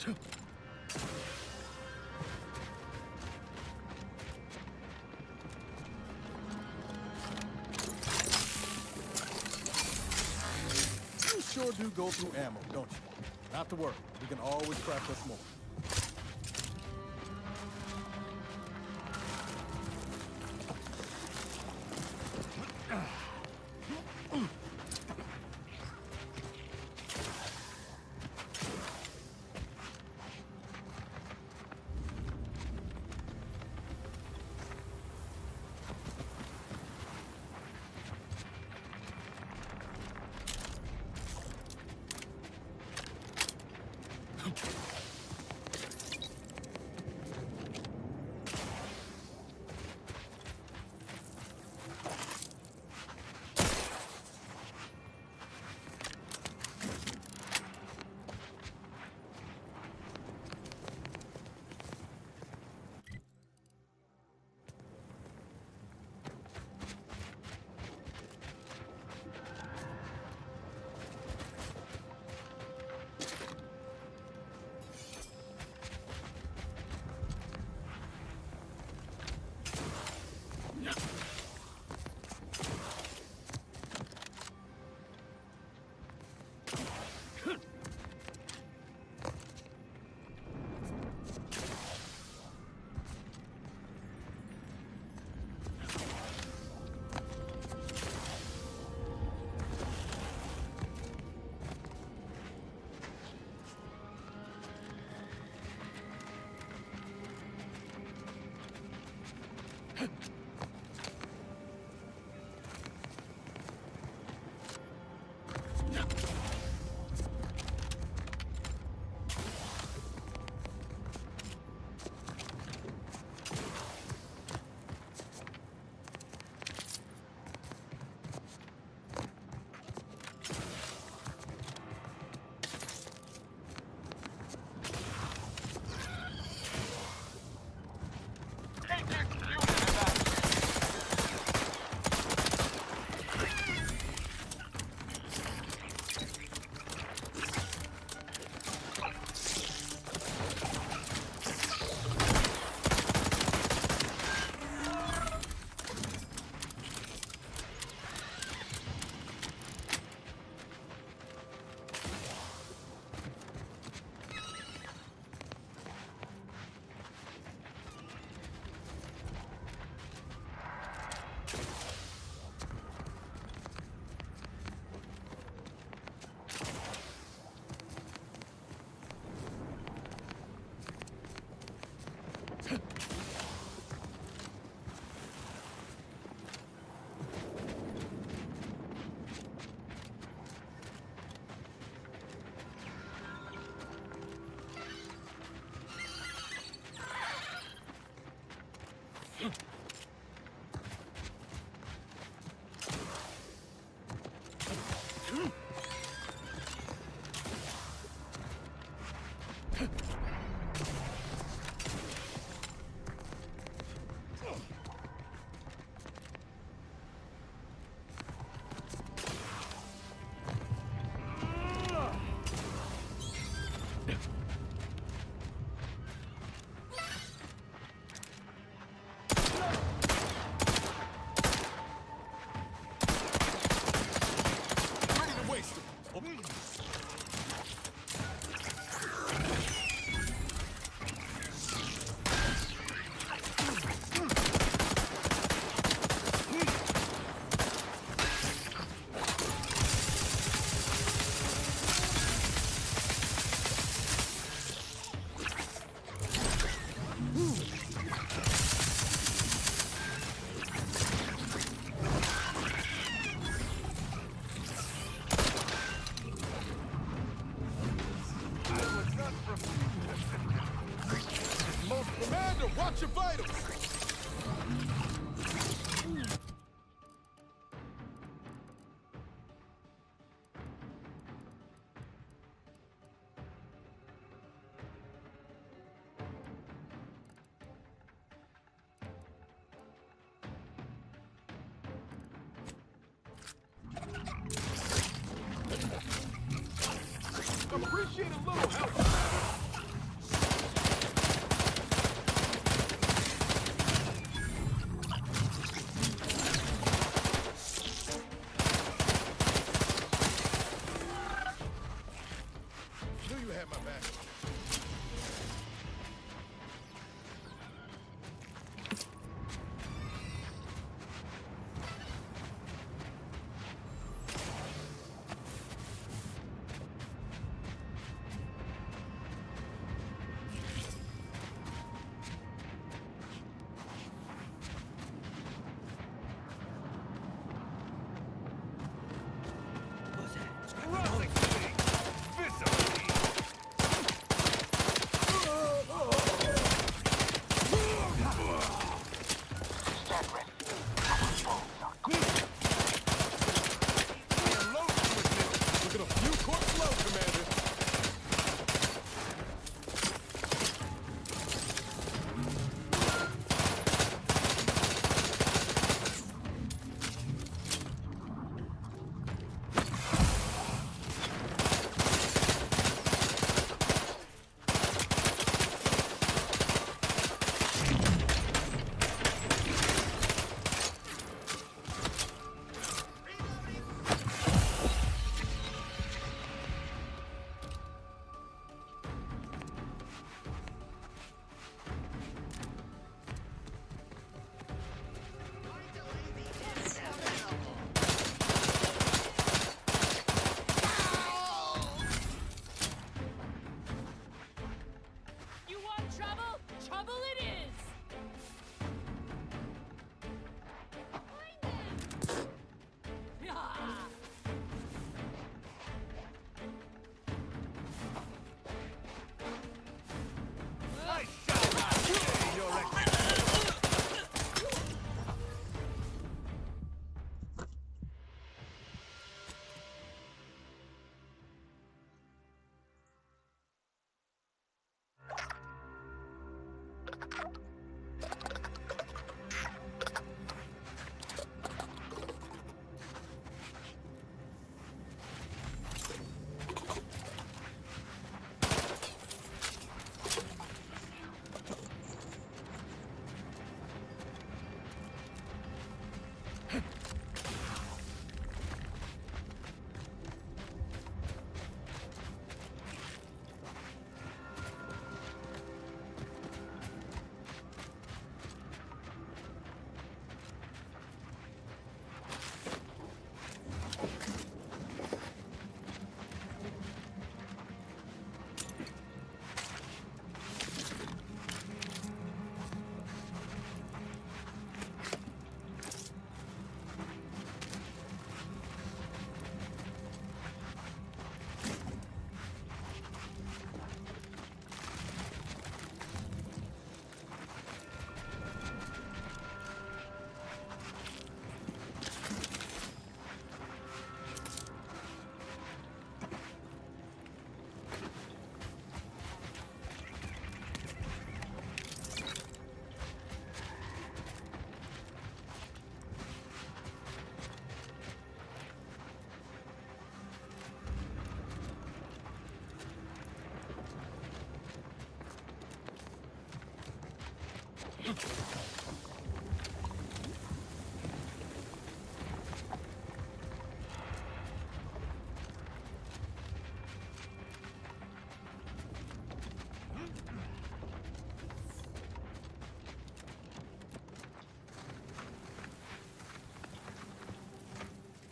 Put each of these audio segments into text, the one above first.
You sure do go through ammo, don't you? Not to worry, we can always craft us more. Watch your vitals! Appreciate a little help, man.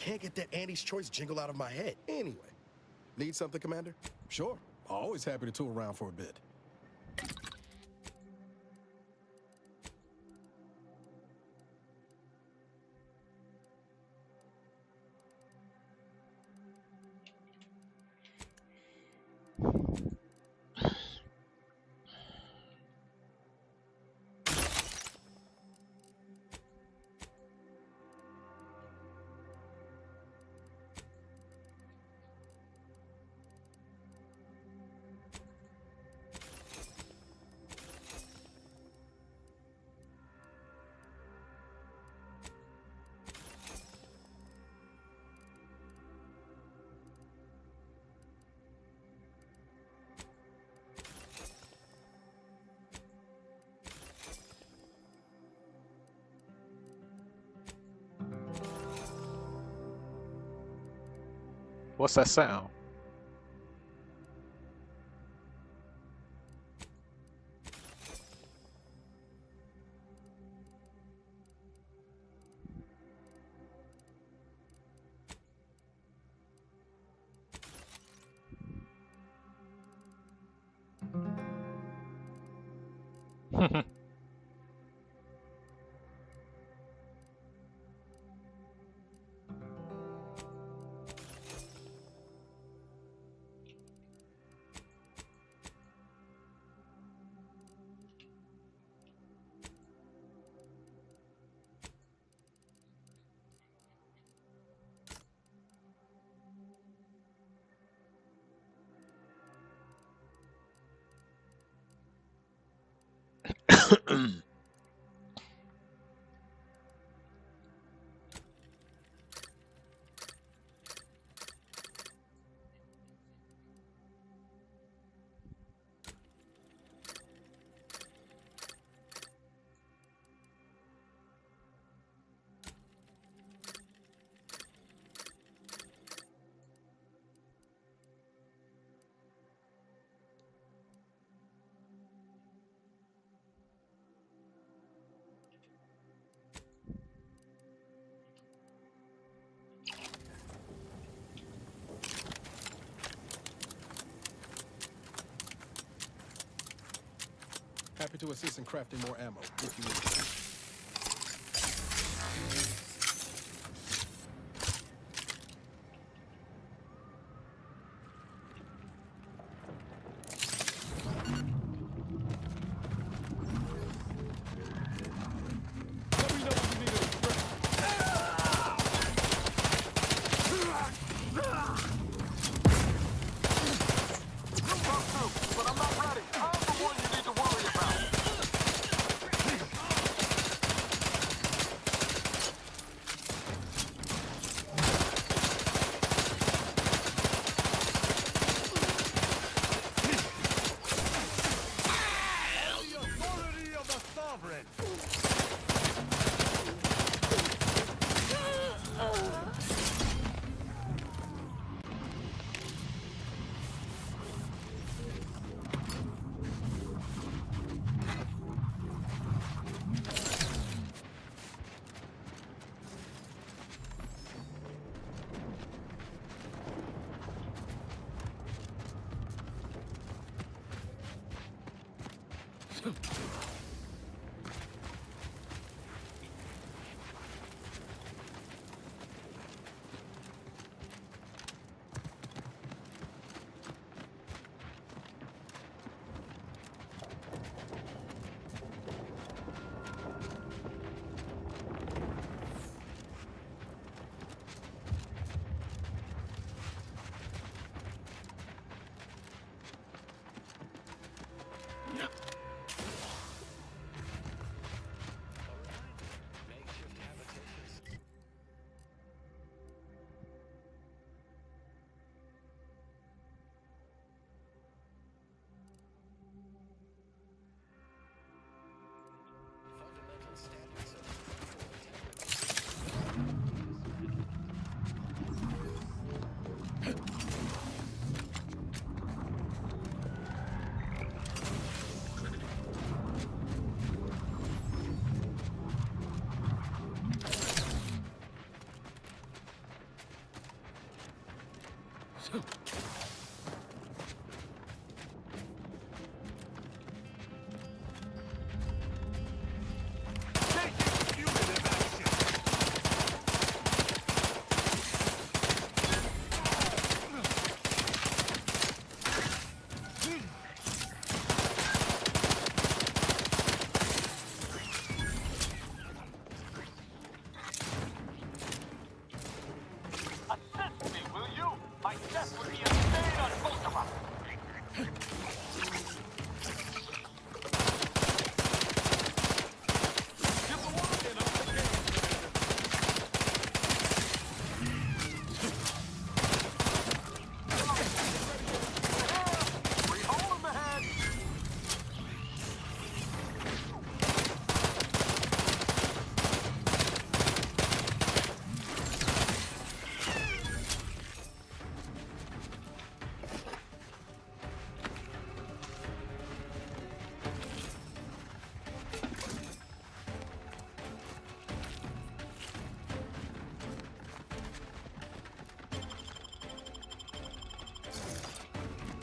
Can't get that Andy's Choice jingle out of my head. Anyway, need something, Commander? Sure. Always happy to tool around for a bit. What's that sound? Happy to assist in crafting more ammo, if you wish. Assist me, will you? My death would be a stain on both of us. Get the word in up the game. We hold him ahead.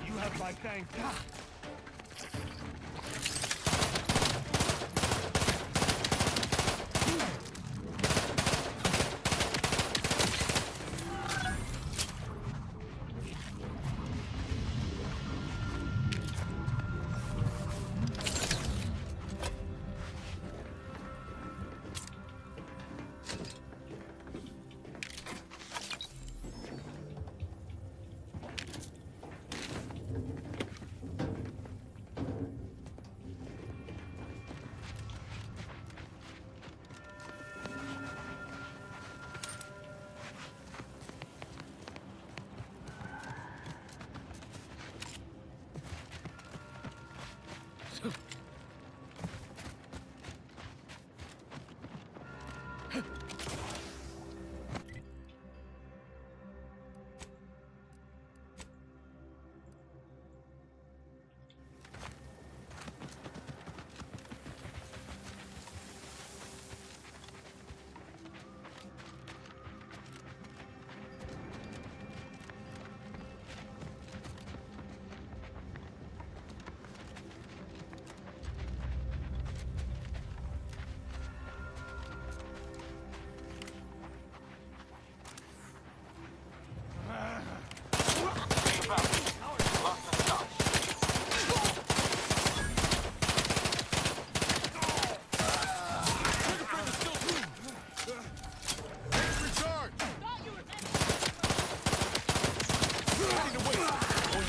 You have my thanks.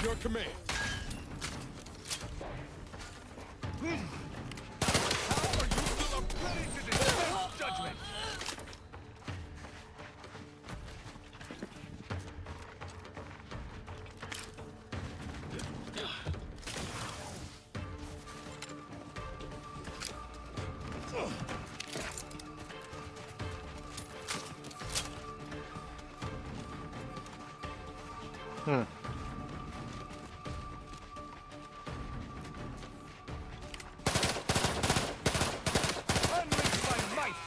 Your command. How are you still ready to dispense judgment? Hmm. Unleash my might!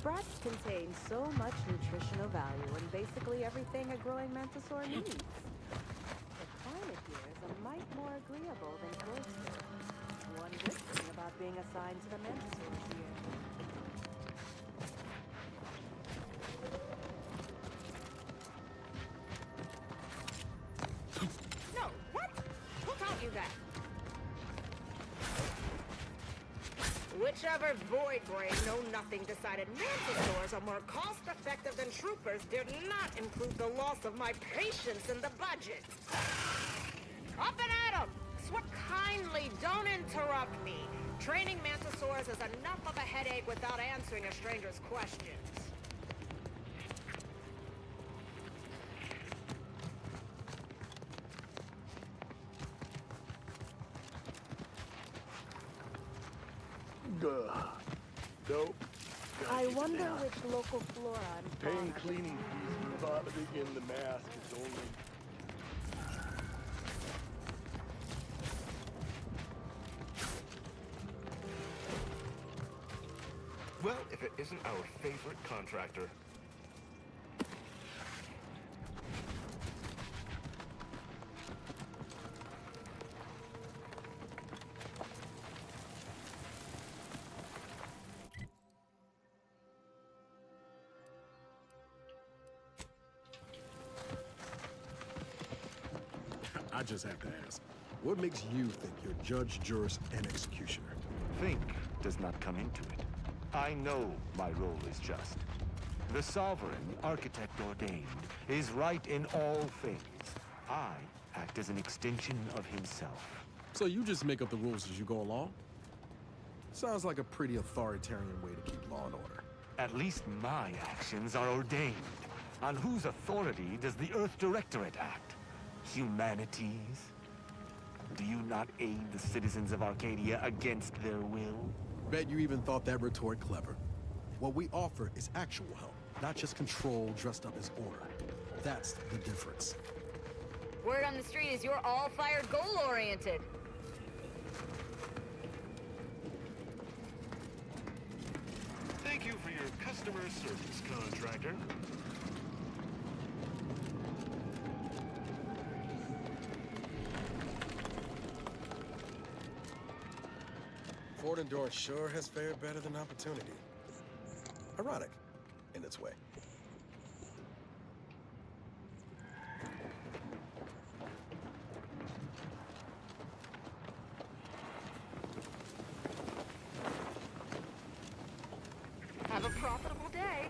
Sprats contain so much nutritional value in basically everything a growing mantisaur needs. The climate here is a mite more agreeable than Cloister. One good thing about being assigned to the mantisaurs here. No, what? Who taught you that? Whichever void brain know-nothing decided mantisaurs are more cost-effective than troopers did not include the loss of my patience in the budget. Up and at 'em! Swat kindly don't interrupt me. Training mantisaurs is enough of a headache without answering a stranger's questions. Nope. I wonder which local flora and Pain fauna... cleaning fees vomiting in the mask is only... Well, if it isn't our favorite contractor. I just have to ask, what makes you think you're judge, jurist, and executioner? Think does not come into it. I know my role is just. The sovereign, architect ordained, is right in all things. I act as an extension of himself. So you just make up the rules as you go along? Sounds like a pretty authoritarian way to keep law and order. At least my actions are ordained. On whose authority does the Earth Directorate act? Humanities? Do you not aid the citizens of Arcadia against their will? Bet you even thought that retort clever. What we offer is actual help, not just control dressed up as order. That's the difference. Word on the street is you're all fired goal-oriented. Thank you for your customer service, contractor. Fort Endurance sure has fared better than Opportunity. Ironic, in its way. Have a profitable day.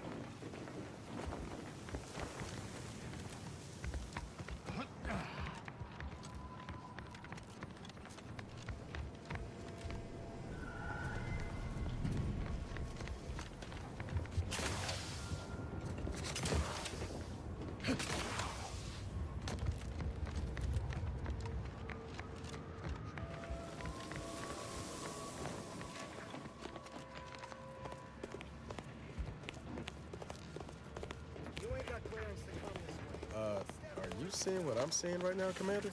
you seeing what I'm seeing right now, Commander?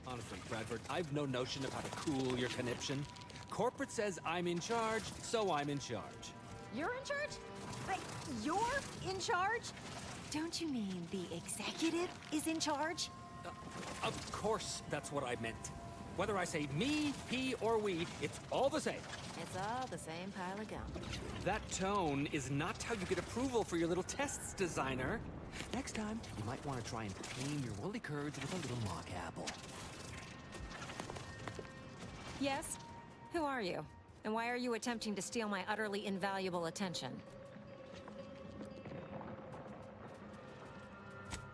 Honestly, Bradford, I've no notion of how to cool your conniption. Corporate says I'm in charge, so I'm in charge. You're in charge? Wait, you're in charge? Don't you mean the executive is in charge? Of course that's what I meant. Whether I say me, he, or we, it's all the same. It's all the same pile of gum. That tone is not how you get approval for your little tests, designer. Next time, you might want to try and tame your woolly curds with a little mock apple. Yes? Who are you? And why are you attempting to steal my utterly invaluable attention?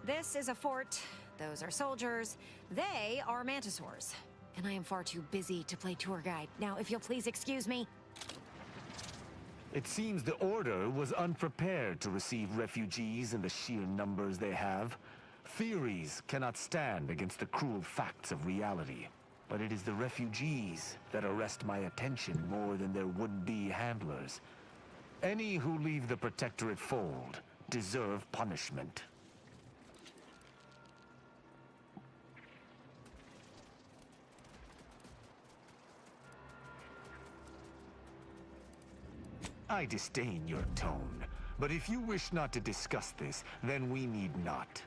This is a fort. Those are soldiers. They are mantisaurs. And I am far too busy to play tour guide. Now, if you'll please excuse me. It seems the Order was unprepared to receive refugees in the sheer numbers they have. Theories cannot stand against the cruel facts of reality. But it is the refugees that arrest my attention more than their would-be handlers. Any who leave the Protectorate fold deserve punishment. I disdain your tone, but if you wish not to discuss this, then we need not.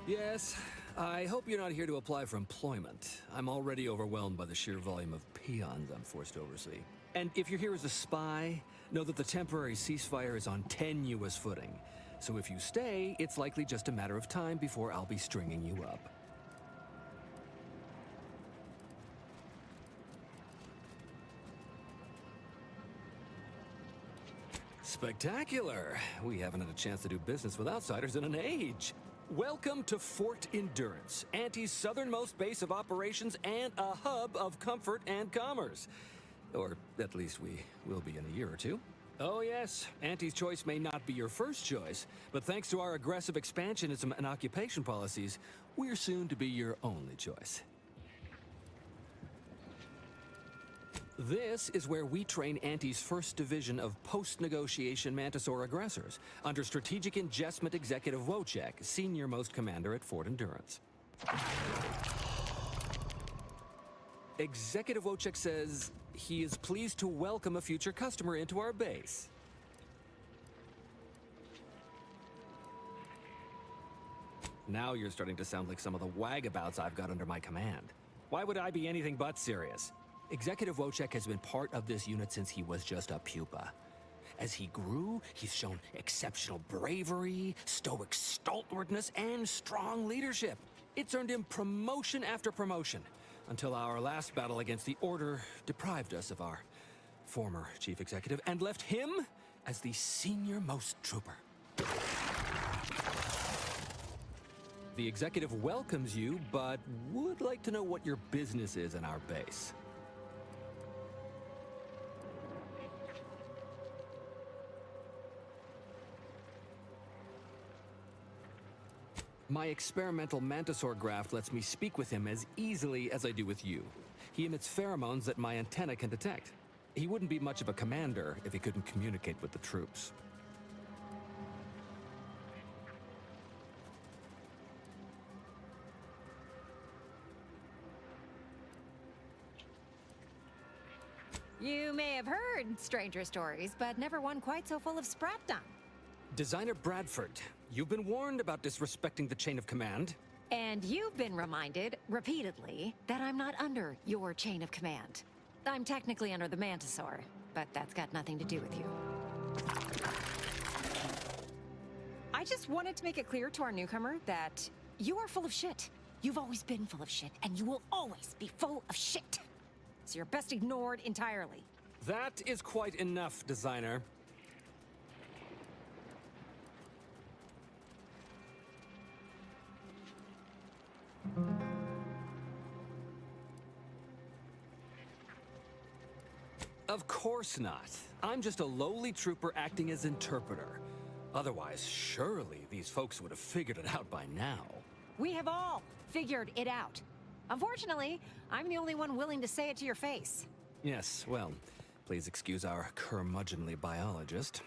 Yes, I hope you're not here to apply for employment. I'm already overwhelmed by the sheer volume of peons I'm forced to oversee. And if you're here as a spy, know that the temporary ceasefire is on tenuous footing. So if you stay, it's likely just a matter of time before I'll be stringing you up. Spectacular! We haven't had a chance to do business with outsiders in an age. Welcome to Fort Endurance, Auntie's southernmost base of operations and a hub of comfort and commerce. Or at least we will be in a year or two. Oh yes, Auntie's choice may not be your first choice, but thanks to our aggressive expansionism and occupation policies, we're soon to be your only choice. This is where we train Auntie's first division of post-negotiation Mantisaur aggressors, under Strategic Ingestment Executive Wojciech, senior-most commander at Fort Endurance. Executive Wojciech says he is pleased to welcome a future customer into our base. Now you're starting to sound like some of the wagabouts I've got under my command. Why would I be anything but serious? Executive Wojciech has been part of this unit since he was just a pupa. As he grew, he's shown exceptional bravery, stoic stalwartness, and strong leadership. It's earned him promotion after promotion, until our last battle against the Order deprived us of our former chief executive and left him as the senior-most trooper. The executive welcomes you, but would like to know what your business is in our base. My experimental Mantisaur graft lets me speak with him as easily as I do with you. He emits pheromones that my antenna can detect. He wouldn't be much of a commander if he couldn't communicate with the troops. You may have heard stranger stories, but never one quite so full of spratdom. Designer Bradford, you've been warned about disrespecting the chain of command. And you've been reminded, repeatedly, that I'm not under your chain of command. I'm technically under the Mantisaur, but that's got nothing to do with you. I just wanted to make it clear to our newcomer that you are full of shit. You've always been full of shit, and you will always be full of shit. So you're best ignored entirely. That is quite enough, designer. Of course not. I'm just a lowly trooper acting as interpreter. Otherwise, surely these folks would have figured it out by now. We have all figured it out. Unfortunately, I'm the only one willing to say it to your face. Yes, well, please excuse our curmudgeonly biologist.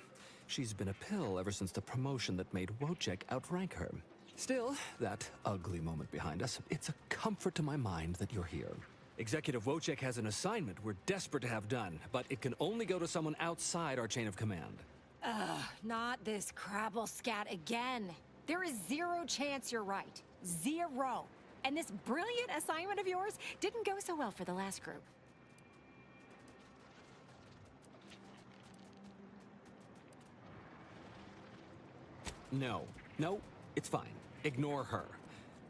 She's been a pill ever since the promotion that made Wojciech outrank her. Still, that ugly moment behind us, it's a comfort to my mind that you're here. Executive Wojciech has an assignment we're desperate to have done, but it can only go to someone outside our chain of command. Ugh, not this crabble scat again. There is zero chance you're right. Zero. And this brilliant assignment of yours didn't go so well for the last group. No, it's fine. Ignore her.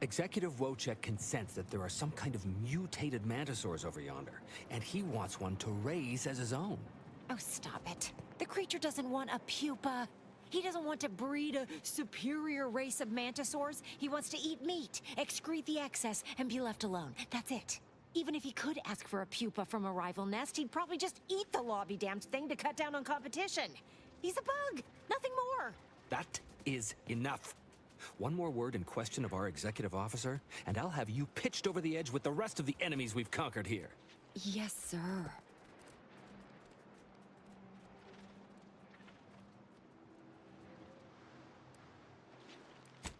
Executive Wojciech can sense that there are some kind of mutated mantisaurs over yonder, and he wants one to raise as his own. Oh, stop it. The creature doesn't want a pupa. He doesn't want to breed a superior race of mantisaurs. He wants to eat meat, excrete the excess, and be left alone. That's it. Even if he could ask for a pupa from a rival nest, he'd probably just eat the law-be-damned thing to cut down on competition. He's a bug, nothing more. That is enough. One more word in question of our executive officer, and I'll have you pitched over the edge with the rest of the enemies we've conquered here. Yes, sir.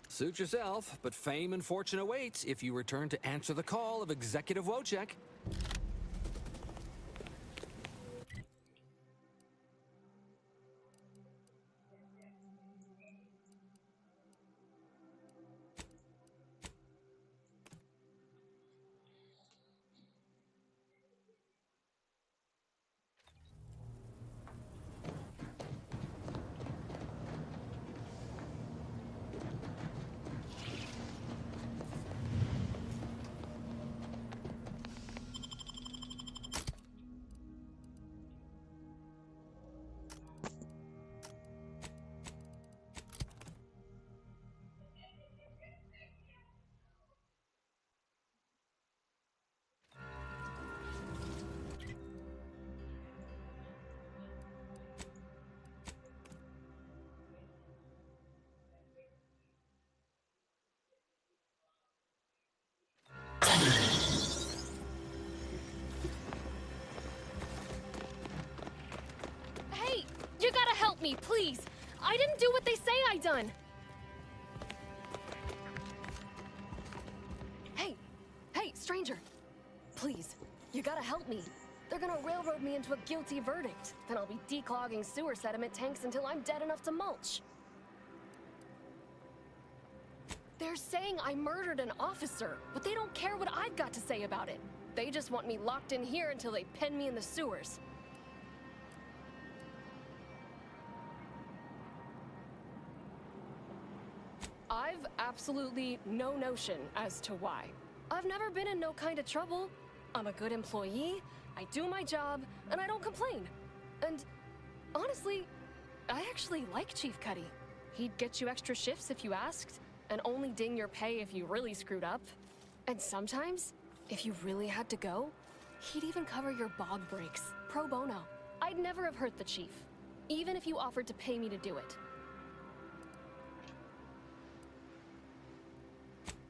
Suit yourself, but fame and fortune awaits if you return to answer the call of Executive Wojciech. Hey, you gotta help me, please. I didn't do what they say I done. Hey, stranger. Please, you gotta help me. They're gonna railroad me into a guilty verdict. Then I'll be declogging sewer sediment tanks until I'm dead enough to mulch. They're saying I murdered an officer, but they don't care what I've got to say about it. They just want me locked in here until they pen me in the sewers. I've absolutely no notion as to why. I've never been in no kind of trouble. I'm a good employee, I do my job, and I don't complain. And honestly, I actually like Chief Cuddy. He'd get you extra shifts if you asked, and only ding your pay if you really screwed up. And sometimes, if you really had to go, he'd even cover your bog breaks, pro bono. I'd never have hurt the chief, even if you offered to pay me to do it.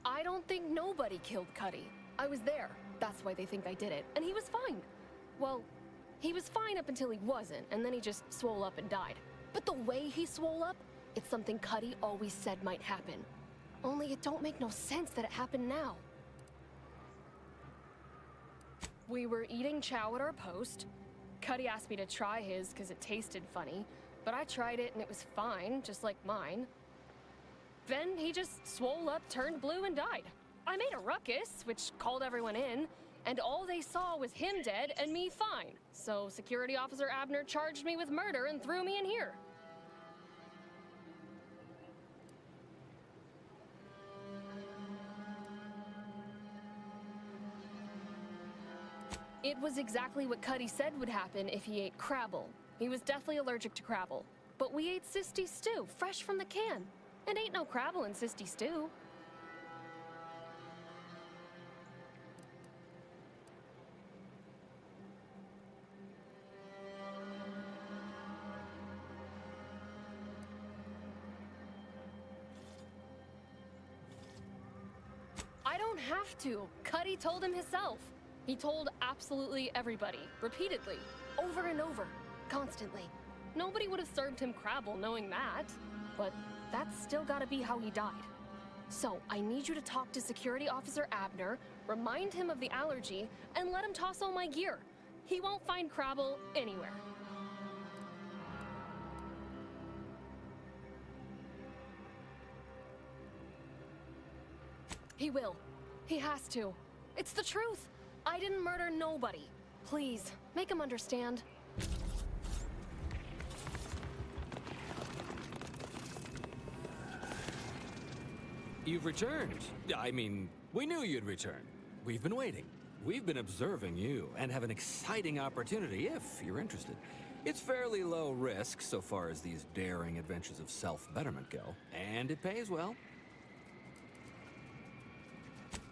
I don't think nobody killed Cuddy. I was there. That's why they think I did it. And he was fine. Well, he was fine up until he wasn't, and then he just swole up and died. But the way he swole up, it's something Cuddy always said might happen. Only it don't make no sense that it happened now. We were eating chow at our post. Cuddy asked me to try his because it tasted funny, but I tried it and it was fine, just like mine. Then he just swole up, turned blue, and died. I made a ruckus, which called everyone in, and all they saw was him dead and me fine. So Security Officer Abner charged me with murder and threw me in here. It was exactly what Cuddy said would happen if he ate Crabble. He was deathly allergic to Crabble. But we ate Sisty stew, fresh from the can. And ain't no Crabble in Sisty stew. I don't have to. Cuddy told him himself. He told absolutely everybody, repeatedly, over and over, constantly. Nobody would have served him Crabble knowing that. But that's still gotta be how he died. So, I need you to talk to Security Officer Abner, remind him of the allergy, and let him toss all my gear. He won't find Crabble anywhere. He will. He has to. It's the truth. I didn't murder nobody. Please, make him understand. You've returned. I mean, we knew you'd return. We've been waiting. We've been observing you and have an exciting opportunity if you're interested. It's fairly low risk so far as these daring adventures of self-betterment go, and it pays well.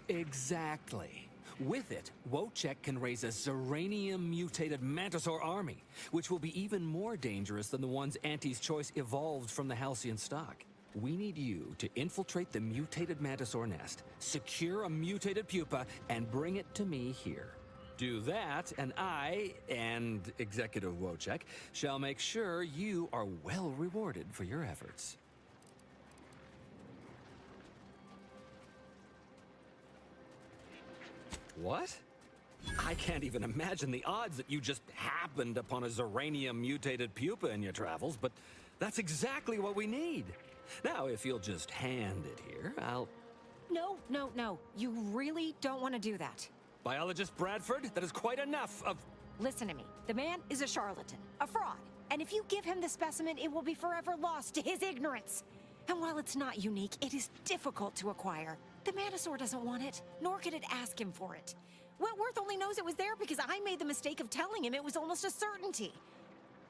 Exactly. With it, Wojciech can raise a Zeranium-mutated Mantisaur army, which will be even more dangerous than the ones Auntie's Choice evolved from the Halcyon stock. We need you to infiltrate the mutated Mantisaur nest, secure a mutated pupa, and bring it to me here. Do that, and I, and Executive Wojciech, shall make sure you are well rewarded for your efforts. What? I can't even imagine the odds that you just happened upon a Zeranium-mutated pupa in your travels, but that's exactly what we need. Now, if you'll just hand it here, I'll... No, no, no. You really don't want to do that. Biologist Bradford, that is quite enough of... Listen to me. The man is a charlatan, a fraud. And if you give him the specimen, it will be forever lost to his ignorance. And while it's not unique, it is difficult to acquire. The Mantisaur doesn't want it, nor could it ask him for it. Wentworth only knows it was there because I made the mistake of telling him it was almost a certainty.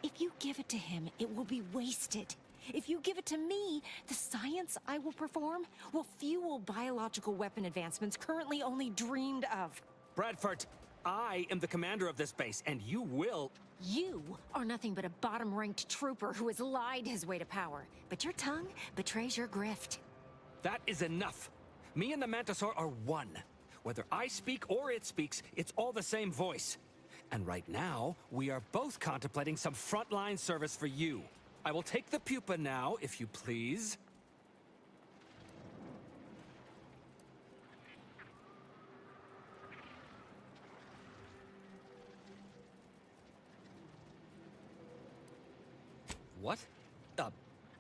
If you give it to him, it will be wasted. If you give it to me, the science I will perform will fuel biological weapon advancements currently only dreamed of. Bradford, I am the commander of this base, and you will... You are nothing but a bottom-ranked trooper who has lied his way to power. But your tongue betrays your grift. That is enough. Me and the Mantisaur are one. Whether I speak or it speaks, it's all the same voice. And right now, we are both contemplating some frontline service for you. I will take the pupa now, if you please. What?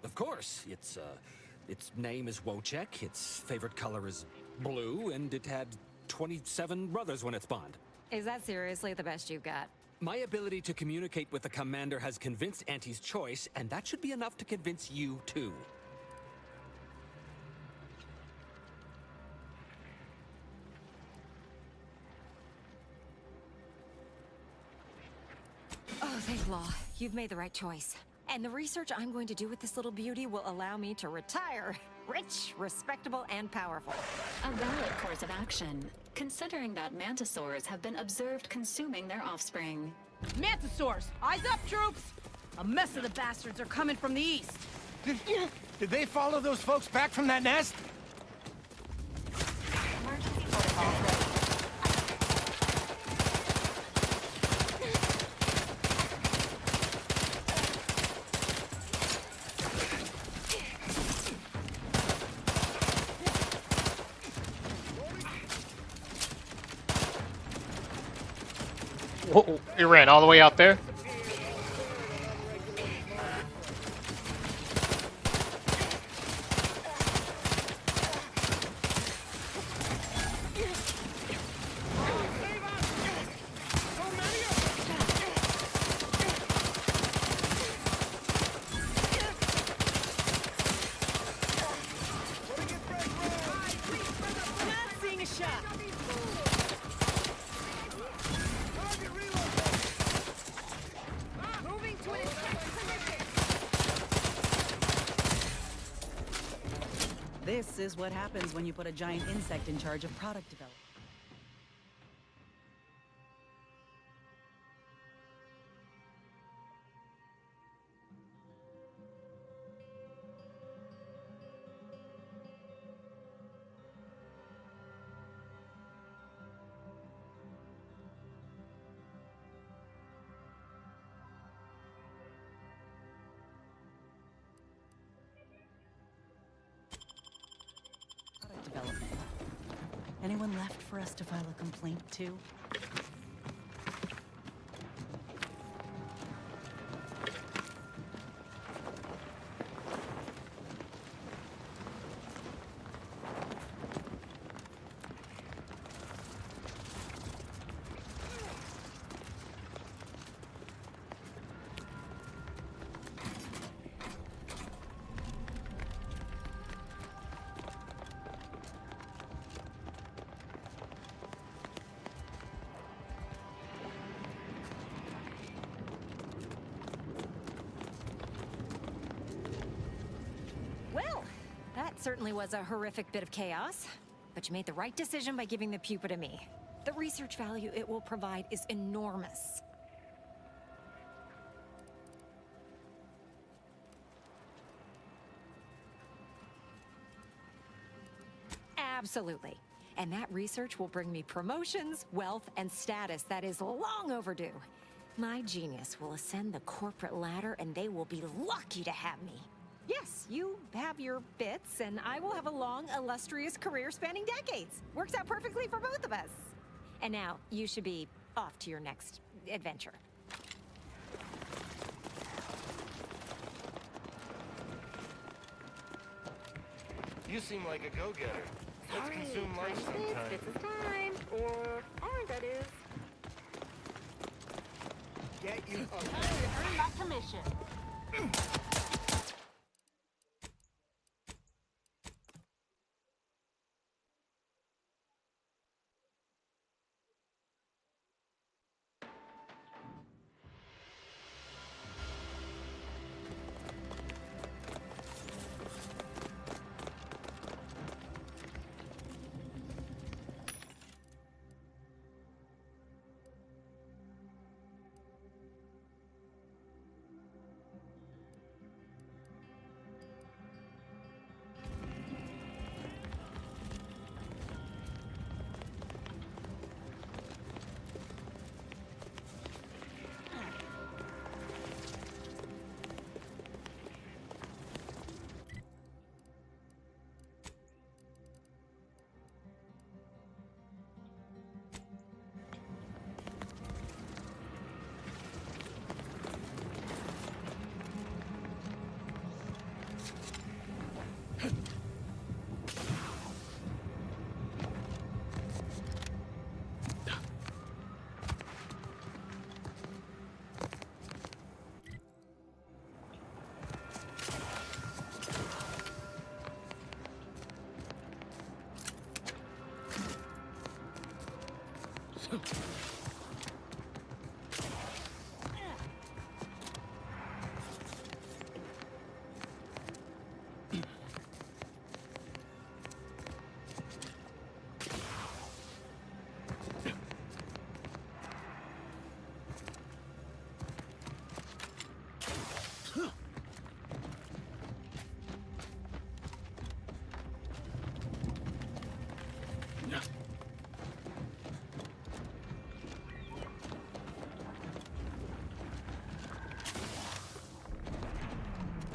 Of course. Its name is Wojciech, its favorite color is blue, and it had 27 brothers when it spawned. Is that seriously the best you've got? My ability to communicate with the commander has convinced Auntie's Choice, and that should be enough to convince you, too. Oh, thank law. You've made the right choice. And the research I'm going to do with this little beauty will allow me to retire rich, respectable, and powerful. A valid course of action, considering that mantisaurs have been observed consuming their offspring. Mantisaurs! Eyes up, troops! A mess of the bastards are coming from the east. Did they follow those folks back from that nest? Emergency protocols ready. Whoa, it ran all the way out there? This is what happens when you put a giant insect in charge of product development. Anyone left for us to file a complaint to? Well, that certainly was a horrific bit of chaos. But you made the right decision by giving the pupa to me. The research value it will provide is enormous. Absolutely. And that research will bring me promotions, wealth, and status that is long overdue. My genius will ascend the corporate ladder, and they will be lucky to have me. Yes, you have your bits, and I will have a long, illustrious career spanning decades. Works out perfectly for both of us. And now, you should be off to your next adventure. You seem like a go-getter. Let's Sorry, consume lunch time is sometime. this is time. Or that is. Get you up. Time to earn my commission.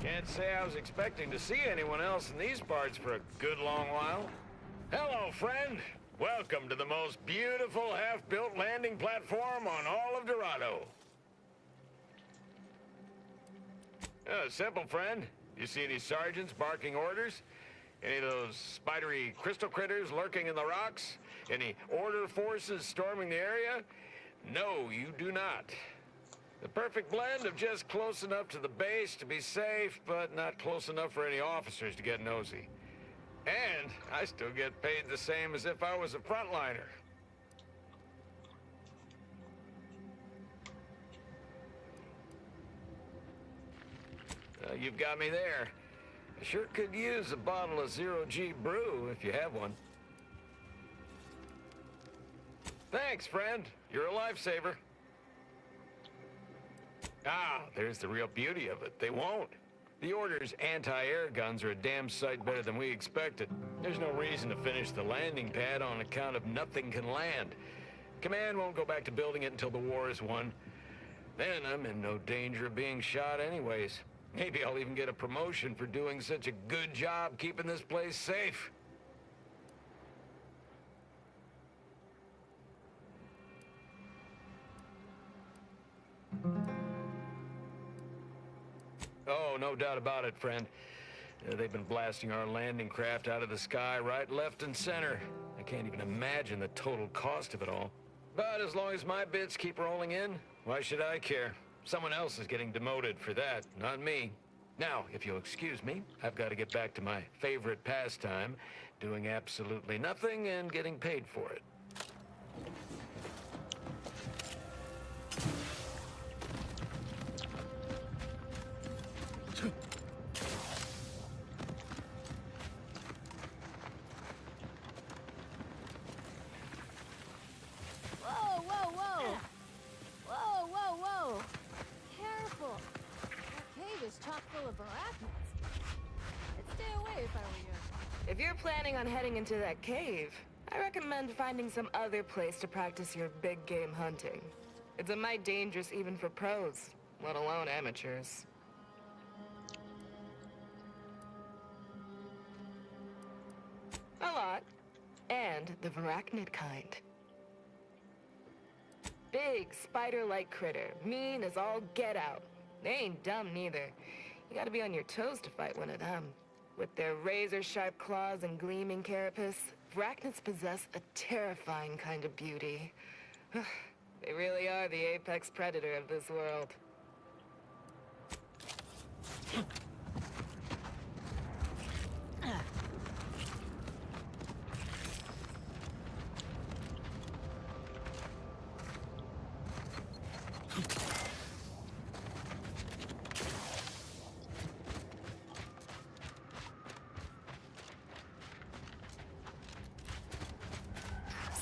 Can't say I was expecting to see anyone else in these parts for a good long while. Hello, friend. Welcome to the most beautiful half-built landing platform on all of Dorado. Simple, friend. You see any sergeants barking orders? Any of those spidery crystal critters lurking in the rocks? Any order forces storming the area? No, you do not. The perfect blend of just close enough to the base to be safe, but not close enough for any officers to get nosy. And I still get paid the same as if I was a frontliner. You've got me there. I sure could use a bottle of zero-G brew if you have one. Thanks, friend. You're a lifesaver. Ah, there's the real beauty of it. They won't. The Order's anti-air guns are a damn sight better than we expected. There's no reason to finish the landing pad on account of nothing can land. Command won't go back to building it until the war is won. Then I'm in no danger of being shot anyways. Maybe I'll even get a promotion for doing such a good job keeping this place safe. no doubt about it, friend. They've been blasting our landing craft out of the sky right, left, and center. I can't even imagine the total cost of it all. But as long as my bits keep rolling in, why should I care? Someone else is getting demoted for that, not me. Now, if you'll excuse me, I've got to get back to my favorite pastime, doing absolutely nothing and getting paid for it. Whoa, whoa, whoa! Whoa, whoa, whoa! Careful! That cave is chock full of arachnids. I'd stay away if I were you. If you're planning on heading into that cave, I recommend finding some other place to practice your big game hunting. It's a mite dangerous even for pros, let alone amateurs. A lot. And the arachnid kind. Big, spider-like critter. Mean as all get out. They ain't dumb neither. You gotta be on your toes to fight one of them. With their razor-sharp claws and gleaming carapace, arachnids possess a terrifying kind of beauty. They really are the apex predator of this world.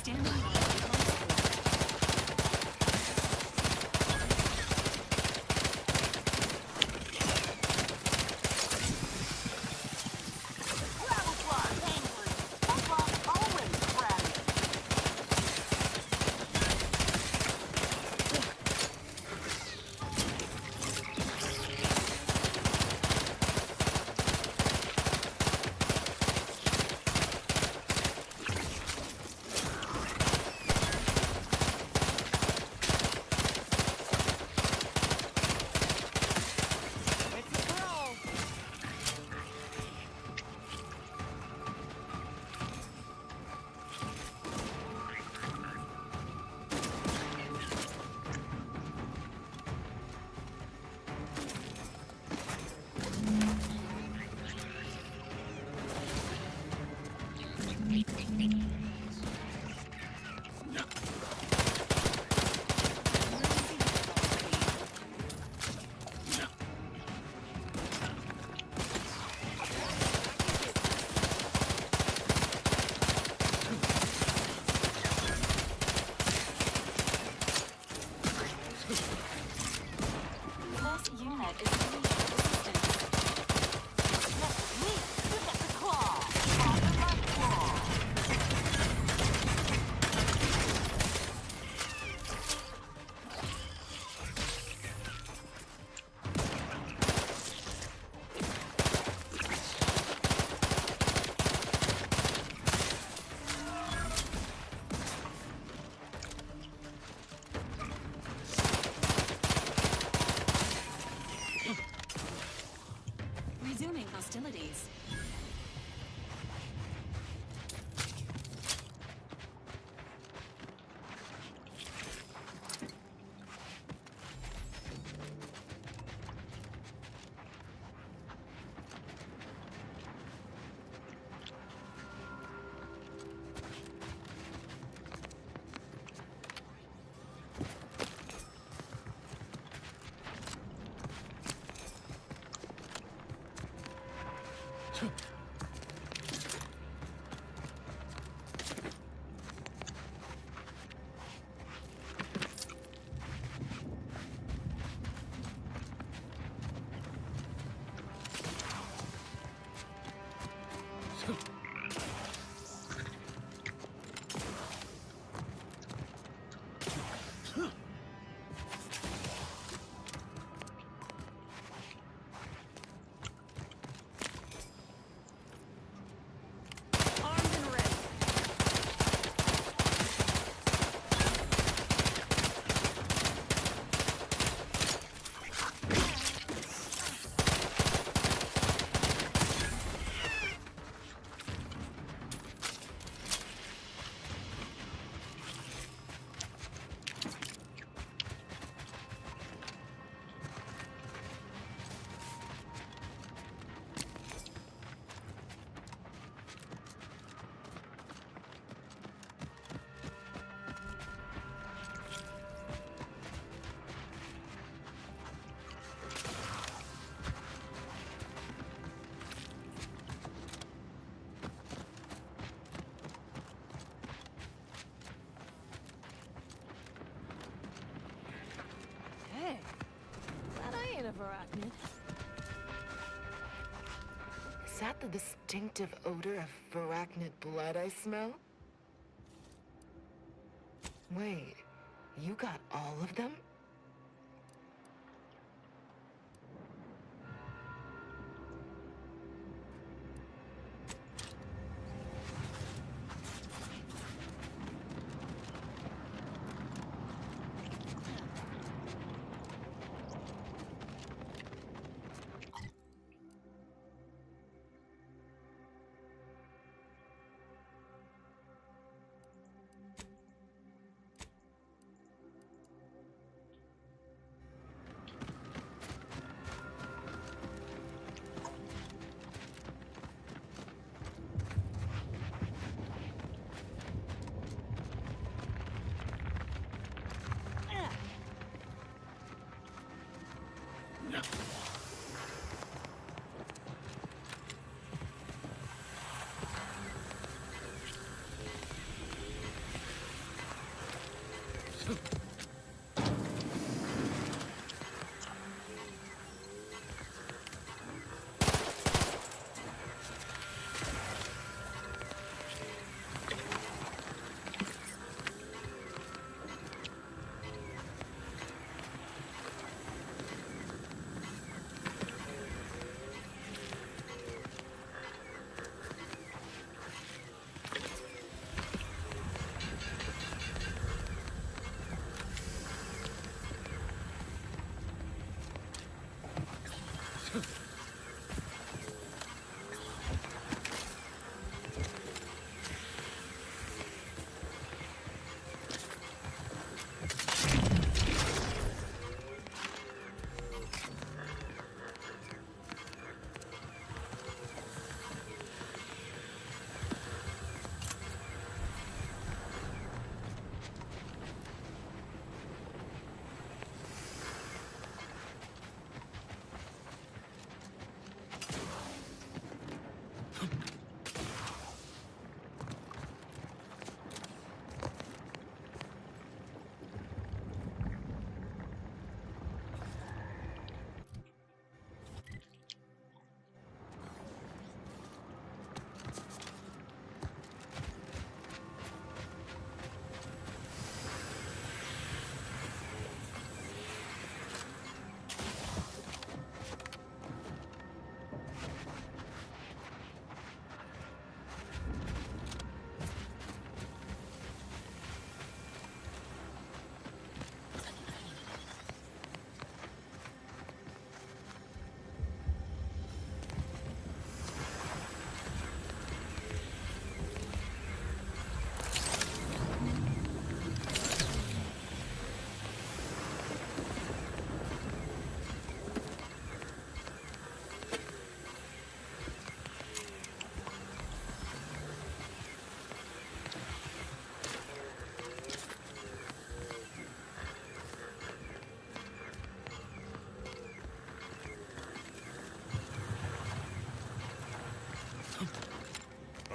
Standing by. Resuming hostilities. of arachnid. Is that the distinctive odor of arachnid blood I smell? Wait, you got all of them?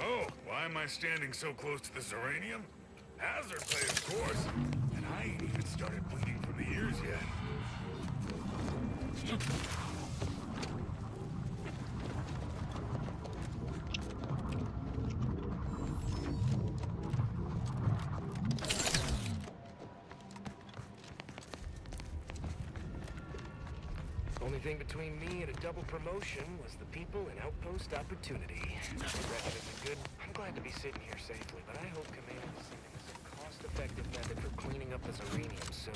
Oh, why am I standing so close to this uranium? Hazard pay, of course. And I ain't even started bleeding from the ears yet. Only thing between me and a double promotion was the people in Outpost Opportunity. I reckon it's a good... I'm glad to be sitting here safely, but I hope Command is sending us a cost-effective method for cleaning up this uranium soon.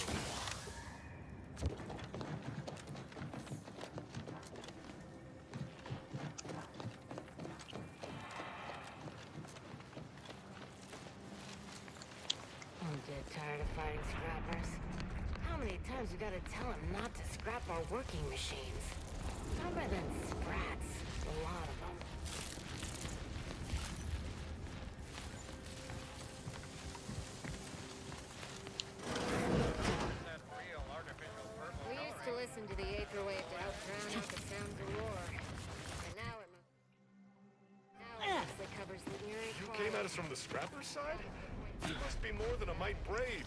I'm dead tired of fighting scrappers. How many times we gotta tell them not to scrap our working machines? Number than sprats. A lot of them. We used to listen to the Aether wave to help drown out the sound galore. And now it mostly covers the eerie You came at us from the scrapper side? You must be more than a mite brave.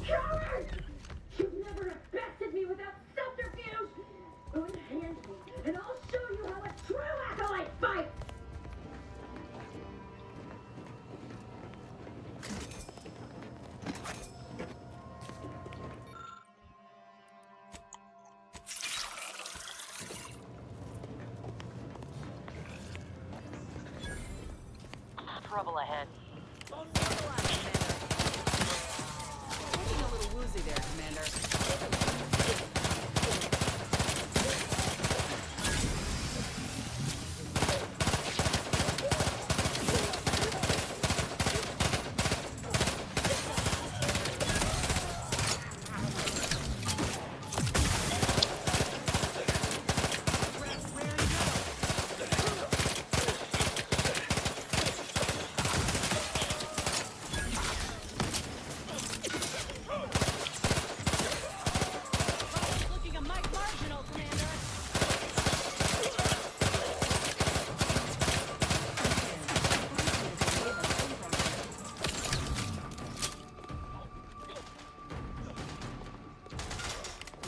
Coward! You've never bested me without subterfuge! Unhand me, and I'll show you how a true acolyte fights! Trouble ahead. Looking a little woozy there, Commander. Looking a mite marginal, Commander.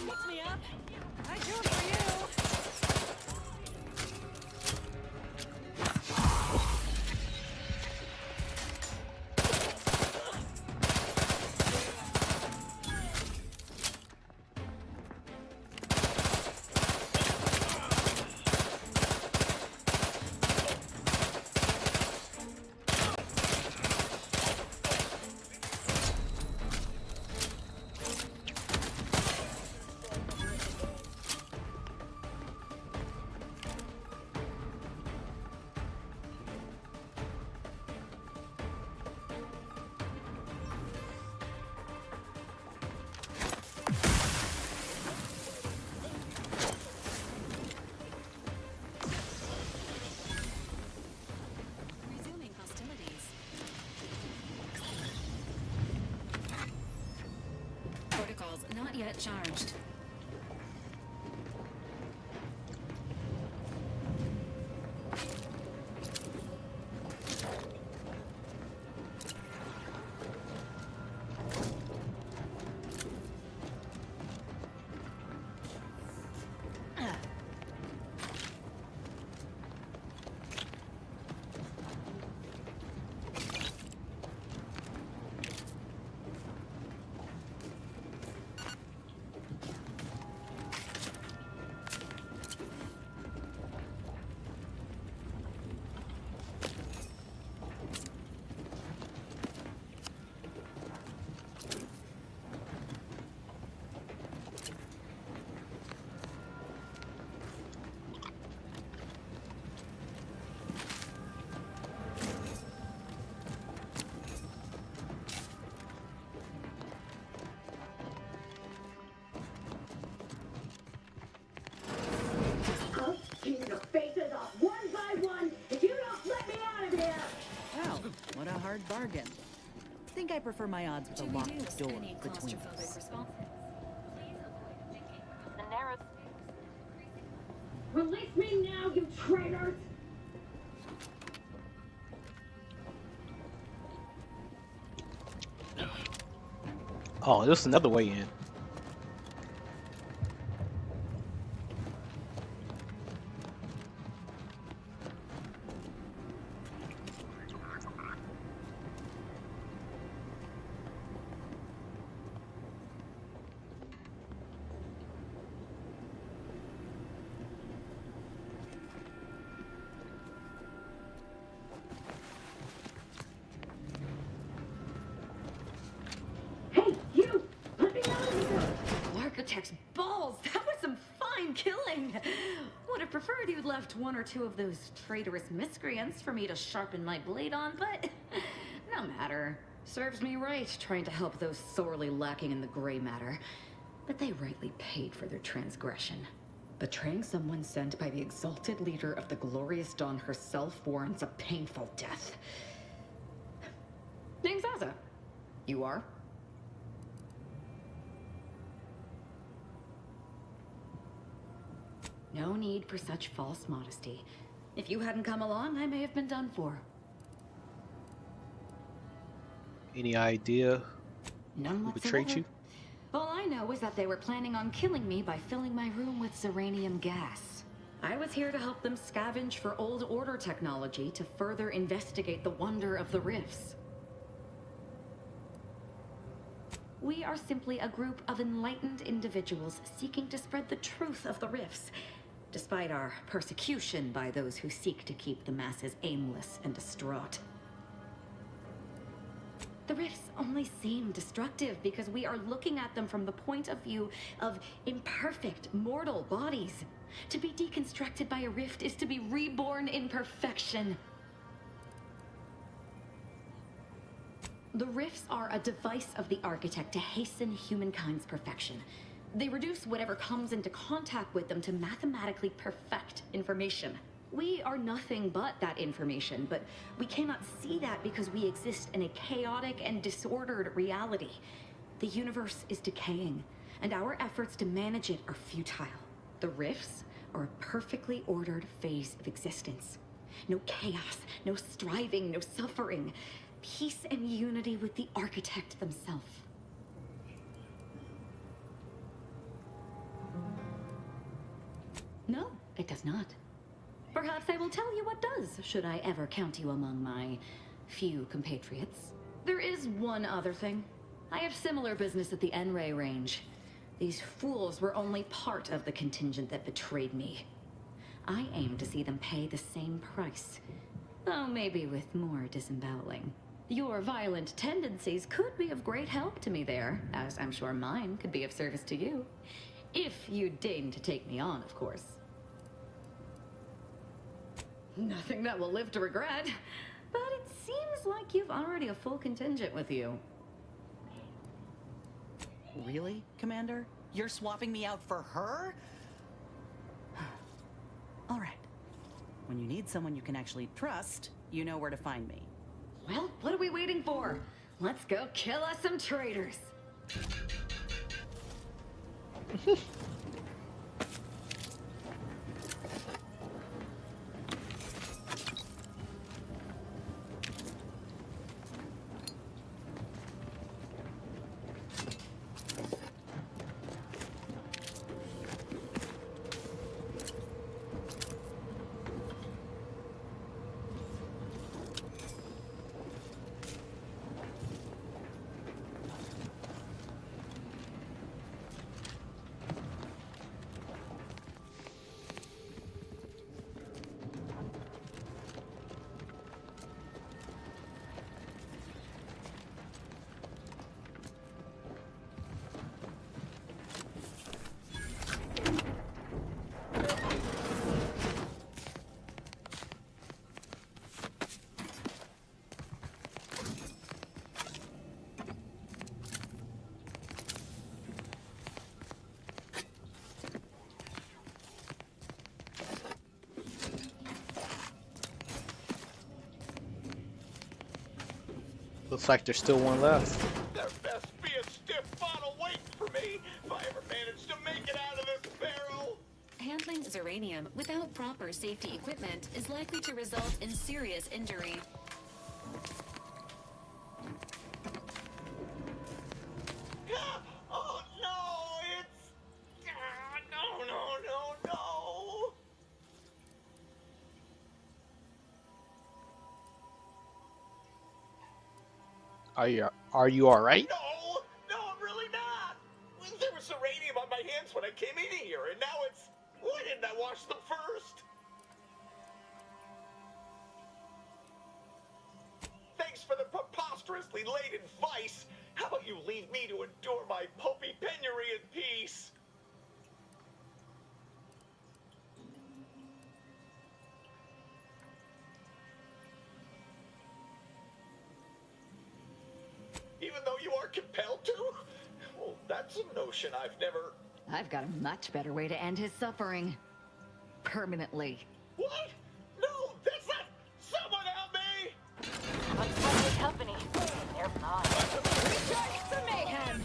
Pick me up. I do it for you. Resuming hostilities. Protocols not yet charged. I'll skin your faces off one by one if you don't let me out of here! Wow, what a hard bargain. Think I prefer my odds with a locked door Any between claustrophobic us. response? The narrow... Release me now, you traitors! Oh, this is another way in. Hey, you! Let me out of here! Architect's balls! That was some fine killing! Would have preferred you'd left one or two of those traitorous miscreants for me to sharpen my blade on, but no matter. Serves me right trying to help those sorely lacking in the gray matter. But they rightly paid for their transgression. Betraying someone sent by the exalted leader of the glorious dawn herself warrants a painful death. Name's Aza. You are? No need for such false modesty. If you hadn't come along, I may have been done for. Any idea None who betrayed whatsoever. you? All I know is that they were planning on killing me by filling my room with Zeranium gas. I was here to help them scavenge for old order technology to further investigate the wonder of the rifts. We are simply a group of enlightened individuals seeking to spread the truth of the rifts, despite our persecution by those who seek to keep the masses aimless and distraught. The rifts only seem destructive because we are looking at them from the point of view of imperfect, mortal bodies. To be deconstructed by a rift is to be reborn in perfection. The rifts are a device of the architect to hasten humankind's perfection. They reduce whatever comes into contact with them to mathematically perfect information. We are nothing but that information, but we cannot see that because we exist in a chaotic and disordered reality. The universe is decaying, and our efforts to manage it are futile. The rifts are a perfectly ordered phase of existence. No chaos, no striving, no suffering. Peace and unity with the architect themselves. No, it does not. Perhaps I will tell you what does, should I ever count you among my few compatriots. There is one other thing. I have similar business at the N-Ray range. These fools were only part of the contingent that betrayed me. I aim to see them pay the same price, though maybe with more disemboweling. Your violent tendencies could be of great help to me there, as I'm sure mine could be of service to you. If you deign to take me on, of course. Nothing that will live to regret, but it seems like you've already a full contingent with you. Really, Commander? You're swapping me out for her? All right. When you need someone you can actually trust, you know where to find me. Well, what are we waiting for? Let's go kill us some traitors. Looks like there's still one left. There best be a stiff bottle waiting for me if I ever manage to make it out of this barrel. Handling Zeranium without proper safety equipment is likely to result in serious injury. Oh no, it's... no. Are you all right? No, I'm really not. There was uranium on my hands when I came in here, and now it's... Why didn't I wash them first? Thanks for the preposterously laden vice. How about you leave me to endure my pulpy penury in peace? Even though you are compelled to? Well, that's a notion I've never... I've got a much better way to end his suffering. Permanently. What? No, that's not... Someone help me! Unfriendly company. They're mine. Rejoice the mayhem!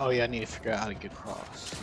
Oh yeah, I need to figure out how to get across.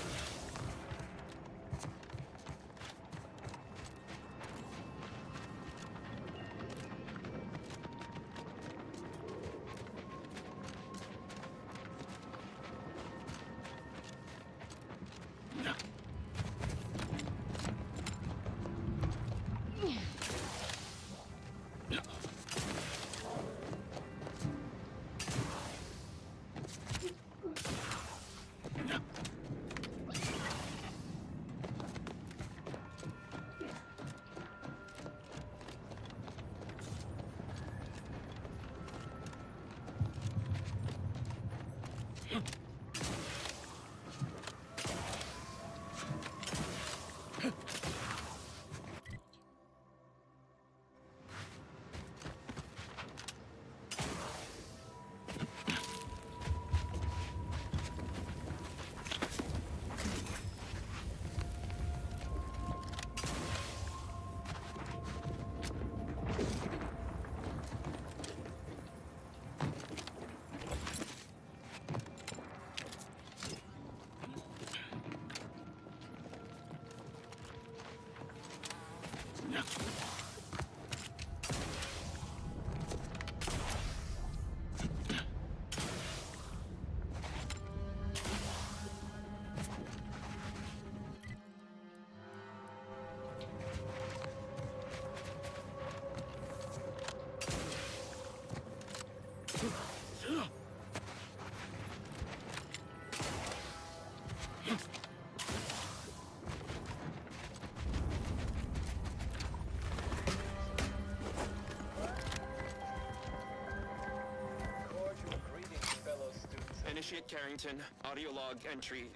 Initiate Carrington, audio log entry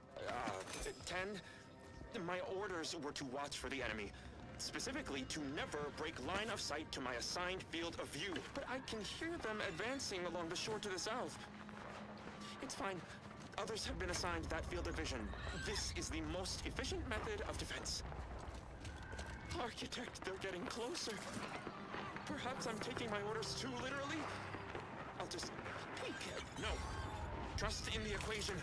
10. My orders were to watch for the enemy. Specifically, to never break line of sight to my assigned field of view. But I can hear them advancing along the shore to the south. It's fine. Others have been assigned that field of vision. This is the most efficient method of defense. Architect, they're getting closer. Perhaps I'm taking my orders too literally. I'll just peek. No. Trust in the equation.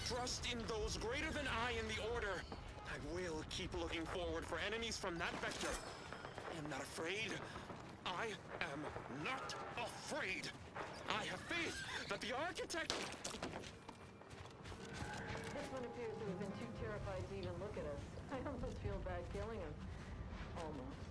Trust in those greater than I in the order. I will keep looking forward for enemies from that vector. I am not afraid. I am not afraid. I have faith that the architect... This one appears to have been too terrified to even look at us. I almost feel bad killing him. Almost.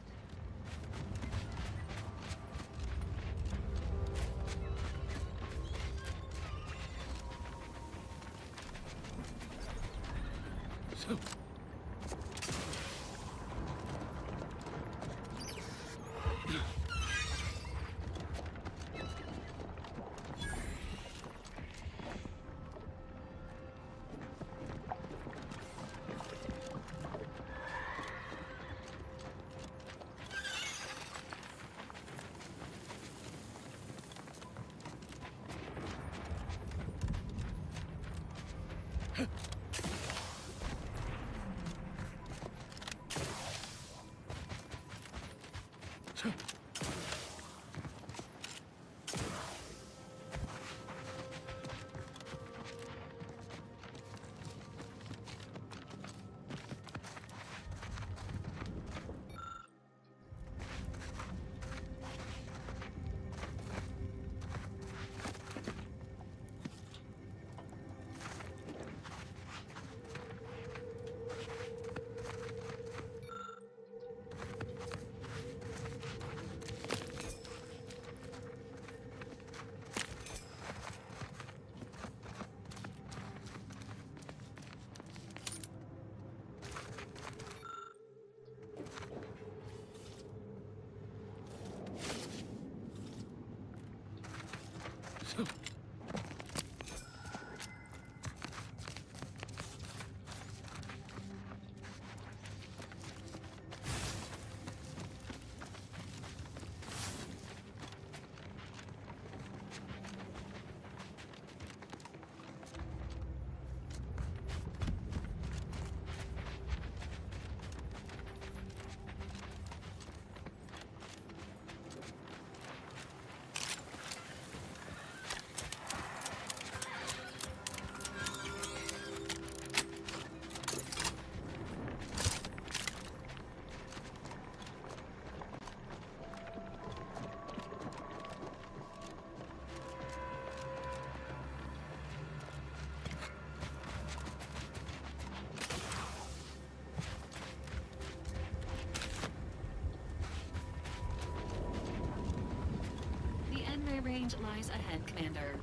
challenge lies ahead, Commander.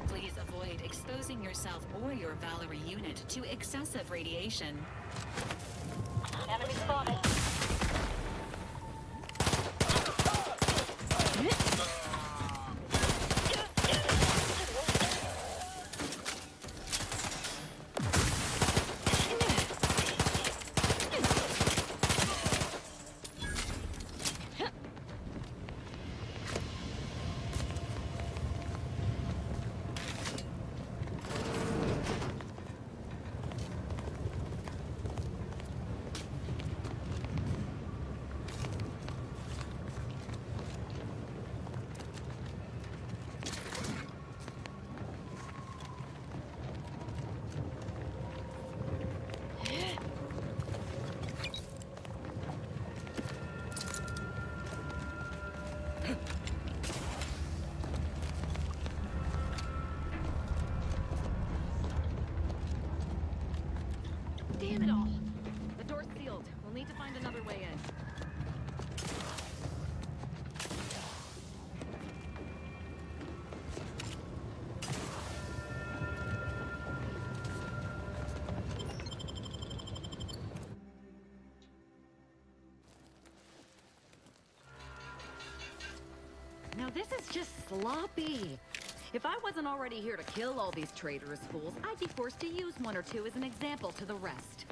Please avoid exposing yourself or your Valerie unit to excessive radiation. Enemy spotted. Damn it all! The door's sealed. We'll need to find another way in. Now this is just sloppy. If I wasn't already here to kill all these traitorous fools, I'd be forced to use one or two as an example to the rest.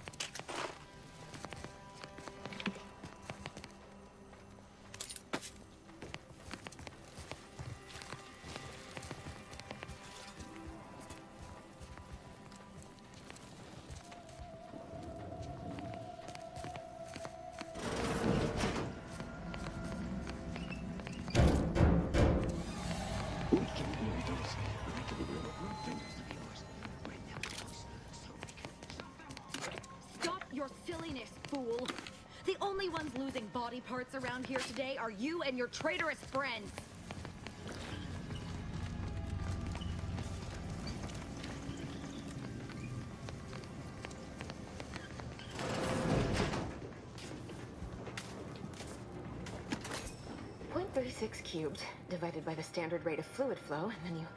Stop your silliness, fool! The only ones losing body parts around here today are you and your traitorous friends! .36 cubed divided by the standard rate of fluid flow, and then you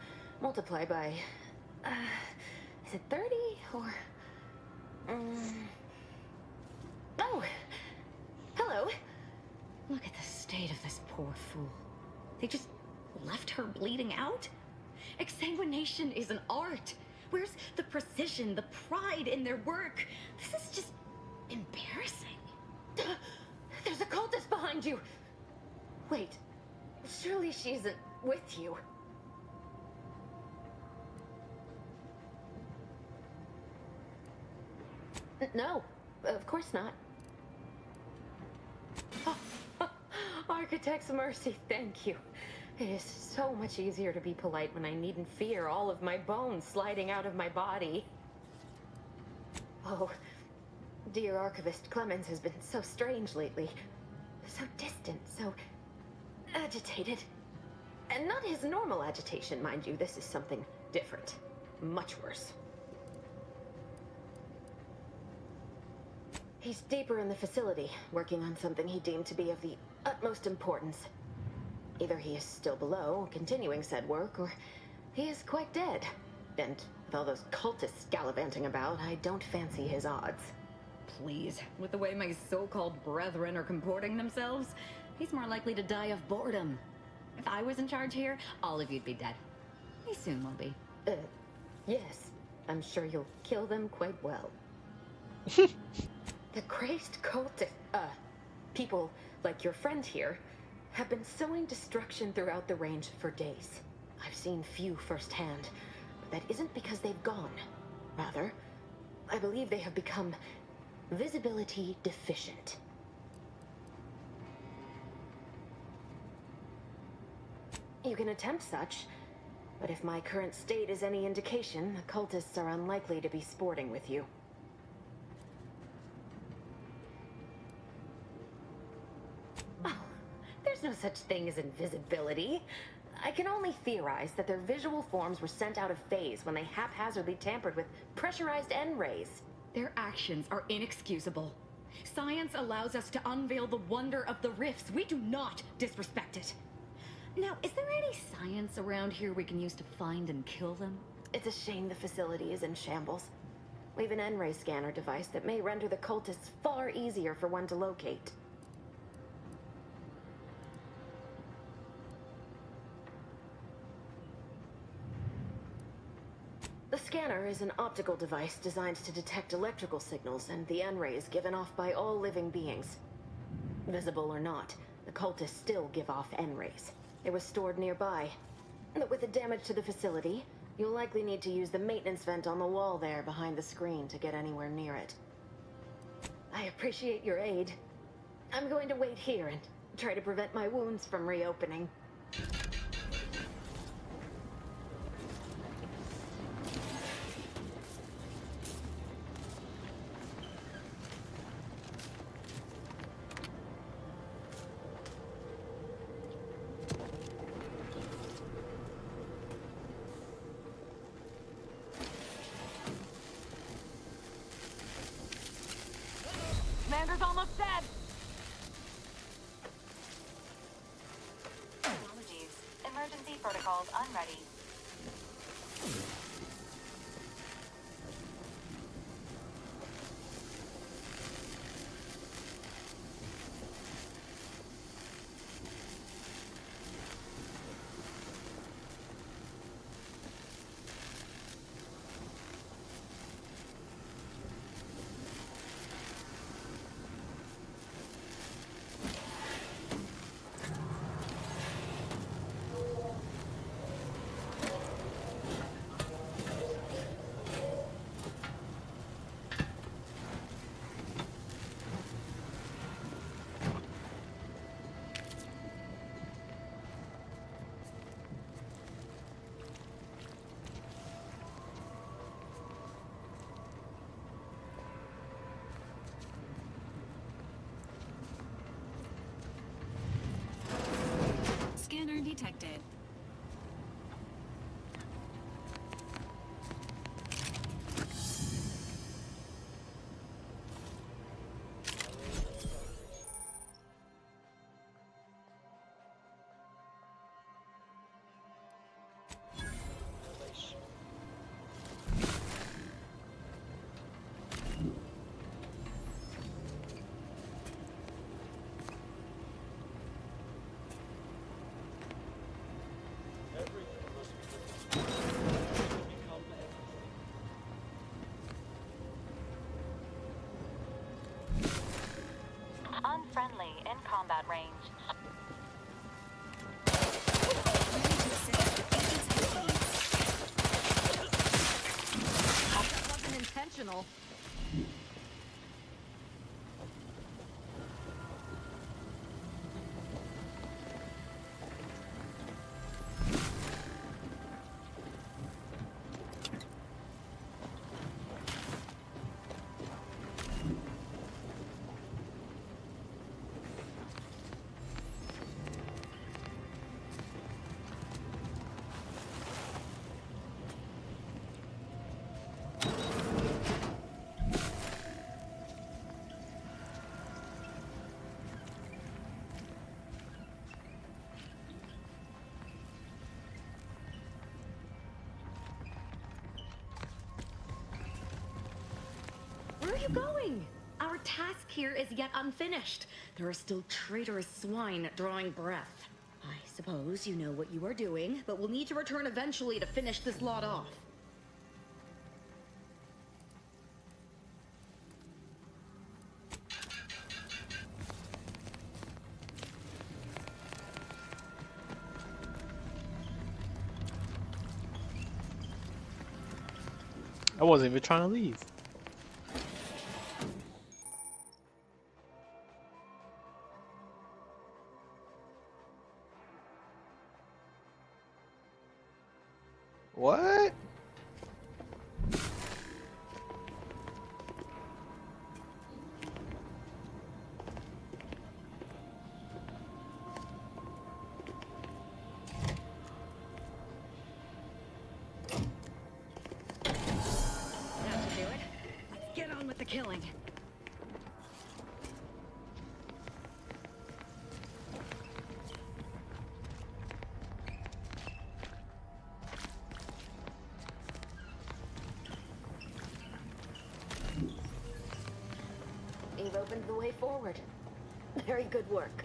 multiply by, is it 30 or, oh, hello. Look at the state of this poor fool. They just left her bleeding out? Exsanguination is an art. Where's the precision, the pride in their work? This is just embarrassing. There's a cultist behind you. Wait, surely she isn't with you. No, of course not. Architect's mercy, thank you. It is so much easier to be polite when I needn't fear all of my bones sliding out of my body. Oh, dear Archivist Clemens has been so strange lately. So distant, so agitated. And not his normal agitation, mind you. This is something different. Much worse. He's deeper in the facility, working on something he deemed to be of the utmost importance. Either he is still below, continuing said work, or he is quite dead. And with all those cultists gallivanting about, I don't fancy his odds. Please, with the way my so-called brethren are comporting themselves, he's more likely to die of boredom. If I was in charge here, all of you'd be dead. He soon will be. Yes. I'm sure you'll kill them quite well. The crazed people like your friend here have been sowing destruction throughout the range for days. I've seen few firsthand, but that isn't because they've gone. Rather, I believe they have become visibility deficient. You can attempt such, but if my current state is any indication, the cultists are unlikely to be sporting with you. Oh, there's no such thing as invisibility. I can only theorize that their visual forms were sent out of phase when they haphazardly tampered with pressurized N-rays. Their actions are inexcusable. Science allows us to unveil the wonder of the rifts. We do not disrespect it. Now, is there any science around here we can use to find and kill them? It's a shame the facility is in shambles. We've an N-ray scanner device that may render the cultists far easier for one to locate. The scanner is an optical device designed to detect electrical signals and the N-rays given off by all living beings. Visible or not, the cultists still give off N-rays. It was stored nearby. But with the damage to the facility, you'll likely need to use the maintenance vent on the wall there behind the screen to get anywhere near it. I appreciate your aid. I'm going to wait here and try to prevent my wounds from reopening. Commander's almost dead. Apologies. Emergency protocols unready. Scanner detected. Unfriendly in combat range. That wasn't intentional. Where are you going? Our task here is yet unfinished. There are still traitorous swine drawing breath. I suppose you know what you are doing, but we'll need to return eventually to finish this lot off. I wasn't even trying to leave. What? That should do it. Let's get on with the killing. You've opened the way forward. Very good work.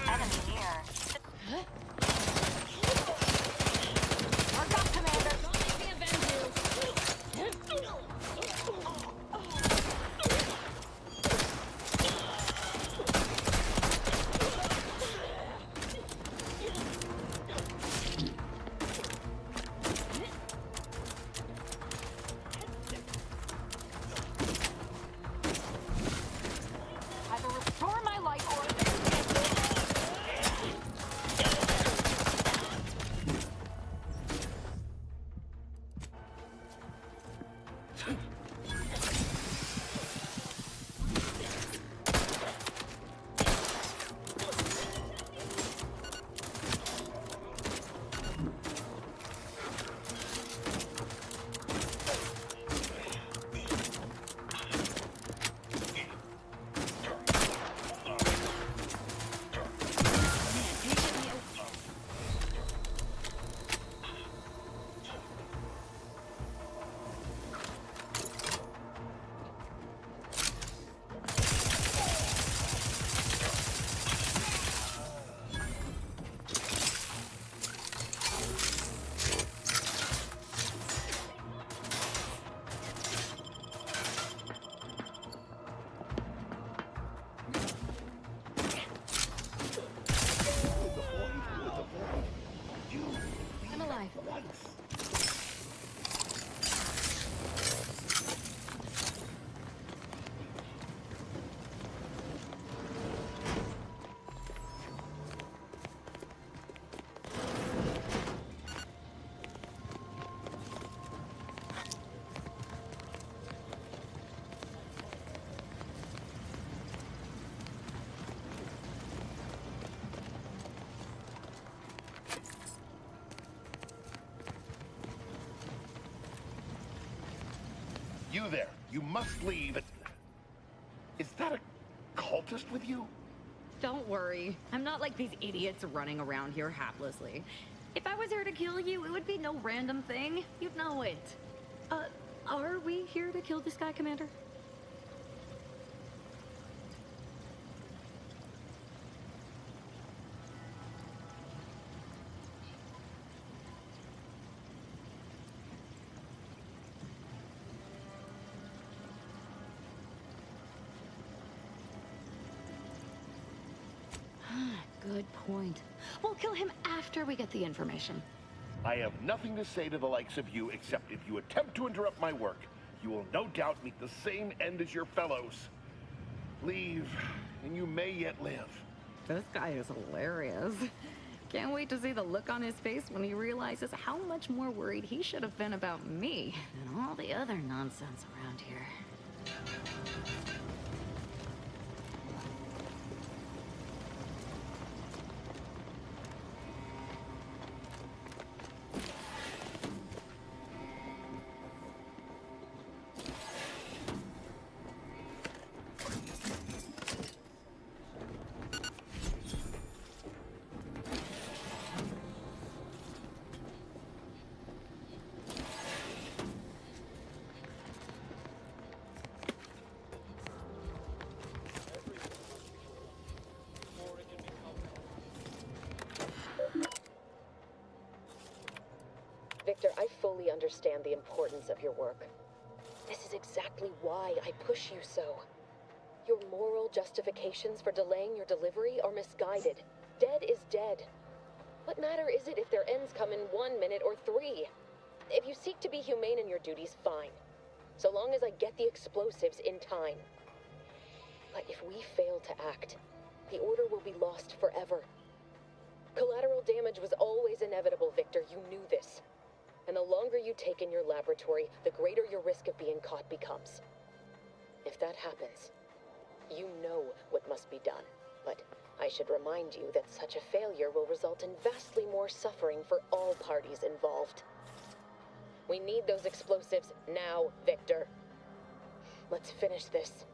Enemy near. Mark up, Commander! Either restore my light or... I'm alive. You there. You must leave. Is that a cultist with you? Don't worry. I'm not like these idiots running around here haplessly. If I was here to kill you, it would be no random thing. You'd know it. Are we here to kill this guy, Commander? Good point. We'll kill him after we get the information. I have nothing to say to the likes of you, except if you attempt to interrupt my work, you will no doubt meet the same end as your fellows. Leave, and you may yet live. This guy is hilarious. Can't wait to see the look on his face when he realizes how much more worried he should have been about me and all the other nonsense around here. Victor, I fully understand the importance of your work. This is exactly why I push you so. Your moral justifications for delaying your delivery are misguided. Dead is dead. What matter is it if their ends come in 1 minute or 3? If you seek to be humane in your duties, fine. So long as I get the explosives in time. But if we fail to act, the order will be lost forever. Collateral damage was always inevitable, Victor. You knew this. And the longer you take in your laboratory, the greater your risk of being caught becomes. If that happens, you know what must be done. But I should remind you that such a failure will result in vastly more suffering for all parties involved. We need those explosives now, Victor. Let's finish this.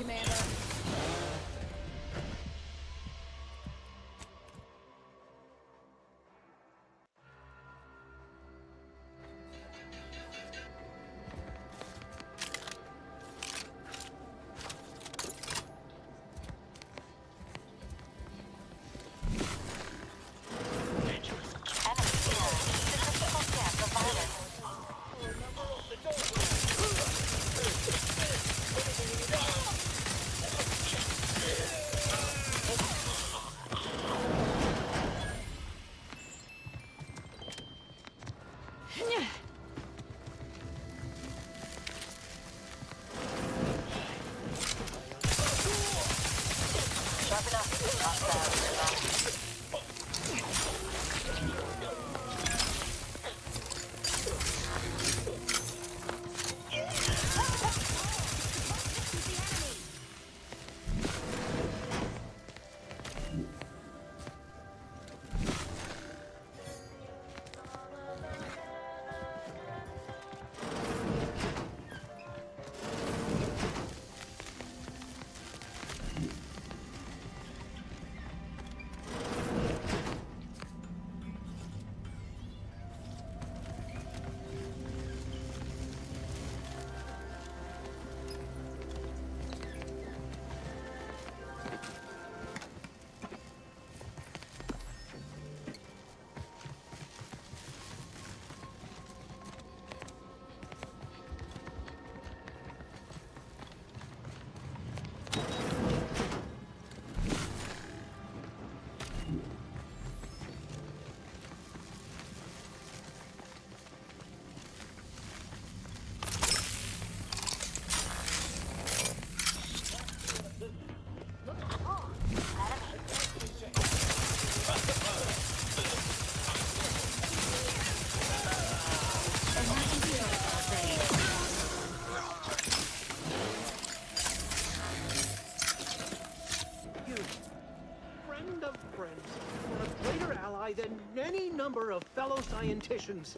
Commander. Than any number of fellow scienticians.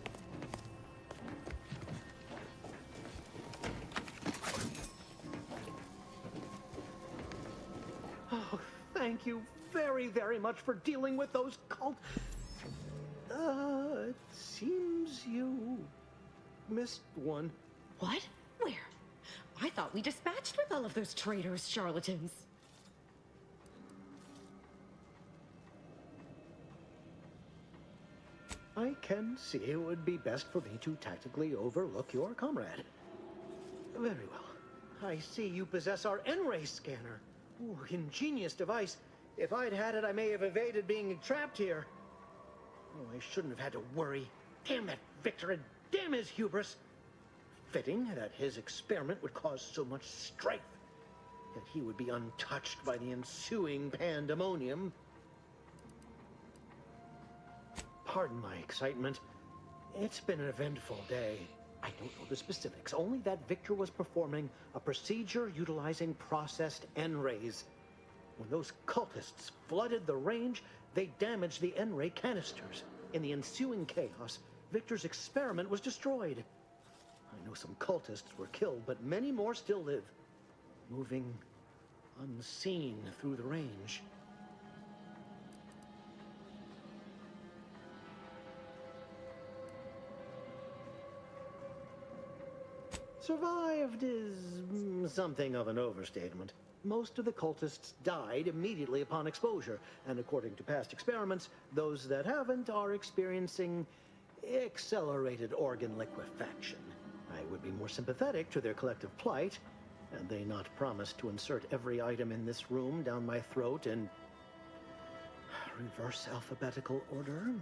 Oh, thank you very, very much for dealing with those cult... it seems you missed one. What? Where? I thought we dispatched with all of those traitors, charlatans. I can see it would be best for me to tactically overlook your comrade. Very well. I see you possess our N-ray scanner. Ooh, ingenious device. If I'd had it, I may have evaded being trapped here. Oh, I shouldn't have had to worry. Damn that Victor, and damn his hubris. Fitting that his experiment would cause so much strife. That he would be untouched by the ensuing pandemonium. Pardon my excitement. It's been an eventful day. I don't know the specifics, only that Victor was performing a procedure utilizing processed N-rays. When those cultists flooded the range, they damaged the N-ray canisters. In the ensuing chaos, Victor's experiment was destroyed. I know some cultists were killed, but many more still live, moving unseen through the range. Survived is something of an overstatement. Most of the cultists died immediately upon exposure, and according to past experiments, those that haven't are experiencing accelerated organ liquefaction. I would be more sympathetic to their collective plight, had they not promised to insert every item in this room down my throat in reverse alphabetical order.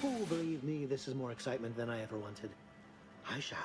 Oh, believe me, this is more excitement than I ever wanted. I shall.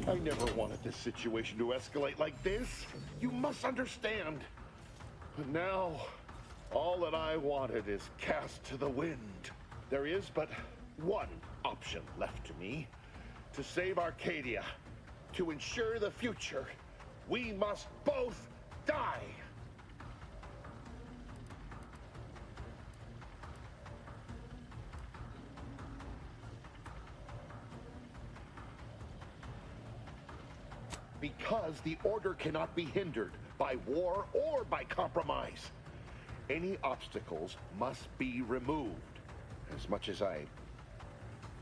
I never wanted this situation to escalate like this. You must understand. But now, all that I wanted is cast to the wind. There is but one option left to me. To save Arcadia, to ensure the future, we must both die. Because the Order cannot be hindered by war or by compromise. Any obstacles must be removed, as much as I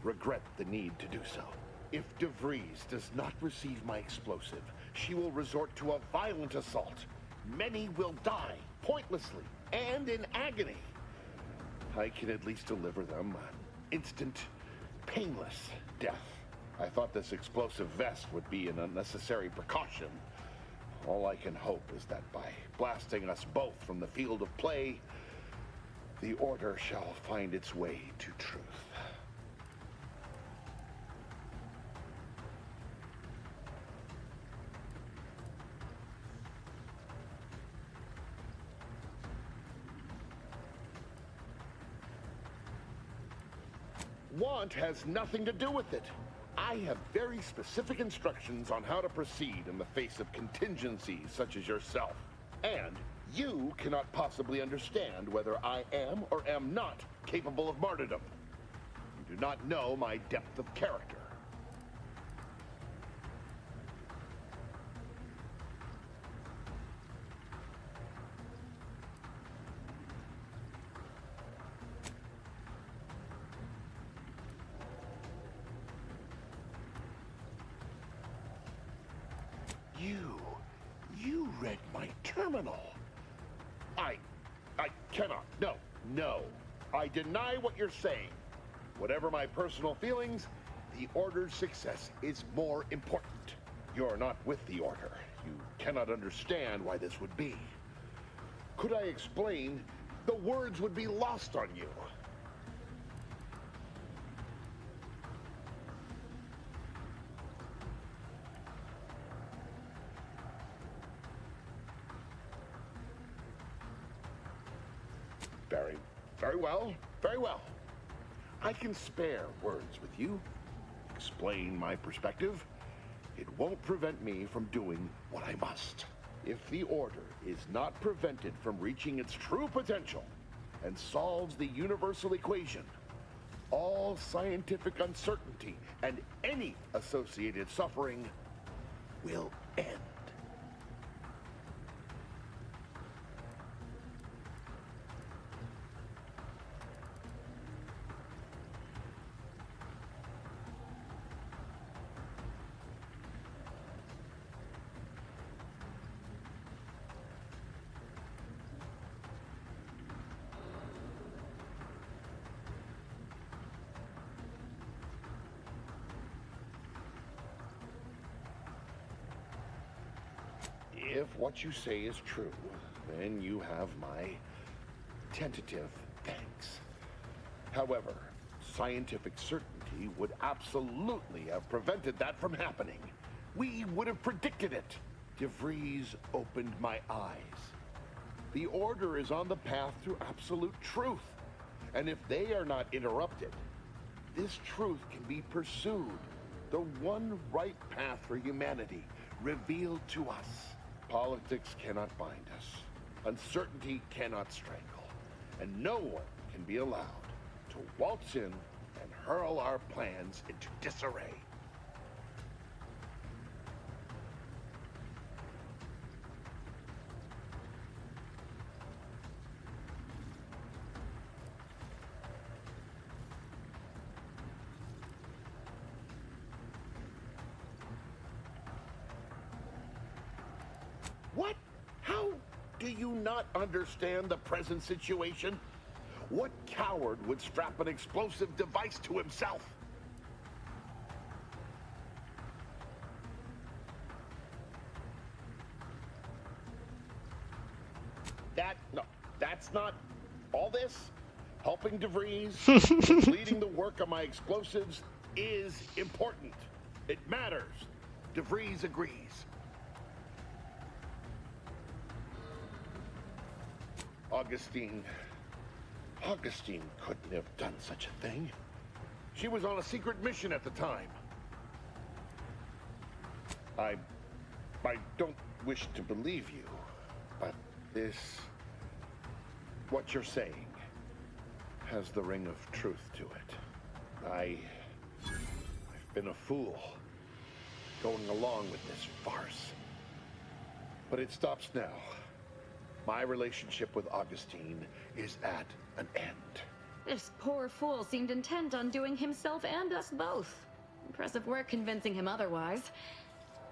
regret the need to do so. If DeVries does not receive my explosive, she will resort to a violent assault. Many will die, pointlessly, and in agony. I can at least deliver them an instant, painless death. I thought this explosive vest would be an unnecessary precaution. All I can hope is that by blasting us both from the field of play, the Order shall find its way to truth. Want has nothing to do with it. I have very specific instructions on how to proceed in the face of contingencies such as yourself. And you cannot possibly understand whether I am or am not capable of martyrdom. You do not know my depth of character. You read my terminal. I cannot. No. I deny what you're saying. Whatever my personal feelings, the Order's success is more important. You're not with the Order. You cannot understand why this would be. Could I explain, the words would be lost on you. Very well. I can spare words with you, explain my perspective. It won't prevent me from doing what I must. If the Order is not prevented from reaching its true potential and solves the universal equation, all scientific uncertainty and any associated suffering will end. If what you say is true, then you have my tentative thanks. However, scientific certainty would absolutely have prevented that from happening. We would have predicted it. DeVries opened my eyes. The Order is on the path to absolute truth. And if they are not interrupted, this truth can be pursued. The one right path for humanity revealed to us. Politics cannot bind us. Uncertainty cannot strangle. And no one can be allowed to waltz in and hurl our plans into disarray. What? How do you not understand the present situation? What coward would strap an explosive device to himself? That's not all this. Helping DeVries, completing the work on my explosives is important. It matters. DeVries agrees. Augustine couldn't have done such a thing. She was on a secret mission at the time. I don't wish to believe you, but what you're saying has the ring of truth to it. I've been a fool going along with this farce. But it stops now. My relationship with Augustine is at an end. This poor fool seemed intent on doing himself and us both. Impressive work convincing him otherwise.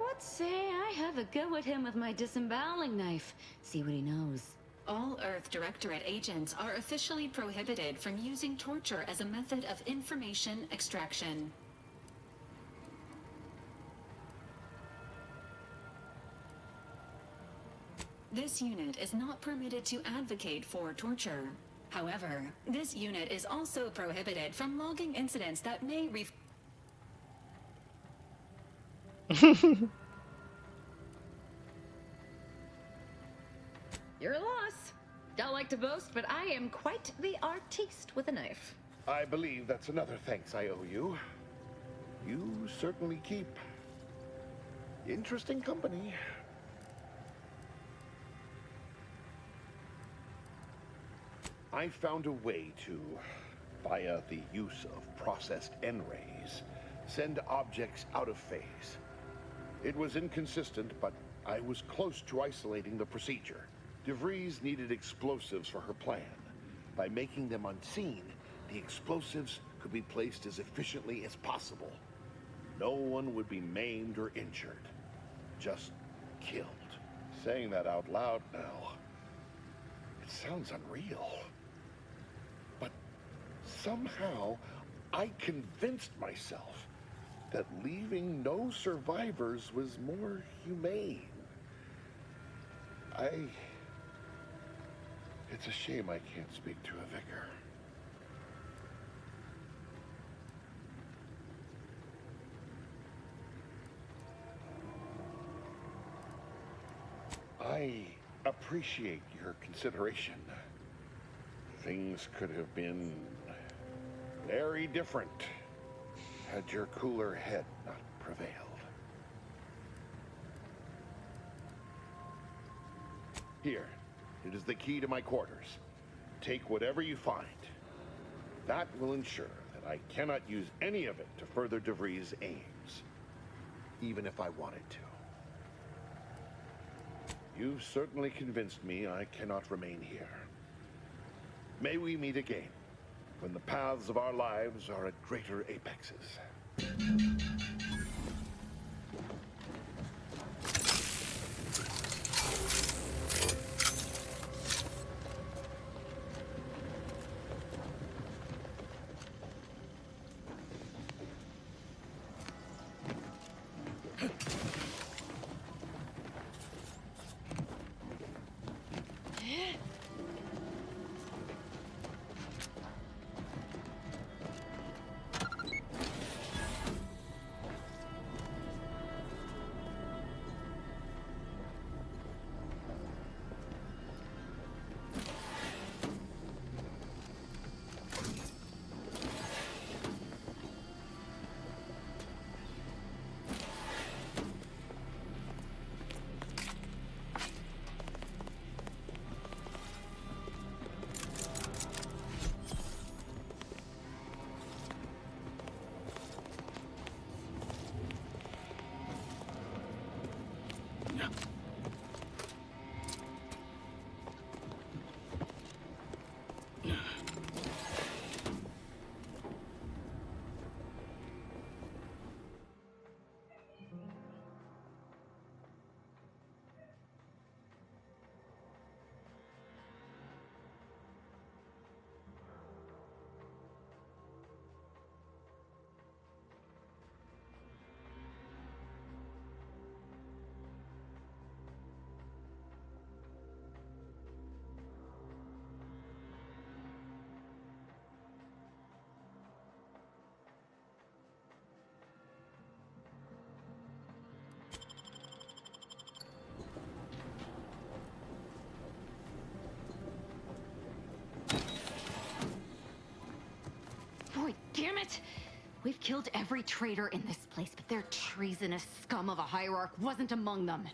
Let's say I have a go at him with my disemboweling knife. See what he knows. All Earth Directorate agents are officially prohibited from using torture as a method of information extraction. This unit is not permitted to advocate for torture. However, this unit is also prohibited from logging incidents that may You're a loss. Don't like to boast, but I am quite the artiste with a knife. I believe that's another thanks I owe you. You certainly keep interesting company. I found a way to, via the use of processed N-rays, send objects out of phase. It was inconsistent, but I was close to isolating the procedure. DeVries needed explosives for her plan. By making them unseen, the explosives could be placed as efficiently as possible. No one would be maimed or injured, just killed. Saying that out loud now, it sounds unreal. But somehow, I convinced myself that leaving no survivors was more humane. It's a shame I can't speak to a vicar. I appreciate your consideration. Things could have been very different had your cooler head not prevailed. Here, it is the key to my quarters. Take whatever you find. That will ensure that I cannot use any of it to further DeVries' aims, even if I wanted to. You've certainly convinced me I cannot remain here. May we meet again, when the paths of our lives are at greater apexes. it! We've killed every traitor in this place, but their treasonous scum of a hierarch wasn't among them.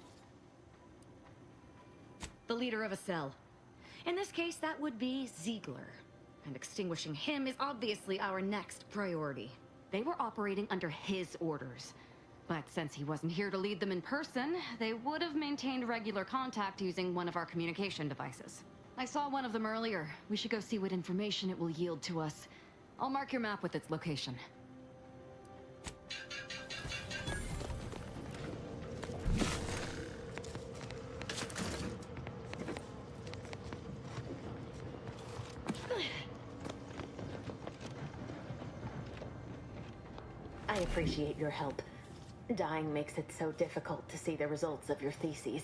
The leader of a cell. In this case, that would be Ziegler. And extinguishing him is obviously our next priority. They were operating under his orders. But since he wasn't here to lead them in person, they would have maintained regular contact using one of our communication devices. I saw one of them earlier. We should go see what information it will yield to us. I'll mark your map with its location. I appreciate your help. Dying makes it so difficult to see the results of your theses.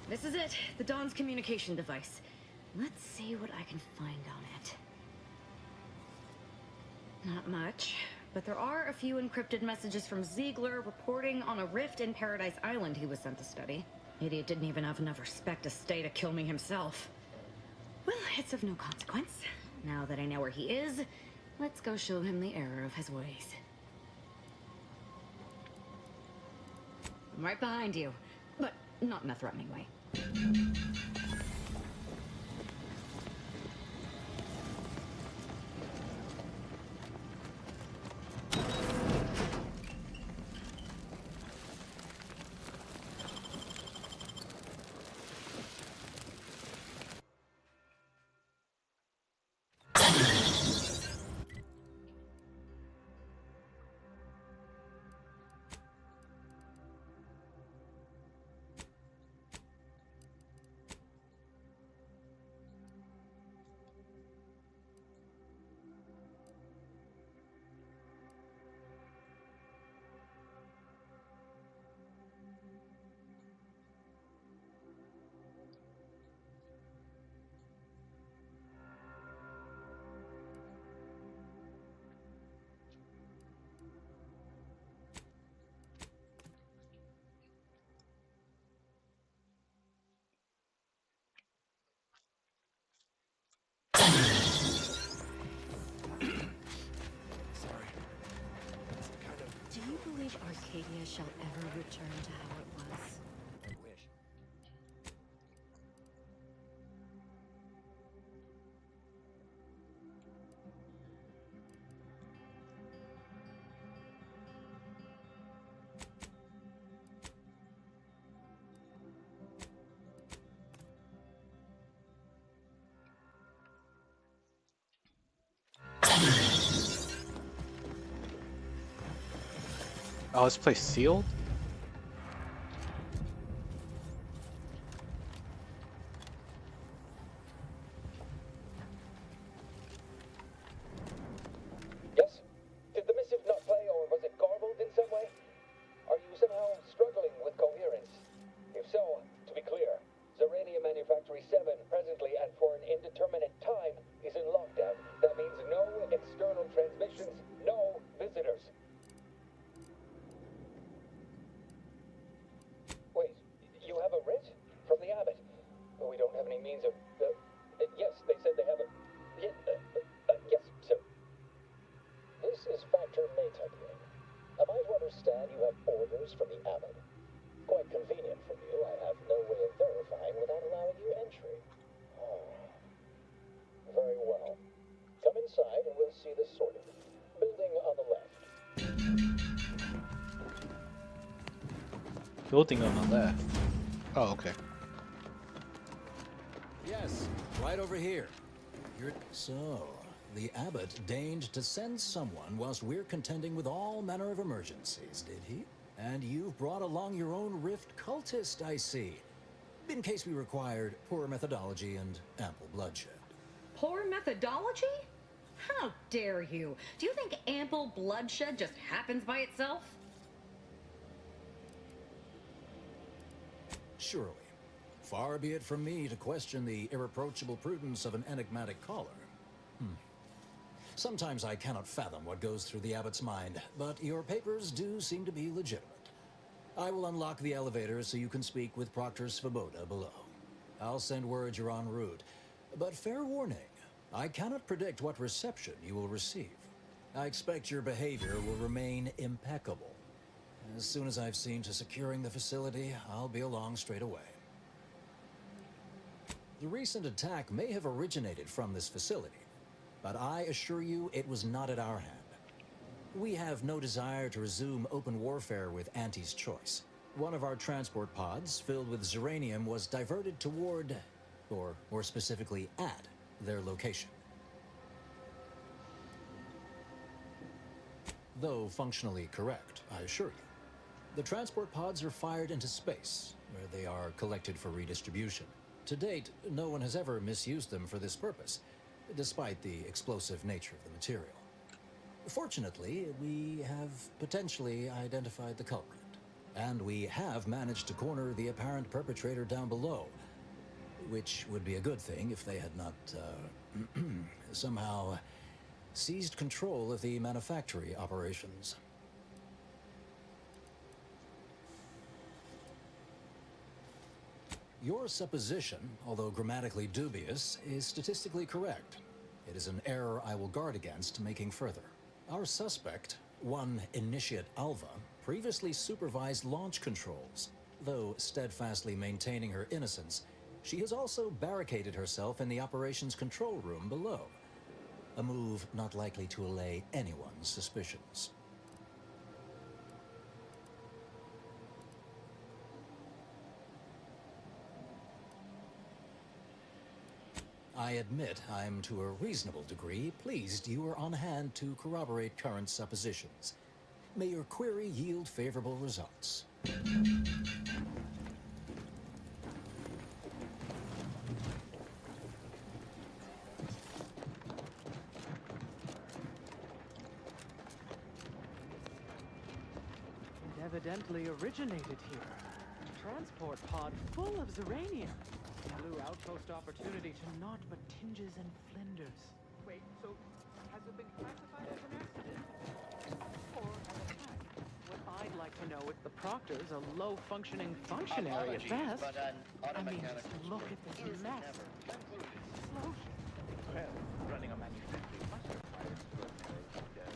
This is it, the Dawn's communication device. Let's see what I can find on it. Not much, but there are a few encrypted messages from Ziegler reporting on a rift in Paradise Island he was sent to study. Idiot didn't even have enough respect to stay to kill me himself. Well, it's of no consequence. Now that I know where he is, let's go show him the error of his ways. I'm right behind you, but not in a threatening way. Do you believe Arcadia shall ever return to how it was? I wish. Oh, this place sealed? Yes? Did the missive not play, or was it garbled in some way? Are you somehow struggling with coherence? If so, to be clear, Zerania Manufactory 7 presently and for an indeterminate time is in lockdown. That means things are... yes, they said they have a... yes, sir. This is Factor Maytuckian. Am I to understand you have orders from the abbot? Quite convenient for you. I have no way of verifying without allowing you entry. Oh. Very well. Come inside and we'll see this sorted. Building on the left. Building on the left. Oh, okay. Yes, right over here. So, the abbot deigned to send someone whilst we're contending with all manner of emergencies, did he? And you've brought along your own rift cultist, I see. In case we required poor methodology and ample bloodshed. Poor methodology? How dare you? Do you think ample bloodshed just happens by itself? Surely. Far be it from me to question the irreproachable prudence of an enigmatic caller. Sometimes I cannot fathom what goes through the abbot's mind, but your papers do seem to be legitimate. I will unlock the elevator so you can speak with Proctor Svoboda below. I'll send word you're en route, but fair warning, I cannot predict what reception you will receive. I expect your behavior will remain impeccable. As soon as I've seen to securing the facility, I'll be along straight away. The recent attack may have originated from this facility, but I assure you it was not at our hand. We have no desire to resume open warfare with Auntie's choice. One of our transport pods, filled with Zeranium, was diverted toward, or more specifically at, their location. Though functionally correct, I assure you. The transport pods are fired into space, where they are collected for redistribution. To date, no one has ever misused them for this purpose, despite the explosive nature of the material. Fortunately, we have potentially identified the culprit, and we have managed to corner the apparent perpetrator down below, which would be a good thing if they had not, somehow seized control of the manufactory operations. Your supposition, although grammatically dubious, is statistically correct. It is an error I will guard against making further. Our suspect, one Initiate Alva, previously supervised launch controls. Though steadfastly maintaining her innocence, she has also barricaded herself in the operations control room below. A move not likely to allay anyone's suspicions. I admit I'm to a reasonable degree pleased you are on hand to corroborate current suppositions. May your query yield favorable results. It evidently originated here. Transport pod full of Zeranium. Blue outpost opportunity to naught but tinges and flinders. Wait, so has it been classified as an accident? Or an attack? What I'd like to know if the Proctor's a low-functioning functionary at best. I mean, just look at this mess. Explosion. Well, running a manufacturing must require extraordinary detail.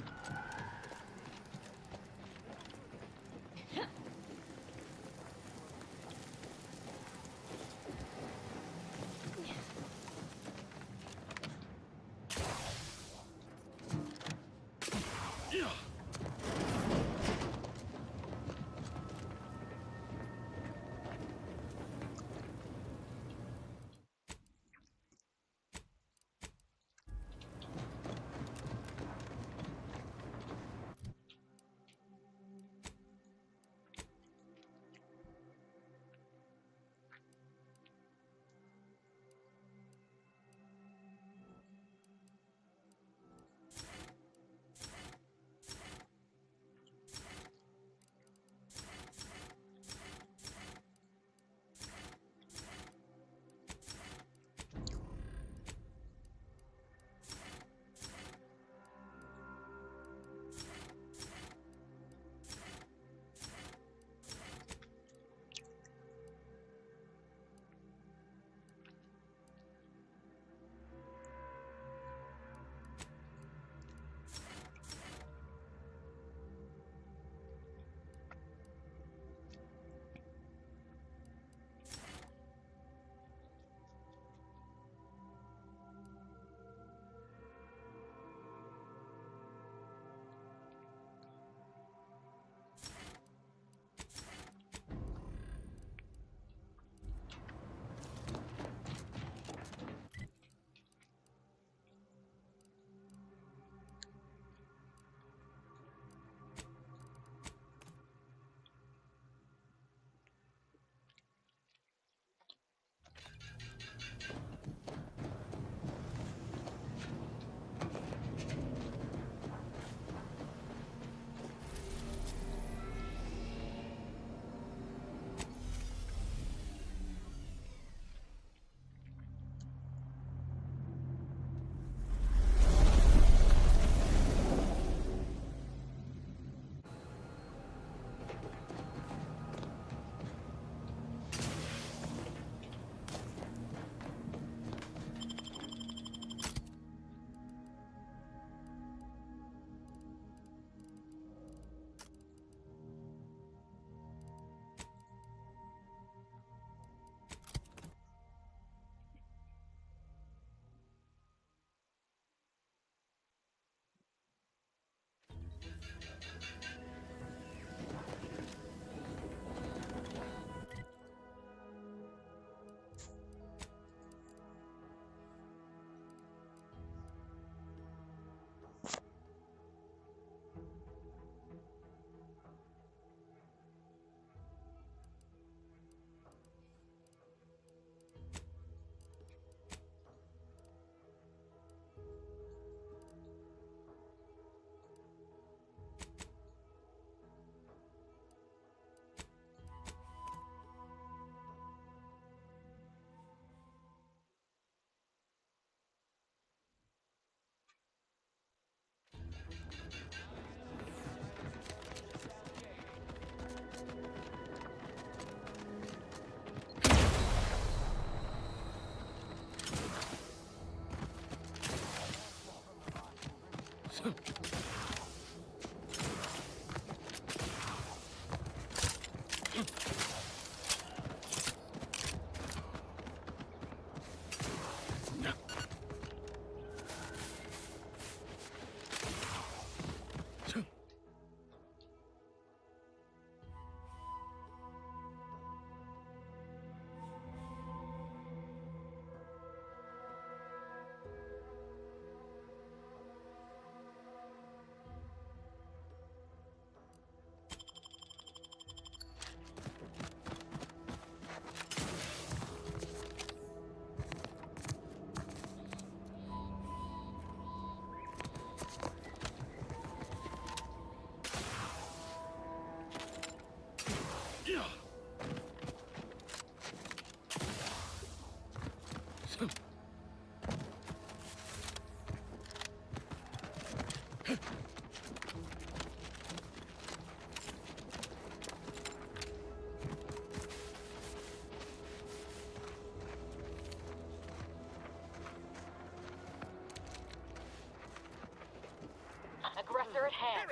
are at hand.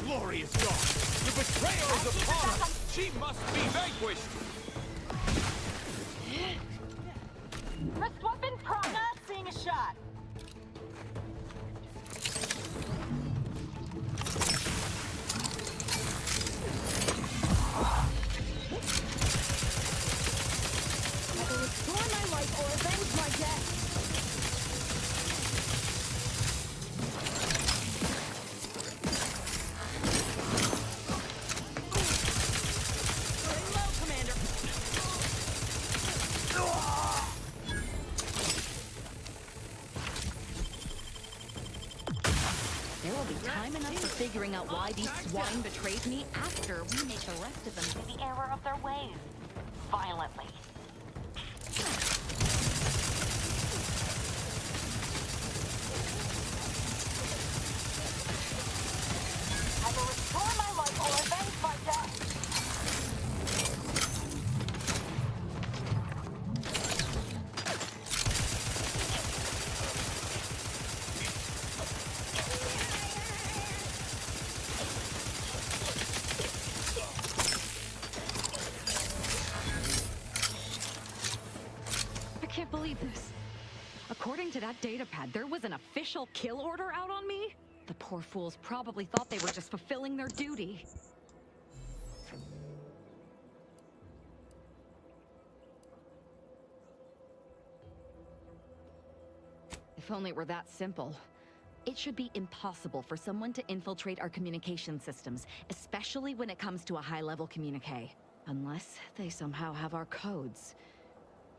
Glory is gone. The betrayer is upon us. She must be vanquished. Wrist weapon prop. Not seeing a shot. Either restore my life or avenge my death. Very low, Commander. There will be time enough for figuring out why these swine betrayed me after we make the rest of them See the error of their ways. Violently. I will restore my life or avenge my death. I can't believe this. According to that data pad, there was an official kill order out on me? The poor fools probably thought they were just fulfilling their duty. If only it were that simple. It should be impossible for someone to infiltrate our communication systems, especially when it comes to a high-level communique. Unless they somehow have our codes.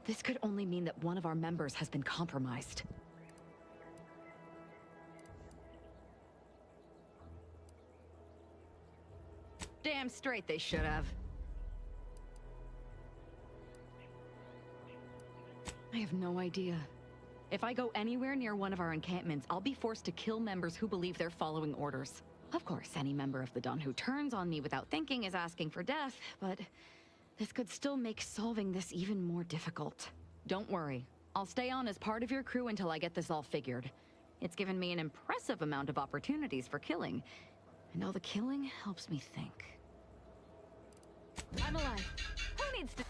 This could only mean that one of our members has been compromised. Damn straight they should have. I have no idea. If I go anywhere near one of our encampments, I'll be forced to kill members who believe they're following orders. Of course, any member of the Dawn who turns on me without thinking is asking for death, but this could still make solving this even more difficult. Don't worry. I'll stay on as part of your crew until I get this all figured. It's given me an impressive amount of opportunities for killing, and all the killing helps me think. I'm alive. Who needs to...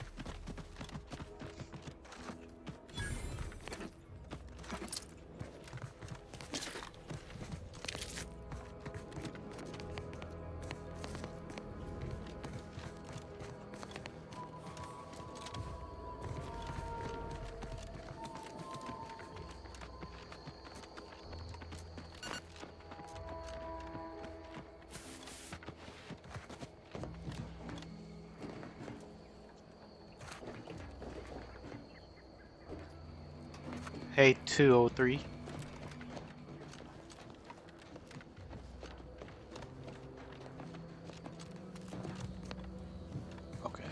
Hey, 203. Okay.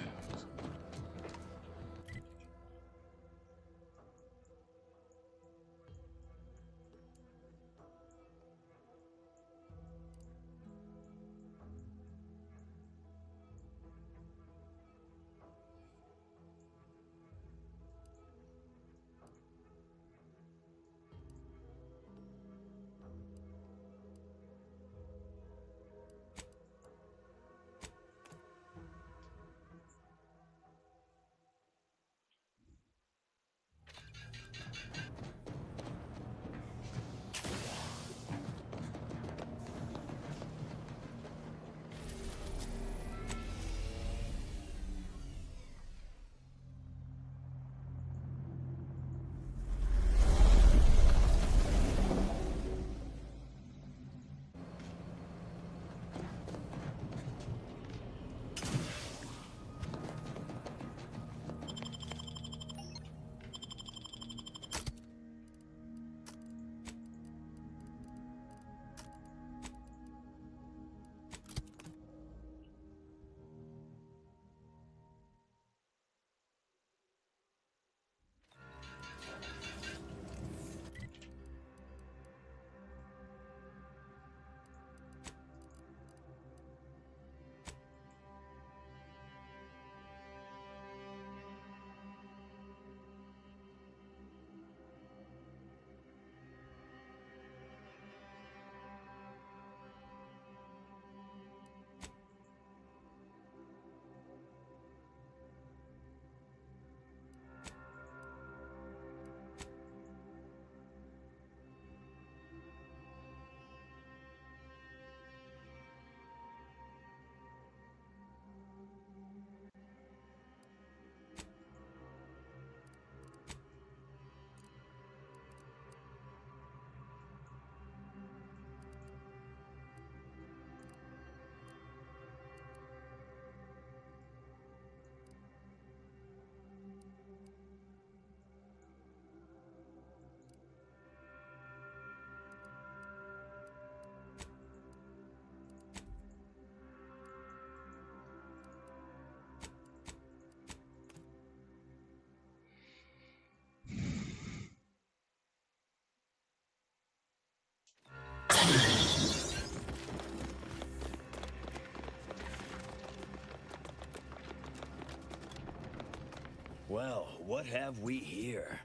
Well, what have we here?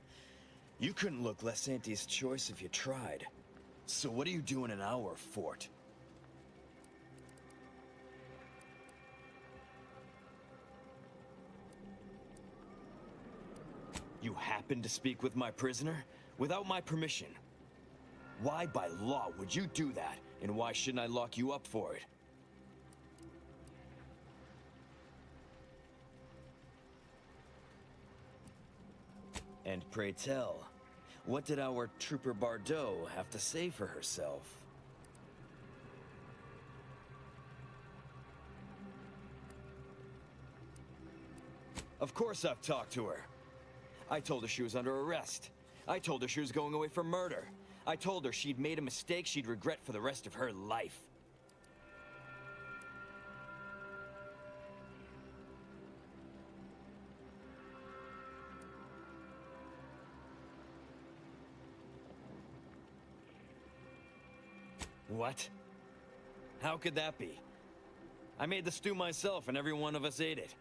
You couldn't look less Auntie's choice if you tried. So what are you doing in our fort? You happened to speak with my prisoner? Without my permission? Why by law would you do that? And why shouldn't I lock you up for it? And pray tell, what did our Trooper Bardot have to say for herself? Of course I've talked to her. I told her she was under arrest. I told her she was going away for murder. I told her she'd made a mistake she'd regret for the rest of her life. What? How could that be? I made the stew myself and every one of us ate it.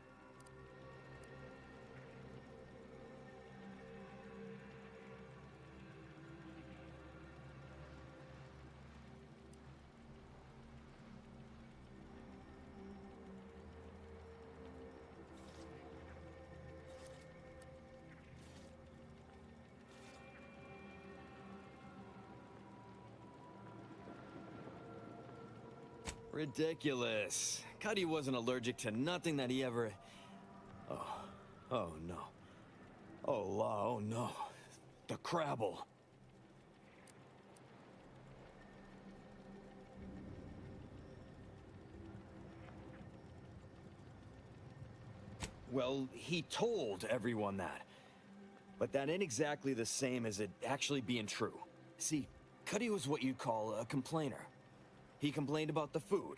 Ridiculous. Cuddy wasn't allergic to nothing that he ever... Oh no. Oh no. The Crabble. Well, he told everyone that. But that ain't exactly the same as it actually being true. See, Cuddy was what you'd call a complainer. He complained about the food.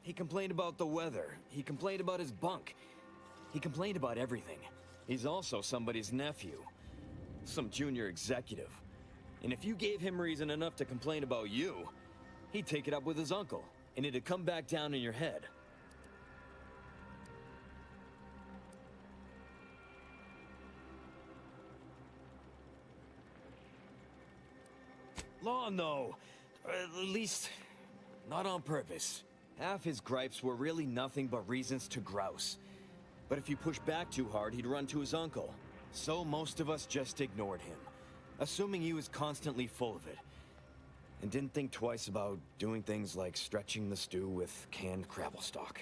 He complained about the weather. He complained about his bunk. He complained about everything. He's also somebody's nephew. Some junior executive. And if you gave him reason enough to complain about you, he'd take it up with his uncle, and it'd come back down in your head. Law, no. At least... not on purpose. Half his gripes were really nothing but reasons to grouse. But if you push back too hard, he'd run to his uncle. So most of us just ignored him, assuming he was constantly full of it. And didn't think twice about doing things like stretching the stew with canned Crabble stock.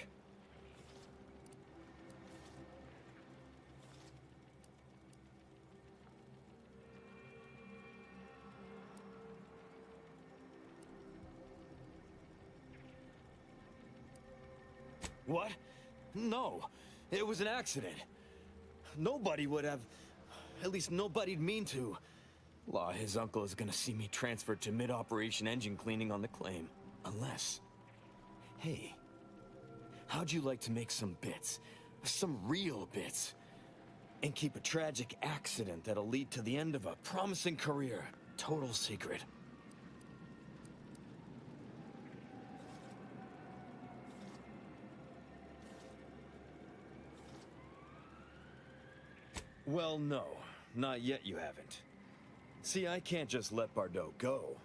What? No. It was an accident. Nobody would have... at least nobody'd mean to. Law, his uncle is gonna see me transferred to mid-operation engine cleaning on the claim. Unless... Hey, how'd you like to make some bits? Some real bits? And keep a tragic accident that'll lead to the end of a promising career. Total secret. Well, no. Not yet you haven't. See, I can't just let Bardot go.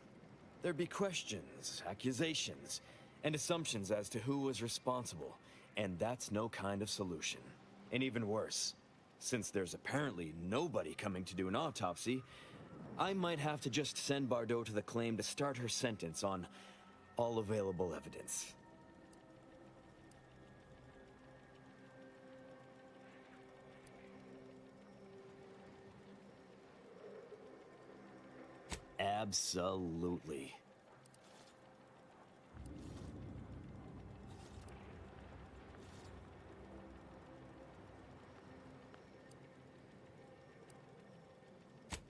There'd be questions, accusations, and assumptions as to who was responsible, and that's no kind of solution. And even worse, since there's apparently nobody coming to do an autopsy, I might have to just send Bardot to the claim to start her sentence on all available evidence. Absolutely.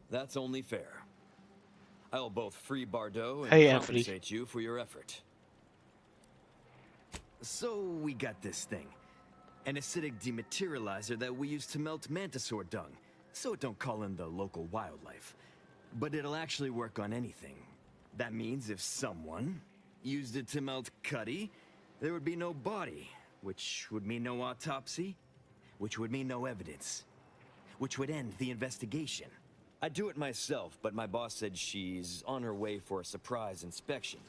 That's only fair. I'll both free Bardot and Hey, compensate you for your effort. So we got this thing. An acidic dematerializer that we use to melt mantisaur dung, so it don't call in the local wildlife. But it'll actually work on anything. That means if someone used it to melt Cuddy, there would be no body, which would mean no autopsy, which would mean no evidence. which would end the investigation. I'd do it myself, but my boss said she's on her way for a surprise inspection,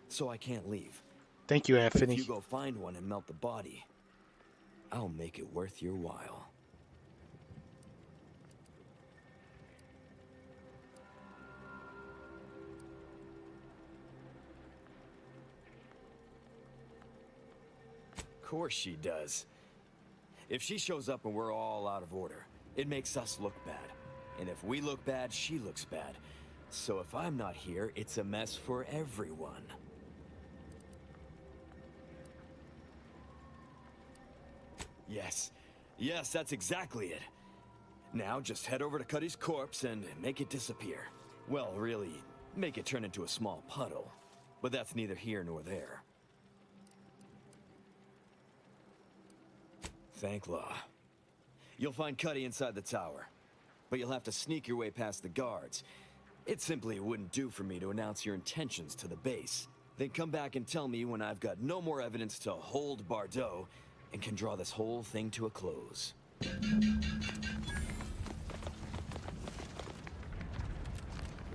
so I can't leave. Thank you, But Anthony. if you go find one and melt the body, I'll make it worth your while. Of course she does. If she shows up and we're all out of order, it makes us look bad. And if we look bad, she looks bad. So if I'm not here, it's a mess for everyone. Yes. Yes, that's exactly it. Now just head over to Cuddy's corpse and make it disappear. Well, really, make it turn into a small puddle. But that's neither here nor there. Thank law. You'll find Cuddy inside the tower. But you'll have to sneak your way past the guards. It simply wouldn't do for me to announce your intentions to the base. Then come back and tell me when I've got no more evidence to hold Bardot and can draw this whole thing to a close.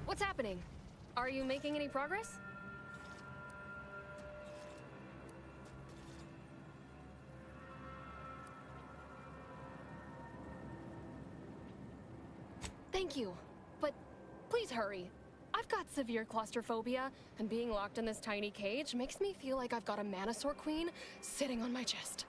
What's happening? Are you making any progress? Thank you, but please hurry. I've got severe claustrophobia, and being locked in this tiny cage makes me feel like I've got a Manosaur Queen sitting on my chest.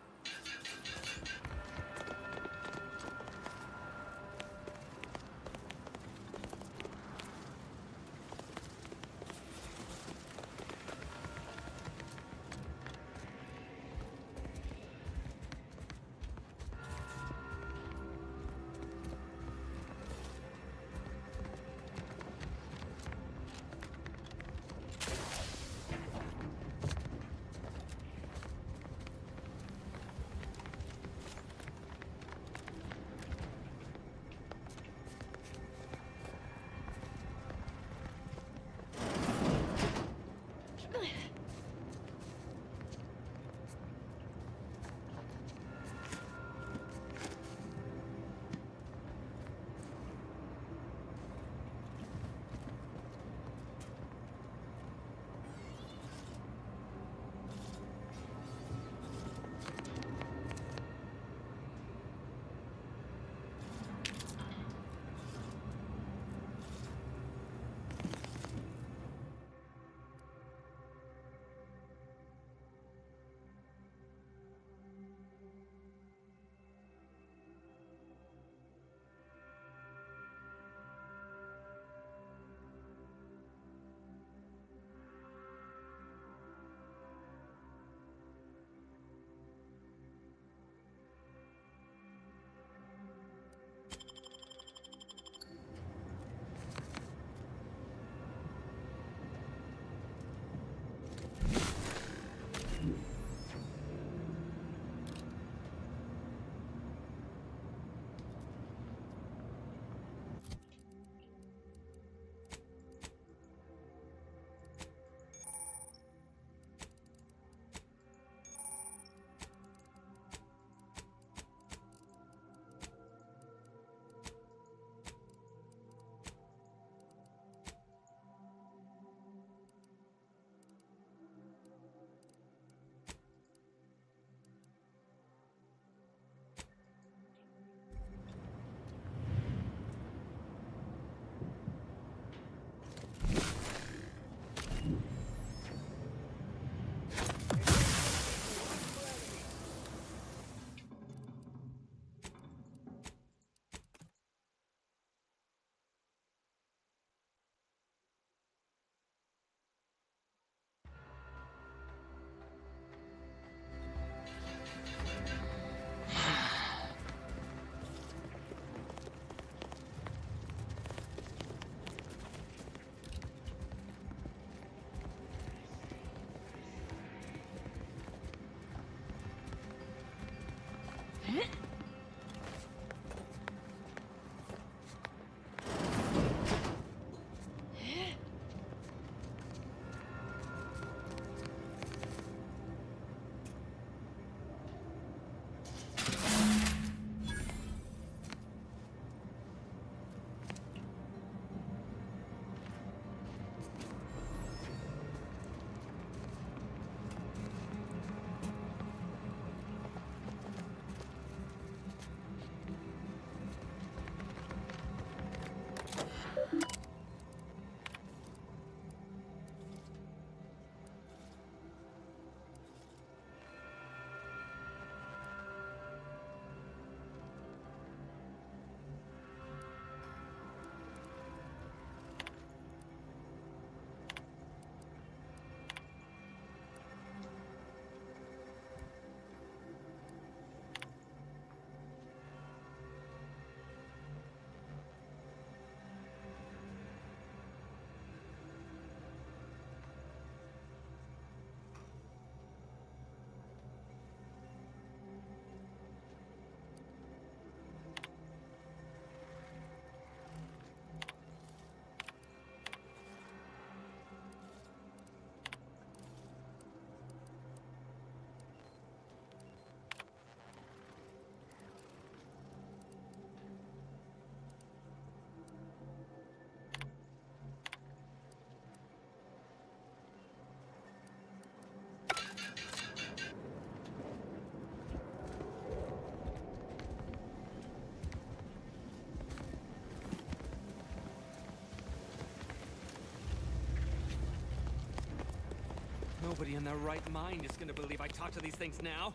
Nobody in their right mind is gonna believe I talk to these things now.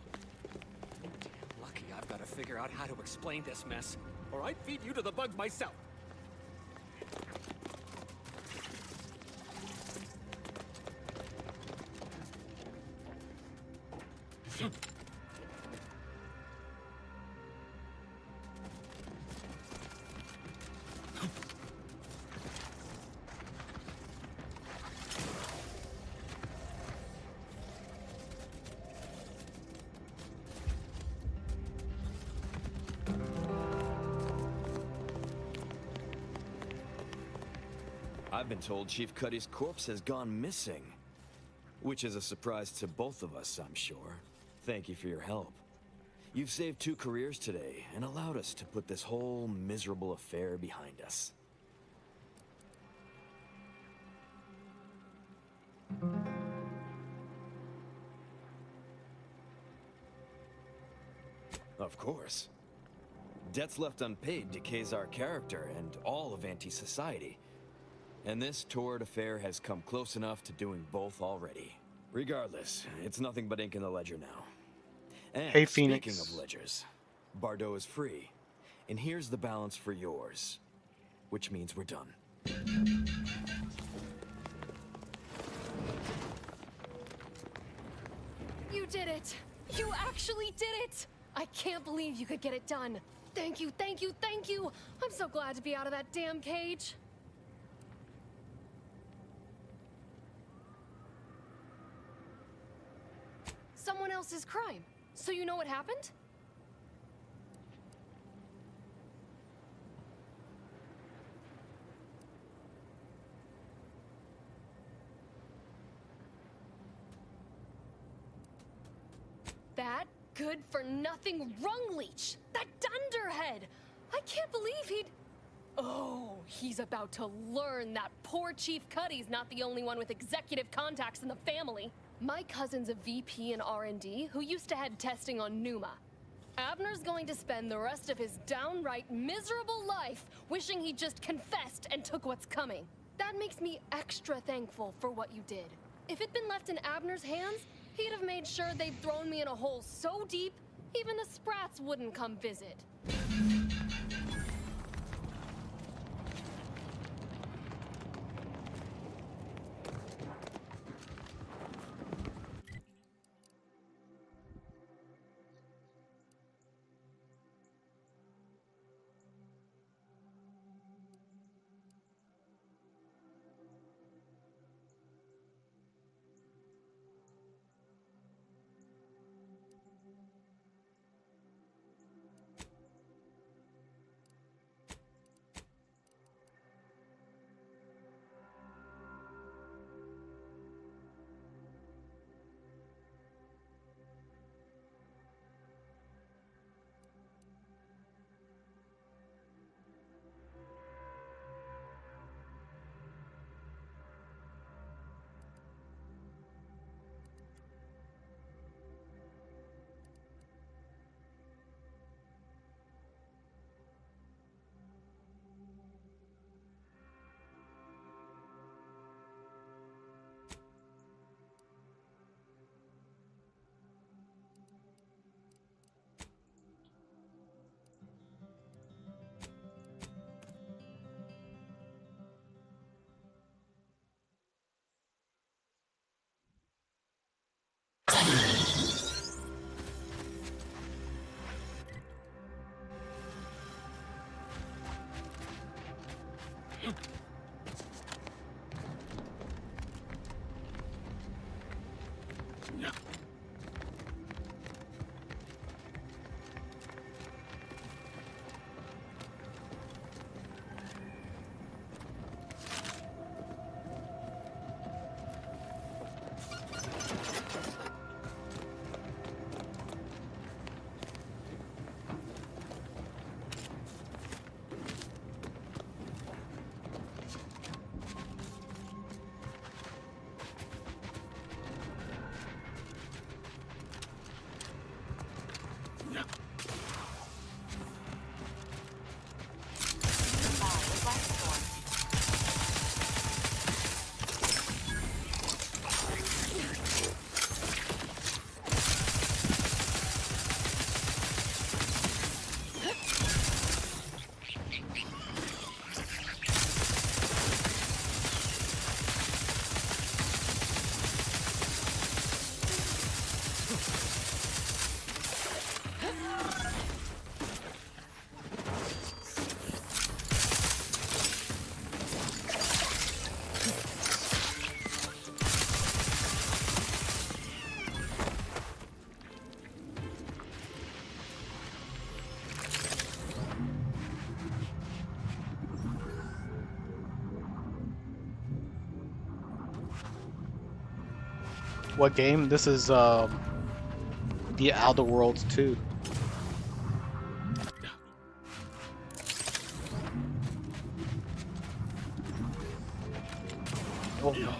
Damn lucky I've got to figure out how to explain this mess, or I'd feed you to the bugs myself. I've been told Chief Cuddy's corpse has gone missing. Which is a surprise to both of us, I'm sure. Thank you for your help. You've saved 2 careers today, and allowed us to put this whole miserable affair behind us. Of course. Debts left unpaid decays our character and all of anti-society. And this torrid affair has come close enough to doing both already. Regardless, it's nothing but ink in the ledger now. And Hey, Phoenix. speaking of ledgers, Bardo is free. And here's the balance for yours. Which means we're done. You did it! You actually did it! I can't believe you could get it done. Thank you, thank you, thank you! I'm so glad to be out of that damn cage. Someone else's crime. So you know what happened? That good-for-nothing rung leech! That dunderhead! I can't believe he'd... Oh, he's about to learn that poor Chief Cuddy's not the only one with executive contacts in the family. My cousin's a VP in R&D who used to head testing on Numa. Abner's going to spend the rest of his downright miserable life wishing he just confessed and took what's coming. That makes me extra thankful for what you did. If it'd been left in Abner's hands, he'd have made sure they'd thrown me in a hole so deep, even the Sprats wouldn't come visit. What game? This is The Outer Worlds 2. Oh.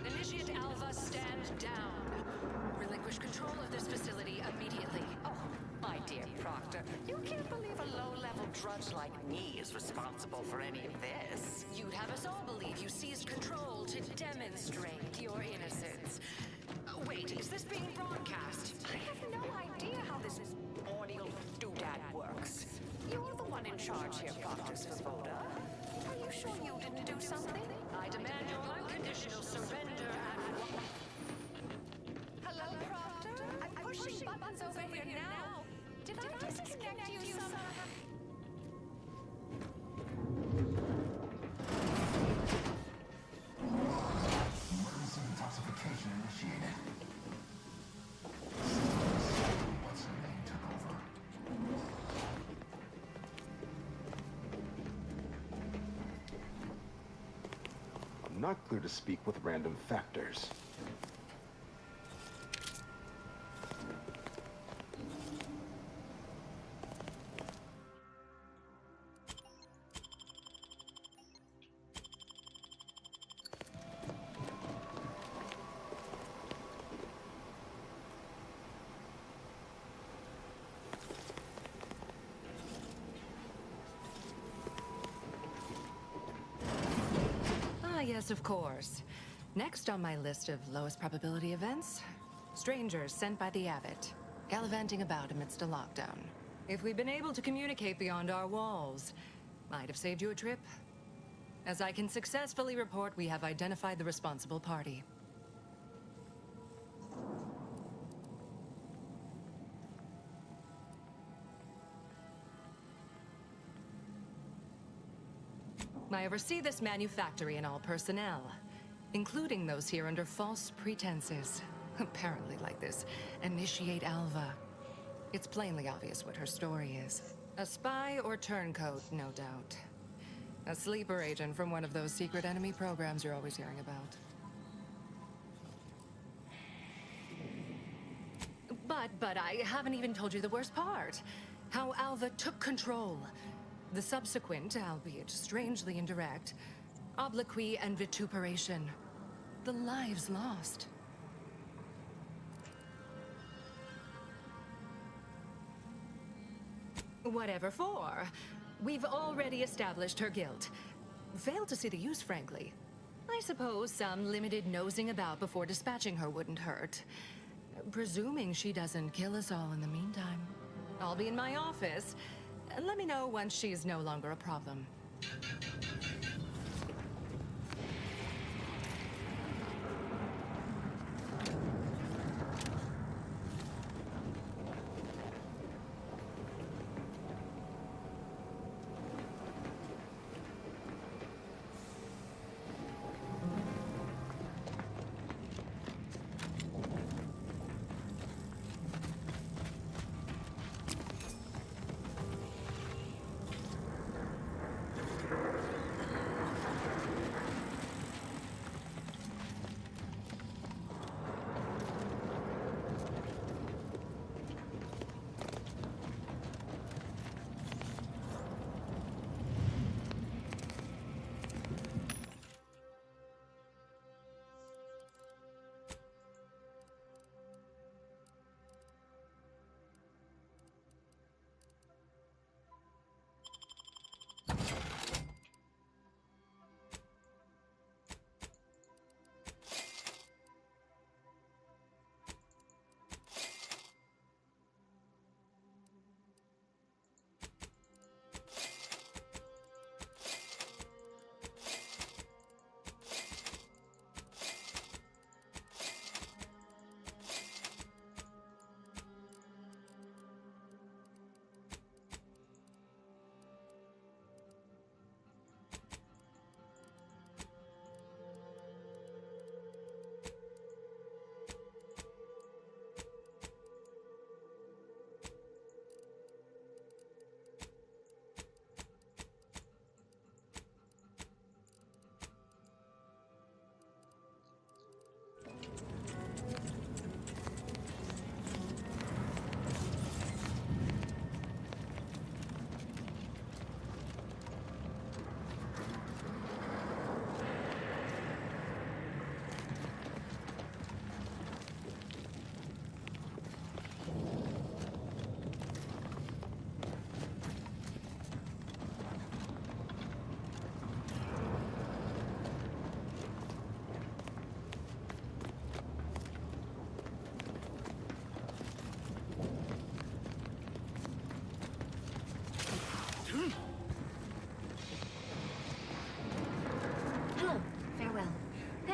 Initiate Alva, stand down. Relinquish control of this facility immediately. Oh, my dear Proctor, you can't believe a low-level drudge like me is responsible for any of this. You'd have us all believe you seized control to demonstrate your innocence. Wait, is this being broadcast? I have no idea how this audio doodad works. You're the one in charge here, Proctor Svoboda. Are you sure you didn't do something? I demand your unconditional surrender and... Hello, Proctor? I'm pushing buttons over here now. Did I disconnect you somehow? Emergency detoxification initiated. What's her name took over? I'm not clear to speak with random factors. Yes, of course. Next on my list of lowest probability events, strangers sent by the Abbot, gallivanting about amidst a lockdown. If we'd been able to communicate beyond our walls, might have saved you a trip. As I can successfully report, we have identified the responsible party. I oversee this manufactory and all personnel, including those here under false pretenses. Apparently like this, Initiate Alva. It's plainly obvious what her story is. A spy or turncoat, no doubt. A sleeper agent from one of those secret enemy programs you're always hearing about. But I haven't even told you the worst part. How Alva took control. The subsequent, albeit strangely indirect, obloquy and vituperation. The lives lost. Whatever for. We've already established her guilt. Failed to see the use, frankly. I suppose some limited nosing about before dispatching her wouldn't hurt. Presuming she doesn't kill us all in the meantime. I'll be in my office. Let me know once she's no longer a problem.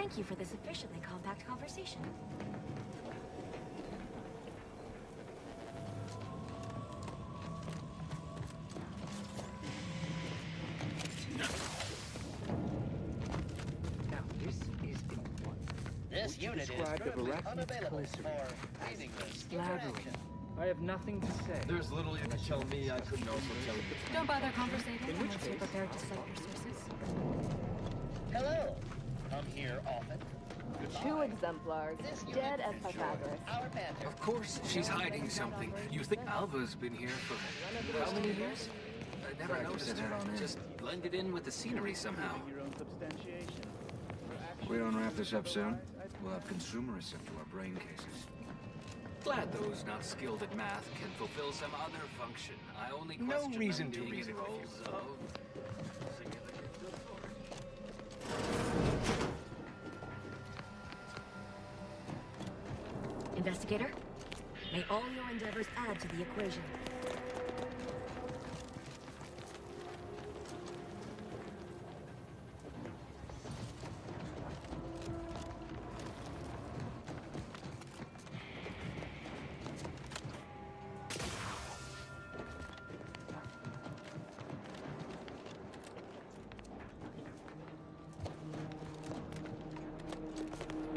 Thank you for this efficiently compact conversation. Now, this is important. This unit is described of currently arachnid's unavailable glycerin for as meaningless slathering. interaction. I have nothing to say. There's little you can tell me I couldn't also tell you. Don't bother conversating In which unless you're case- prepared to cite your sources. Hello. Come here often. 2 exemplars, This unit dead as ensures Pythagoras. our banter. Of course, she's hiding something. You think Alva's been here for how many years? I never noticed her. Just blended in with the scenery somehow. Your own substantiation. We don't wrap this up soon. We'll have consumerists sent to our brain cases. Glad those not skilled at math can fulfill some other function. I only No question reason them to being reason in with roles you. of... Investigator, may all your endeavors add to the equation.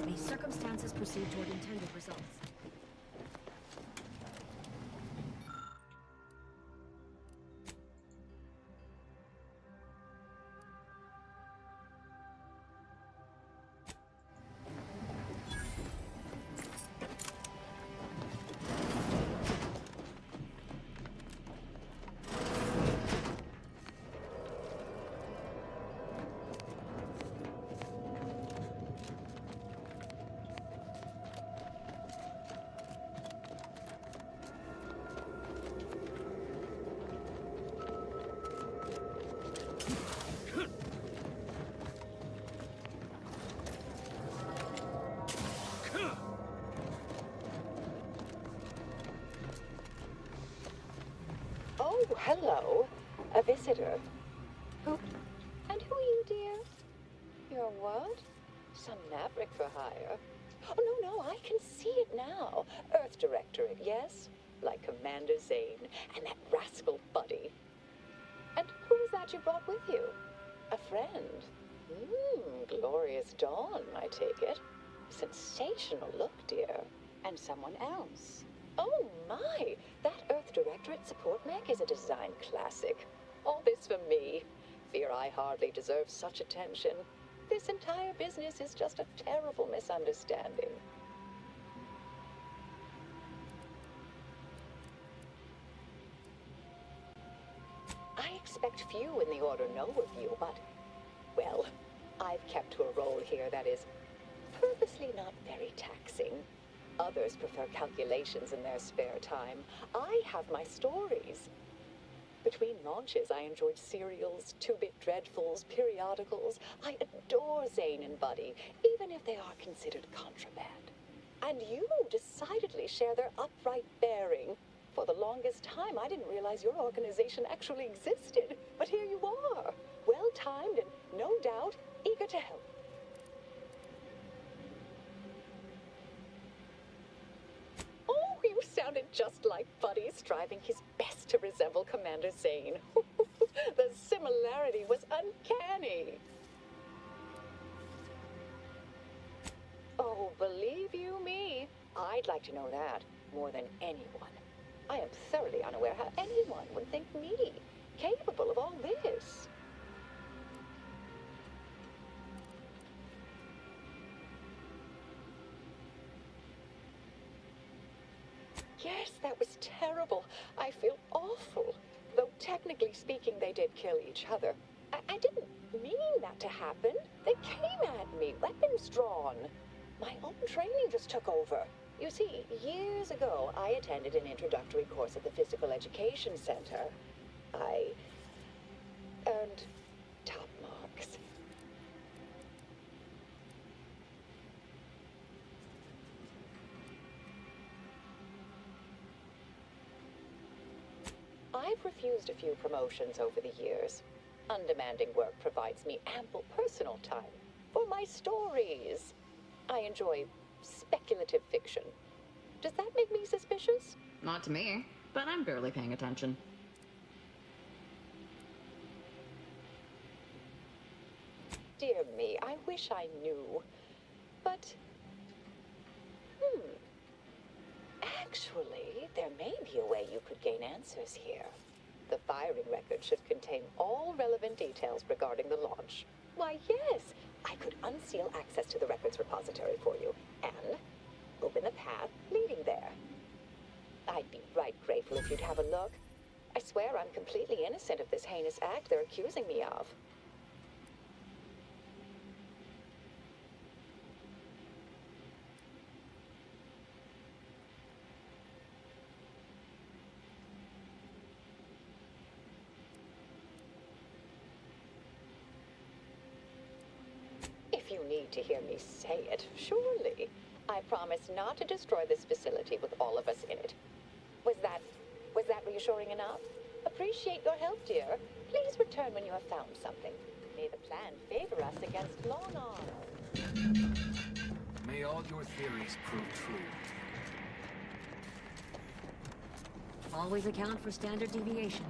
May circumstances proceed toward intended results. Oh, hello. A visitor. Who? And who are you, dear? You're what? Some maverick for hire. Oh, no, I can see it now. Earth Directorate, yes? Like Commander Zane and that rascal Buddy. And who was that you brought with you? A friend? Glorious dawn, I take it. Sensational look, dear. And someone else. Oh my! That Earth Directorate support mech is a design classic. All this for me. Fear I hardly deserve such attention. This entire business is just a terrible misunderstanding. I expect few in the Order know of you, but, well, I've kept to a role here that is purposely not very taxing. Others prefer calculations in their spare time. I have my stories. Between launches, I enjoyed serials, two-bit dreadfuls, periodicals. I adore Zane and Buddy, even if they are considered contraband. And you decidedly share their upright bearing. For the longest time, I didn't realize your organization actually existed. But here you are, well-timed and, no doubt, eager to help. Oh, you sounded just like Buddy, striving his best to resemble Commander Zane. The similarity was uncanny. Oh, believe you me, I'd like to know that more than anyone. I am thoroughly unaware how anyone would think me capable of all this. Yes, that was terrible. I feel awful. Though technically speaking, they did kill each other. I didn't mean that to happen. They came at me, weapons drawn. My own training just took over. You see, years ago, I attended an introductory course at the Physical Education Center. I earned top marks. I've refused a few promotions over the years. Undemanding work provides me ample personal time for my stories. I enjoy speculative fiction. Does that make me suspicious? Not to me, but I'm barely paying attention. Dear me, I wish I knew. But, actually, there may be a way you could gain answers here. The firing record should contain all relevant details regarding the launch. Why, yes, I could unseal access to the records repository for you and open the path leading there. I'd be right grateful if you'd have a look. I swear I'm completely innocent of this heinous act they're accusing me of. If you need to hear me say it, surely. I promise not to destroy this facility with all of us in it. Was that reassuring enough? Appreciate your help, dear. Please return when you have found something. May the plan favor us against long odds. May all your theories prove true. Always account for standard deviation.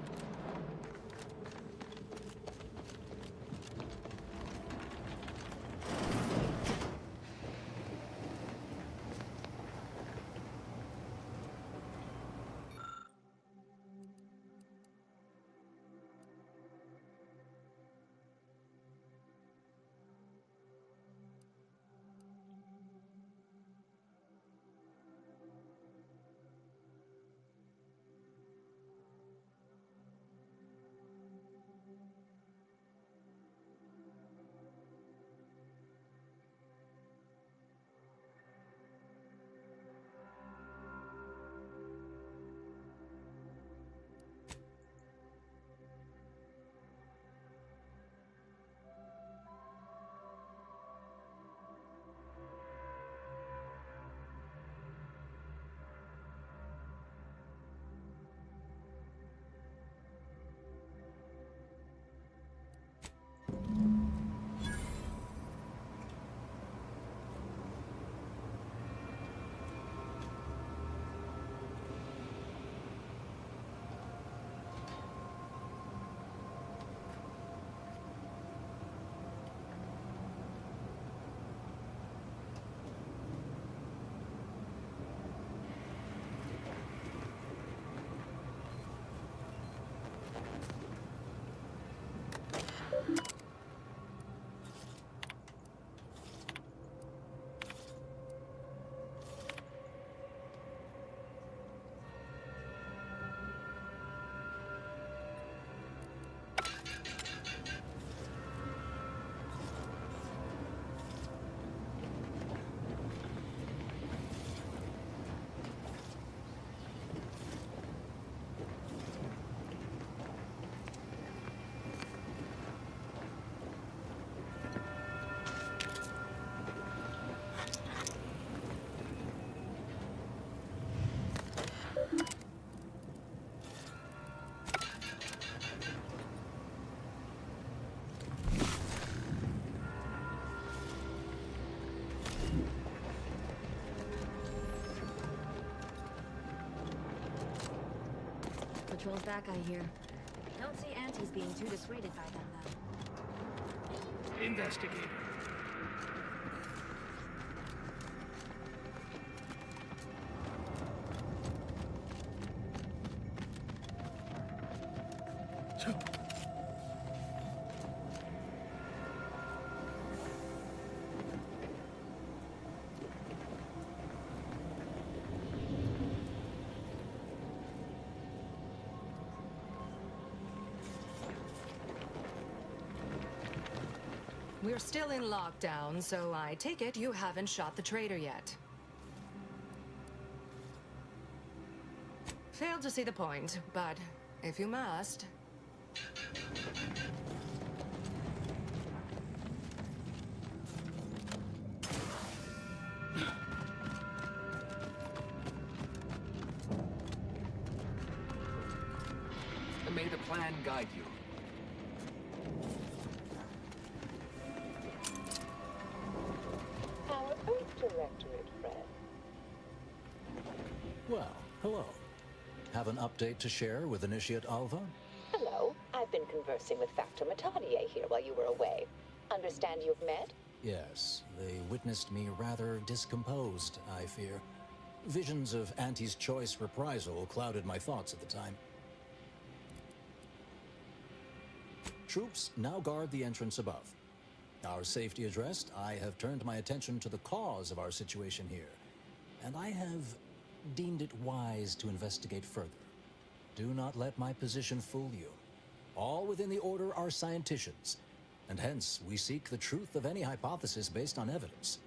Patrol's back, I hear. Don't see Auntie's being too dissuaded by them, though. Investigator. We're still in lockdown, so I take it you haven't shot the traitor yet. Failed to see the point, but if you must... May the plan guide you. Well, hello. Have an update to share with Initiate Alva? Hello. I've been conversing with Factor Matadier here while you were away. Understand you've met? Yes, they witnessed me rather discomposed, I fear. Visions of Auntie's choice reprisal clouded my thoughts at the time. Troops now guard the entrance above. Our safety addressed, I have turned my attention to the cause of our situation here, and I have deemed it wise to investigate further. Do not let my position fool you. All within the Order are scienticians, and hence we seek the truth of any hypothesis based on evidence.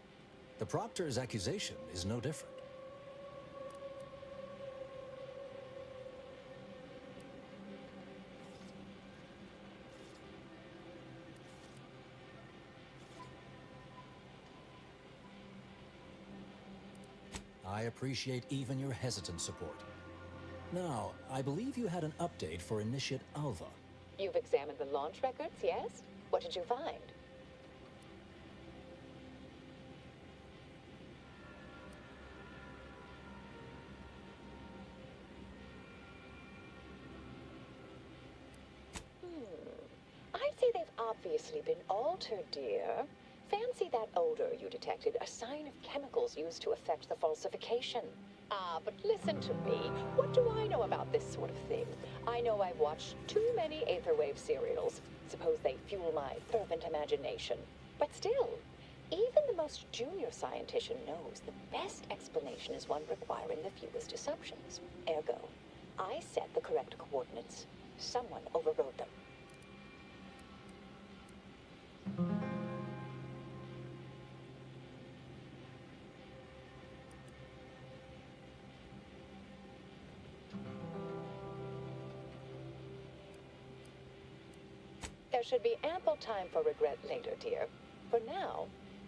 The Proctor's accusation is no different. I appreciate even your hesitant support. Now, I believe you had an update for Initiate Alva. You've examined the launch records, yes? What did you find? I'd say they've obviously been altered, dear. Fancy that odor you detected, a sign of chemicals used to affect the falsification. Ah, but listen to me. What do I know about this sort of thing? I know I've watched too many Aetherwave serials. Suppose they fuel my fervent imagination. But still, even the most junior scientician knows the best explanation is one requiring the fewest assumptions. Ergo, I set the correct coordinates. Someone overrode them. There should be ample time for regret later, dear. For now,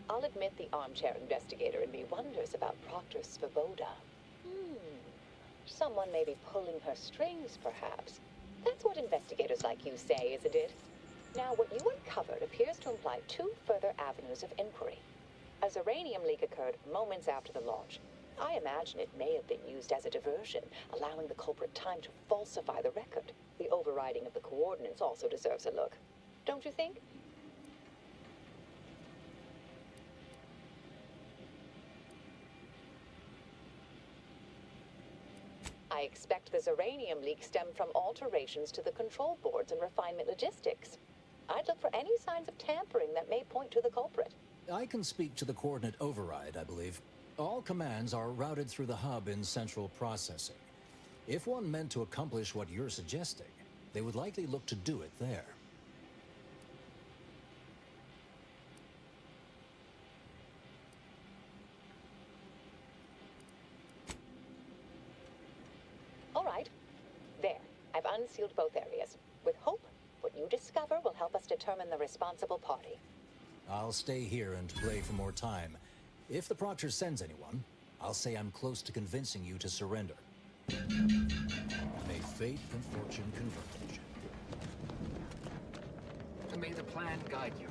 I'll admit the armchair investigator in me wonders about Proctor Svoboda. Someone may be pulling her strings, perhaps. That's what investigators like you say, isn't it? Now, what you uncovered appears to imply two further avenues of inquiry. A Zeranium leak occurred moments after the launch. I imagine it may have been used as a diversion, allowing the culprit time to falsify the record. The overriding of the coordinates also deserves a look. Don't you think? I expect the Zeranium leak stemmed from alterations to the control boards and refinement logistics. I'd look for any signs of tampering that may point to the culprit. I can speak to the coordinate override, I believe. All commands are routed through the hub in central processing. If one meant to accomplish what you're suggesting, they would likely look to do it there. All right. There. I've unsealed both areas. With hope, what you discover will help us determine the responsible party. I'll stay here and play for more time. If the Proctor sends anyone, I'll say I'm close to convincing you to surrender. May fate and fortune converge. May the plan guide you.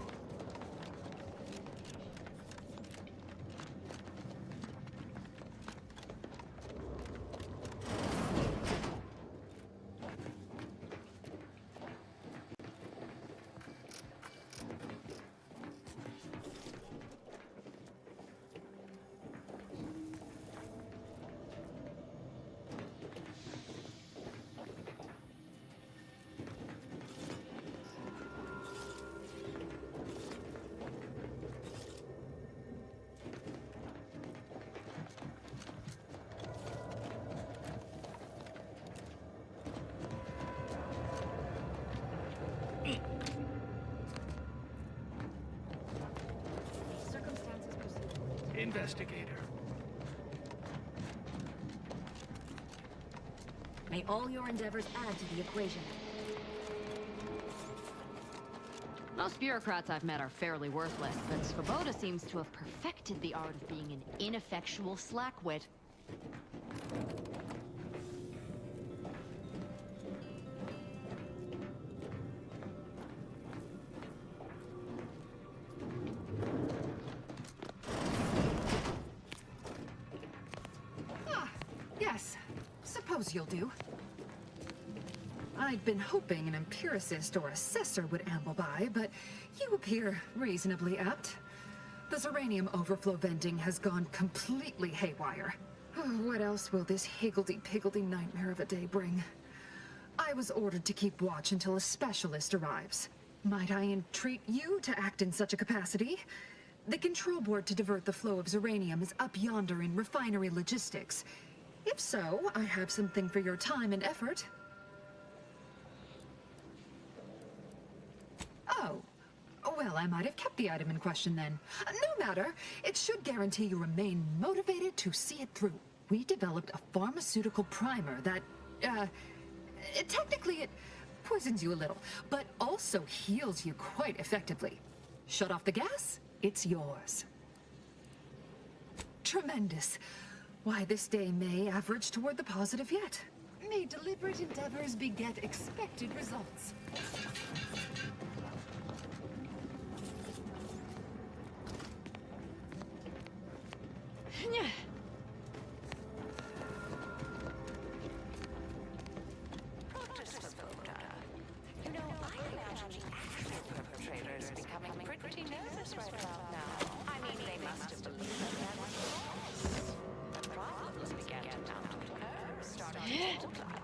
Investigator. May all your endeavors add to the equation. Most bureaucrats I've met are fairly worthless, but Svoboda seems to have perfected the art of being an ineffectual slackwit. Yes, suppose you'll do. I'd been hoping an empiricist or assessor would amble by, but you appear reasonably apt. The Zeranium overflow venting has gone completely haywire. What else will this higgledy-piggledy nightmare of a day bring? I was ordered to keep watch until a specialist arrives. Might I entreat you to act in such a capacity? The control board to divert the flow of Zeranium is up yonder in refinery logistics. If so, I have something for your time and effort. Oh. Well, I might have kept the item in question then. No matter. It should guarantee you remain motivated to see it through. We developed a pharmaceutical primer that, technically it poisons you a little, but also heals you quite effectively. Shut off the gas, it's yours. Tremendous. Why, this day may average toward the positive yet. May deliberate endeavors beget expected results. Yeah. Protest for Voda. You know, I imagine the actual perpetrators becoming pretty nervous right about now. I mean, they must have believed that they had lost. The problems began to mount on her, starting to multiply.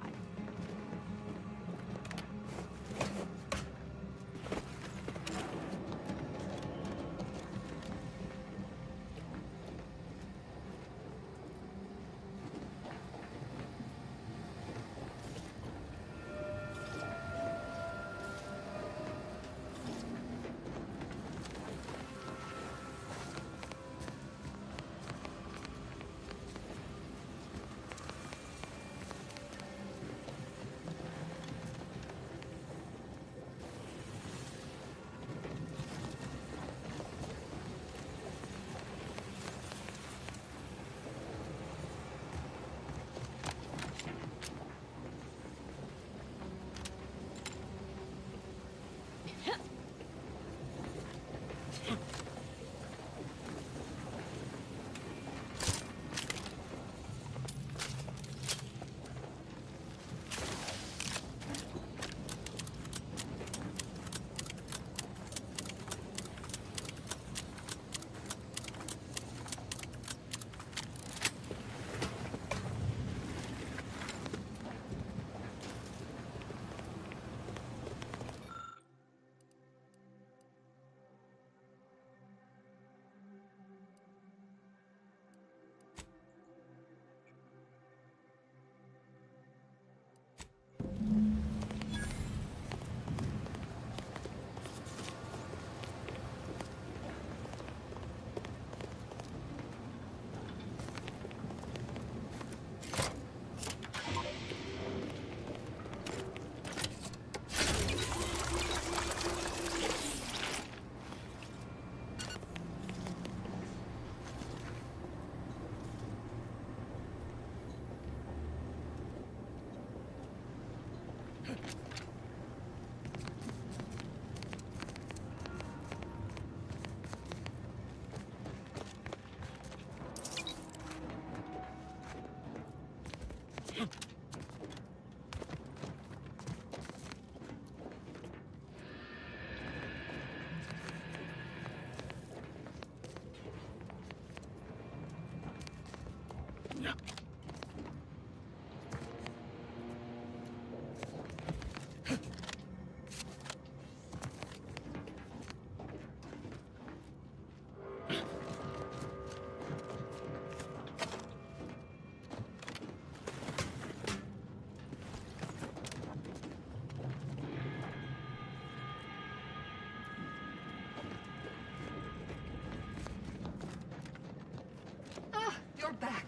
You're back.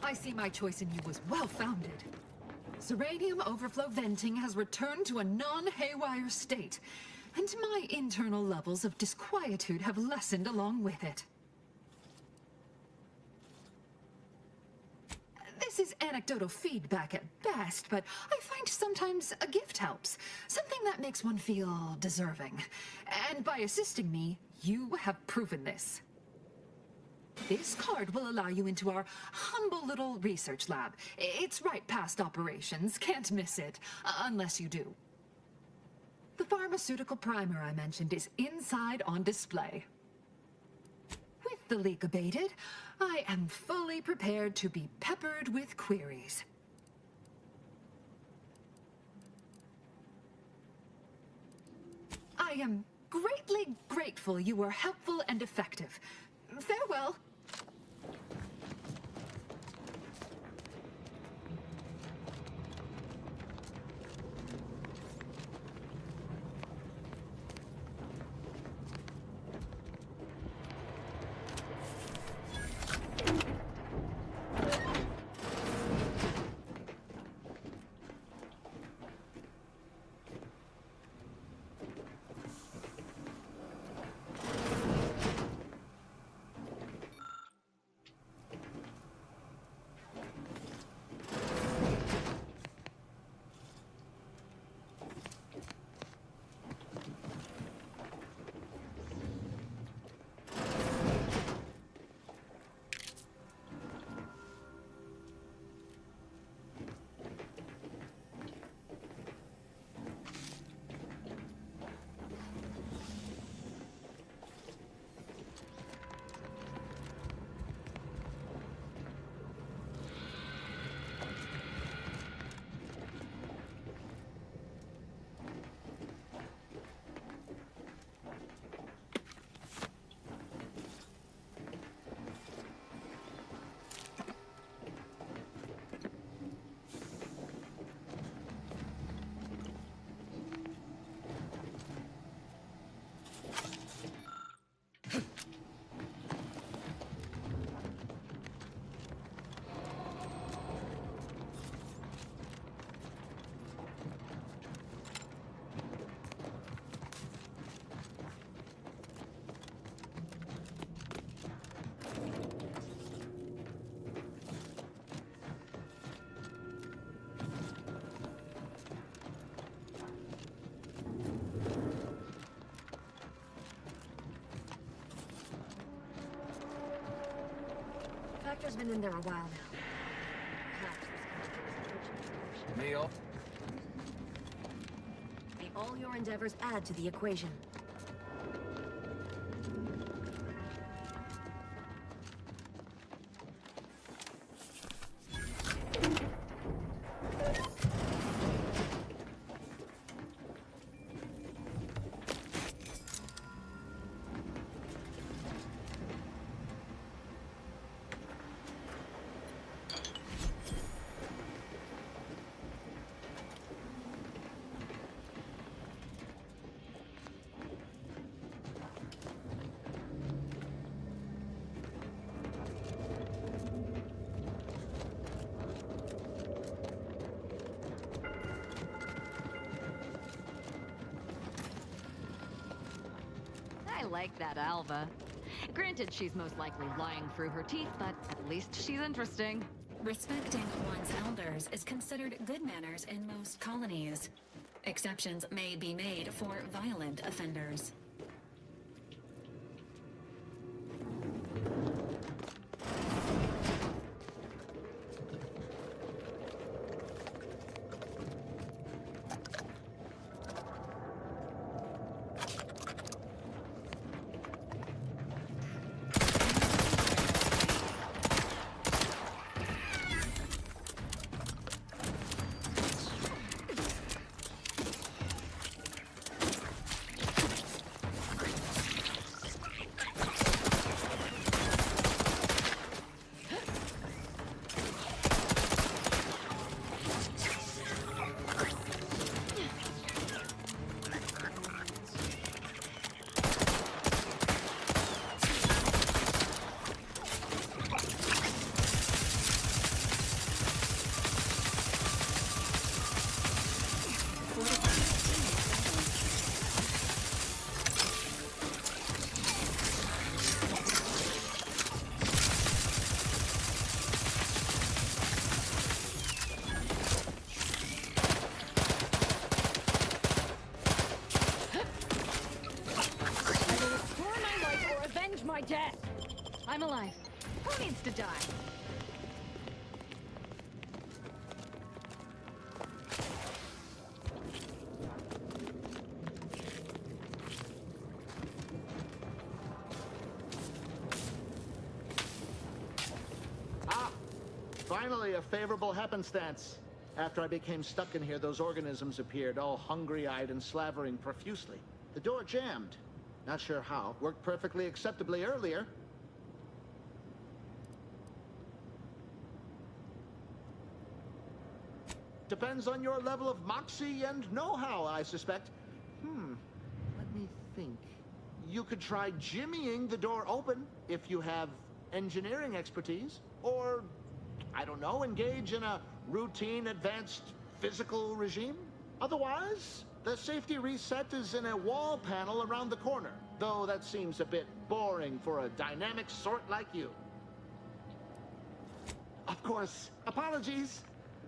I see my choice in you was well-founded. Zeranium overflow venting has returned to a non-haywire state, and my internal levels of disquietude have lessened along with it. This is anecdotal feedback at best, but I find sometimes a gift helps. Something that makes one feel deserving. And by assisting me, you have proven this. This card will allow you into our humble little research lab. It's right past operations. Can't miss it. Unless you do. The pharmaceutical primer I mentioned is inside on display. With the leak abated, I am fully prepared to be peppered with queries. I am greatly grateful you were helpful and effective. Farewell. Factor's been in there a while now. May all May all your endeavors add to the equation. I like that Alva. Granted, she's most likely lying through her teeth, but at least she's interesting. Respecting one's elders is considered good manners in most colonies. Exceptions may be made for violent offenders. Who needs to die? Finally, a favorable happenstance. After I became stuck in here, those organisms appeared, all hungry-eyed and slavering profusely. The door jammed. Not sure how. Worked perfectly acceptably earlier. Depends on your level of moxie and know-how, I suspect. Let me think. You could try jimmying the door open if you have engineering expertise. Or, I don't know, engage in a routine advanced physical regime. Otherwise, the safety reset is in a wall panel around the corner. Though that seems a bit boring for a dynamic sort like you. Of course, apologies.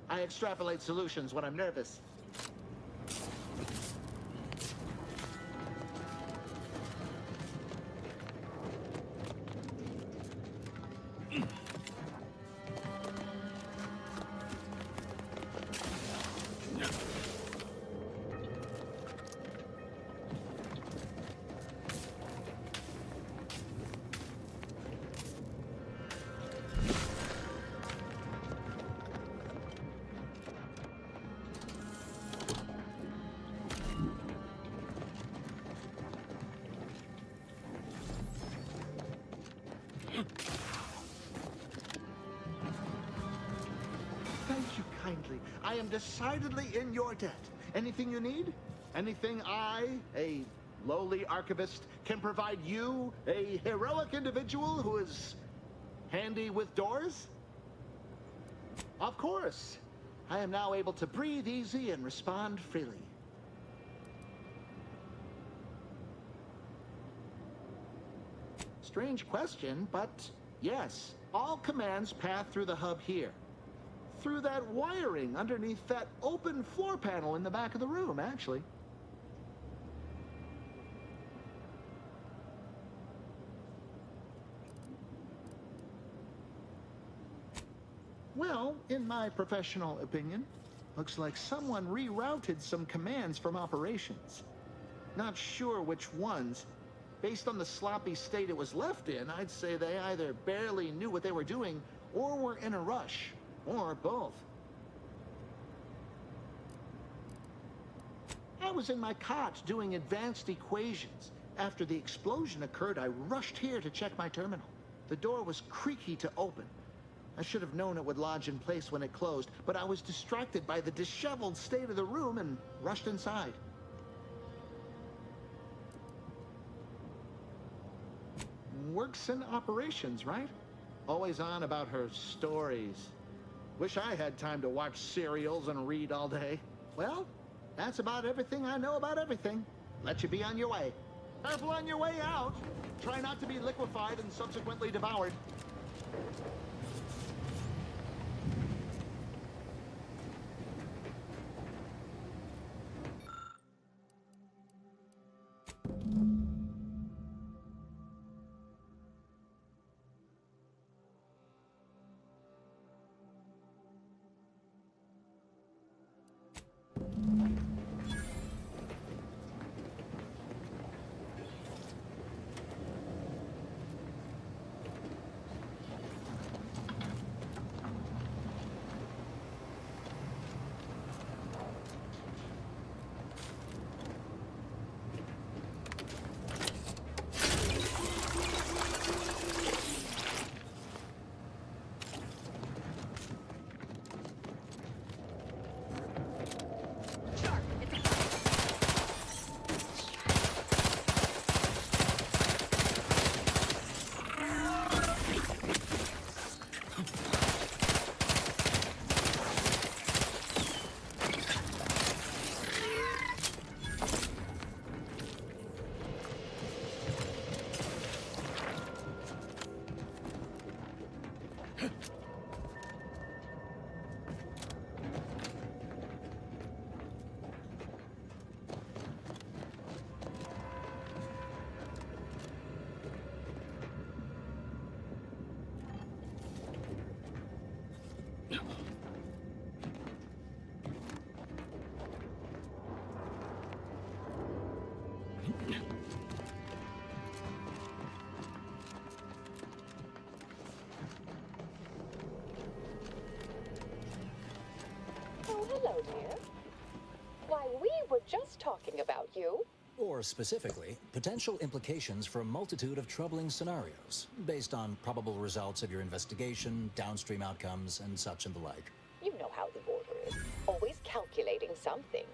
I extrapolate solutions when I'm nervous. Thank you kindly. I am decidedly in your debt. Anything you need? Anything I, a lowly archivist, can provide you, a heroic individual who is handy with doors? Of course. I am now able to breathe easy and respond freely. Strange question, but yes, all commands pass through the hub here. Through that wiring underneath that open floor panel in the back of the room, actually. Well, in my professional opinion, looks like someone rerouted some commands from operations. Not sure which ones. Based on the sloppy state it was left in, I'd say they either barely knew what they were doing or were in a rush. Or both. I was in my cot doing advanced equations. After the explosion occurred, I rushed here to check my terminal. The door was creaky to open. I should have known it would lodge in place when it closed, but I was distracted by the disheveled state of the room and rushed inside. Works in operations, right? Always on about her stories. Wish I had time to watch serials and read all day. Well, that's about everything I know about everything. Let you be on your way. Careful on your way out. Try not to be liquefied and subsequently devoured. Hello, dear. Why, we were just talking about you. Or specifically, potential implications for a multitude of troubling scenarios, based on probable results of your investigation, downstream outcomes, and such and the like. You know how the Order is. Always calculating something.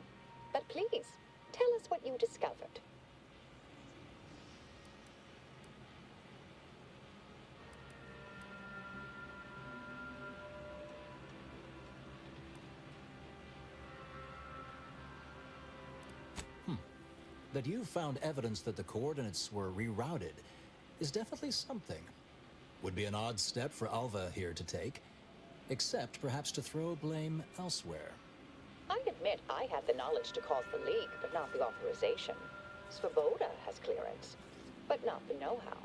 But please, tell us what you discovered. That you found evidence that the coordinates were rerouted is definitely something. Would be an odd step for Alva here to take, except perhaps to throw blame elsewhere. I admit I had the knowledge to cause the leak, but not the authorization. Svoboda has clearance, but not the know-how.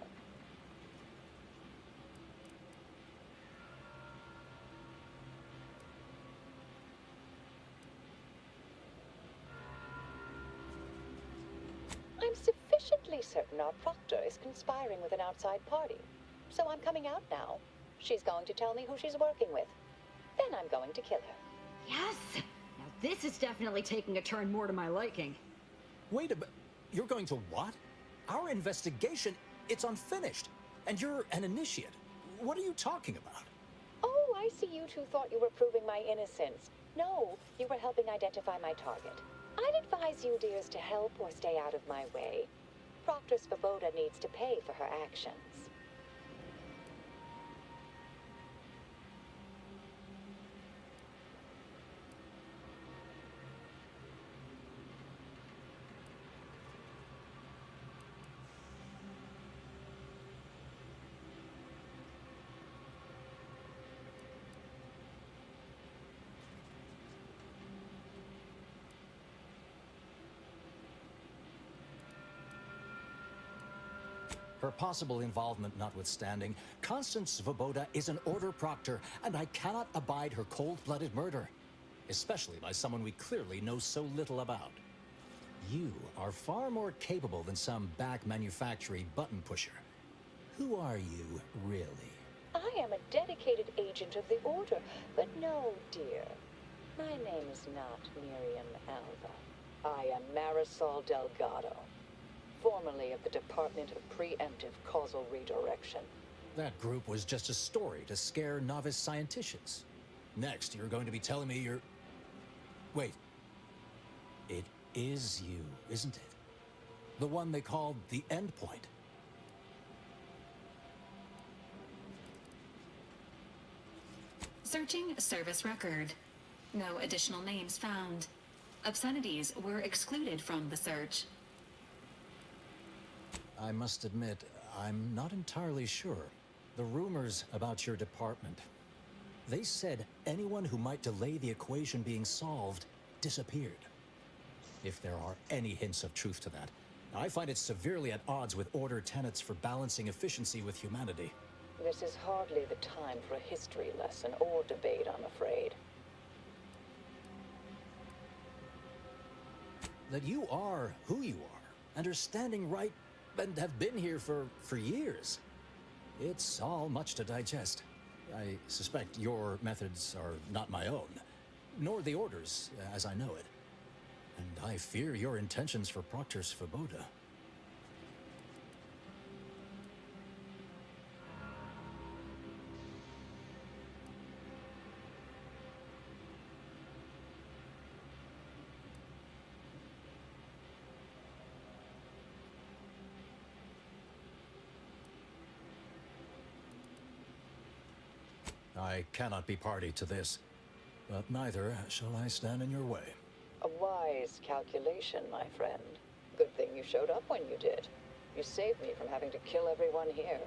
I'm sufficiently certain our proctor is conspiring with an outside party. So I'm coming out now. She's going to tell me who she's working with. Then I'm going to kill her. Yes! Now this is definitely taking a turn more to my liking. Wait a minute. You're going to what? Our investigation, it's unfinished. And you're an initiate. What are you talking about? Oh, I see you two thought you were proving my innocence. No, you were helping identify my target. I'd advise you dears to help or stay out of my way. Proctor Svoboda needs to pay for her actions. Her possible involvement notwithstanding, Constance Svoboda is an Order Proctor, and I cannot abide her cold-blooded murder. Especially by someone we clearly know so little about. You are far more capable than some back manufacturing button pusher. Who are you, really? I am a dedicated agent of the Order, but no, dear. My name is not Miriam Alva. I am Marisol Delgado, formerly of the Department of Preemptive Causal Redirection. That group was just a story to scare novice scienticians. Next, you're going to be telling me you're... Wait. It is you, isn't it? The one they called the Endpoint. Searching service record. No additional names found. Obscenities were excluded from the search. I must admit, I'm not entirely sure. The rumors about your department. They said anyone who might delay the equation being solved disappeared. If there are any hints of truth to that, I find it severely at odds with Order tenets for balancing efficiency with humanity. This is hardly the time for a history lesson or debate, I'm afraid. That you are who you are, and are standing right, and have been here for years. It's all much to digest. I suspect your methods are not my own, nor the Order's, as I know it. And I fear your intentions for Proctor Svoboda. I cannot be party to this, but neither shall I stand in your way. A wise calculation, my friend. Good thing you showed up when you did. You saved me from having to kill everyone here.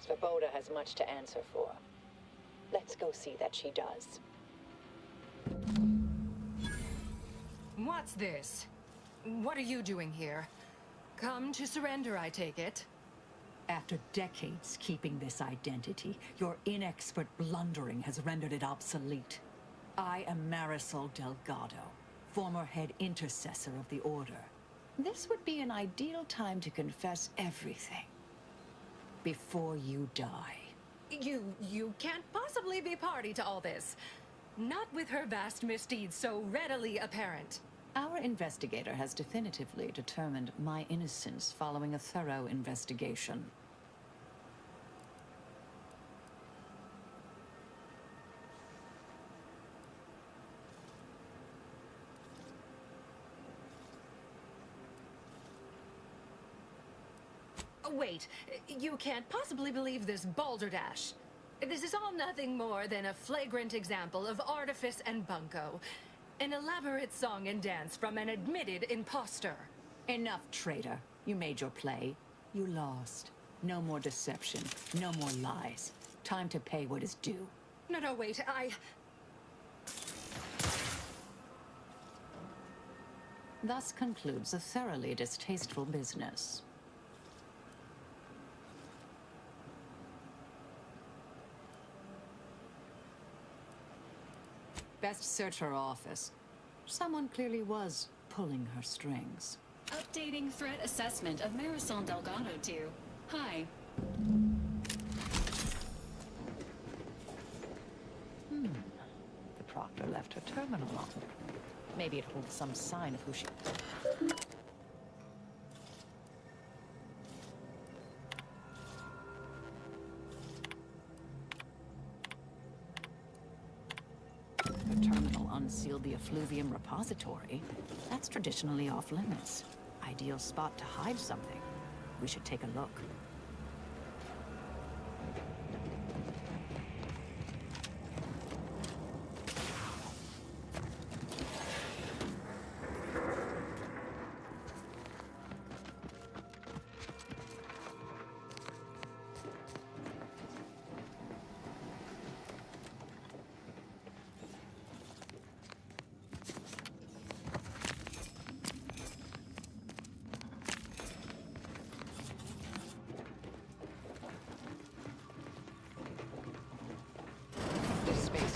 Svoboda has much to answer for. Let's go see that she does. What's this? What are you doing here? Come to surrender, I take it? After decades keeping this identity, your inexpert blundering has rendered it obsolete. I am Marisol Delgado, former head intercessor of the Order. This would be an ideal time to confess everything. before you die. You can't possibly be party to all this. Not with her vast misdeeds so readily apparent. Our investigator has definitively determined my innocence following a thorough investigation. Wait, you can't possibly believe this balderdash. This is all nothing more than a flagrant example of artifice and bunco. An elaborate song and dance from an admitted imposter. Enough, traitor. You made your play. You lost. No more deception. No more lies. Time to pay what is due. No, wait, Thus concludes a thoroughly distasteful business. Best search her office. Someone clearly was pulling her strings. Updating threat assessment of Marisol Delgado 2. Hi. The proctor left her terminal on. Maybe it holds some sign of who she... The terminal unsealed the effluvium repository. That's traditionally off limits. Ideal spot to hide something. We should take a look.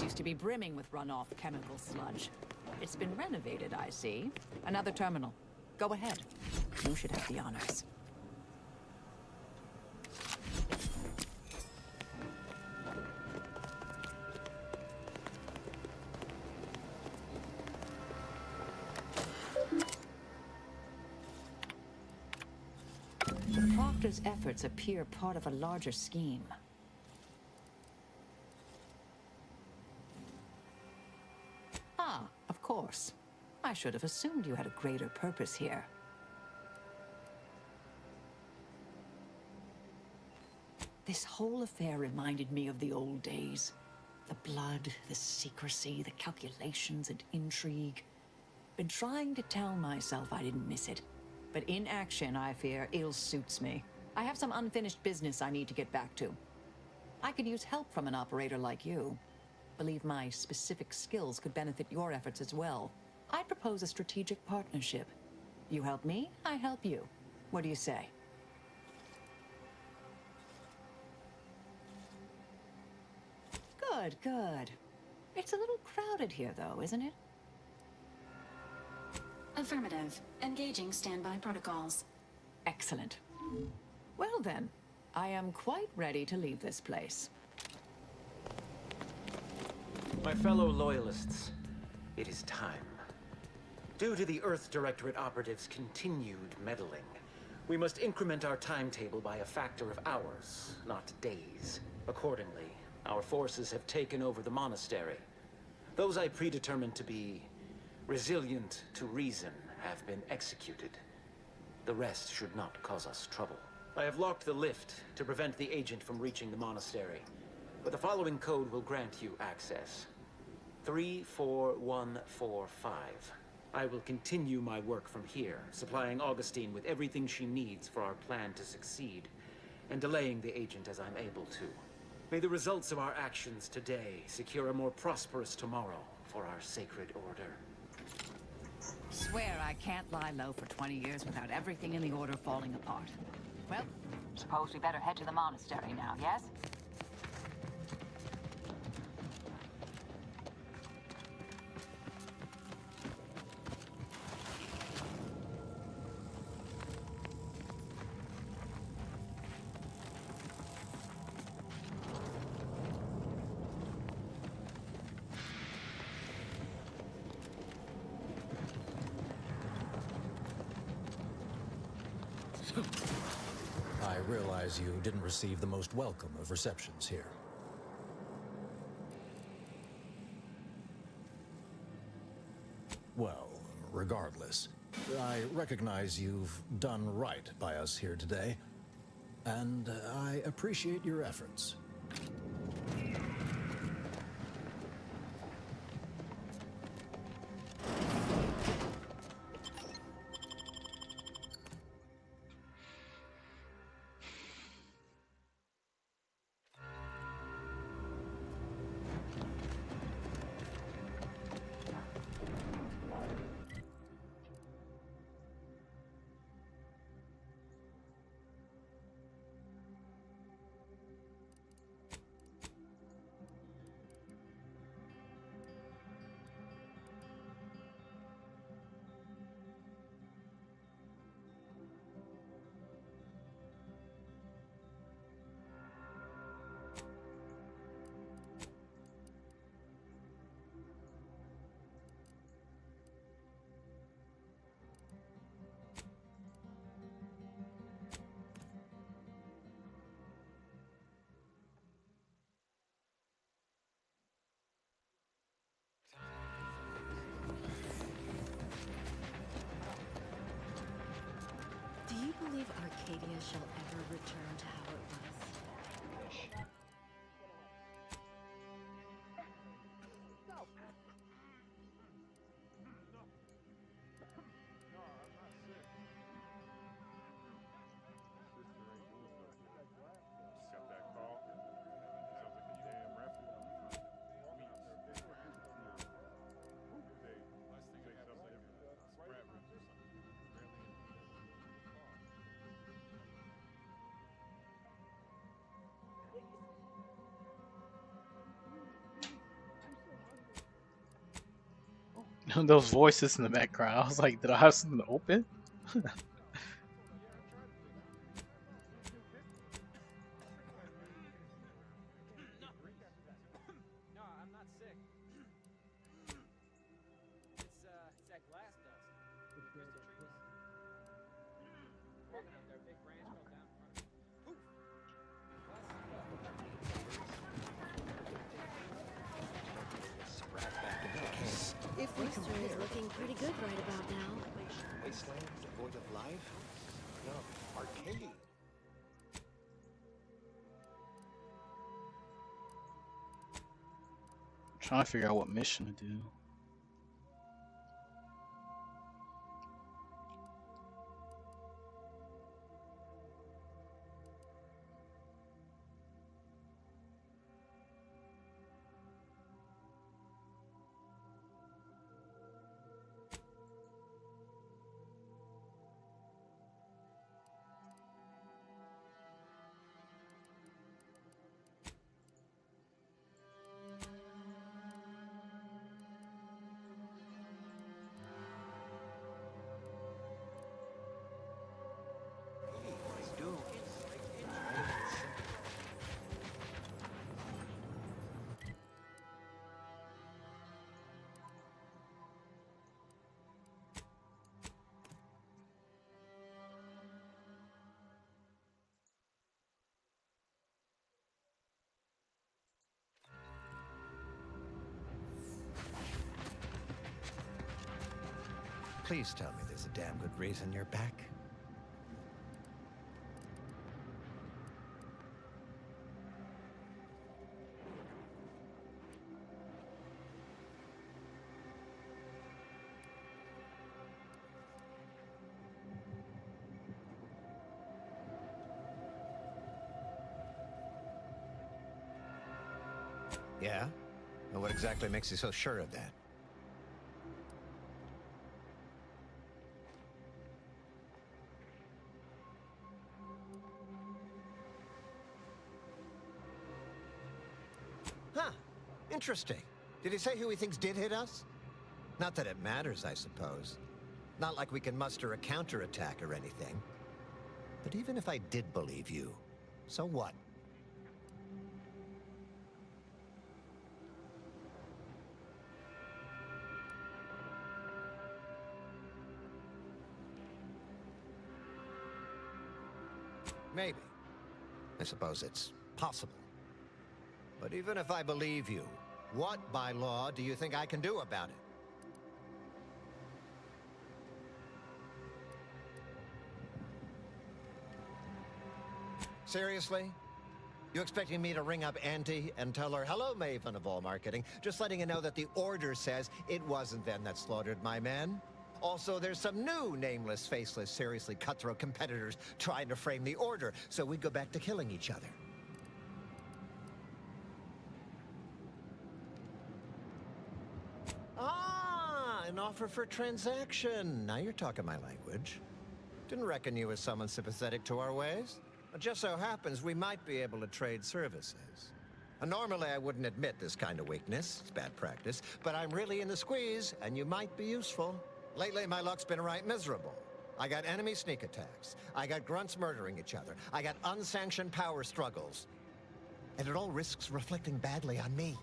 Used to be brimming with runoff chemical sludge. It's been renovated, I see. Another terminal. Go ahead. You should have the honors. The Proctor's efforts appear part of a larger scheme. Of course. I should have assumed you had a greater purpose here. This whole affair reminded me of the old days. The blood, the secrecy, the calculations and intrigue. Been trying to tell myself I didn't miss it. But in action, I fear, ill suits me. I have some unfinished business I need to get back to. I could use help from an operator like you. Believe my specific skills could benefit your efforts as well. I propose a strategic partnership. You help me, I help you. What do you say? Good, good. It's a little crowded here, though, isn't it? Affirmative. Engaging standby protocols. Excellent. Well then, I am quite ready to leave this place. My fellow Loyalists, it is time. Due to the Earth Directorate operatives' continued meddling, we must increment our timetable by a factor of hours, not days. Accordingly, our forces have taken over the monastery. Those I predetermined to be resilient to reason have been executed. The rest should not cause us trouble. I have locked the lift to prevent the agent from reaching the monastery, but the following code will grant you access. 34145. I will continue my work from here, supplying Augustine with everything she needs for our plan to succeed, and delaying the agent as I'm able to. May the results of our actions today secure a more prosperous tomorrow for our sacred order. Swear I can't lie low for 20 years without everything in the order falling apart. Well, suppose we better head to the monastery now, yes? I realize you didn't receive the most welcome of receptions here. Well, regardless, I recognize you've done right by us here today, and I appreciate your efforts. Do you believe Arcadia shall ever return to how it was? Those voices in the background. I was like, did I have something open? If we compare, is looking pretty good right about now. Wasteland devoid of life? No, Arcadia. Trying to figure out what mission to do. Please tell me there's a damn good reason you're back. Yeah? Well, what exactly makes you so sure of that? Huh. Interesting. Did he say who he thinks did hit us? Not that it matters, I suppose. Not like we can muster a counterattack or anything. But even if I did believe you, so what? Maybe. I suppose it's possible. But even if I believe you, what by law do you think I can do about it? Seriously? You expecting me to ring up Auntie and tell her, hello, Maven of all marketing, just letting you know that the order says it wasn't them that slaughtered my men? Also, there's some new nameless, faceless, seriously cutthroat competitors trying to frame the order, so we go back to killing each other. Ah, an offer for transaction. Now you're talking my language. Didn't reckon you was someone sympathetic to our ways. It just so happens we might be able to trade services. Normally, I wouldn't admit this kind of weakness. It's bad practice. But I'm really in the squeeze, and you might be useful. Lately, my luck's been right miserable. I got enemy sneak attacks. I got grunts murdering each other. I got unsanctioned power struggles. And it all risks reflecting badly on me.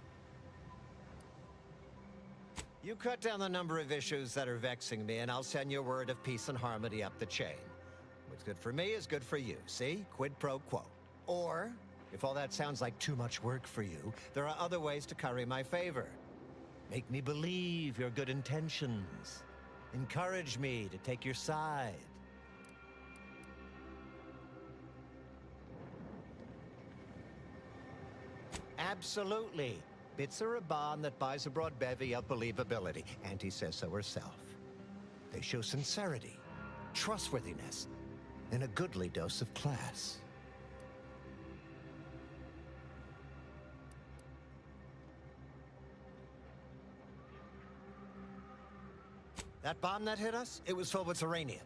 You cut down the number of issues that are vexing me, and I'll send you word of peace and harmony up the chain. What's good for me is good for you, see? Quid pro quo. Or, if all that sounds like too much work for you, there are other ways to curry my favor. Make me believe your good intentions. Encourage me to take your side. Absolutely. Bits are a bond that buys a broad bevy of believability. Auntie says so herself. They show sincerity, trustworthiness, and a goodly dose of class. That bomb that hit us, it was filled with uranium.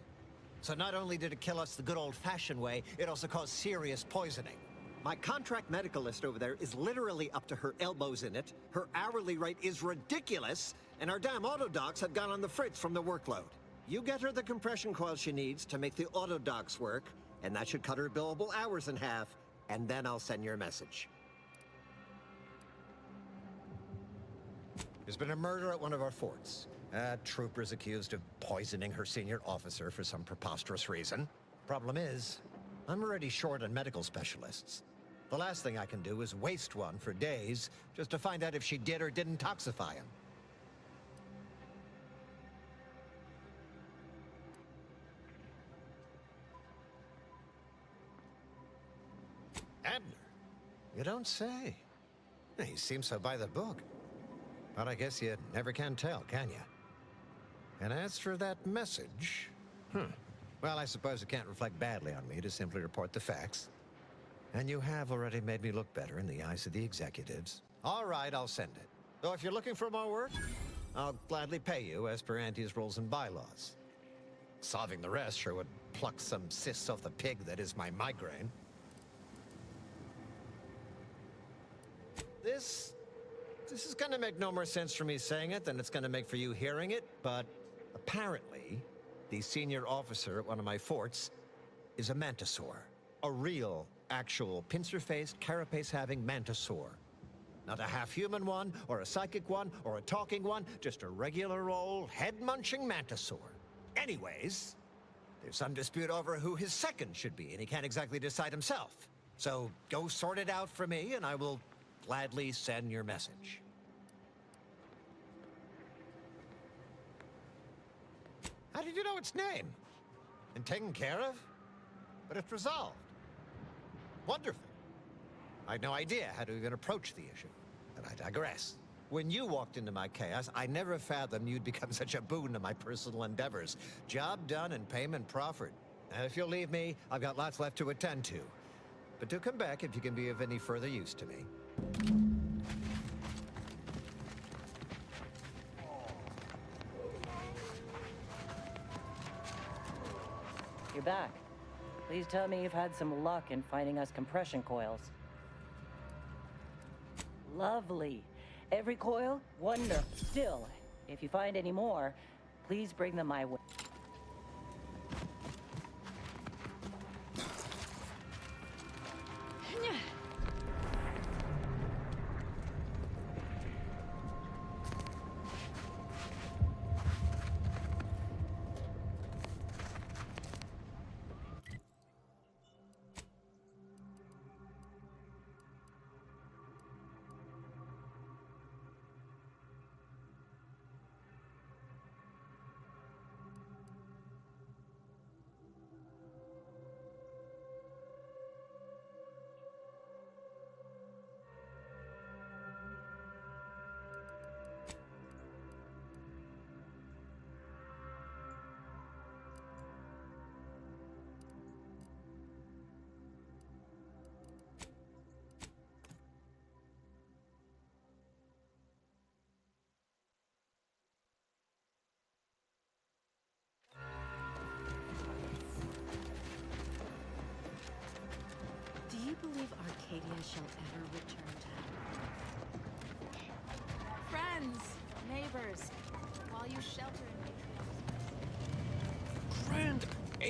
So not only did it kill us the good old-fashioned way, it also caused serious poisoning. My contract medicalist over there is literally up to her elbows in it, her hourly rate is ridiculous, and our damn autodocs have gone on the fritz from the workload. You get her the compression coil she needs to make the autodocs work, and that should cut her billable hours in half, and then I'll send your message. There's been a murder at one of our forts. A trooper's accused of poisoning her senior officer for some preposterous reason. Problem is, I'm already short on medical specialists. The last thing I can do is waste one for days just to find out if she did or didn't toxify him. Abner? You don't say. He seems so by the book. But I guess you never can tell, can you? And as for that message... Well, I suppose it can't reflect badly on me to simply report the facts. And you have already made me look better in the eyes of the executives. All right, I'll send it. Though if you're looking for more work, I'll gladly pay you as per Auntie's rules and bylaws. Solving the rest sure would pluck some cysts off the pig that is my migraine. This is gonna make no more sense for me saying it than it's gonna make for you hearing it, but apparently, the senior officer at one of my forts is a mantisaur. A real, actual, pincer-faced, carapace-having mantisaur. Not a half-human one, or a psychic one, or a talking one, just a regular old head-munching mantisaur. Anyways, there's some dispute over who his second should be, and he can't exactly decide himself. So go sort it out for me, and I will gladly send your message. How did you know its name? And taken care of? But it's resolved. Wonderful. I had no idea how to even approach the issue. But I digress. When you walked into my chaos, I never fathomed you'd become such a boon to my personal endeavors. Job done and payment proffered. And if you'll leave me, I've got lots left to attend to. But do come back if you can be of any further use to me. You're back. Please tell me you've had some luck in finding us compression coils. Lovely. Every coil? Wonderful. Still, if you find any more, please bring them my way.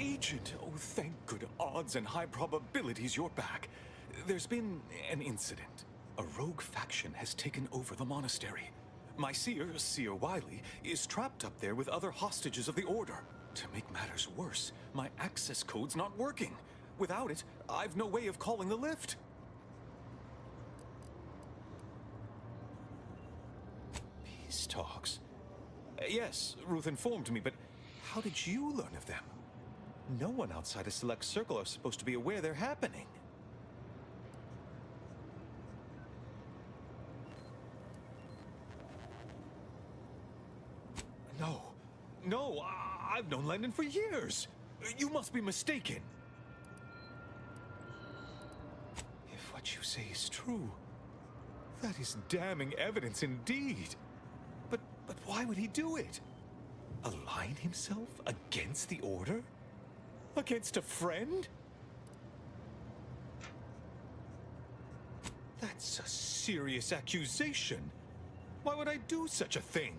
Agent, oh, thank good odds and high probabilities you're back. There's been an incident. A rogue faction has taken over the monastery. My Seer Wiley, is trapped up there with other hostages of the Order. To make matters worse, my access code's not working. Without it, I've no way of calling the lift. Peace talks? Yes, Ruth informed me, but how did you learn of them? No one outside a select circle are supposed to be aware they're happening. No, I've known Landon for years. You must be mistaken. If what you say is true, that is damning evidence indeed. But why would he do it? Align himself against the Order? Against a friend? That's a serious accusation. Why would I do such a thing?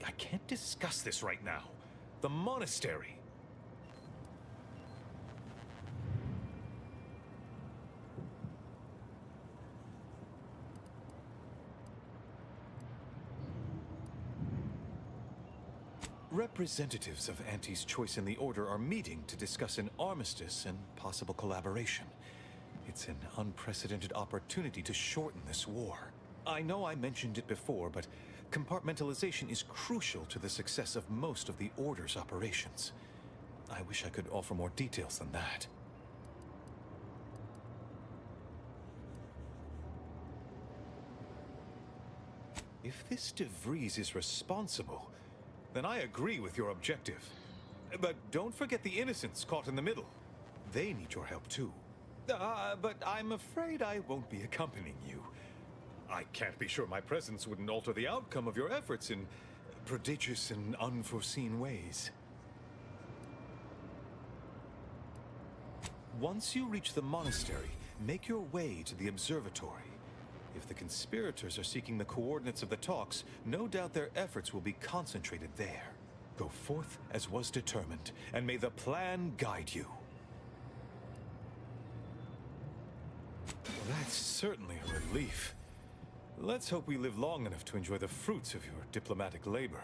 I can't discuss this right now. The monastery. Representatives of Auntie's Choice in the Order are meeting to discuss an armistice and possible collaboration. It's an unprecedented opportunity to shorten this war. I know I mentioned it before, but compartmentalization is crucial to the success of most of the Order's operations. I wish I could offer more details than that. If this De Vries is responsible, then I agree with your objective. But don't forget the innocents caught in the middle. They need your help too. But I'm afraid I won't be accompanying you. I can't be sure my presence wouldn't alter the outcome of your efforts in prodigious and unforeseen ways. Once you reach the monastery, make your way to the observatory. If the conspirators are seeking the coordinates of the talks, no doubt their efforts will be concentrated there. Go forth as was determined, and may the plan guide you. Well, that's certainly a relief. Let's hope we live long enough to enjoy the fruits of your diplomatic labor.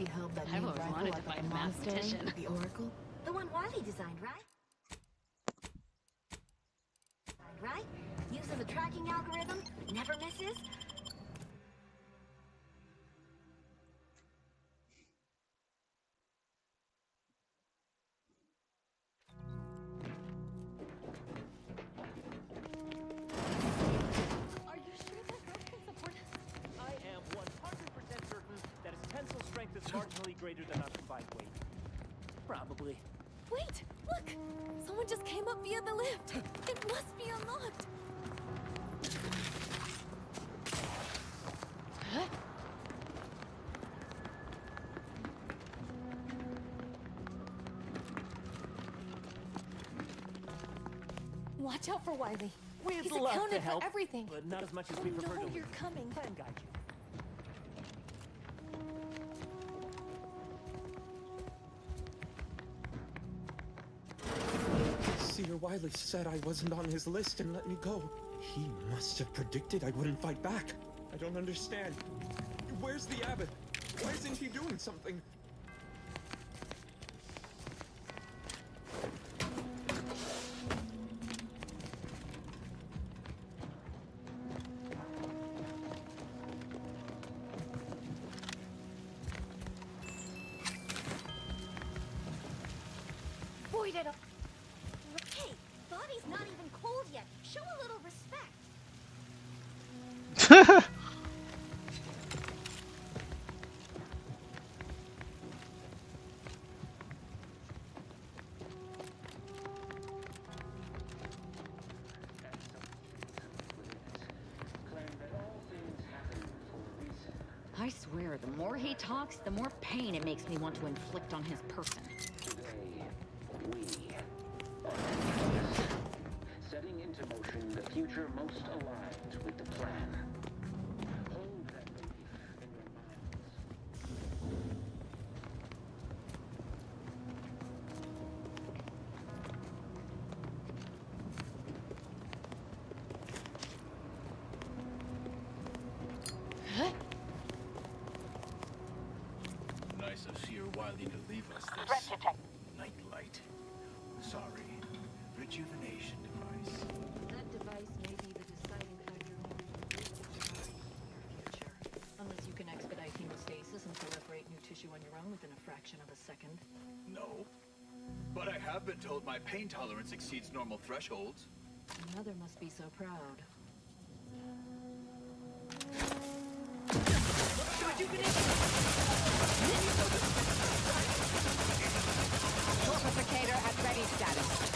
beheld that I've new always rifle wanted to up at fight the a monastery mathematician. with the Oracle? The one Wiley designed, right? Right? Uses a tracking algorithm, never misses. Are you sure that rope can support us? I am 100% certain that its tensile strength is marginally greater than our combined weight. Probably. Wait! Look! Someone just came up via the lift! It must be unlocked! Huh? Watch out for Wiley. We'd He's love accounted to help, for everything. but not as much as we prefer to. You're coming. Plan guide you. Seer Wiley said I wasn't on his list and let me go. He must have predicted I wouldn't fight back. I don't understand. Where's the abbot? Why isn't he doing something? Void it up. Hey, body's not even cold yet. Show a little respect. I swear, the more he talks, the more pain it makes me want to inflict on his person. Setting into motion the future most aligned with the plan. Hold that belief in your minds. Nice of Seer Wiley to leave us this nightlight. Sorry, rejuvenation device. That device may be the deciding factor in your future. Unless you can expedite hemostasis and proliferate new tissue on your own within a fraction of a second. No. But I have been told my pain tolerance exceeds normal thresholds. Your mother must be so proud. Torpificator at ready status.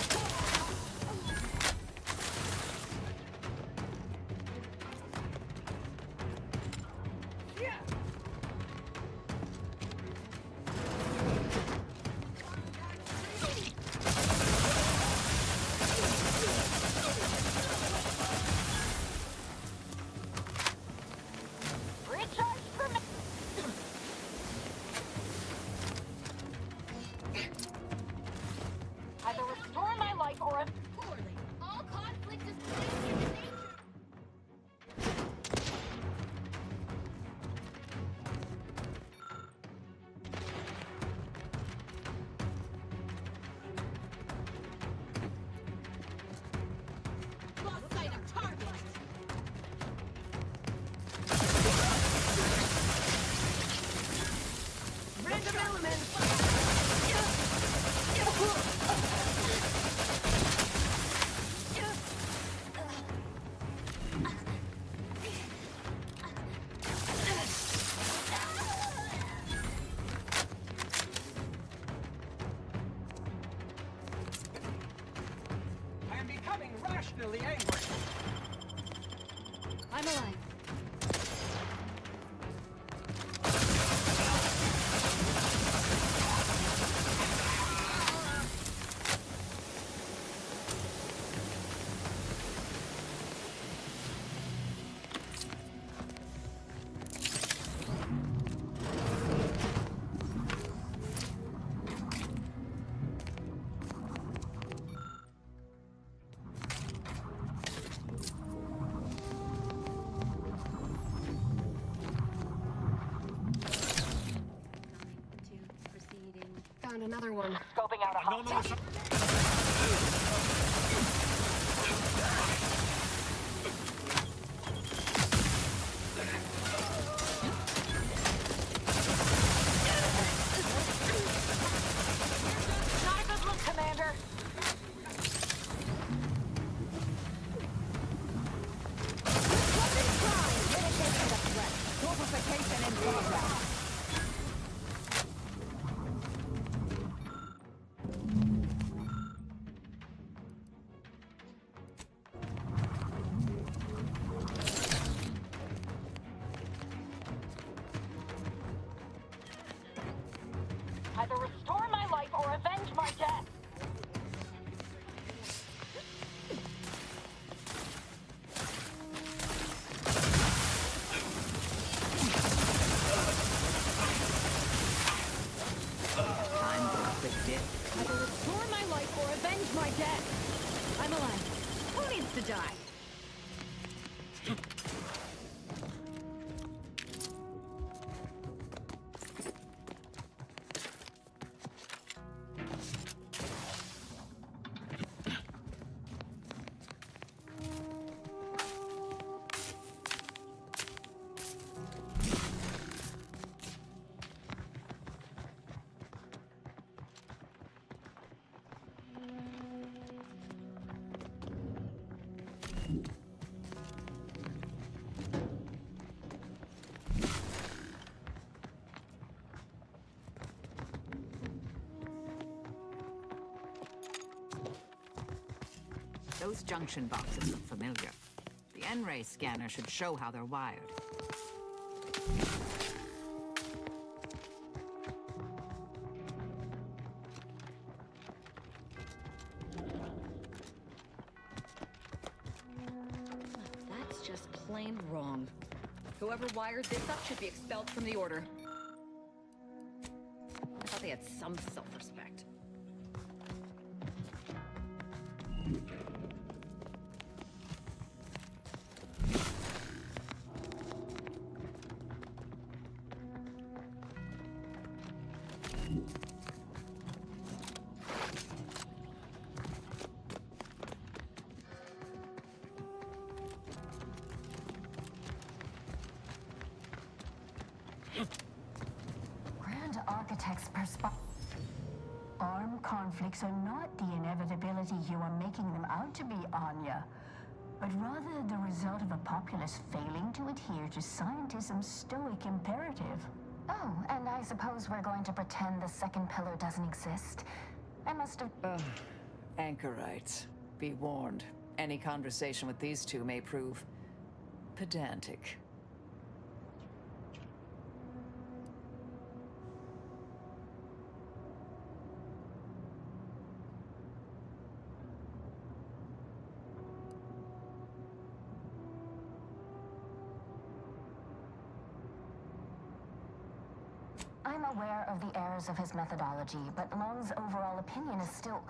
another one. Scoping out a hot target. Not a good look, Commander. Fortification in progress. Either restore my life or avenge my death. Time for a quick dip. Either restore my life or avenge my death. I'm alive. Who needs to die? Those junction boxes look familiar. The N-ray scanner should show how they're wired. That's just plain wrong. Whoever wired this up should be expelled from the Order. I thought they had some self-respect. Grand Architect's perspective. Armed conflicts are not the inevitability you are making them out to be, Anya, but rather the result of a populace failing to adhere to scientism's stoic imperative. Oh, and I suppose we're going to pretend the second pillar doesn't exist. I must have... Anchorites, be warned. Any conversation with these two may prove pedantic. I'm aware of the errors of his methodology, but Long's overall opinion is still...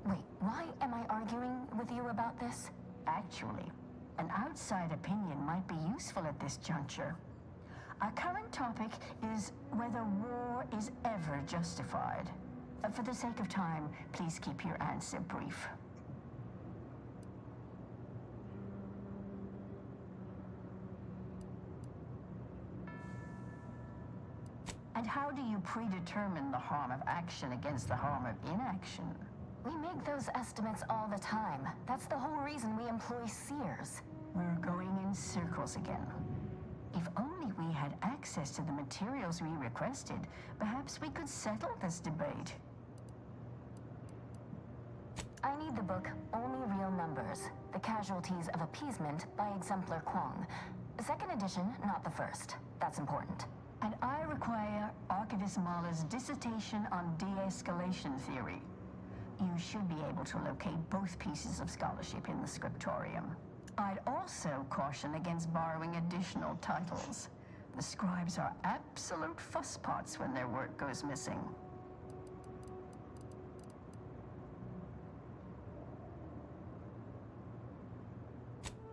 Wait, why am I arguing with you about this? Actually, an outside opinion might be useful at this juncture. Our current topic is whether war is ever justified. For the sake of time, please keep your answer brief. And how do you predetermine the harm of action against the harm of inaction? We make those estimates all the time. That's the whole reason we employ seers. We're going in circles again. If only we had access to the materials we requested, perhaps we could settle this debate. I need the book Only Real Numbers, The Casualties of Appeasement by Exemplar Kwong. Second edition, not the first. That's important. And I require Archivist Mahler's dissertation on de-escalation theory. You should be able to locate both pieces of scholarship in the scriptorium. I'd also caution against borrowing additional titles. The scribes are absolute fusspots when their work goes missing.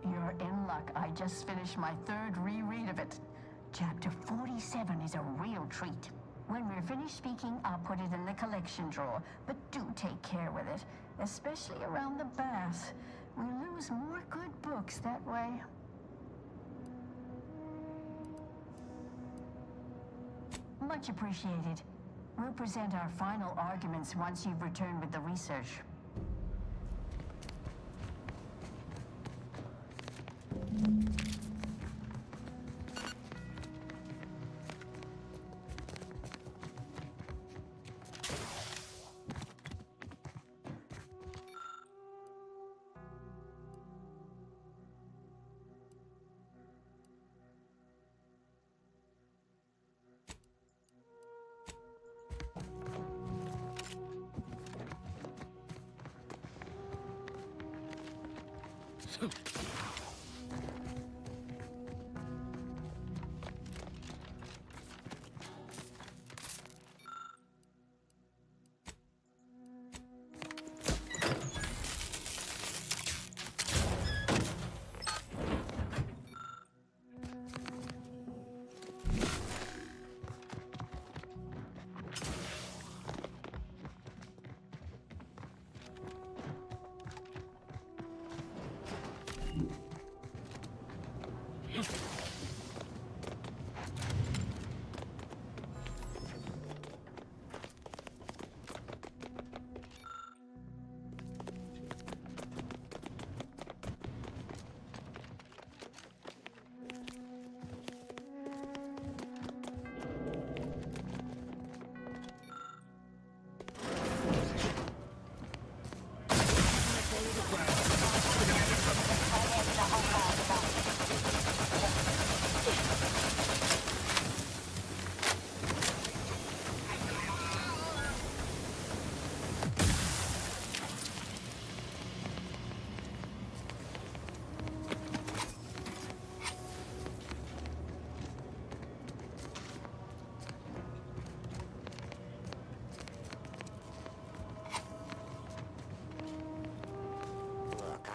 You're in luck. I just finished my third reread of it. Chapter 47 is a real treat. When we're finished speaking, I'll put it in the collection drawer. But do take care with it, especially around the bath. We lose more good books that way. Much appreciated. We'll present our final arguments once you've returned with the research.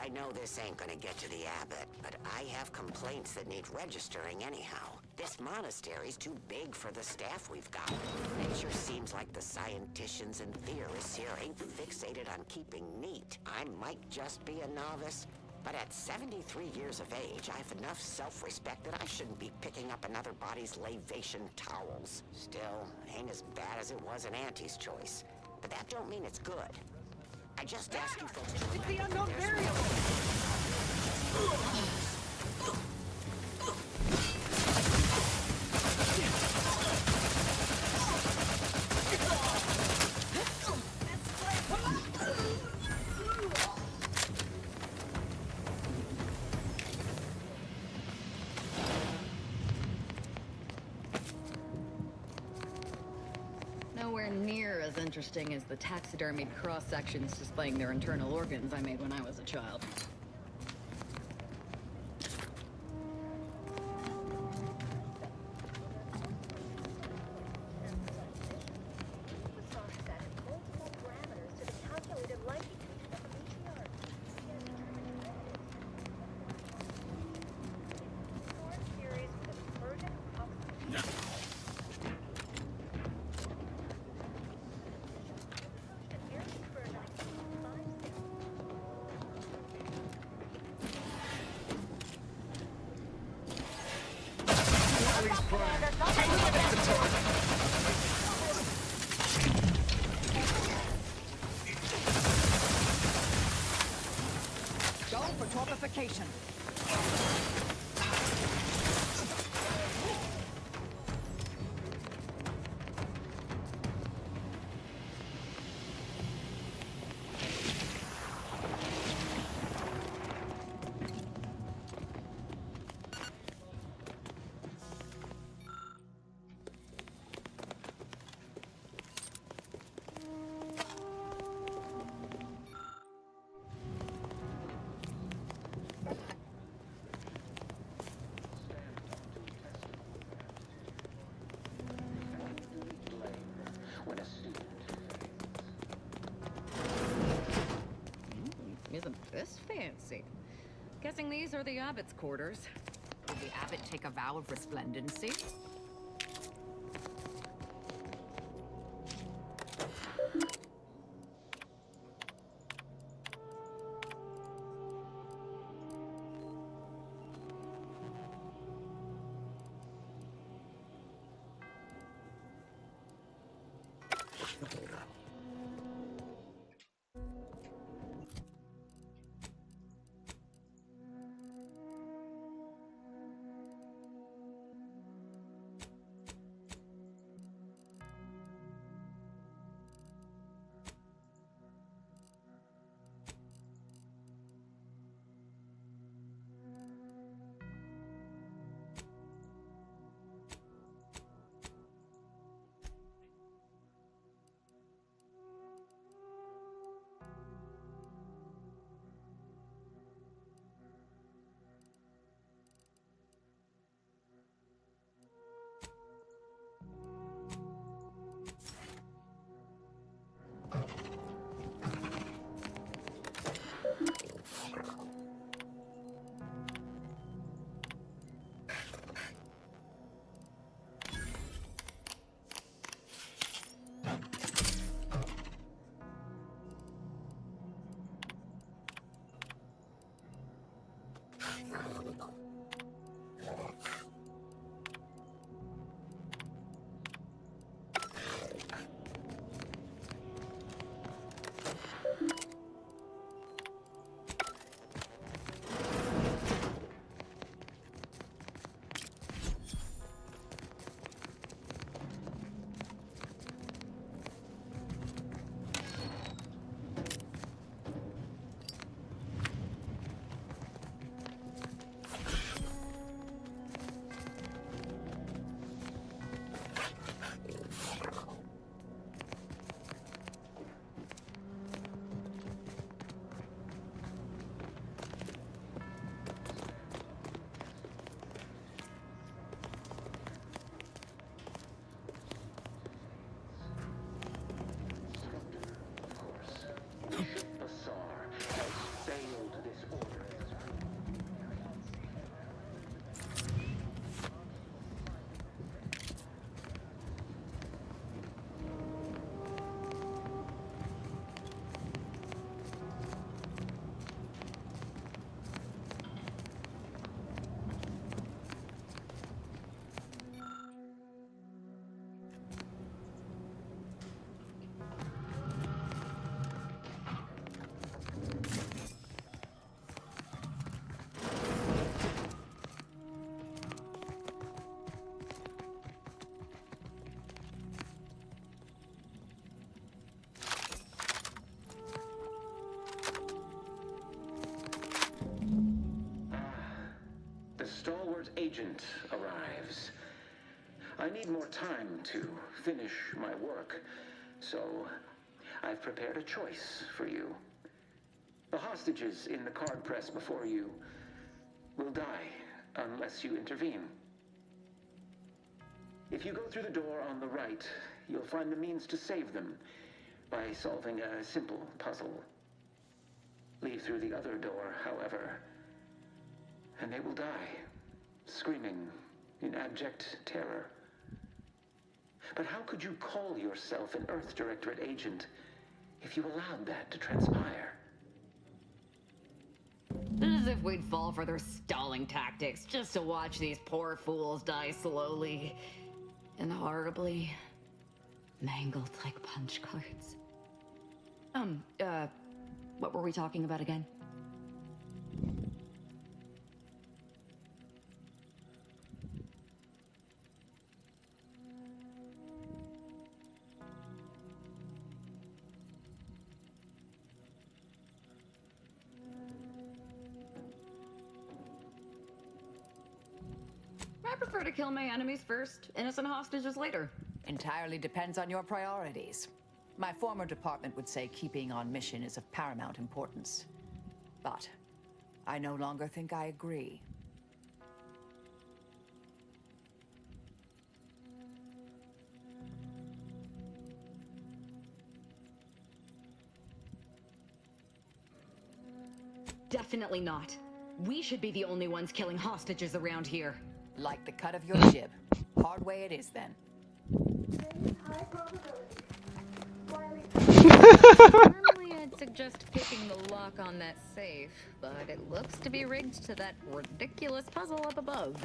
I know this ain't gonna get to the abbot, but I have complaints that need registering anyhow. This monastery's too big for the staff we've got. It sure seems like the scienticians and theorists here ain't fixated on keeping neat. I might just be a novice, but at 73 years of age, I have enough self-respect that I shouldn't be picking up another body's lavation towels. Still, ain't as bad as it was in Auntie's choice. But that don't mean it's good. I just ask you folks to remember the unknown variable! Nowhere near as interesting as the taxidermied cross-sections displaying their internal organs I made when I was a child. Go for torpification. Isn't this fancy? Guessing these are the abbot's quarters. Did the abbot take a vow of resplendency? Stalwart agent arrives. I need more time to finish my work, so I've prepared a choice for you. The hostages in the card press before you will die unless you intervene. If you go through the door on the right, you'll find the means to save them by solving a simple puzzle. Leave through the other door, however, and they will die, screaming in abject terror. But how could you call yourself an Earth Directorate agent if you allowed that to transpire? As if we'd fall for their stalling tactics just to watch these poor fools die slowly and horribly, mangled like punch cards. What were we talking about again? I prefer to kill my enemies first, innocent hostages later. Entirely depends on your priorities. My former department would say keeping on mission is of paramount importance. But I no longer think I agree. Definitely not. We should be the only ones killing hostages around here. Like the cut of your jib. Hard way it is, then. Normally I'd suggest picking the lock on that safe, but it looks to be rigged to that ridiculous puzzle up above.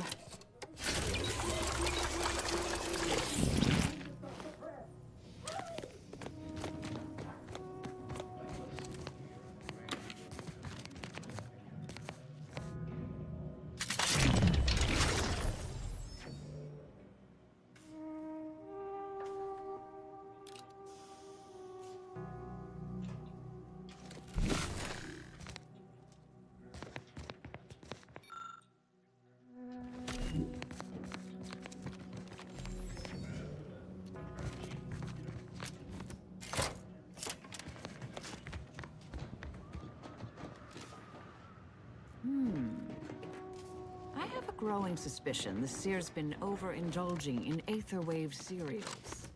have a growing suspicion the seer's been overindulging in aetherwave cereals.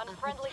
Unfriendly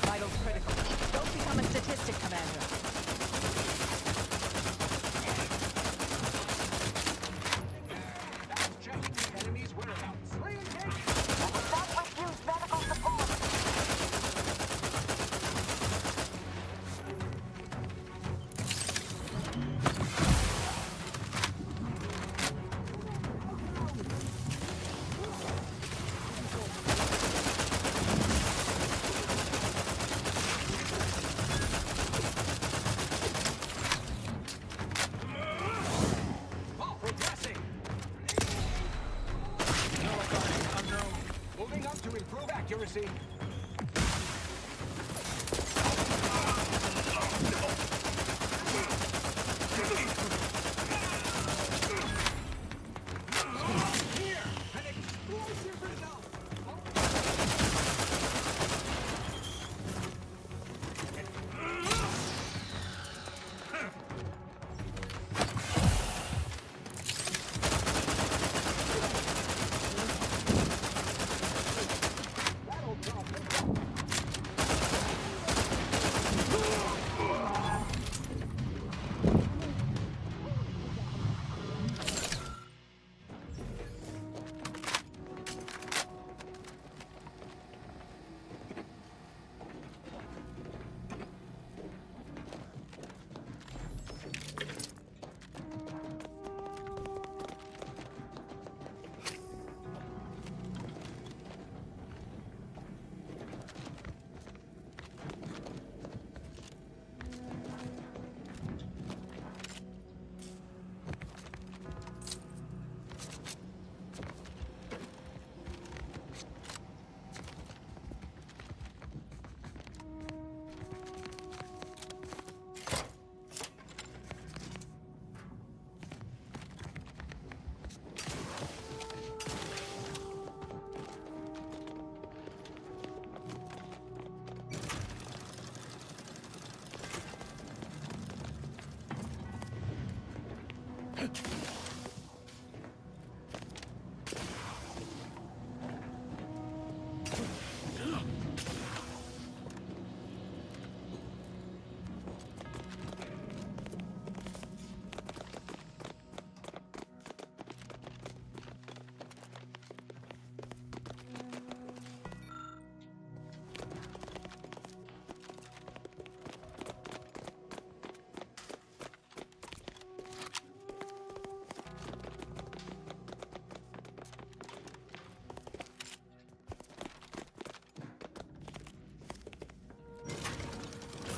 Vitals critical. Don't become a statistic, Commander. Check the enemy's whereabouts. refuse medical support. Progressing. Nullifying unknown. Moving up to improve accuracy. Here, an explosive result. That'll drop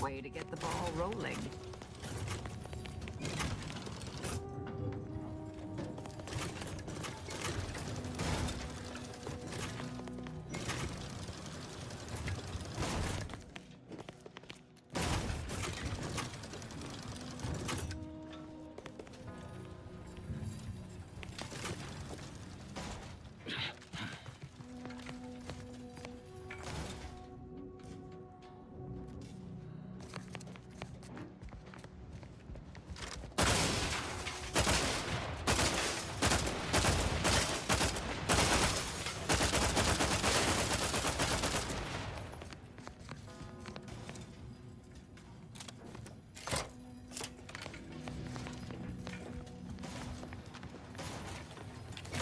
Way to get the ball rolling.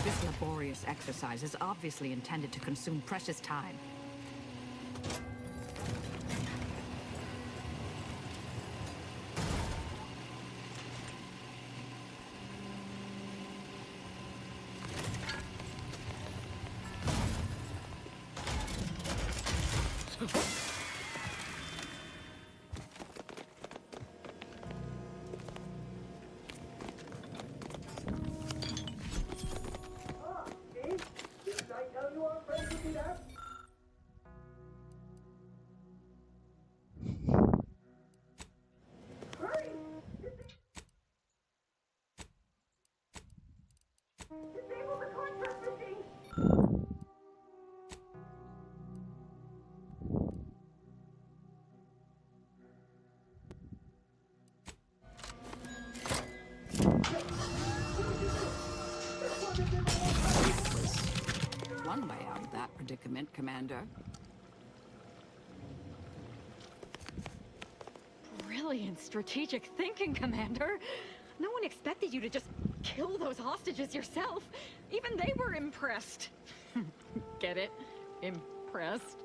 This laborious exercise is obviously intended to consume precious time. One way out of that predicament, Commander. Brilliant strategic thinking, Commander. No one expected you to just kill those hostages yourself. Even they were impressed. Get it? Impressed?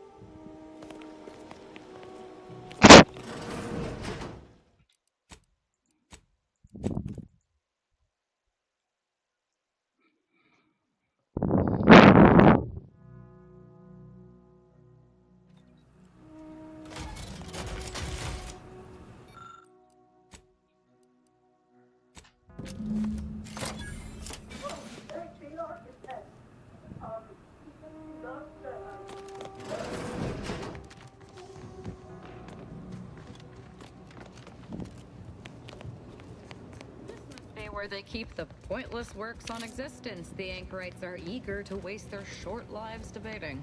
Where they keep the pointless works on existence the anchorites are eager to waste their short lives debating.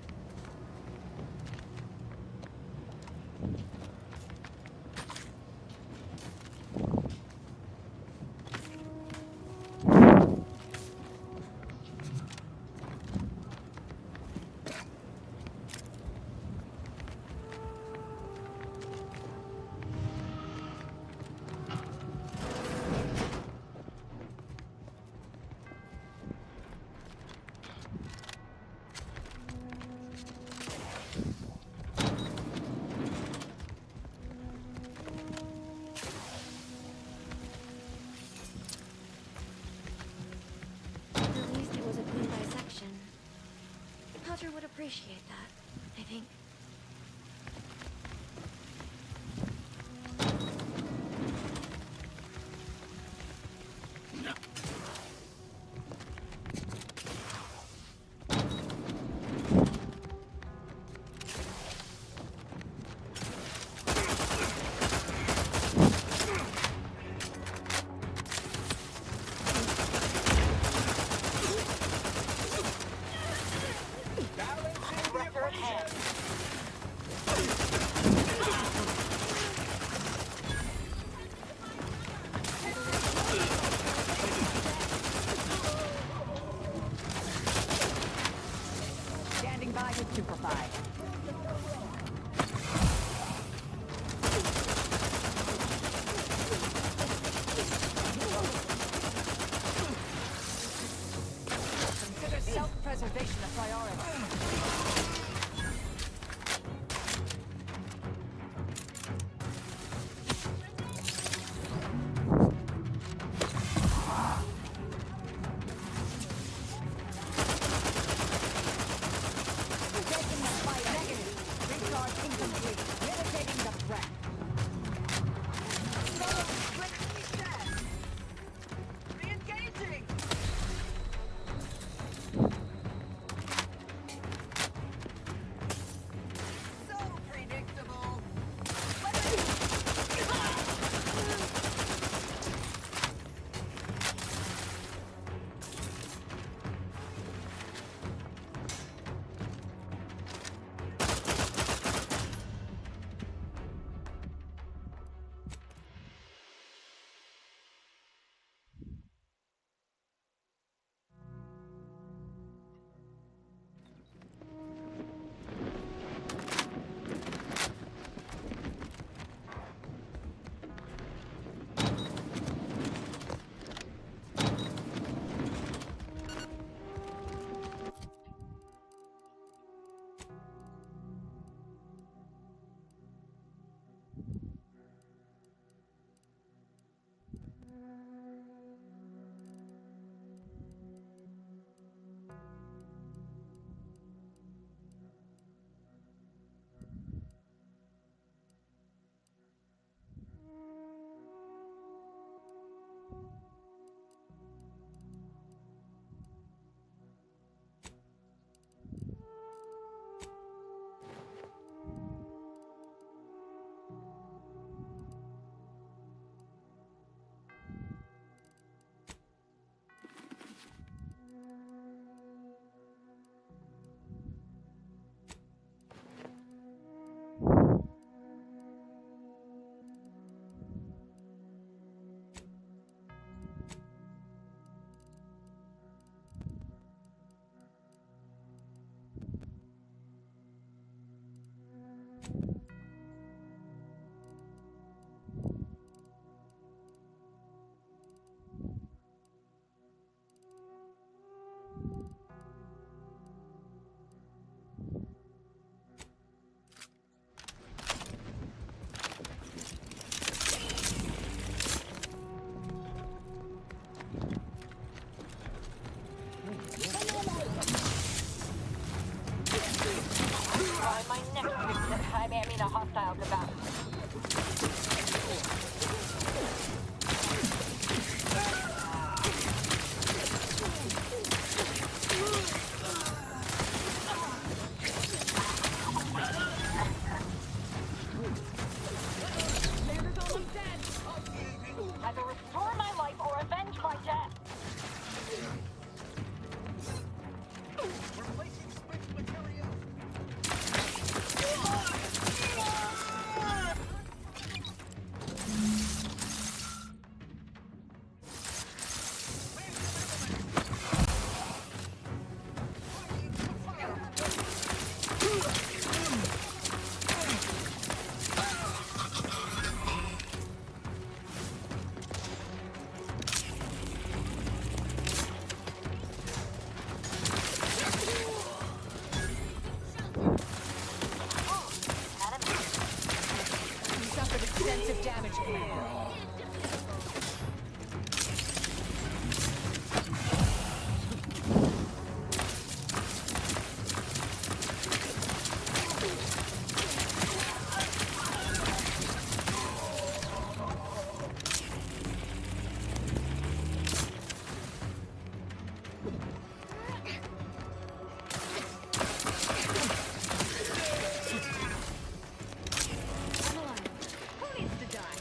Would appreciate that, I think. Balancing the earth. Stupefy. Consider self-preservation a priority. A hostile combatant. Either restore my life or avenge my death. Extensive damage, Commander. Who needs to die?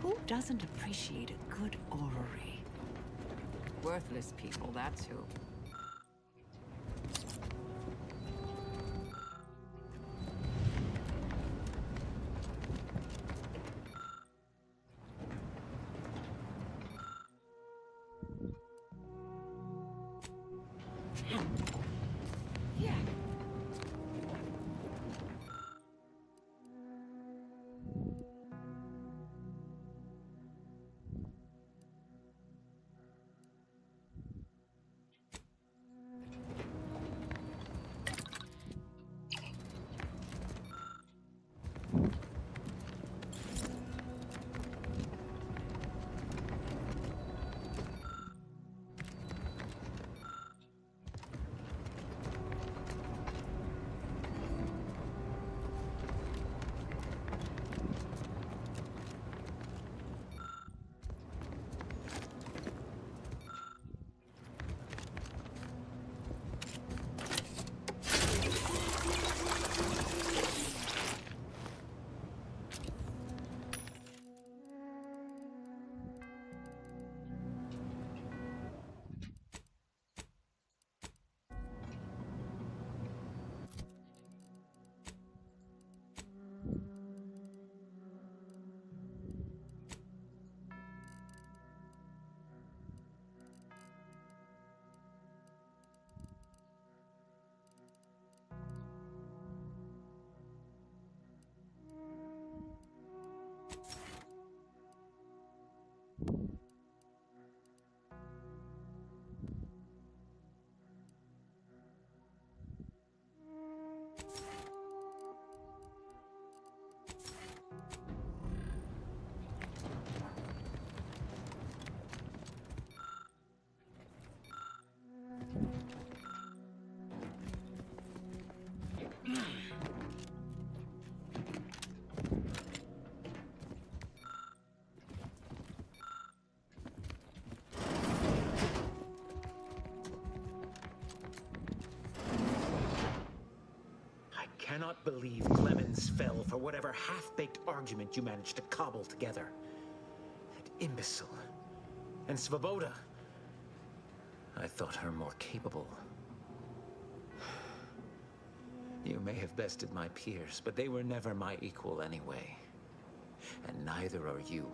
Who doesn't appreciate a good orrery? Worthless people, that's who. I cannot believe Clemens fell for whatever half-baked argument you managed to cobble together. That imbecile. And Svoboda. I thought her more capable. You may have bested my peers, but they were never my equal anyway. And neither are you.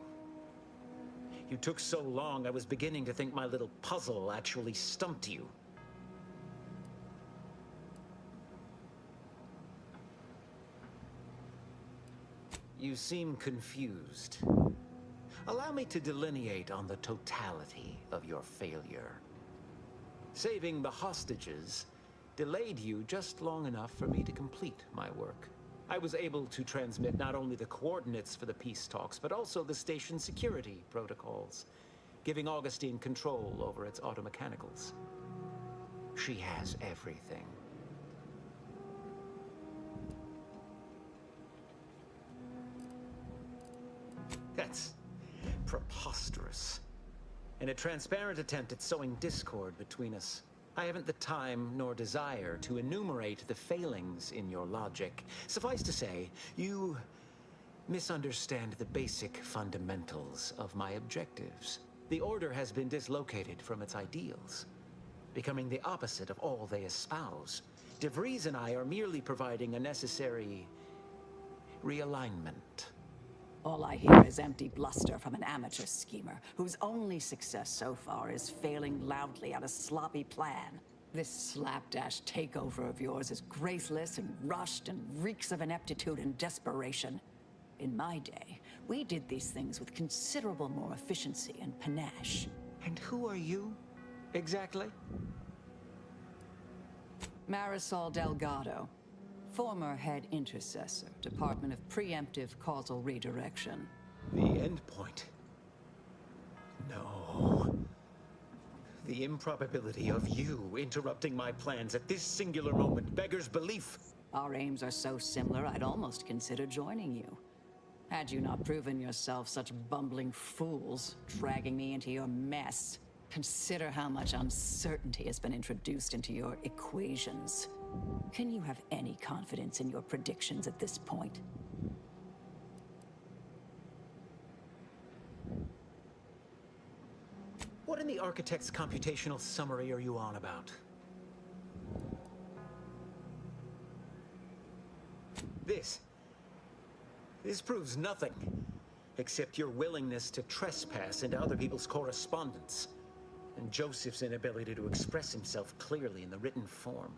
You took so long, I was beginning to think my little puzzle actually stumped you. You seem confused. Allow me to delineate on the totality of your failure. Saving the hostages delayed you just long enough for me to complete my work. I was able to transmit not only the coordinates for the peace talks, but also the station security protocols, giving Augustine control over its automechanicals. She has everything. That's preposterous. In a transparent attempt at sowing discord between us, I haven't the time nor desire to enumerate the failings in your logic. Suffice to say, you misunderstand the basic fundamentals of my objectives. The Order has been dislocated from its ideals, becoming the opposite of all they espouse. De Vries and I are merely providing a necessary realignment. All I hear is empty bluster from an amateur schemer whose only success so far is failing loudly at a sloppy plan. This slapdash takeover of yours is graceless and rushed and reeks of ineptitude and desperation. In my day, we did these things with considerable more efficiency and panache. And who are you, exactly? Marisol Delgado, former head intercessor, Department of Preemptive Causal Redirection. The endpoint. No. The improbability of you interrupting my plans at this singular moment beggars belief. Our aims are so similar, I'd almost consider joining you. Had you not proven yourself such bumbling fools, dragging me into your mess. Consider how much uncertainty has been introduced into your equations. Can you have any confidence in your predictions at this point? What in the architect's computational summary are you on about? This proves nothing, except your willingness to trespass into other people's correspondence, and Joseph's inability to express himself clearly in the written form.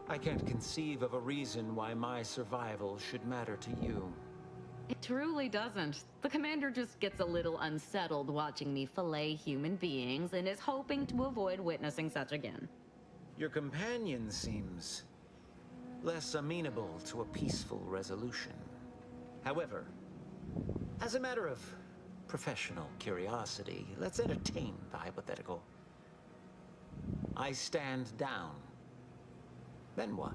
I can't conceive of a reason why my survival should matter to you. It truly doesn't. The commander just gets a little unsettled watching me fillet human beings and is hoping to avoid witnessing such again. Your companion seems less amenable to a peaceful resolution. However, as a matter of professional curiosity, let's entertain the hypothetical. I stand down. Then what?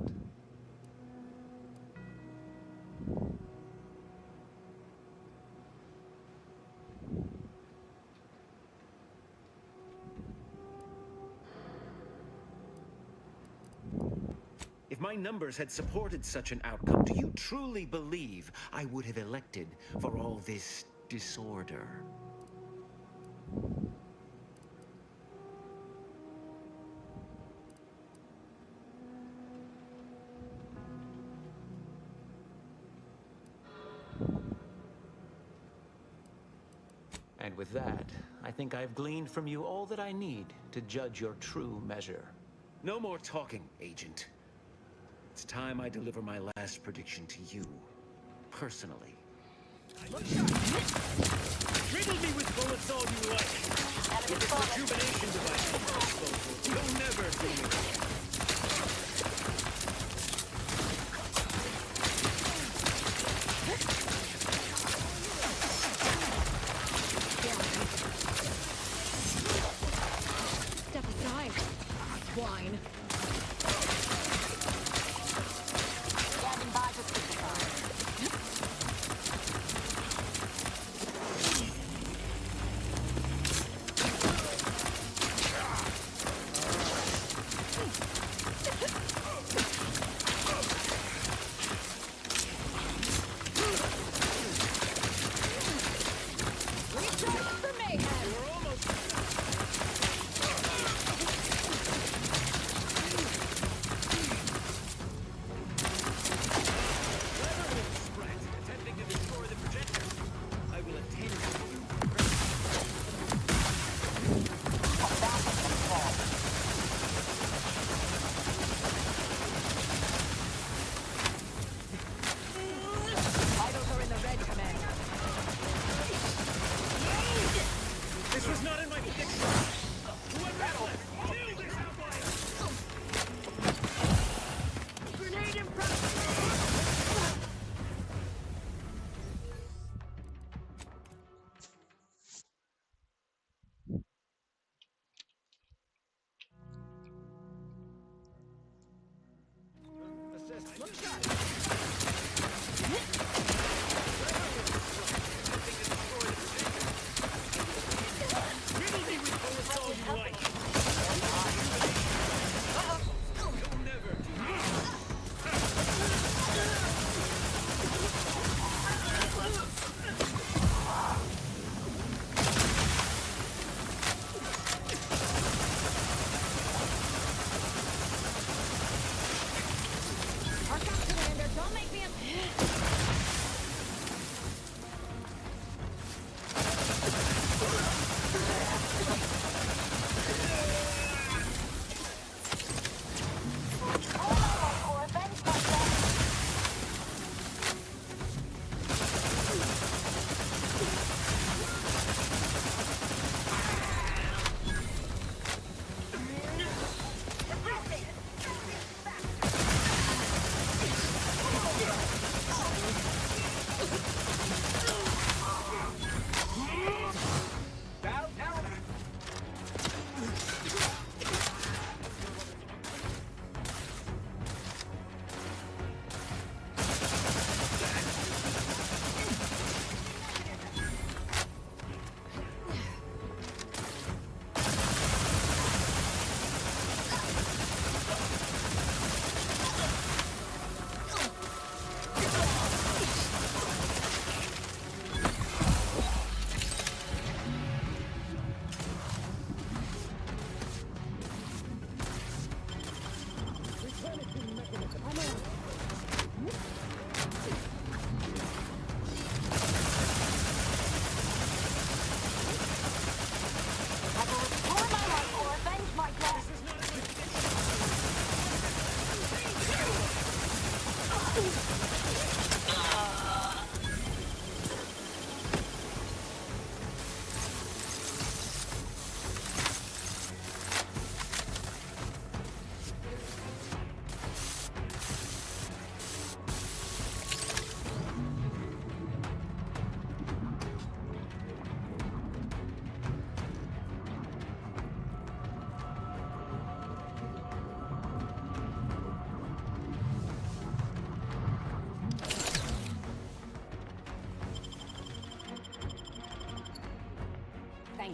If my numbers had supported such an outcome, do you truly believe I would have elected for all this disorder? And with that, I think I've gleaned from you all that I need to judge your true measure. No more talking, Agent. It's time I deliver my last prediction to you, personally. Riddle me with bullets all you like. With this rejuvenation device at my disposal, you'll never see me. Step aside, swine.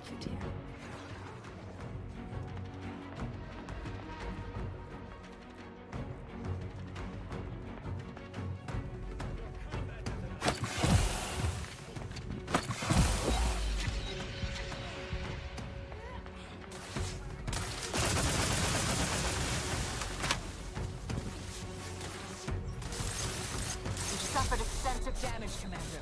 keep it here. Suffered extensive damage, Commander.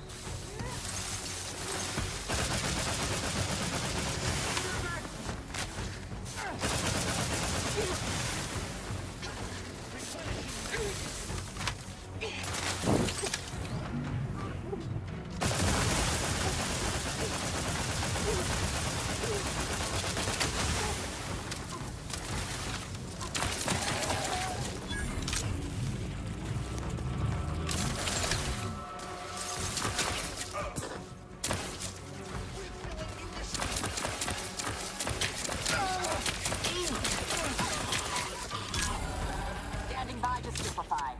Standing by to stupefy.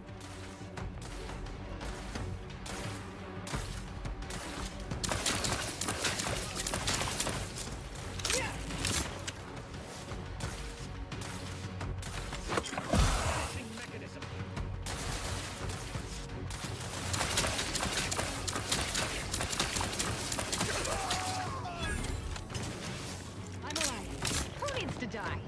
I'm alive. Who needs to die?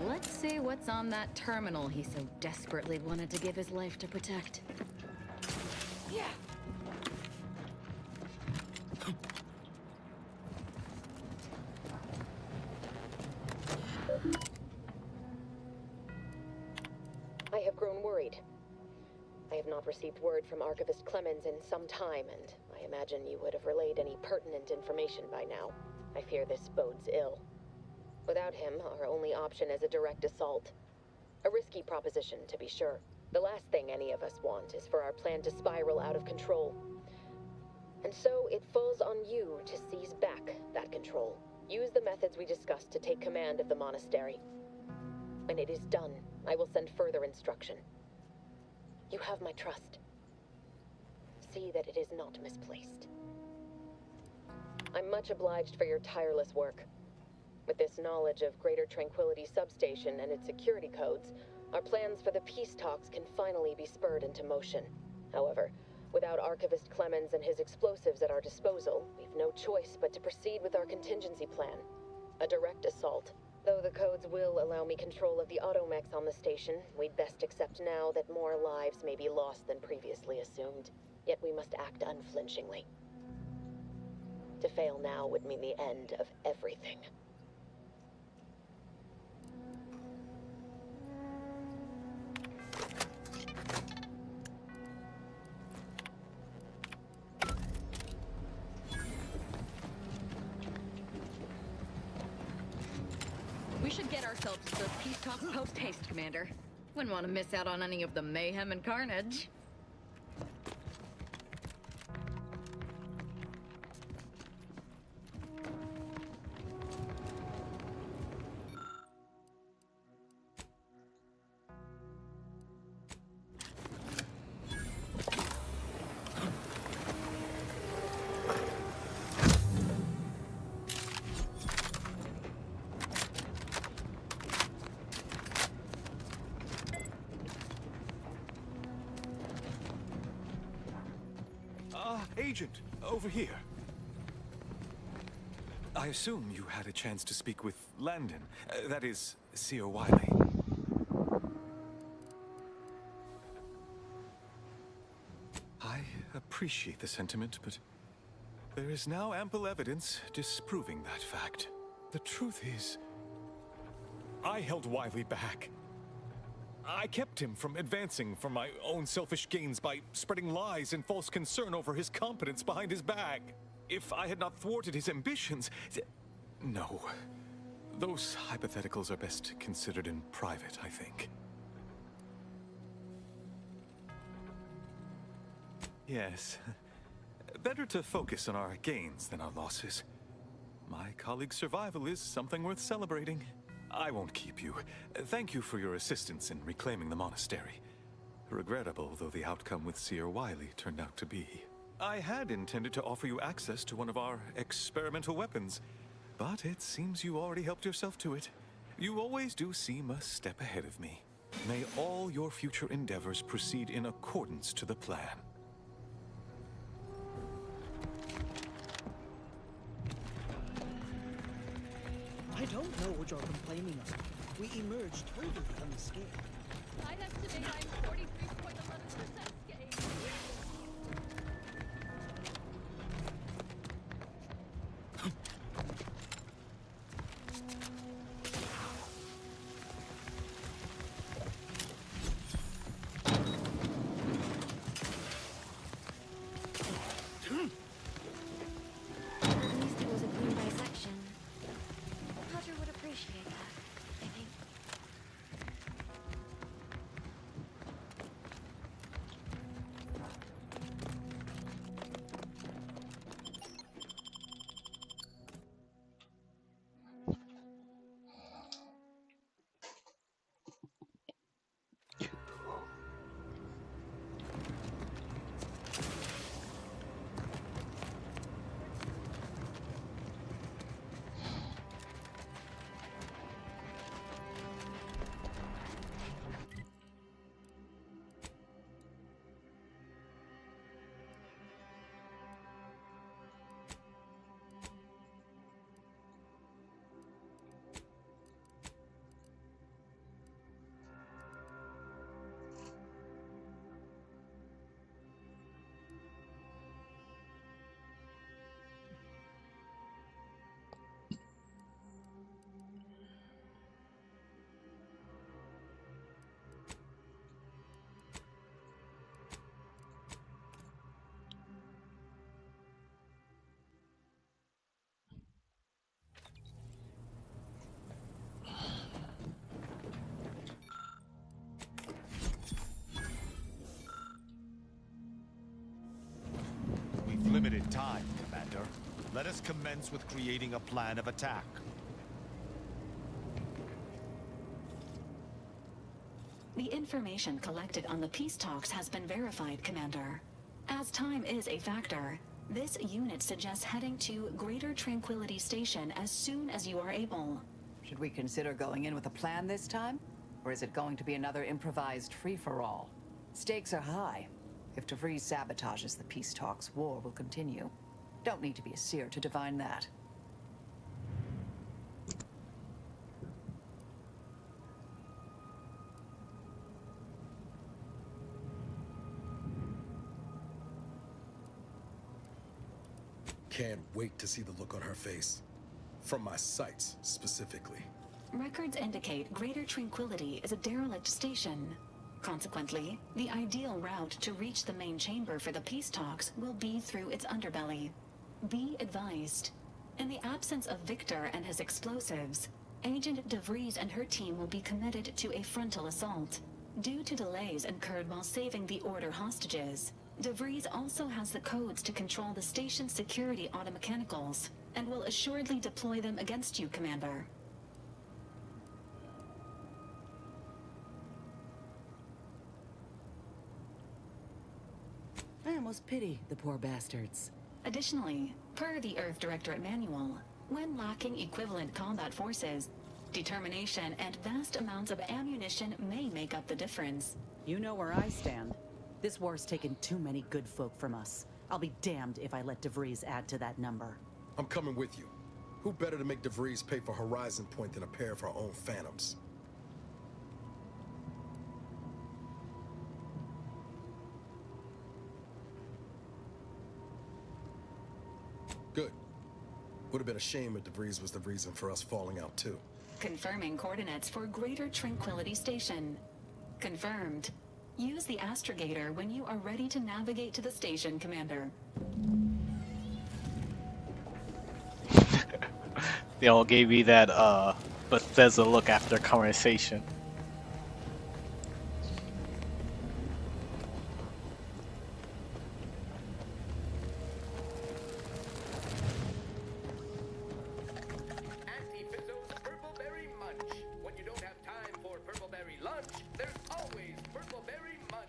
Let's see what's on that terminal he so desperately wanted to give his life to protect. Yeah. I have grown worried. I have not received word from Archivist Clemens in some time, and I imagine you would have relayed any pertinent information by now. I fear this bodes ill. Without him, our only option is a direct assault. A risky proposition, to be sure. The last thing any of us want is for our plan to spiral out of control. And so it falls on you to seize back that control. Use the methods we discussed to take command of the monastery. When it is done, I will send further instruction. You have my trust. See that it is not misplaced. I'm much obliged for your tireless work. With this knowledge of Greater Tranquility Substation and its security codes, our plans for the peace talks can finally be spurred into motion. However, without Archivist Clemens and his explosives at our disposal, we've no choice but to proceed with our contingency plan. A direct assault. Though the codes will allow me control of the automechs on the station, we'd best accept now that more lives may be lost than previously assumed. Yet we must act unflinchingly. To fail now would mean the end of everything. We should get ourselves to those peace talks post-haste, Commander. Wouldn't want to miss out on any of the mayhem and carnage. Agent, over here. I assume you had a chance to speak with Landon, that is, Seer Wiley. I appreciate the sentiment, but there is now ample evidence disproving that fact. The truth is, I held Wiley back. I kept him from advancing for my own selfish gains by spreading lies and false concern over his competence behind his back. If I had not thwarted his ambitions... No. Those hypotheticals are best considered in private, I think. Yes. Better to focus on our gains than our losses. My colleague's survival is something worth celebrating. I won't keep you. Thank you for your assistance in reclaiming the monastery. Regrettable though the outcome with Seer Wiley turned out to be. I had intended to offer you access to one of our experimental weapons, but it seems you already helped yourself to it. You always do seem a step ahead of me. May all your future endeavors proceed in accordance to the plan. I don't know what you're complaining of. We emerged totally unscathed. I'd estimate I'm 43.11% scathed. Limited time, Commander. Let us commence with creating a plan of attack. The information collected on the peace talks has been verified, Commander. As time is a factor, this unit suggests heading to Greater Tranquility Station as soon as you are able. Should we consider going in with a plan this time? Or is it going to be another improvised free-for-all? Stakes are high. If DeVries sabotages the peace talks, war will continue. Don't need to be a seer to divine that. Can't wait to see the look on her face. From my sights, specifically. Records indicate Greater Tranquility is a derelict station. Consequently, the ideal route to reach the main chamber for the peace talks will be through its underbelly. Be advised. In the absence of Victor and his explosives, Agent DeVries and her team will be committed to a frontal assault. Due to delays incurred while saving the Order hostages, DeVries also has the codes to control the station's security automechanicals, and will assuredly deploy them against you, Commander. I almost pity the poor bastards. Additionally, per the Earth Directorate Manual, when lacking equivalent combat forces, determination and vast amounts of ammunition may make up the difference. You know where I stand. This war's taken too many good folk from us. I'll be damned if I let DeVries add to that number. I'm coming with you. Who better to make DeVries pay for Horizon Point than a pair of her own phantoms? Good. Would have been a shame if DeVries was the reason for us falling out too. Confirming coordinates for Greater Tranquility Station. Confirmed. Use the astrogator when you are ready to navigate to the station, Commander. They all gave me that Bethesda look after conversation. Anti-Fizzo's Purpleberry Munch. When you don't have time for Purpleberry lunch, there's always Purpleberry Munch.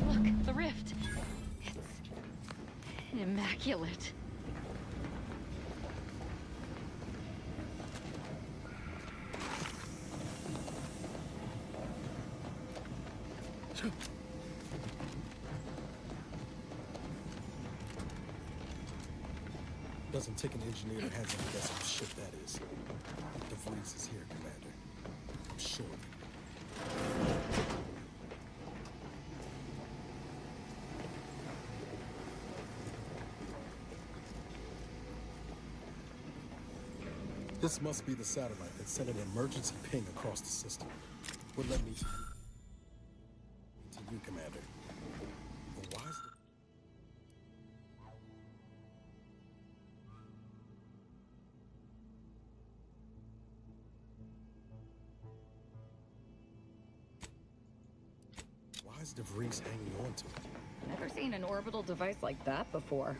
Look, the rift. It's immaculate. Doesn't take an engineer to have some guess what shit that is. DeVries is here, Commander. I'm sure of it. This must be the satellite that sent an emergency ping across the system. What led me to you, Commander. But why is the... Why is DeVries hanging on to it? Never seen an orbital device like that before.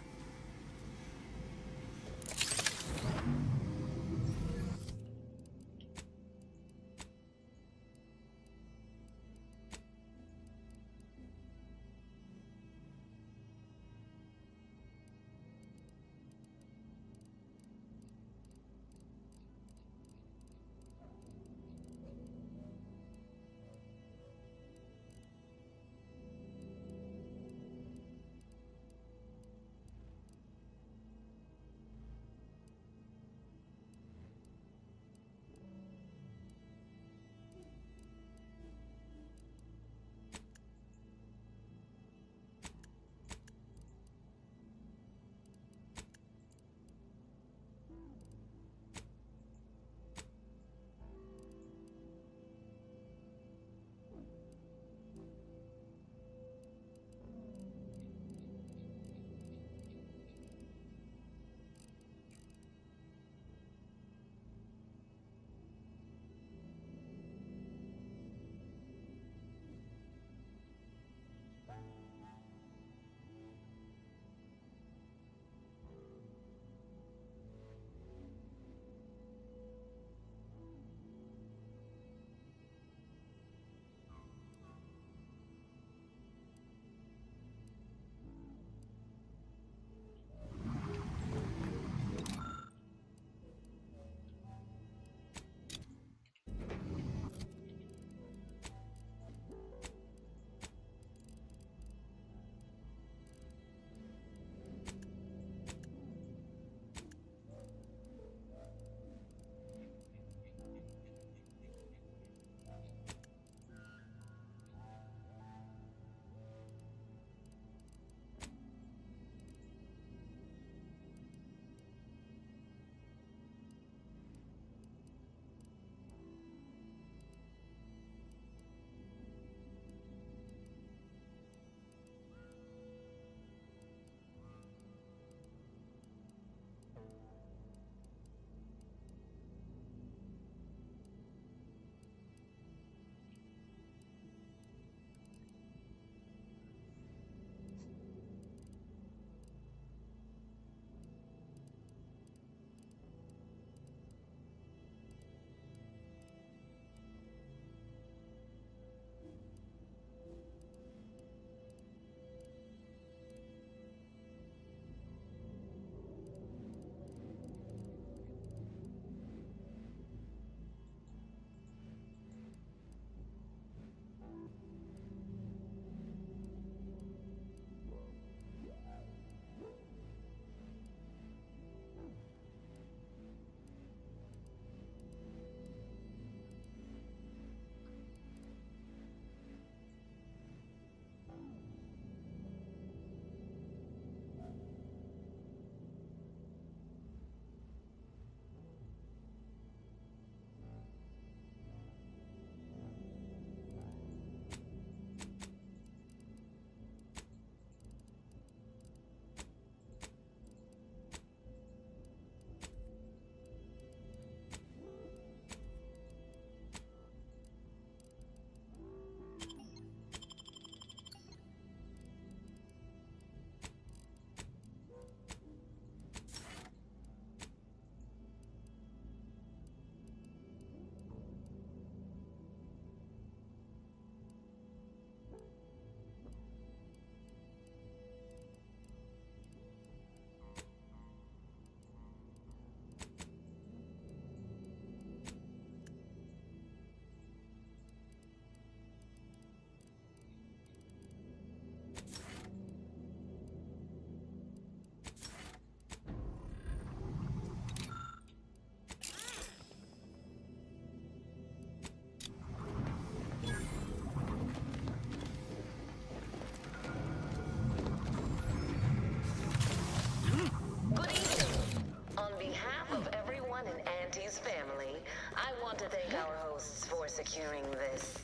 securing this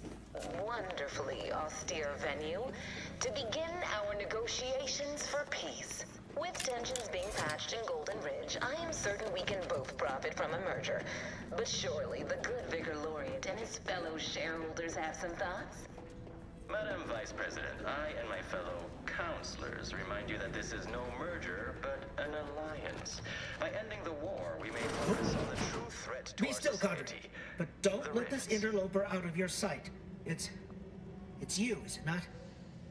wonderfully austere venue to begin our negotiations for peace. With tensions being patched in Golden Ridge, I am certain we can both profit from a merger. But surely the good Vicar Laureate and his fellow shareholders have some thoughts? Madam Vice President, I and my fellow counselors remind you that this is no merger, but an alliance. By ending the war, we may focus on the true threat to Be our still, society. Carter. But don't let this interloper out of your sight. It's you, is it not?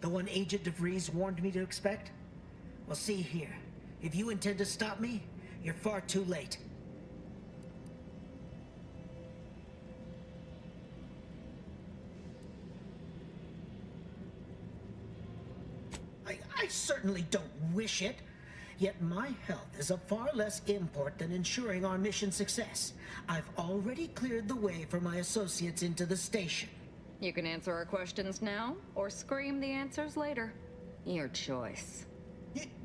The one Agent DeVries warned me to expect? Well, see here. If you intend to stop me, you're far too late. I certainly don't wish it. Yet my health is of far less import than ensuring our mission success. I've already cleared the way for my associates into the station. You can answer our questions now, or scream the answers later. Your choice.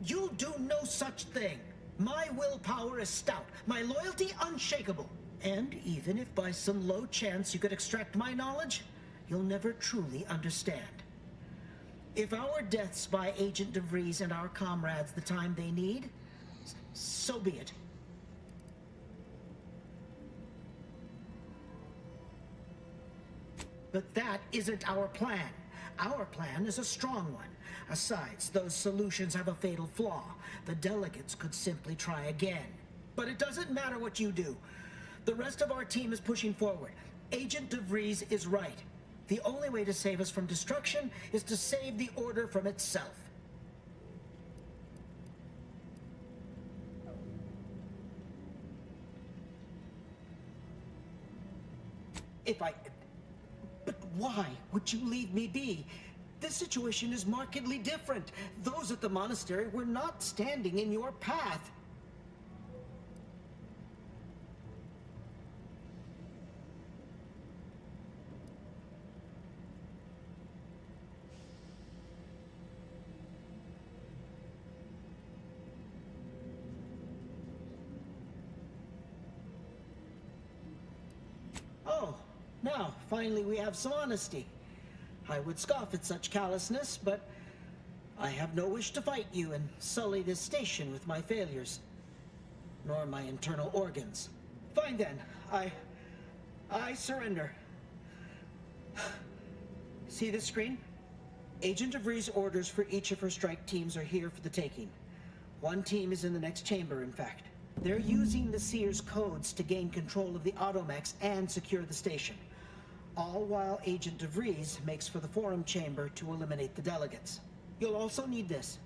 You'll do no such thing. My willpower is stout, my loyalty unshakable. And even if by some low chance you could extract my knowledge, you'll never truly understand. If our deaths buy Agent DeVries and our comrades the time they need, so be it. But that isn't our plan. Our plan is a strong one. Besides, those solutions have a fatal flaw. The delegates could simply try again. But it doesn't matter what you do. The rest of our team is pushing forward. Agent DeVries is right. The only way to save us from destruction is to save the Order from itself. But why would you leave me be? This situation is markedly different. Those at the monastery were not standing in your path. Oh, now, finally we have some honesty. I would scoff at such callousness, but I have no wish to fight you and sully this station with my failures, nor my internal organs. Fine then, I surrender. See this screen? Agent DeVries' orders for each of her strike teams are here for the taking. One team is in the next chamber, in fact. They're using the Seer's codes to gain control of the automechs and secure the station. All while Agent DeVries makes for the Forum chamber to eliminate the delegates. You'll also need this.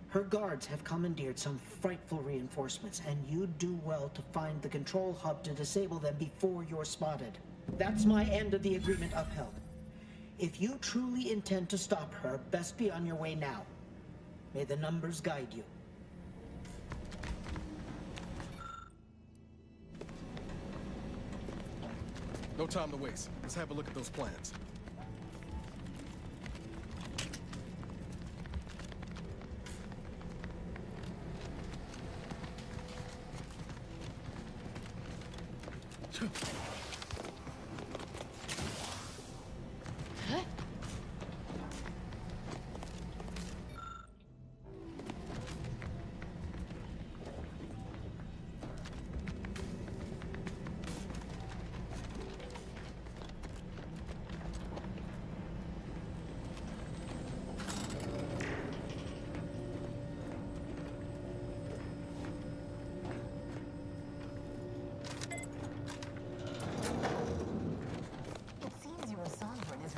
Her guards have commandeered some frightful reinforcements, and you'd do well to find the control hub to disable them before you're spotted. That's my end of the agreement upheld. If you truly intend to stop her, best be on your way now. May the numbers guide you. No time to waste. Let's have a look at those plans.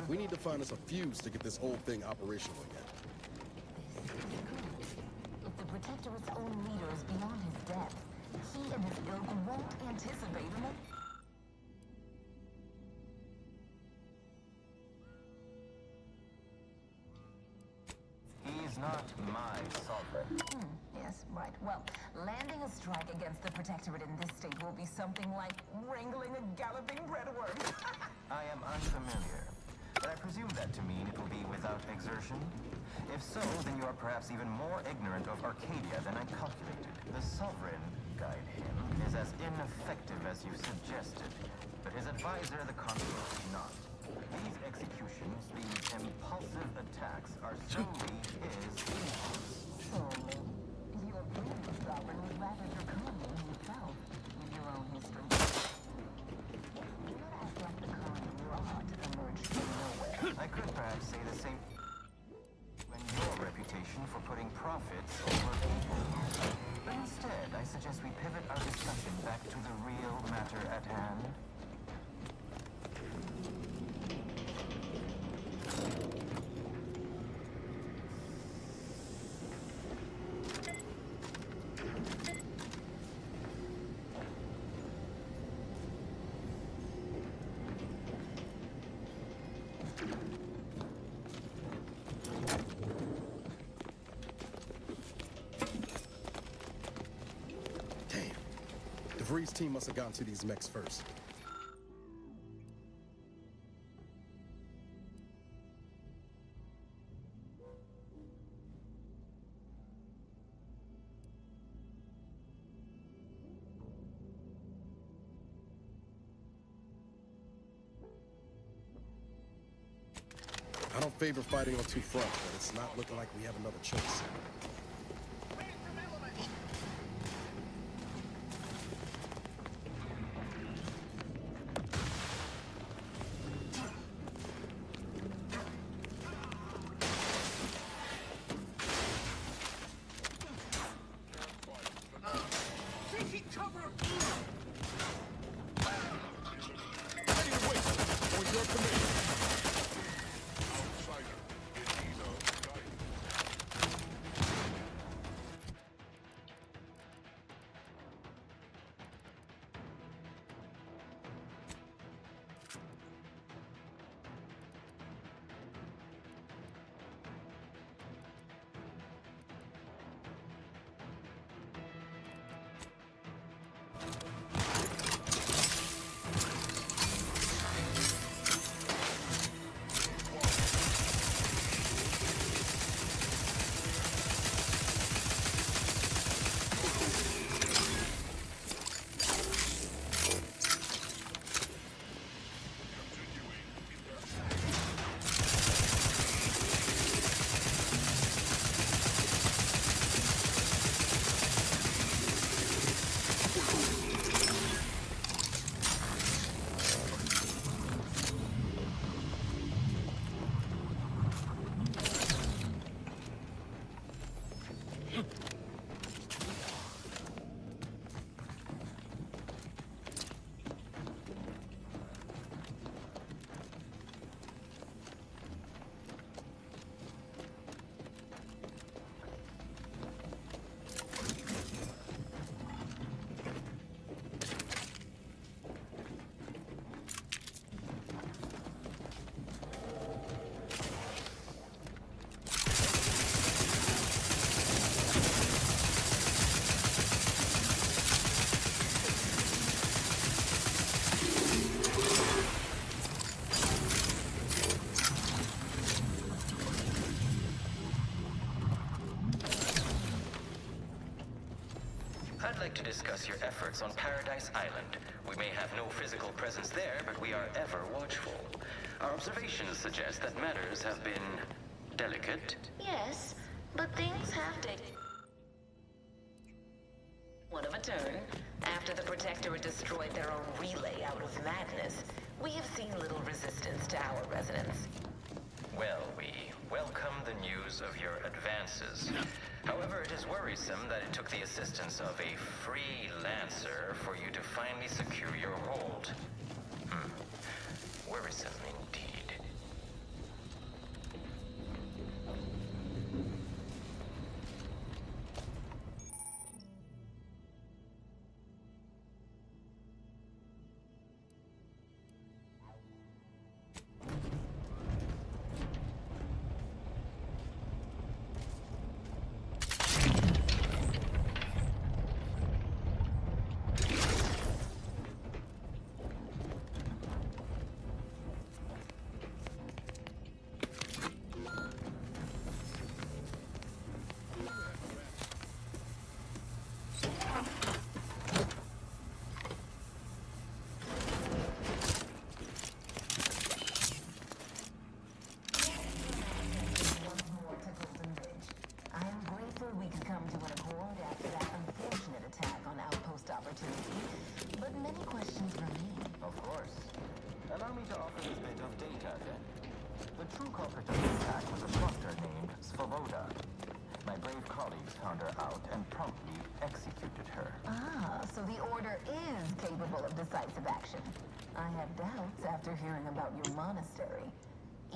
We need to find us a fuse to get this whole thing operational again. If the Protectorate's own leader is beyond his depth, he and his ilk won't anticipate him. He's not my sovereign. Yes, right. Well, landing a strike against the Protectorate in this state will be something like wrangling a galloping breadworm. I am unfamiliar, but I presume that to mean it will be without exertion. If so, then you are perhaps even more ignorant of Arcadia than I calculated. The Sovereign, guide him, is as ineffective as you suggested, but his advisor, the Consul, is not. These executions, these impulsive attacks, are solely his impulse. Surely, your previous sovereign was rather draconian himself, with your own history. Do not act like the current rot emerged from nowhere. I could perhaps say the same when your reputation for putting profits over people. But instead, I suggest we pivot our discussion back to the real matter at hand. The Vrees team must have gotten to these mechs first. I don't favor fighting on two fronts, but it's not looking like we have another choice. I'd like to discuss your efforts on Paradise Island. We may have no physical presence there, but we are ever watchful. Our observations suggest that matters have been delicate. Yes, but things have taken one of a turn. After the Protectorate destroyed their own relay out of madness, we have seen little resistance to our residents. Well, we welcome the news of your advances. However, it is worrisome that it took the assistance of a freelancer for you to finally secure your hold. Worrisome indeed. culprit of the attack was a proctor named Svoboda. My brave colleagues found her out and promptly executed her. Ah, so the Order is capable of decisive action. I have doubts after hearing about your monastery.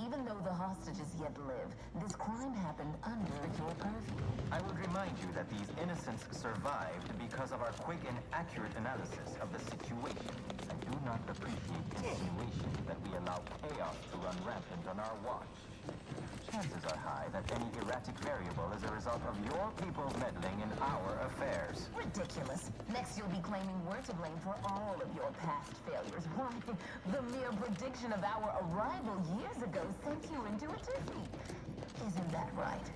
Even though the hostages yet live, this crime happened under your purview. I would remind you that these innocents survived because of our quick and accurate analysis of the situation. I do not appreciate insinuations that we allow chaos to run rampant on our watch. Chances are high that any erratic variable is a result of your people meddling in our affairs. Ridiculous. Next you'll be claiming we're to blame for all of your past failures. Why, the mere prediction of our arrival years ago sent you into a tizzy. Isn't that right?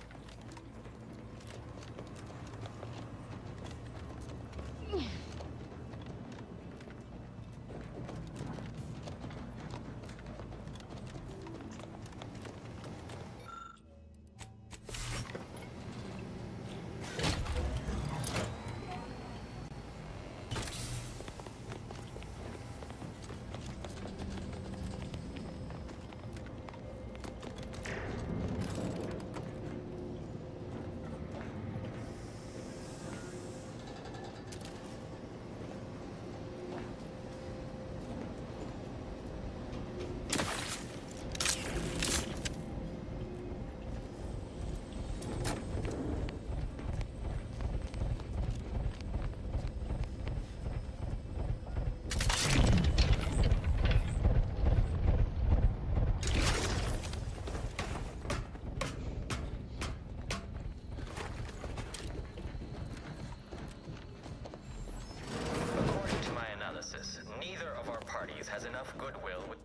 Neither of our parties has enough goodwill with...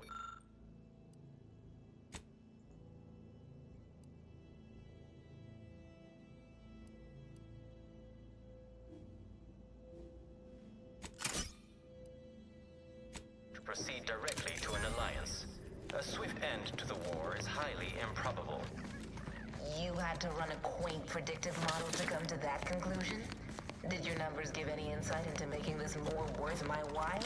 to proceed directly to an alliance. A swift end to the war is highly improbable. You had to run a quaint predictive model to come to that conclusion? Did your numbers give any insight into making this more worth my while?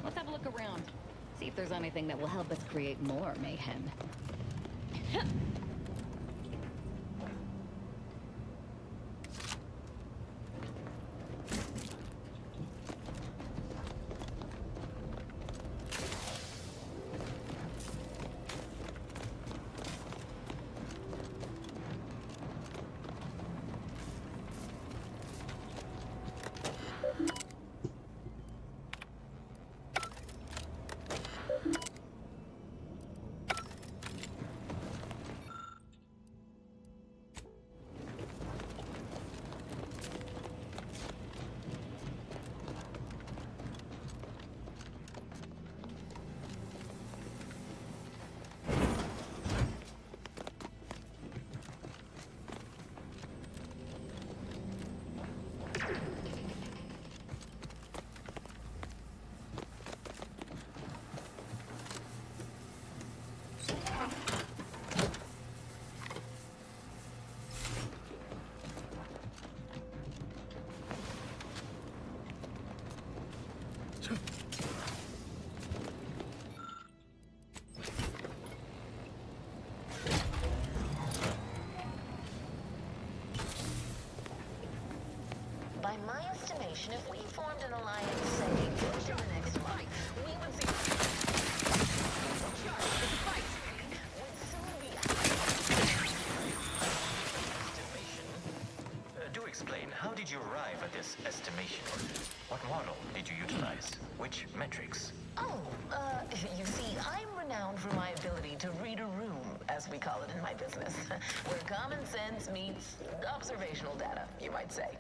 Let's have a look around. See if there's anything that will help us create more mayhem. By my estimation, if we formed an alliance, say, in the next month, we would see... Do explain, how did you arrive at this estimation? What model did you utilize? Which metrics? Oh, you see, I'm renowned for my ability to read a room, as we call it in my business, where common sense meets observational data, you might say.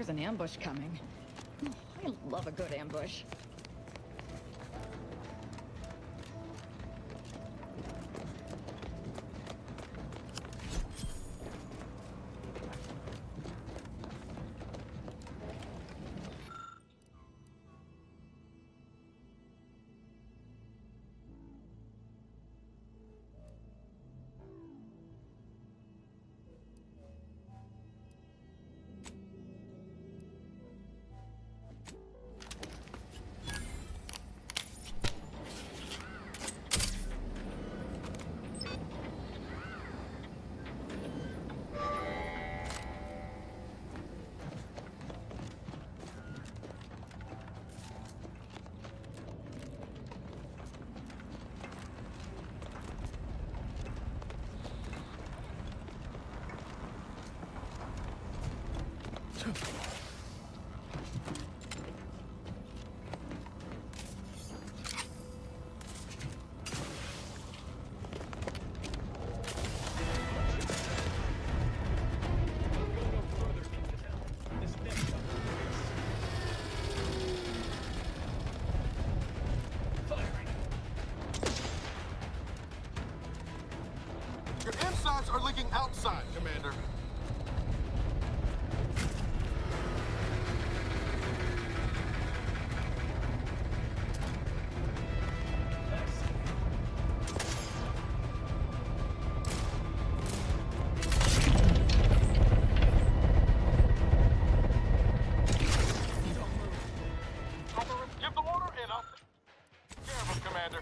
there's an ambush coming. Oh, I love a good ambush. Your insides are leaking outside, Commander. Give the order and I'll take care of him, Commander.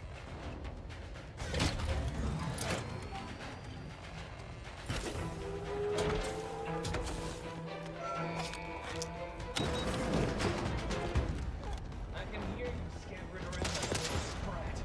I can hear you scampering around like a little sprat.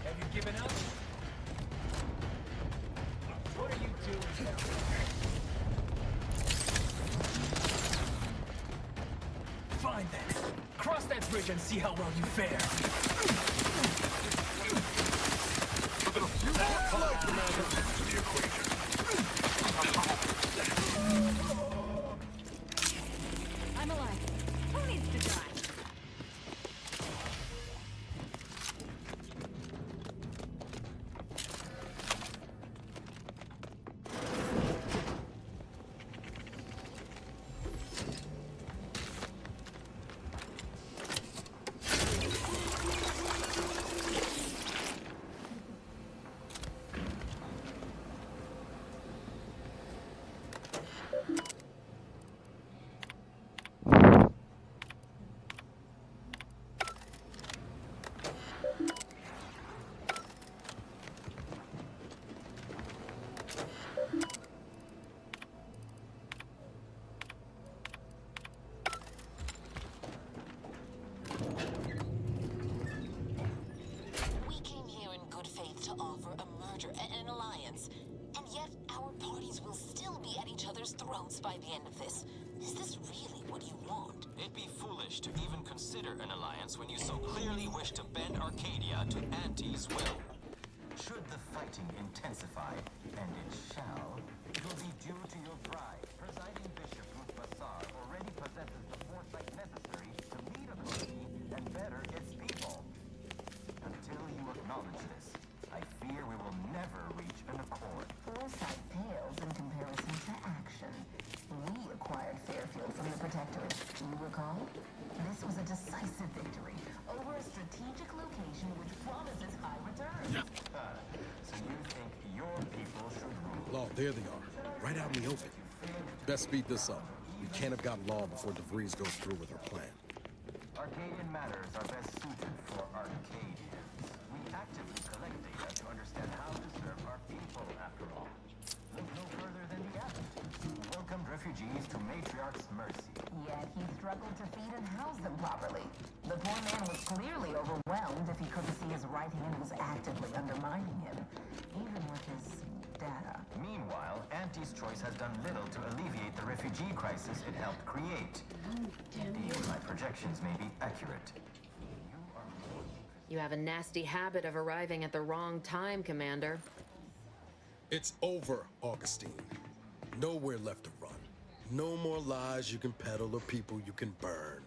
Have you given up? What are you doing now? Fine then. Cross that bridge and see how well you fare. I'm alive. Who needs to die? We came here in good faith to offer a merger and an alliance, and yet our parties will still be at each other's throats by the end of this. Is this really what you want? It'd be foolish to even consider an alliance when you so clearly wish to bend Arcadia to Auntie's will. Should the fighting intensify, and it shall, it will be due to your pride. Presiding Bishop Ruth Bassar already possesses the foresight necessary to lead a colony and better its people. Until you acknowledge this, I fear we will never reach an accord. Foresight pales in comparison to action. We acquired Fairfield from the Protectorate. Do you recall? This was a decisive victory over a strategic location which promises high returns. So you think your people should rule? Law, there they are. Right out in the open. Best speed this up. We can't have gotten Law before DeVries goes through with her plan. Arcadian matters are best suited for Arcadians. We actively collect data to understand how to serve our people, after all. Look no further than the Abbot. Welcomed refugees refugees to Matriarch's mercy. Yet he struggled to feed and house them properly. The poor man was clearly overwhelmed if he couldn't see his right hand was actively undermining him, even with his data. Meanwhile, Auntie's Choice has done little to alleviate the refugee crisis it helped create. Indeed, my projections may be accurate. You have a nasty habit of arriving at the wrong time, Commander. It's over, Augustine. Nowhere left to run. No more lies you can peddle or people you can burn.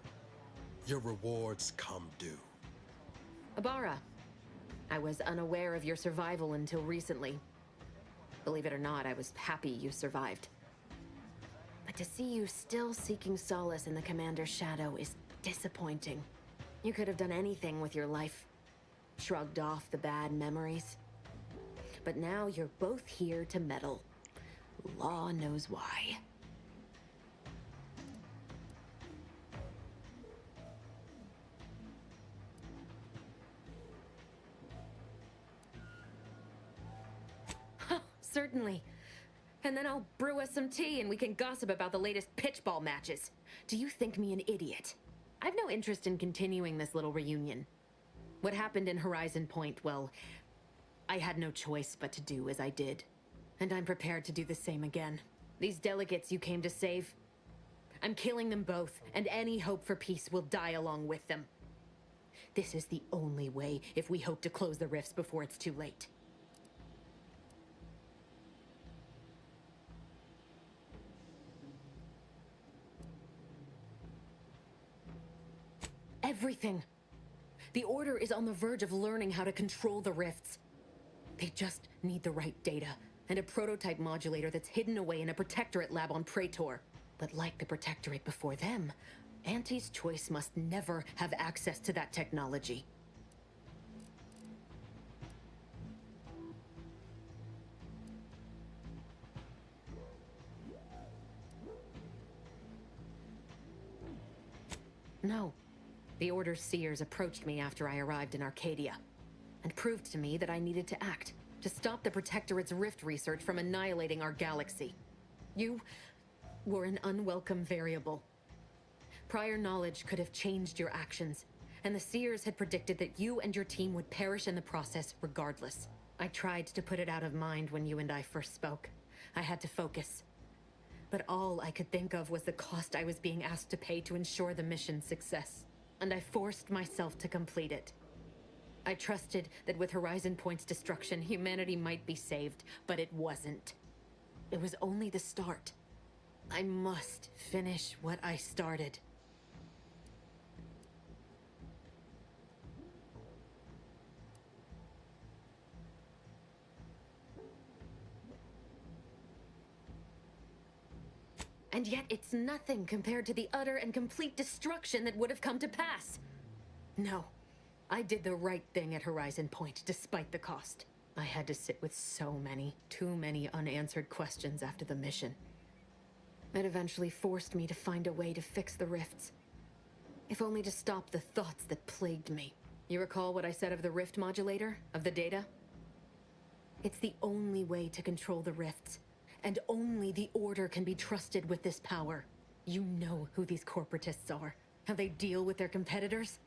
Your rewards come due. Ibarra, I was unaware of your survival until recently. Believe it or not, I was happy you survived. But to see you still seeking solace in the Commander's shadow is disappointing. You could have done anything with your life. Shrugged off the bad memories. But now you're both here to meddle. Law knows why. Certainly. And then I'll brew us some tea and we can gossip about the latest pitchball matches. Do you think me an idiot? I've no interest in continuing this little reunion. What happened in Horizon Point, well, I had no choice but to do as I did. And I'm prepared to do the same again. These delegates you came to save, I'm killing them both, and any hope for peace will die along with them. This is the only way if we hope to close the rifts before it's too late. Everything. The Order is on the verge of learning how to control the rifts. They just need the right data, and a prototype modulator that's hidden away in a Protectorate lab on Praetor. But like the Protectorate before them, Auntie's Choice must never have access to that technology. No. The Order's seers approached me after I arrived in Arcadia, and proved to me that I needed to act, to stop the Protectorate's rift research from annihilating our galaxy. You were an unwelcome variable. Prior knowledge could have changed your actions, and the seers had predicted that you and your team would perish in the process regardless. I tried to put it out of mind when you and I first spoke. I had to focus. But all I could think of was the cost I was being asked to pay to ensure the mission's success. And I forced myself to complete it. I trusted that with Horizon Point's destruction, humanity might be saved, but it wasn't. It was only the start. I must finish what I started. And yet it's nothing compared to the utter and complete destruction that would have come to pass. No, I did the right thing at Horizon Point, despite the cost. I had to sit with too many unanswered questions after the mission. It eventually forced me to find a way to fix the rifts. If only to stop the thoughts that plagued me. You recall what I said of the rift modulator, of the data? It's the only way to control the rifts. And only the Order can be trusted with this power. You know who these corporatists are, how they deal with their competitors.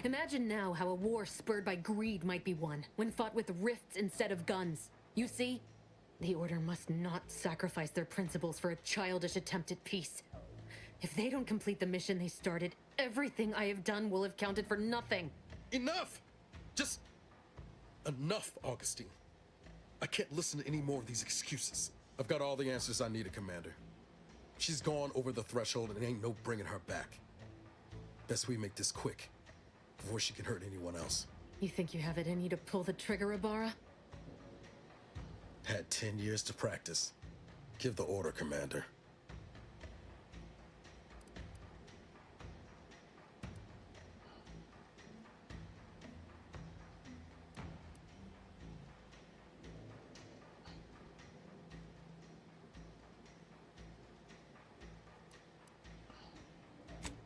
Imagine now how a war spurred by greed might be won, when fought with rifts instead of guns. You see? The Order must not sacrifice their principles for a childish attempt at peace. If they don't complete the mission they started, everything I have done will have counted for nothing. Enough! Just enough, Augustine. I can't listen to any more of these excuses. I've got all the answers I needed, Commander. She's gone over the threshold and ain't no bringing her back. Best we make this quick, before she can hurt anyone else. You think you have it in you to pull the trigger, Ibarra? Had 10 years to practice. Give the order, Commander.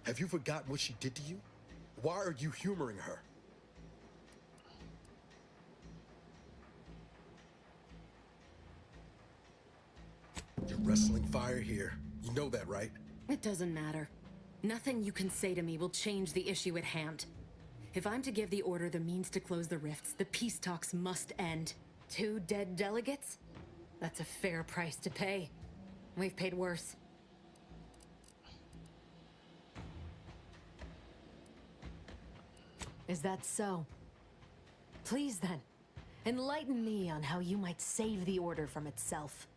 Have you forgotten what she did to you? Why are you humoring her? You're wrestling fire here, You know that, right? It doesn't matter. Nothing you can say to me will change the issue at hand. If I'm to give the Order the means to close the rifts, the peace talks must end. 2 dead delegates? That's a fair price to pay. We've paid worse. Is that so? Please then, enlighten me on how you might save the Order from itself.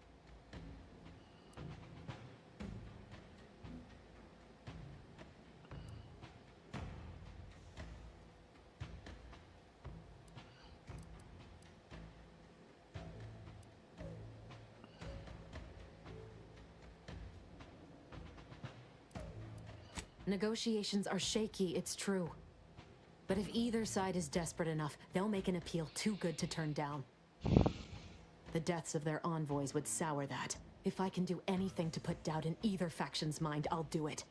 Negotiations are shaky, it's true. But if either side is desperate enough, they'll make an appeal too good to turn down. The deaths of their envoys would sour that. If I can do anything to put doubt in either faction's mind, I'll do it.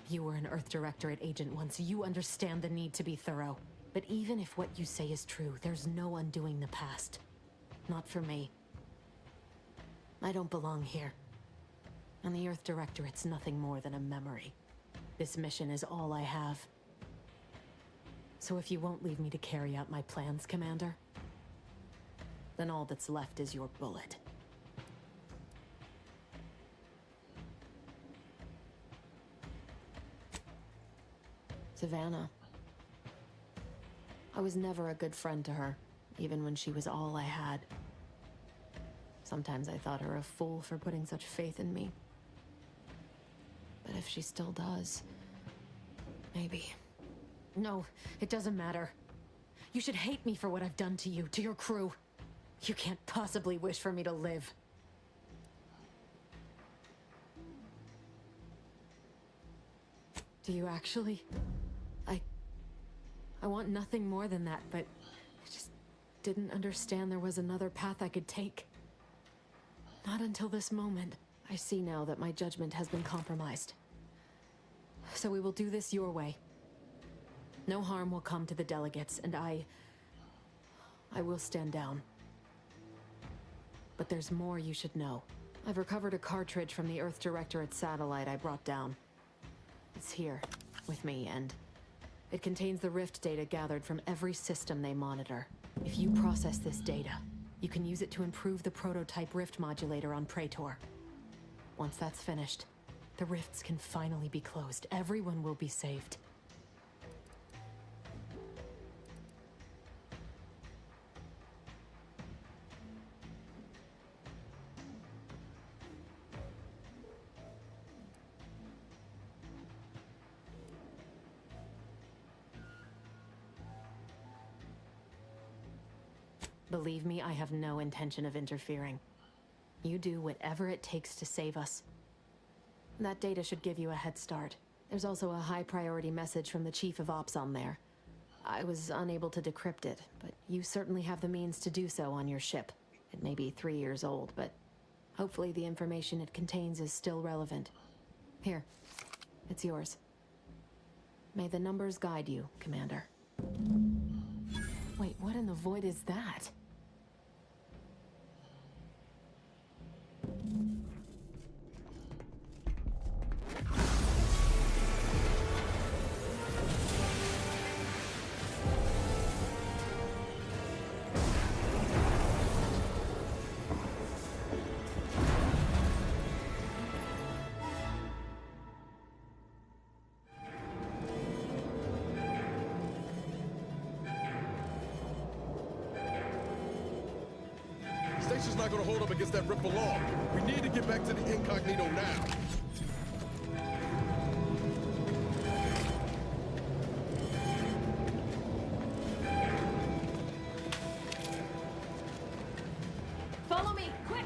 You were an Earth Directorate agent once, you understand the need to be thorough. But even if what you say is true, there's no undoing the past. Not for me. I don't belong here. And the Earth Directorate's nothing more than a memory. This mission is all I have. So if you won't leave me to carry out my plans, Commander, then all that's left is your bullet. Savannah. I was never a good friend to her, even when she was all I had. Sometimes I thought her a fool for putting such faith in me. But if she still does, maybe. No, it doesn't matter. You should hate me for what I've done to you, to your crew. You can't possibly wish for me to live. Do you actually? I want nothing more than that, but I just didn't understand there was another path I could take. Not until this moment. I see now that my judgment has been compromised. So we will do this your way. No harm will come to the delegates, and I will stand down. But there's more you should know. I've recovered a cartridge from the Earth Directorate satellite I brought down. It's here, with me, and it contains the rift data gathered from every system they monitor. If you process this data, you can use it to improve the prototype rift modulator on Praetor. Once that's finished, the rifts can finally be closed. Everyone will be saved. Believe me, I have no intention of interfering. You do whatever it takes to save us. That data should give you a head start. There's also a high-priority message from the Chief of Ops on there. I was unable to decrypt it, but you certainly have the means to do so on your ship. It may be 3 years old, but hopefully the information it contains is still relevant. Here, it's yours. May the numbers guide you, Commander. Wait, what in the void is that? Station's not gonna hold up against that rip for long. We need to get back to the incognito now. Follow me, quick!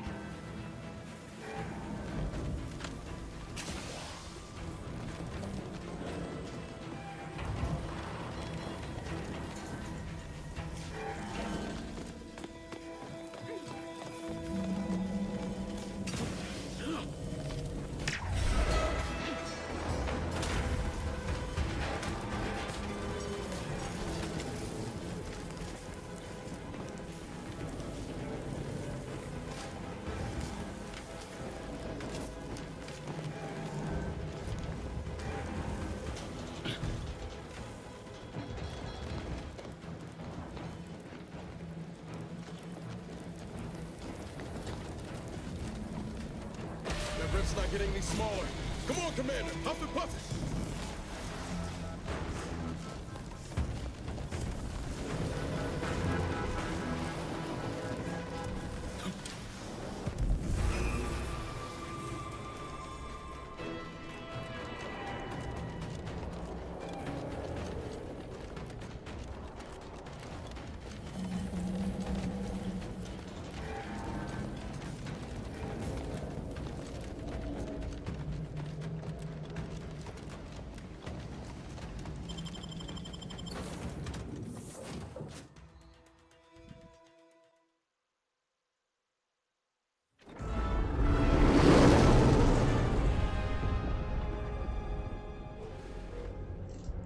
not getting any smaller. Come on, Commander. Huff and puff it.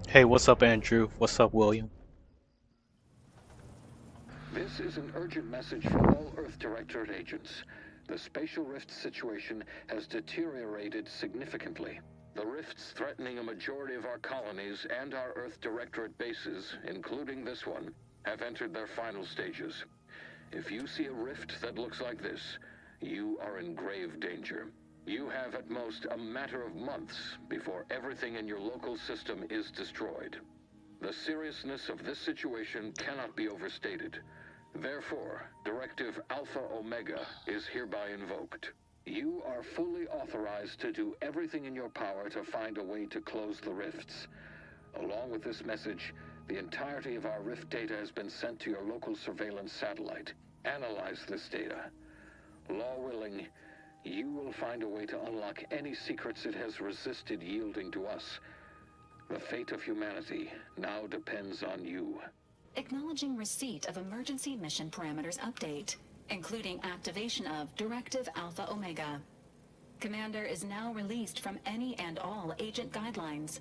Hey, what's up, Andrew? What's up, William? This is an urgent message for all Earth Directorate agents. The spatial rift situation has deteriorated significantly. The rifts threatening a majority of our colonies and our Earth Directorate bases, including this one, have entered their final stages. If you see a rift that looks like this, you are in grave danger. You have at most a matter of months before everything in your local system is destroyed. The seriousness of this situation cannot be overstated. Therefore, Directive Alpha Omega is hereby invoked. You are fully authorized to do everything in your power to find a way to close the rifts. Along with this message, the entirety of our rift data has been sent to your local surveillance satellite. Analyze this data. Law willing, you will find a way to unlock any secrets it has resisted yielding to us. The fate of humanity now depends on you. Acknowledging receipt of emergency mission parameters update, including activation of Directive Alpha Omega. Commander is now released from any and all agent guidelines.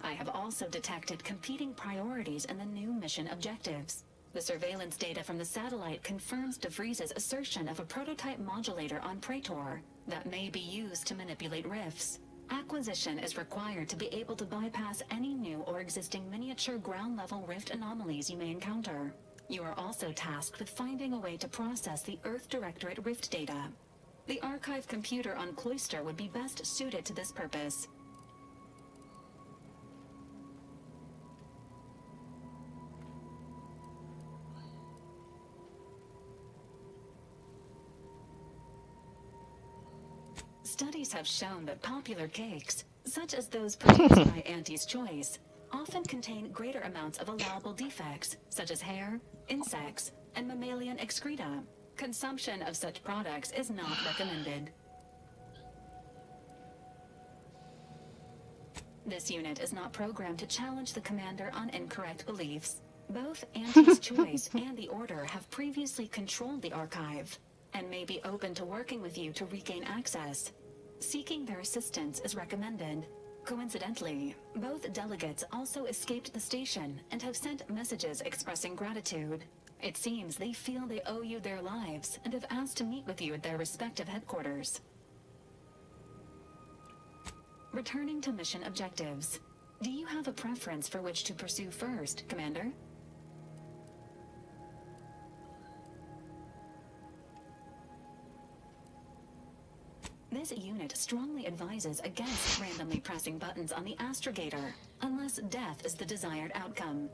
I have also detected competing priorities in the new mission objectives. The surveillance data from the satellite confirms DeVries' assertion of a prototype modulator on Praetor that may be used to manipulate rifts. Acquisition is required to be able to bypass any new or existing miniature ground-level rift anomalies you may encounter. You are also tasked with finding a way to process the Earth Directorate rift data. The archive computer on Cloister would be best suited to this purpose. Studies have shown that popular cakes, such as those produced by Auntie's Choice, often contain greater amounts of allowable defects, such as hair, insects, and mammalian excreta. Consumption of such products is not recommended. This unit is not programmed to challenge the commander on incorrect beliefs. Both Auntie's Choice and the Order have previously controlled the archive, and may be open to working with you to regain access. Seeking their assistance is recommended. Coincidentally, both delegates also escaped the station and have sent messages expressing gratitude. It seems they feel they owe you their lives and have asked to meet with you at their respective headquarters. Returning to mission objectives. Do you have a preference for which to pursue first, Commander? This unit strongly advises against randomly pressing buttons on the astrogator, unless death is the desired outcome.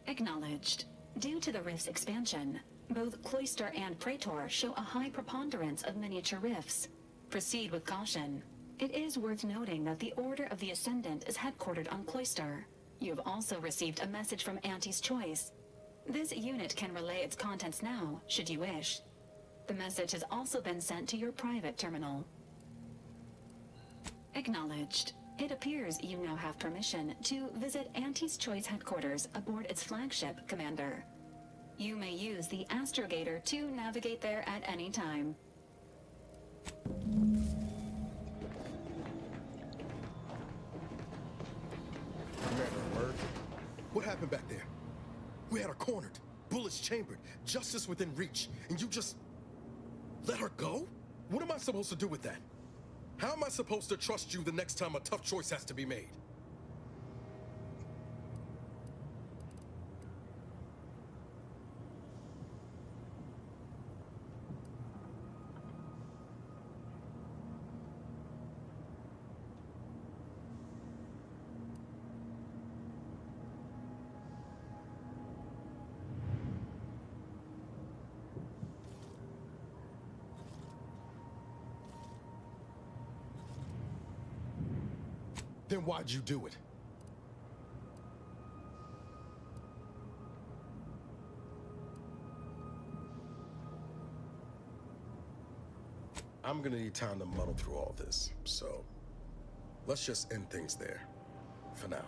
Acknowledged. Due to the rift's expansion, both Cloister and Praetor show a high preponderance of miniature rifts. Proceed with caution. It is worth noting that the Order of the Ascendant is headquartered on Cloister. You have also received a message from Auntie's Choice. This unit can relay its contents now, should you wish. The message has also been sent to your private terminal. Acknowledged. It appears you now have permission to visit Auntie's Choice headquarters aboard its flagship, Commander. You may use the astrogator to navigate there at any time. Commander, word. What happened back there? We had her cornered, bullets chambered, justice within reach, and you just let her go? What am I supposed to do with that? How am I supposed to trust you the next time a tough choice has to be made? Then why'd you do it? I'm gonna need time to muddle through all this, so let's just end things there for now.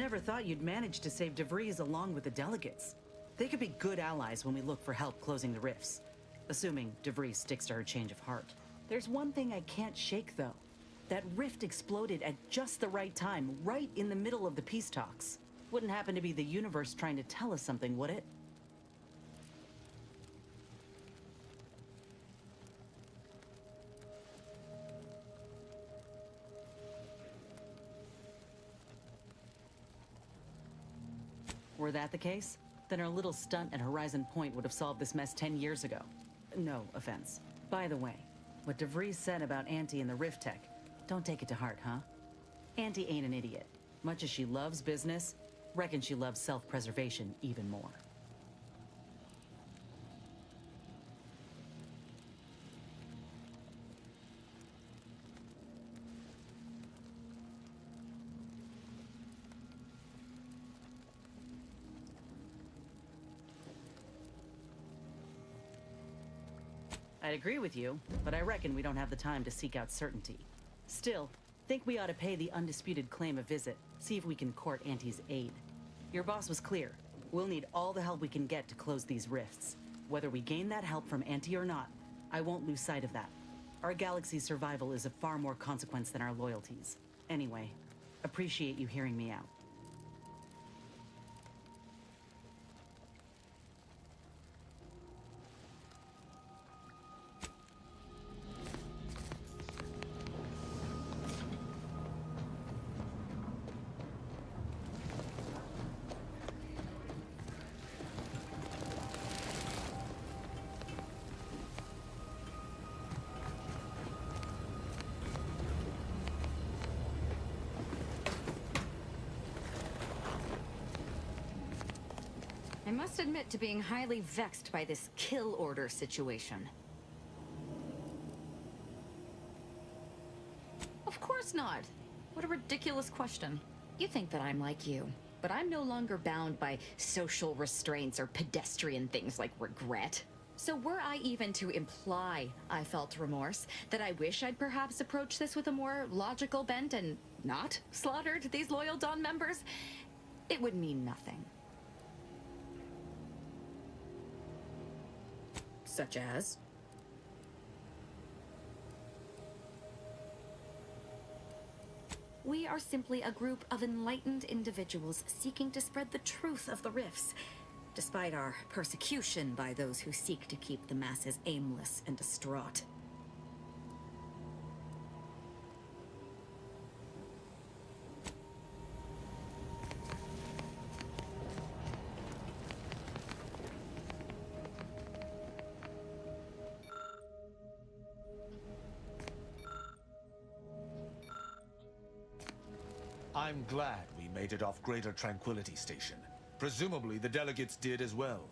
Never thought you'd manage to save DeVries along with the delegates. They could be good allies when we look for help closing the rifts. Assuming DeVries sticks to her change of heart. There's one thing I can't shake, though. That rift exploded at just the right time, right in the middle of the peace talks. Wouldn't happen to be the universe trying to tell us something, would it? Were that the case, then our little stunt at Horizon Point would have solved this mess 10 years ago. No offense. By the way, what DeVries said about Auntie and the Rift Tech, don't take it to heart, huh? Auntie ain't an idiot. Much as she loves business, reckon she loves self-preservation even more. I'd agree with you, but I reckon we don't have the time to seek out certainty. Still, think we ought to pay the undisputed claim a visit, see if we can court Auntie's aid. Your boss was clear. We'll need all the help we can get to close these rifts. Whether we gain that help from Auntie or not, I won't lose sight of that. Our galaxy's survival is of far more consequence than our loyalties. Anyway, appreciate you hearing me out. I must admit to being highly vexed by this kill order situation. Of course not. What a ridiculous question. You think that I'm like you, but I'm no longer bound by social restraints or pedestrian things like regret. So were I even to imply I felt remorse, that I wish I'd perhaps approached this with a more logical bent and not slaughtered these loyal Dawn members, it would mean nothing. Such as? We are simply a group of enlightened individuals seeking to spread the truth of the rifts, despite our persecution by those who seek to keep the masses aimless and distraught. I'm glad we made it off Greater Tranquility Station. Presumably the delegates did as well.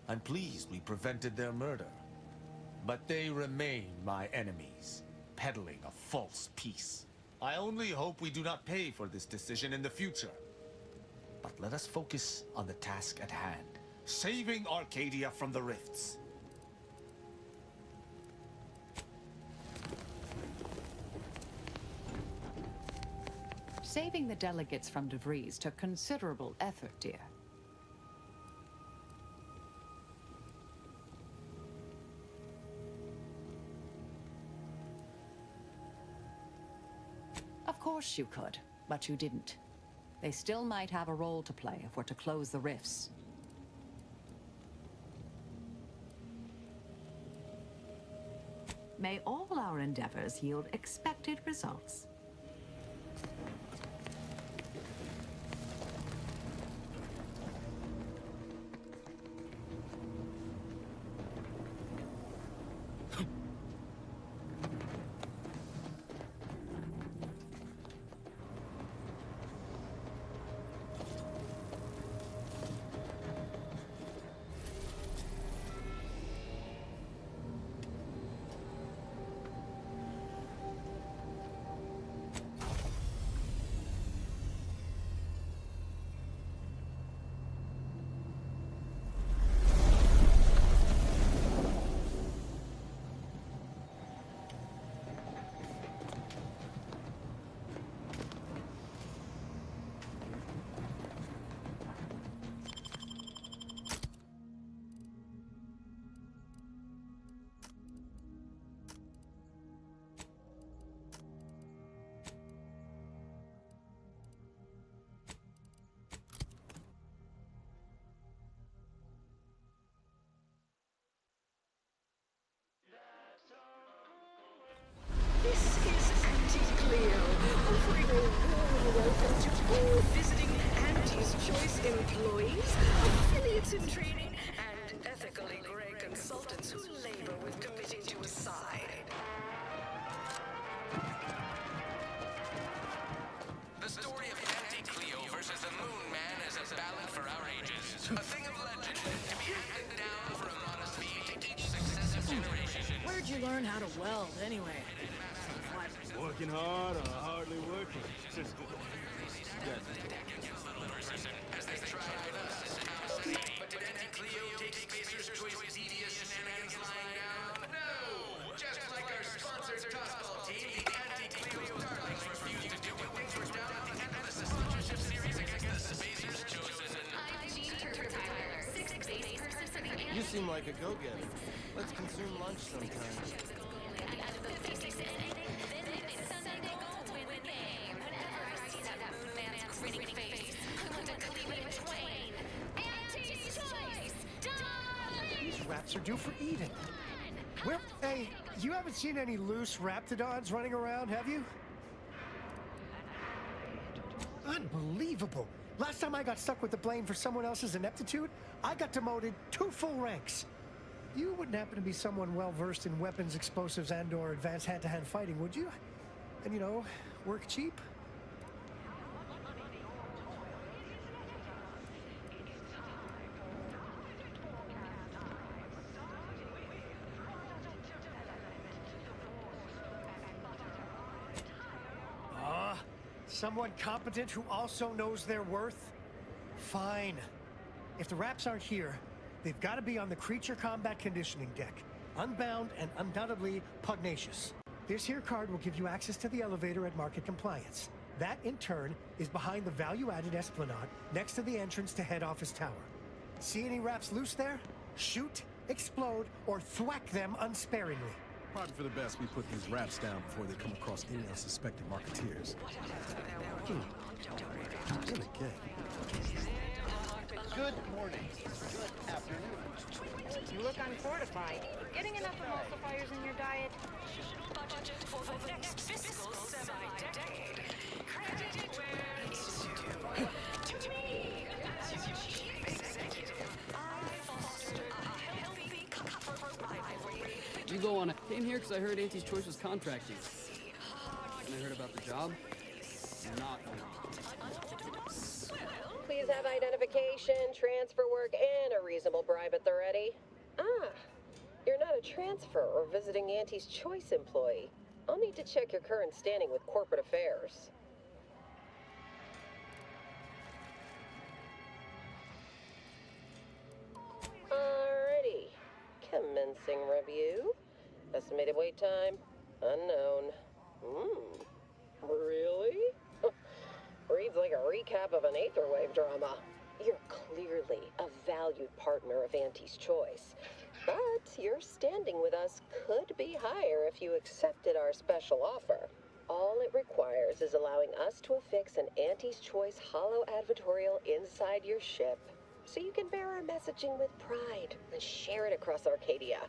I'm pleased we prevented their murder. But they remain my enemies, peddling a false peace. I only hope we do not pay for this decision in the future. But let us focus on the task at hand, saving Arcadia from the rifts. Saving the delegates from DeVries took considerable effort, dear. Of course you could, but you didn't. They still might have a role to play if we're to close the rifts. May all our endeavors yield expected results. employees, affiliates in training, and ethically gray consultants who labor with committing to a side. The story of Anti-Cleo versus the Moon Man is a ballad for our ages. A thing of legend, to be handed down for a modest fee to each successive generation. Where'd you learn how to weld, anyway? Working hard or hardly working? As they tried us, but did Anti-Cleo take Spacer's Choice devious shenanigans lying down? No! Just like our sponsored tossball team, the Anti-Cleo Darlings refused to do what things were down at the end of the sponsorship series against the Spacer's Chosen. You seem like a go-getter. Let's consume lunch sometime. These raps are due for eating. Well, hey, you haven't seen any loose raptidons running around, have you? Unbelievable. Last time I got stuck with the blame for someone else's ineptitude, I got demoted 2 full ranks. You wouldn't happen to be someone well-versed in weapons, explosives, and/or advanced hand-to-hand fighting, would you? And, you know, work cheap? Someone competent who also knows their worth? Fine. If the Raps aren't here, they've got to be on the creature combat conditioning deck. Unbound and undoubtedly pugnacious. This here card will give you access to the elevator at Market Compliance. That, in turn, is behind the value-added esplanade next to the entrance to Head Office Tower. See any Raps loose there? Shoot, explode, or thwack them unsparingly. Probably for the best we put these raps down before they come across any unsuspected marketeers. Really gay. Good morning. Good afternoon. You look unfortified. Getting enough emulsifiers in your diet? Budget for the next fiscal semi-decade. Credit where it's due. To me, as your chief executive, I foster a healthy cutthroat rivalry. You go on. I came here because I heard Auntie's Choice was contracting. And I heard about the job. Not. Please have identification, transfer work, and a reasonable bribe at the ready. Ah, you're not a transfer or visiting Auntie's Choice employee. I'll need to check your current standing with corporate affairs. Alrighty. Commencing review. Estimated wait time? Unknown. Really? Reads like a recap of an Aetherwave drama. You're clearly a valued partner of Auntie's Choice. But your standing with us could be higher if you accepted our special offer. All it requires is allowing us to affix an Auntie's Choice holo advertorial inside your ship, so you can bear our messaging with pride and share it across Arcadia.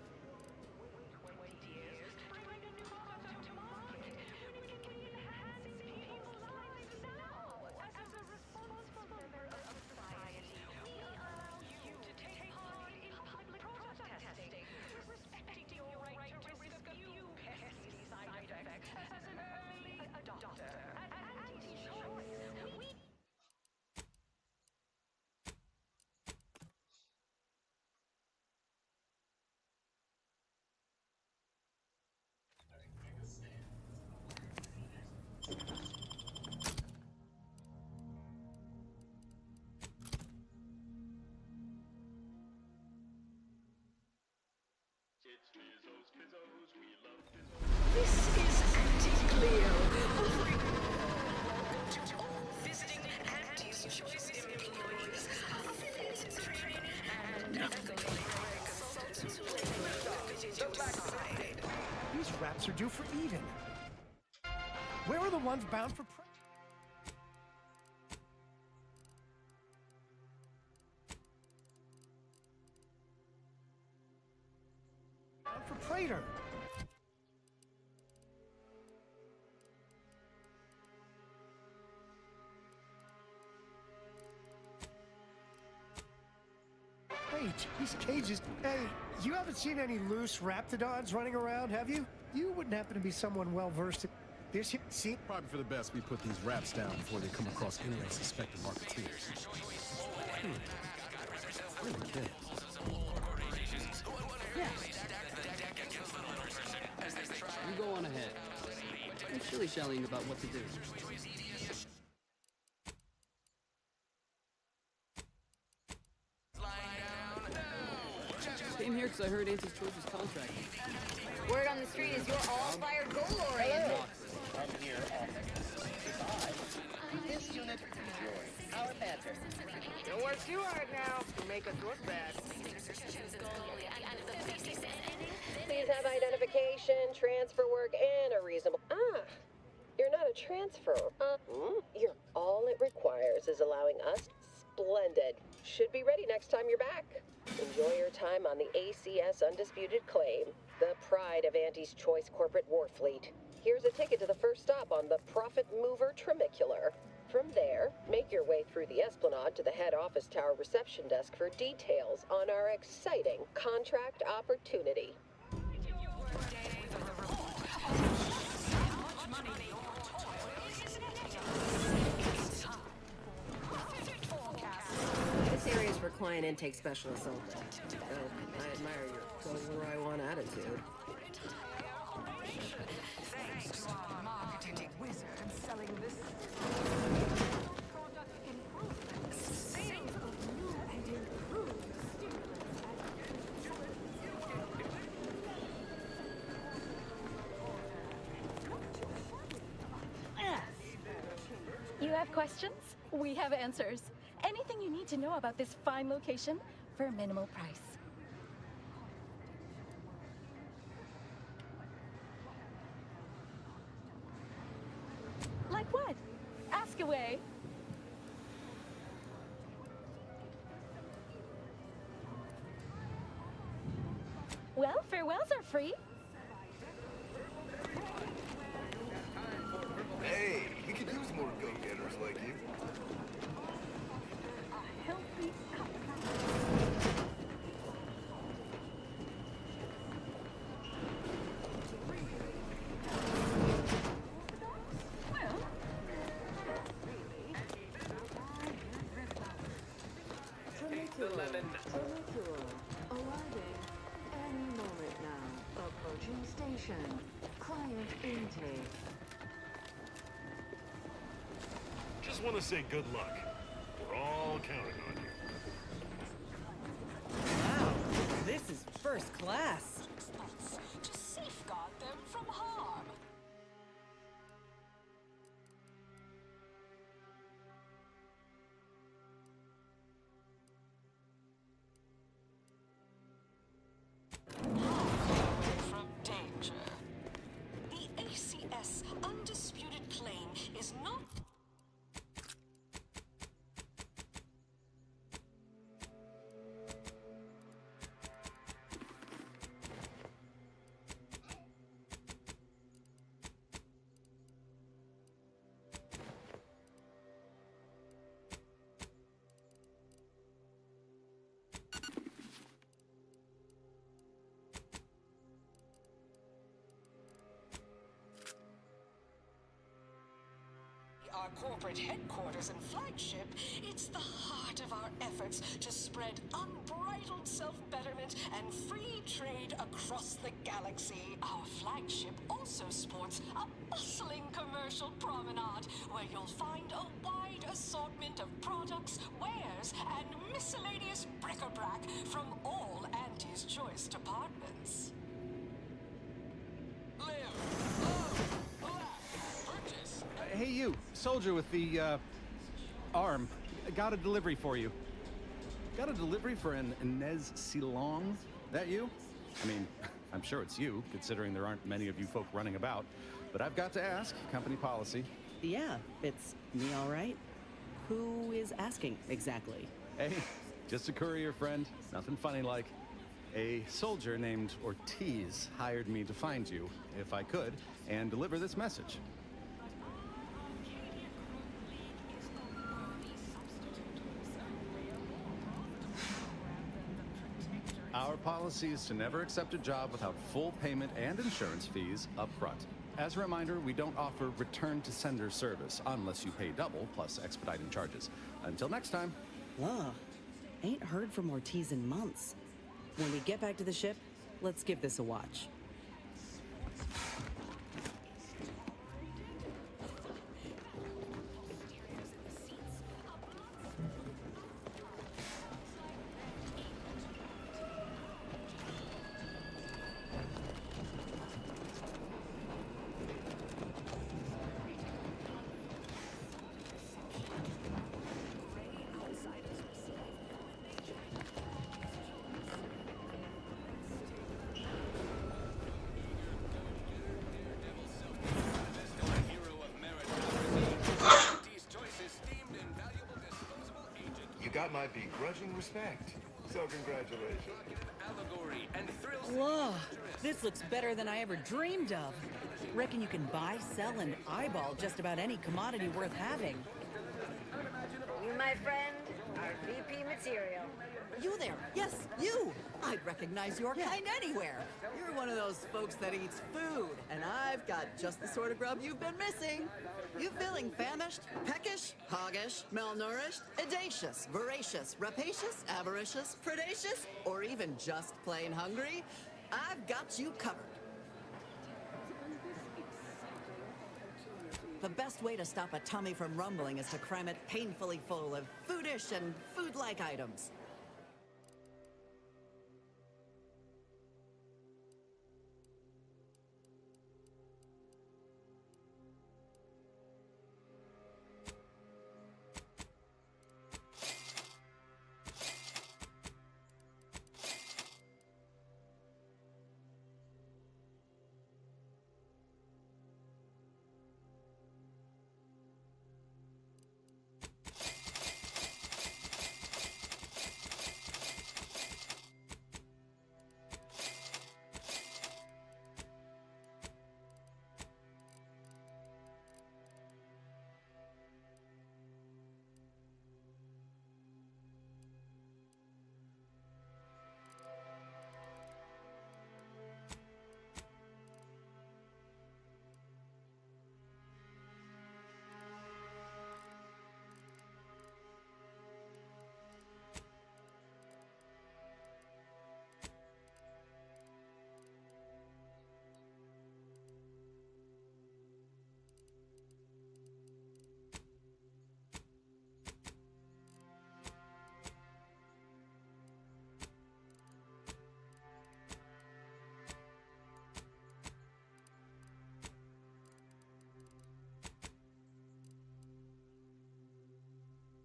This is Anti-Cleo. To all visiting Auntie's Choice employees, affiliates in training, and ethically consultants who labor to side. These raps are due for eating. Where are the ones bound for Prater? cage. These cages... Hey, you haven't seen any loose raptidons running around, have you? You wouldn't happen to be someone well-versed in this here... See? Probably for the best we put these wraps down before they come across any unsuspecting marketeers. Really dead. You go on ahead. I'm shilly-shallying about what to do. Came here because I heard Auntie's Choice was contracting. Word on the street is you're all fired Golorian. I'm here this unit enjoy our banter. Don't work too hard now. You make us look bad. Please have identification, transfer work, and a reasonable... You're not a transfer. All it requires is allowing us... Splendid. Should be ready next time you're back. Enjoy your time on the ACS Undisputed Claim, the pride of Auntie's Choice corporate war fleet. Here's a ticket to the first stop on the Profit Mover Trimicular. From there, make your way through the Esplanade to the head office tower reception desk for details on our exciting contract opportunity. This area is for client intake specialists only. I admire your going where I want attitude. Thanks to our marketing wizard and selling this sales of new and improved You have questions? We have answers. Anything you need to know about this fine location for a minimal price. Like what? Ask away. Well, farewells are free. Hey, we could use more go-getters like you. Arriving any moment now. Approaching station. Client intake. Just want to say good luck. We're all counting on you. Wow, this is first class. to safeguard them from harm. From danger. The ACS Undisputed Claim is not... Our corporate headquarters and flagship, it's the heart of our efforts to spread unbridled self-betterment and free trade across the galaxy. Our flagship also sports a bustling commercial promenade where you'll find a wide assortment of products, wares, and miscellaneous bric-a-brac from all Auntie's Choice departments. Hey, you, soldier with the, arm. Got a delivery for you. Got a delivery for an Inez Silong? That you? I mean, I'm sure it's you, considering there aren't many of you folk running about. But I've got to ask, company policy. Yeah, it's me all right. Who is asking exactly? Hey, just a courier friend. Nothing funny like. A soldier named Ortiz hired me to find you, if I could, and deliver this message. Our policy is to never accept a job without full payment and insurance fees up front. As a reminder, we don't offer return to sender service unless you pay double plus expediting charges. Until next time. Ugh. Ain't heard from Ortiz in months. When we get back to the ship, let's give this a watch. You got my begrudging respect. So congratulations. Whoa, this looks better than I ever dreamed of. Reckon you can buy, sell, and eyeball just about any commodity worth having. You, my friend, are VP material. You there? Yes, you! I'd recognize your kind anywhere. You're one of those folks that eats food, and I've got just the sort of grub you've been missing. You feeling famished, peckish, hoggish, malnourished, audacious, voracious, rapacious, avaricious, predacious, or even just plain hungry? I've got you covered. The best way to stop a tummy from rumbling is to cram it painfully full of foodish and food-like items.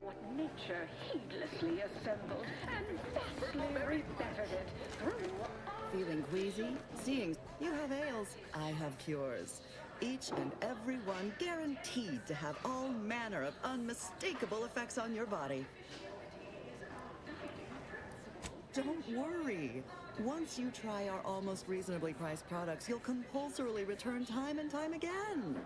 What nature heedlessly assembled and vastly rebettered it through. Feeling queasy? Seeing you have ails, I have cures. Each and every one guaranteed to have all manner of unmistakable effects on your body. Don't worry. Once you try our almost reasonably priced products, you'll compulsorily return time and time again.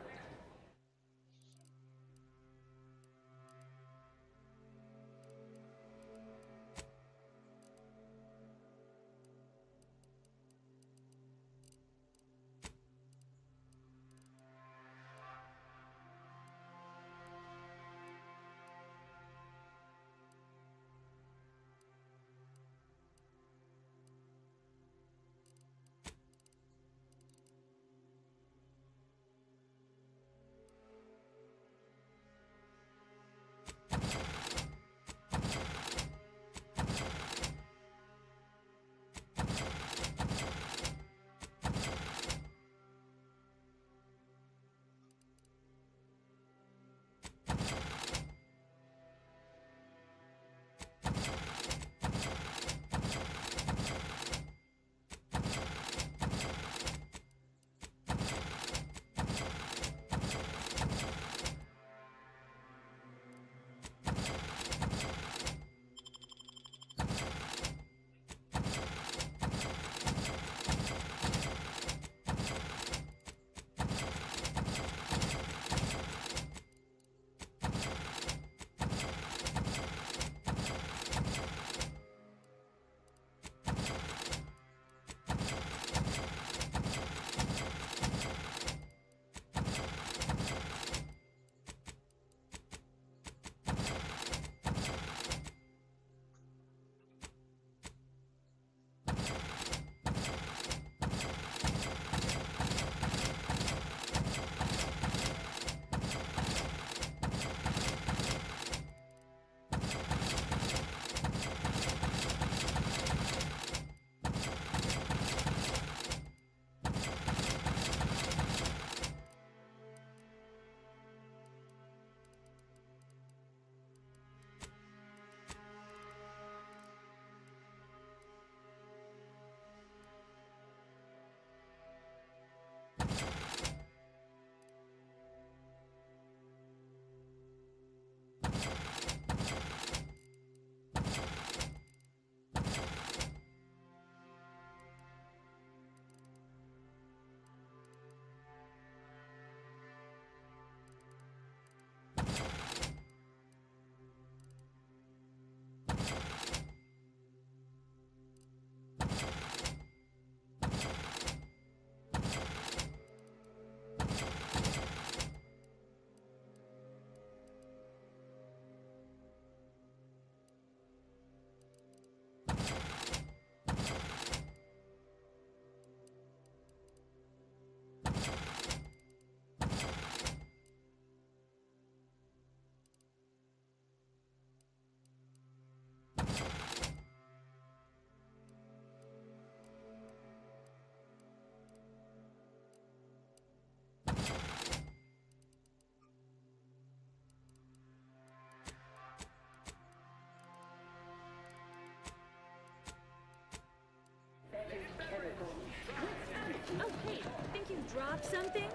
something?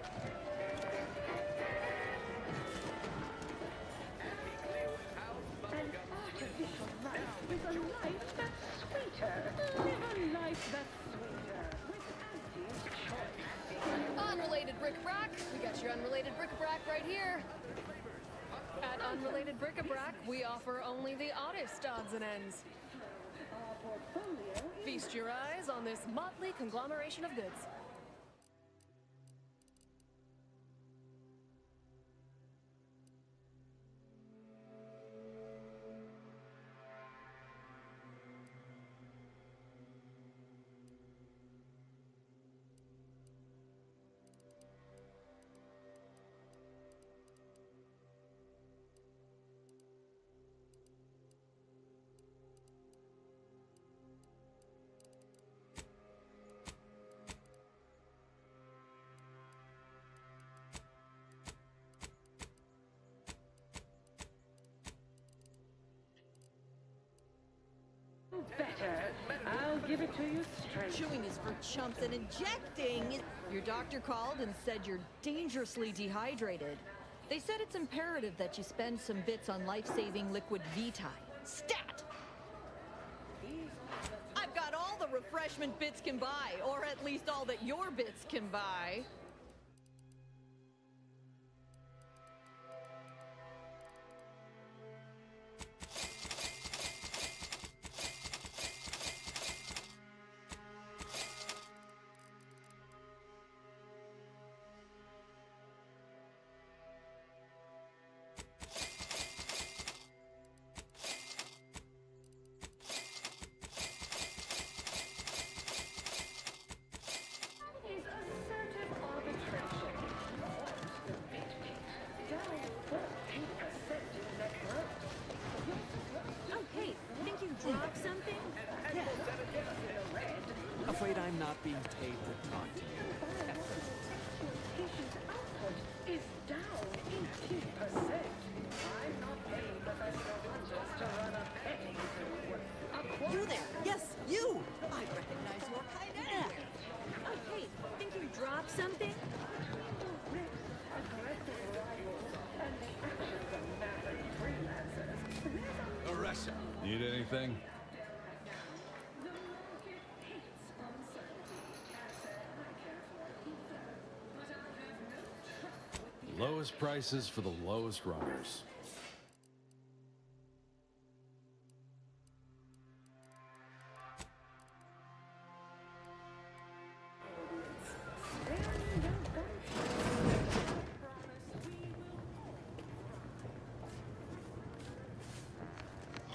An artificial life is a life that's sweeter. Live a life that's sweeter with Auntie's choice. Unrelated bric-a-brac. We got your unrelated bric-a-brac right here. At Unrelated Bric-a-Brac, we offer only the oddest odds and ends. Feast your eyes on this motley conglomeration of goods. Better. I'll give it to you straight. Chewing is for chumps and injecting is... Your doctor called and said you're dangerously dehydrated. They said it's imperative that you spend some bits on life-saving liquid Vitae. Stat! I've got all the refreshment bits can buy, or at least all that your bits can buy. Is assertive arbitration. The bit down 14% in net growth. Oh, hey, think you dropped something? Afraid I'm not being paid to talk to you. Patient output is down 18%. I'm not paying professional hunters to run a petting zoo. You there! Yes, you! I recognize your kind anywhere. Oh, hey, think you dropped something? Arrest. Need anything? Lowest prices for the lowest runners.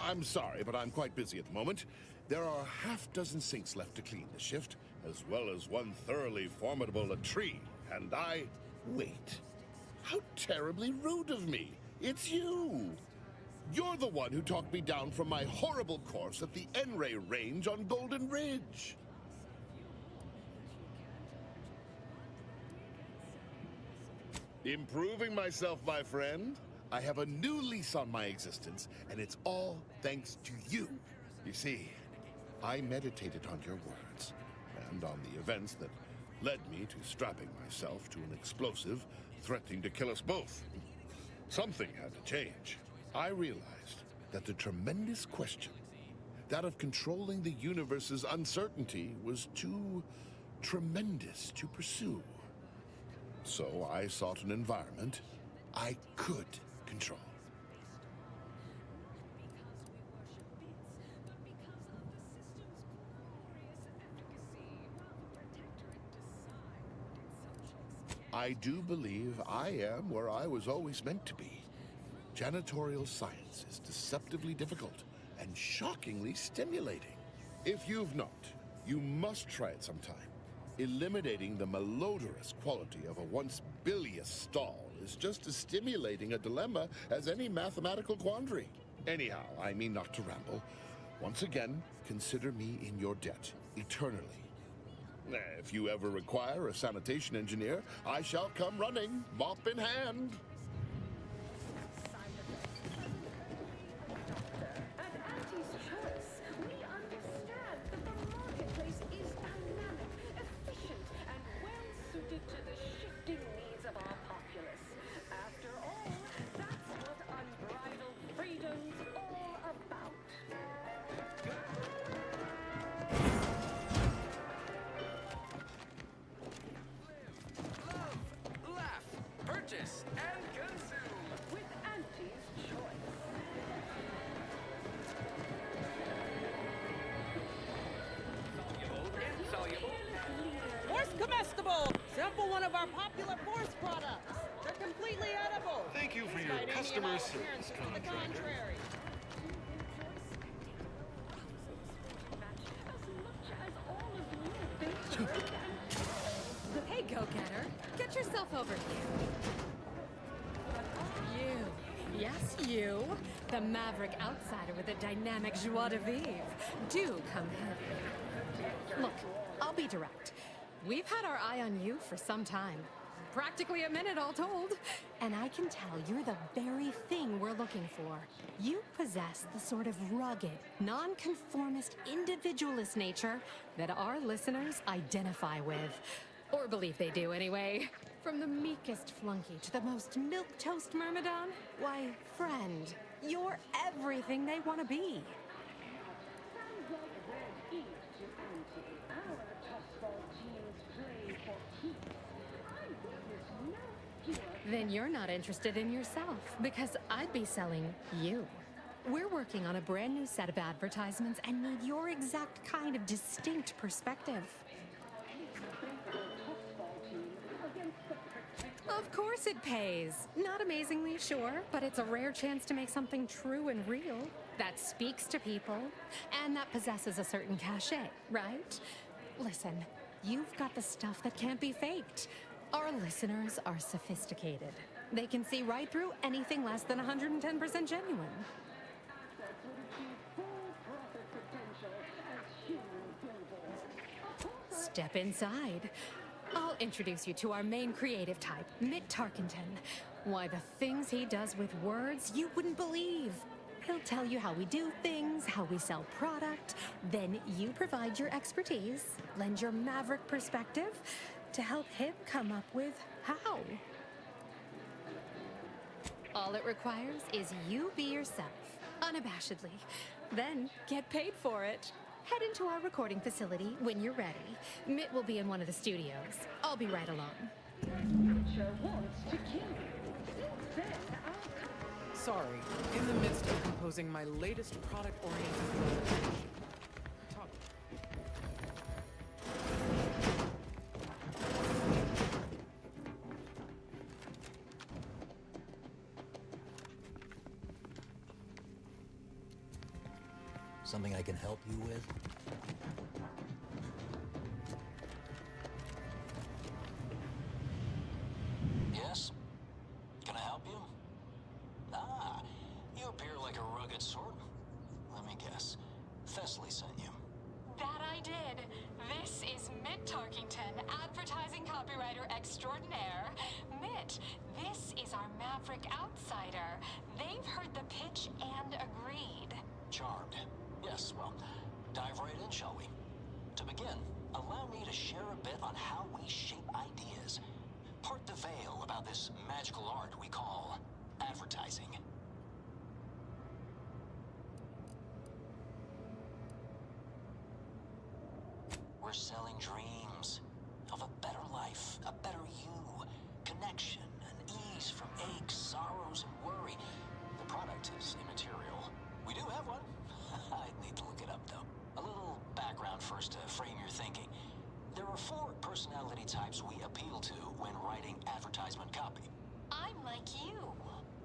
I'm sorry, but I'm quite busy at the moment. There are a half-dozen sinks left to clean this shift, as well as one thoroughly formidable latrine, and I... Wait. How terribly rude of me. It's you. You're the one who talked me down from my horrible course at the N-Ray range on Golden Ridge. Improving myself, my friend. I have a new lease on my existence, and it's all thanks to you. You see, I meditated on your words, and on the events that led me to strapping myself to an explosive threatening to kill us both. Something had to change. I realized that the tremendous question, that of controlling the universe's uncertainty, was too tremendous to pursue. So I sought an environment I could control. I do believe I am where I was always meant to be. Janitorial science is deceptively difficult and shockingly stimulating. If you've not, you must try it sometime. Eliminating the malodorous quality of a once bilious stall is just as stimulating a dilemma as any mathematical quandary. Anyhow, I mean not to ramble. Once again, consider me in your debt, eternally. If you ever require a sanitation engineer, I shall come running, mop in hand. At Auntie's choice, we understand that the marketplace is dynamic, efficient, and well suited to the shift sample one of our popular force products. They're completely edible. Thank you for your despite any and customer all service appearances to the contractor. contrary. Hey, go-getter. Get yourself over here. You. Yes, you. The maverick outsider with a dynamic joie de vivre. Do come here. Look, I'll be direct. We've had our eye on you for some time. Practically a minute all told. And I can tell you're the very thing we're looking for. You possess the sort of rugged, nonconformist, individualist nature that our listeners identify with. Or believe they do anyway. From the meekest flunky to the most milquetoast myrmidon, why, friend, you're everything they want to be. Then you're not interested in yourself, because I'd be selling you. We're working on a brand new set of advertisements and need your exact kind of distinct perspective. Of course it pays. Not amazingly, sure, but it's a rare chance to make something true and real that speaks to people and that possesses a certain cachet, right? Listen, you've got the stuff that can't be faked. Our listeners are sophisticated. They can see right through anything less than 110% genuine. Step inside. I'll introduce you to our main creative type, Mitt Tarkenton. Why, the things he does with words you wouldn't believe. He'll tell you how we do things, how we sell product. Then you provide your expertise, lend your maverick perspective to help him come up with how. All it requires is you be yourself, unabashedly. Then get paid for it. Head into our recording facility when you're ready. Mitt will be in one of the studios. I'll be right along. Sorry, in the midst of composing my latest product-oriented presentation. Talk. Something I can help you with? Yes? Can I help you? Ah, you appear like a rugged sort. Let me guess. Thessaly sent you. That I did. This is Mitt Tarkington, advertising copywriter extraordinaire. Mitt, this is our maverick outsider. They've heard the pitch and agreed. Charmed. Yes, well, dive right in, shall we? To begin, allow me to share a bit on how we shape ideas. Part the veil about this magical art we call advertising. We're selling dreams of a better life, a better you, connection and ease from aches, sorrows, and worry. The product is immaterial. We do have one. I'd need to look it up, though. A little background first to frame your thinking. There are 4 personality types we appeal to when writing advertisement copy. I'm like you.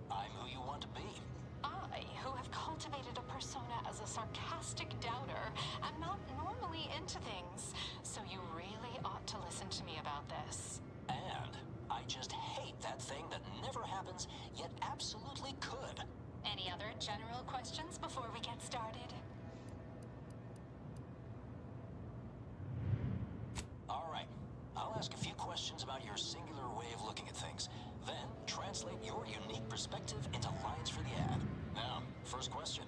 I'm who you want to be. I, who have cultivated a persona as a sarcastic doubter, am not normally into things, so you really ought to listen to me about this. And I just hate that thing that never happens, yet absolutely could. Any other general questions before we get started? All right. I'll ask a few questions about your singular way of looking at things. Then translate your unique perspective into lines for the ad. Now, first question.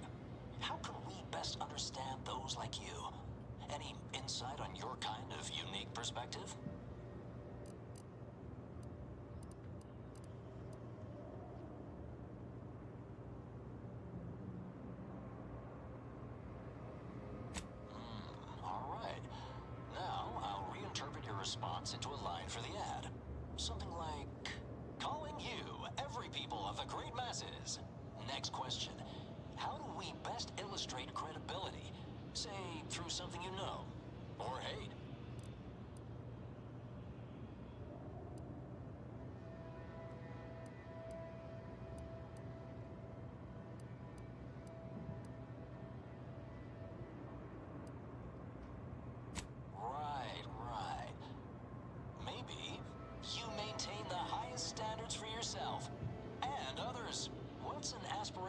How can we best understand those like you? Any insight on your kind of unique perspective? All right. Now, I'll reinterpret your response into a line for the ad. Something like, calling you, every people of the great masses. Next question. How do we best illustrate credibility? Say, through something you know, or hate.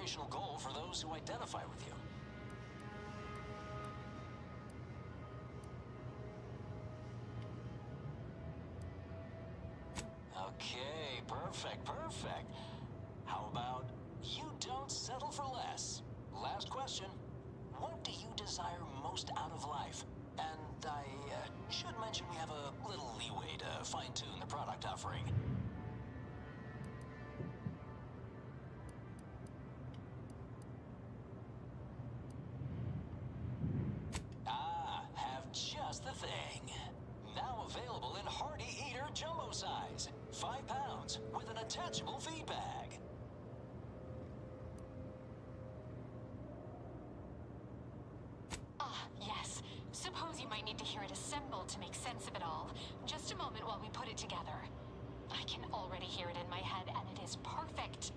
aspirational goal for those who identify with you. Okay, perfect, perfect. How about you don't settle for less? Last question. What do you desire most out of life? And I should mention we have a little leeway to fine-tune the product offering. Ah, have just the thing. Now available in Hearty Eater Jumbo size. 5 pounds with an attachable feed bag. Ah, yes. Suppose you might need to hear it assembled to make sense of it all. Just a moment while we put it together. I can already hear it in my head, and it is perfect.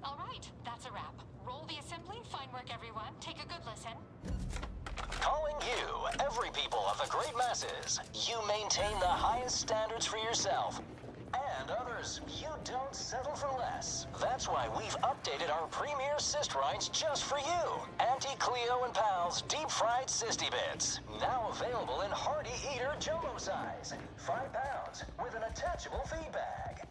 All right, that's a wrap. Roll the assembly. Fine work, everyone. Take a good listen. Calling you, every people of the great masses. You maintain the highest standards for yourself. And others, you don't settle for less. That's why we've updated our premier cyst rinds just for you. Auntie Cleo and Pal's deep-fried cysty bits. Now available in Hearty Eater Jumbo size. 5 pounds with an attachable feed bag.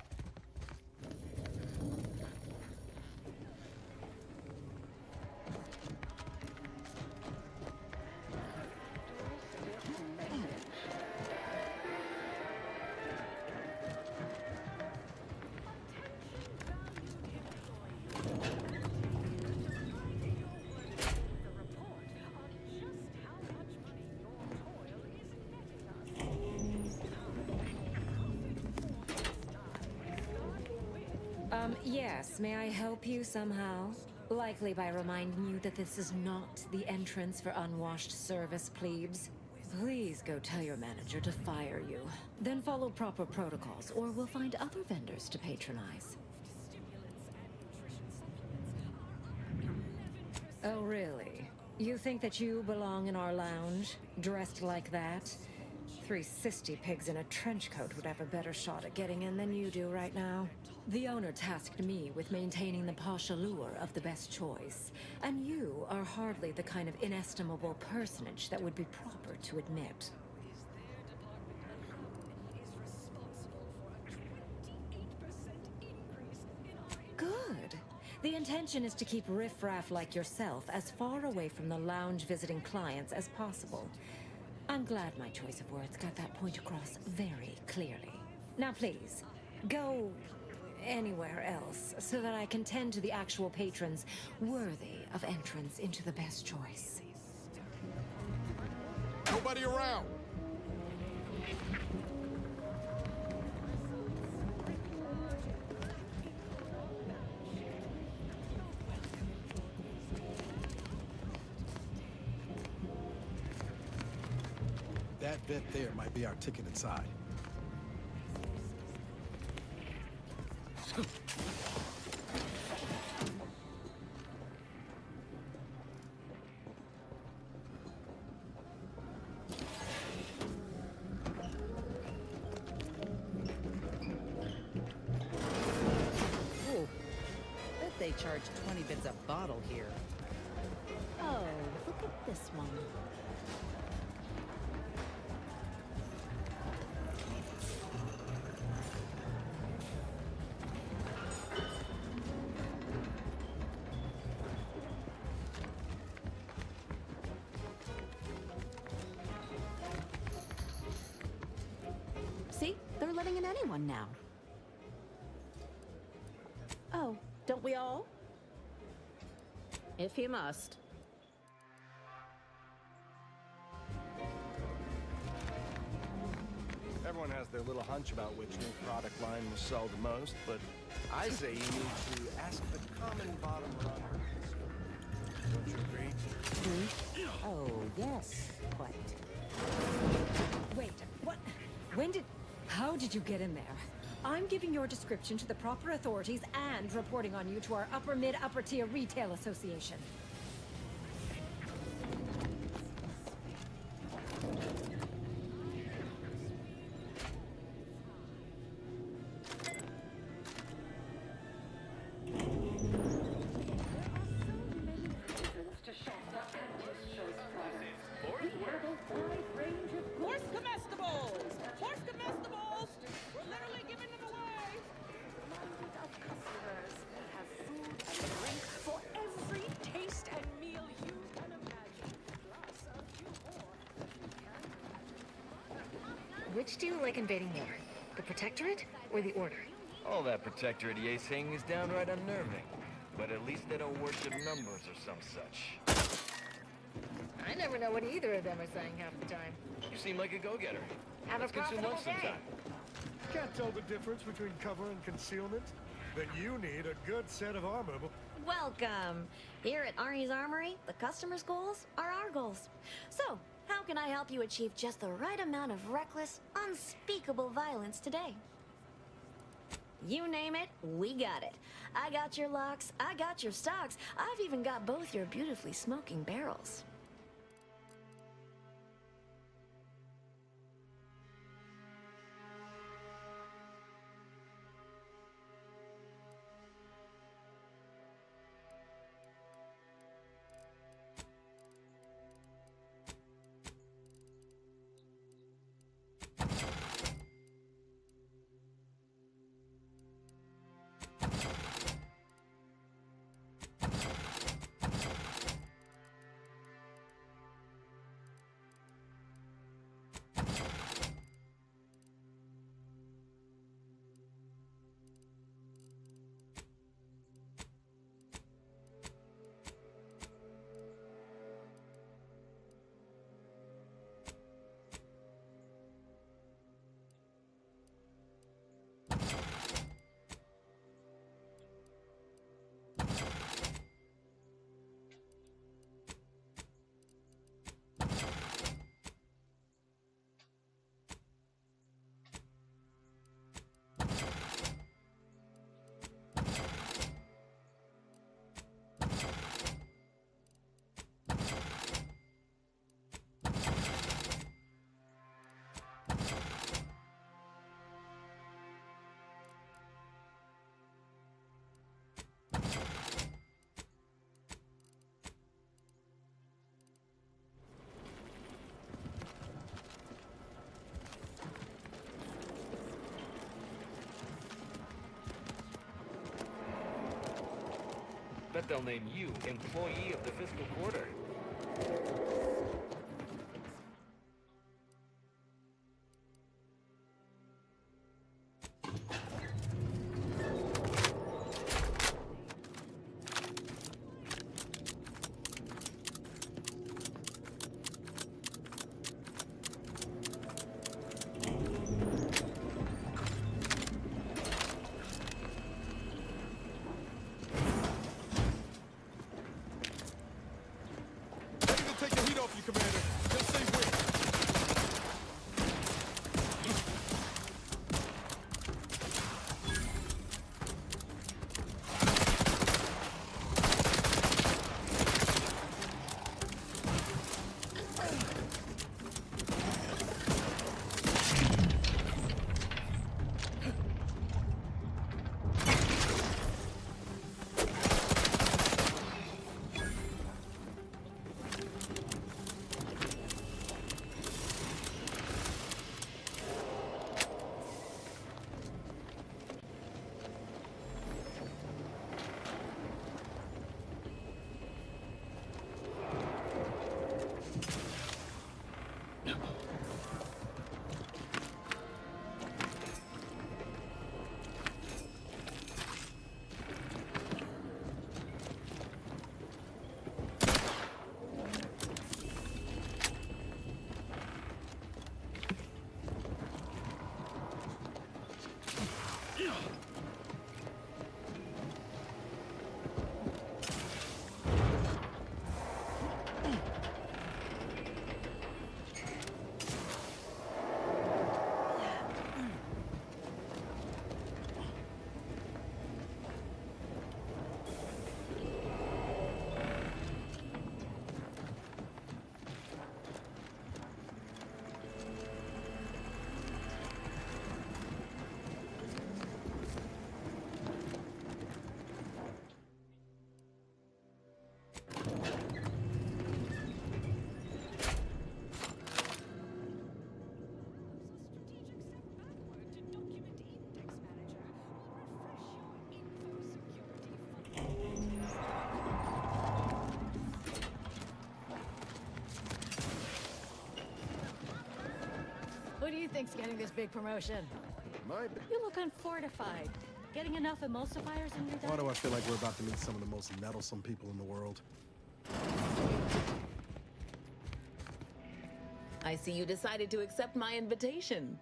Yes, may I help you somehow? Likely by reminding you that this is not the entrance for unwashed service plebes. Please go tell your manager to fire you. Then follow proper protocols, or we'll find other vendors to patronize. Oh, really? You think that you belong in our lounge, dressed like that? 3 cysty pigs in a trench coat would have a better shot at getting in than you do right now. The owner tasked me with maintaining the posh allure of the best choice, and you are hardly the kind of inestimable personage that would be proper to admit. Good. The intention is to keep riffraff like yourself as far away from the lounge visiting clients as possible. I'm glad my choice of words got that point across very clearly. Now please, go anywhere else so that I can tend to the actual patrons worthy of entrance into the best choice. Nobody around! That vet there might be our ticket inside. Ooh, bet they charge 20 bits a bottle here. Oh, look at this one. See? They're letting in anyone now. Oh, don't we all? If you must. Everyone has their little hunch about which new product line will sell the most, but I say you need to ask the common bottom runner. Don't you agree? Oh, yes, quite. Wait, what? How did you get in there? I'm giving your description to the proper authorities and reporting on you to our upper mid-upper tier retail association. Which do you like invading more? The Protectorate or the Order? All that Protectorate EA saying is downright unnerving. But at least they don't worship numbers or some such. I never know what either of them are saying half the time. You seem like a go-getter. Have Let's a consume profitable lunch day. sometime. Can't tell the difference between cover and concealment? Then you need a good set of armor. Welcome. Here at Arnie's Armory, the customer's goals are our goals. So, how can I help you achieve just the right amount of reckless, unspeakable violence today? You name it, we got it. I got your locks, I got your stocks, I've even got both your beautifully smoking barrels. Bet they'll name you Employee of the Fiscal Quarter. think's getting this big promotion? You look unfortified. Getting enough emulsifiers in your diet? Why do I feel like we're about to meet some of the most nettlesome people in the world? I see you decided to accept my invitation.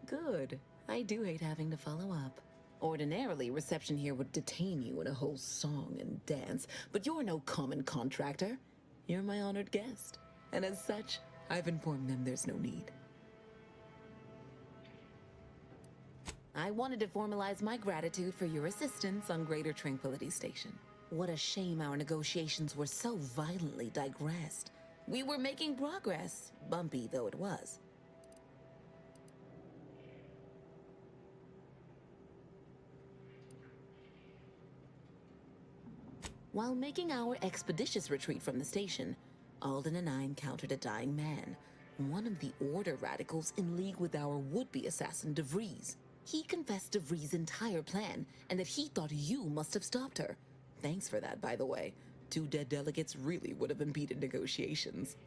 Good. I do hate having to follow up. Ordinarily, reception here would detain you in a whole song and dance, but you're no common contractor. You're my honored guest. And as such, I've informed them there's no need. I wanted to formalize my gratitude for your assistance on Greater Tranquility Station. What a shame our negotiations were so violently digressed. We were making progress, bumpy though it was. While making our expeditious retreat from the station, Alden and I encountered a dying man, one of the Order radicals in league with our would-be assassin DeVries. He confessed DeVries' entire plan, and that he thought you must have stopped her. Thanks for that, by the way. 2 dead delegates really would have impeded negotiations.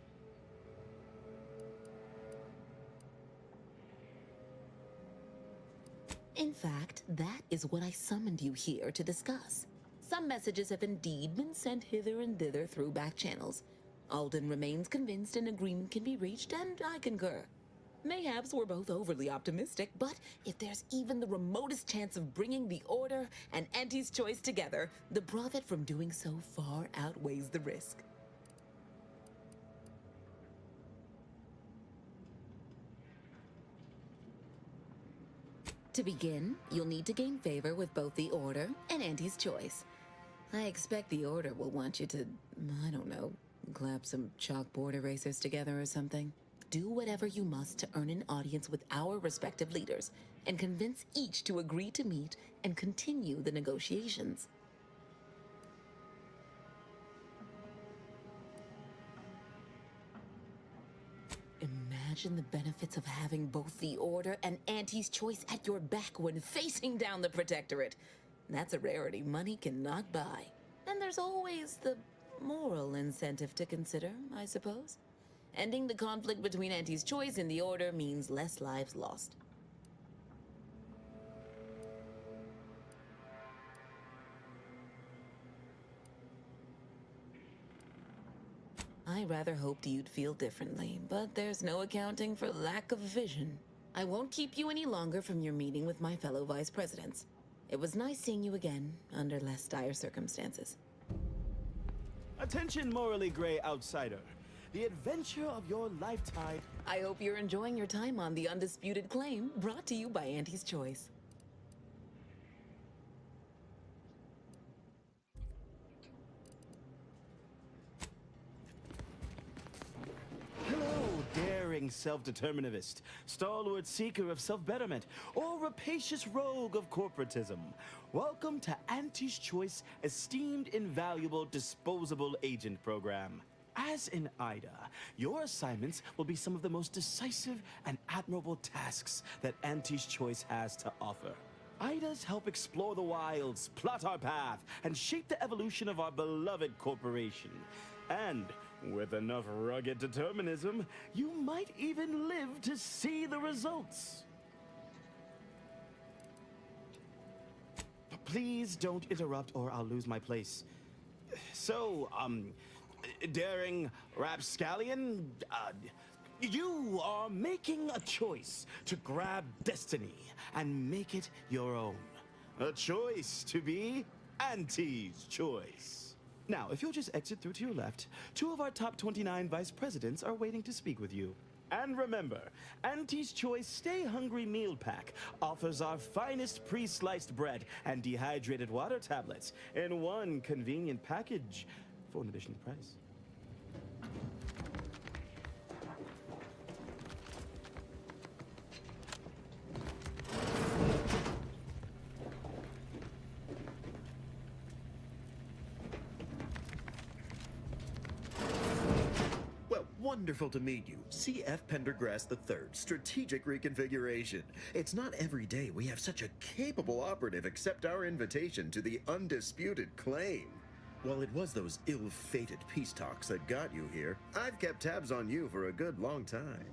In fact, that is what I summoned you here to discuss. Some messages have indeed been sent hither and thither through back channels. Alden remains convinced an agreement can be reached, and I concur. Mayhaps we're both overly optimistic, but if there's even the remotest chance of bringing the Order and Auntie's Choice together, the profit from doing so far outweighs the risk. To begin, you'll need to gain favor with both the Order and Auntie's Choice. I expect the Order will want you to, I don't know, clap some chalkboard erasers together or something. Do whatever you must to earn an audience with our respective leaders and convince each to agree to meet and continue the negotiations. Imagine the benefits of having both the Order and Auntie's Choice at your back when facing down the Protectorate. That's a rarity money cannot buy. And there's always the moral incentive to consider, I suppose. Ending the conflict between Auntie's Choice and the Order means less lives lost. I rather hoped you'd feel differently, but there's no accounting for lack of vision. I won't keep you any longer from your meeting with my fellow vice presidents. It was nice seeing you again, under less dire circumstances. Attention, morally gray outsider. The adventure of your lifetime. I hope you're enjoying your time on The Undisputed Claim, brought to you by Auntie's Choice. Hello, daring self-determinativist, stalwart seeker of self-betterment, or rapacious rogue of corporatism. Welcome to Auntie's Choice Esteemed Invaluable Disposable Agent Program. As in Ida, your assignments will be some of the most decisive and admirable tasks that Auntie's Choice has to offer. Ida's help explore the wilds, plot our path, and shape the evolution of our beloved corporation. And with enough rugged determinism, you might even live to see the results. Please don't interrupt or I'll lose my place. So, daring rapscallion, you are making a choice to grab destiny and make it your own. A choice to be Auntie's Choice. Now, if you'll just exit through to your left, 2 of our top 29 vice presidents are waiting to speak with you. And remember, Auntie's Choice Stay Hungry Meal Pack offers our finest pre-sliced bread and dehydrated water tablets in one convenient package for an additional price. Wonderful to meet you. C.F. Pendergrass III, Strategic Reconfiguration. It's not every day we have such a capable operative accept our invitation to the Undisputed Claim. While it was those ill-fated peace talks that got you here, I've kept tabs on you for a good long time.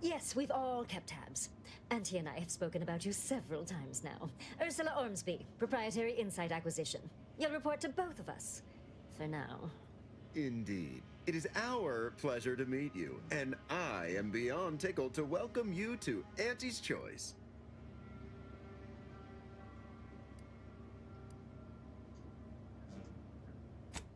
Yes, we've all kept tabs. Auntie and I have spoken about you several times now. Ursula Ormsby, Proprietary Insight Acquisition. You'll report to both of us. For now. Indeed. It is our pleasure to meet you, and I am beyond tickled to welcome you to Auntie's Choice.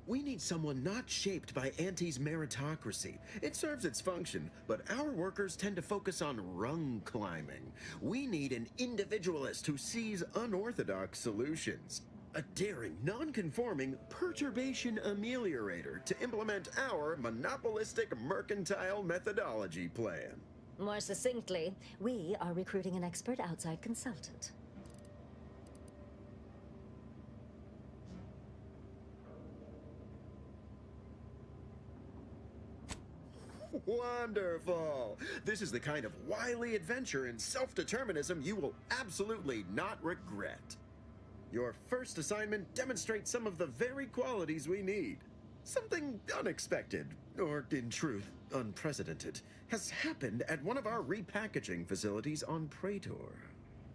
We need someone not shaped by Auntie's meritocracy. It serves its function, but our workers tend to focus on rung climbing. We need an individualist who sees unorthodox solutions. A daring, non-conforming perturbation ameliorator to implement our monopolistic mercantile methodology plan. More succinctly, we are recruiting an expert outside consultant. Wonderful! This is the kind of wily adventure in self-determinism you will absolutely not regret. Your first assignment demonstrates some of the very qualities we need. Something unexpected, or in truth, unprecedented, has happened at one of our repackaging facilities on Praetor.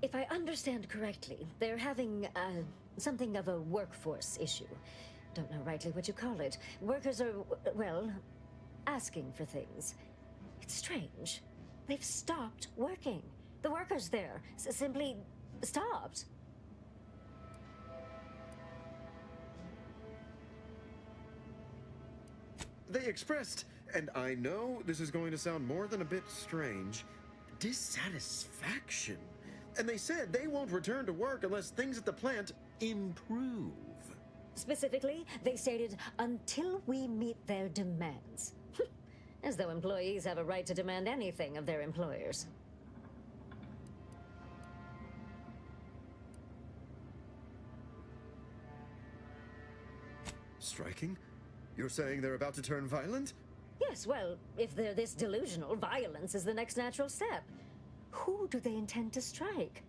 If I understand correctly, they're having, something of a workforce issue. Don't know rightly what you call it. Workers are, well, asking for things. It's strange. They've stopped working. The workers there simply stopped. They expressed, and I know this is going to sound more than a bit strange, dissatisfaction. And they said they won't return to work unless things at the plant improve. Specifically, they stated, until we meet their demands. As though employees have a right to demand anything of their employers. Striking? You're saying they're about to turn violent? Yes, well, if they're this delusional, violence is the next natural step. Who do they intend to strike?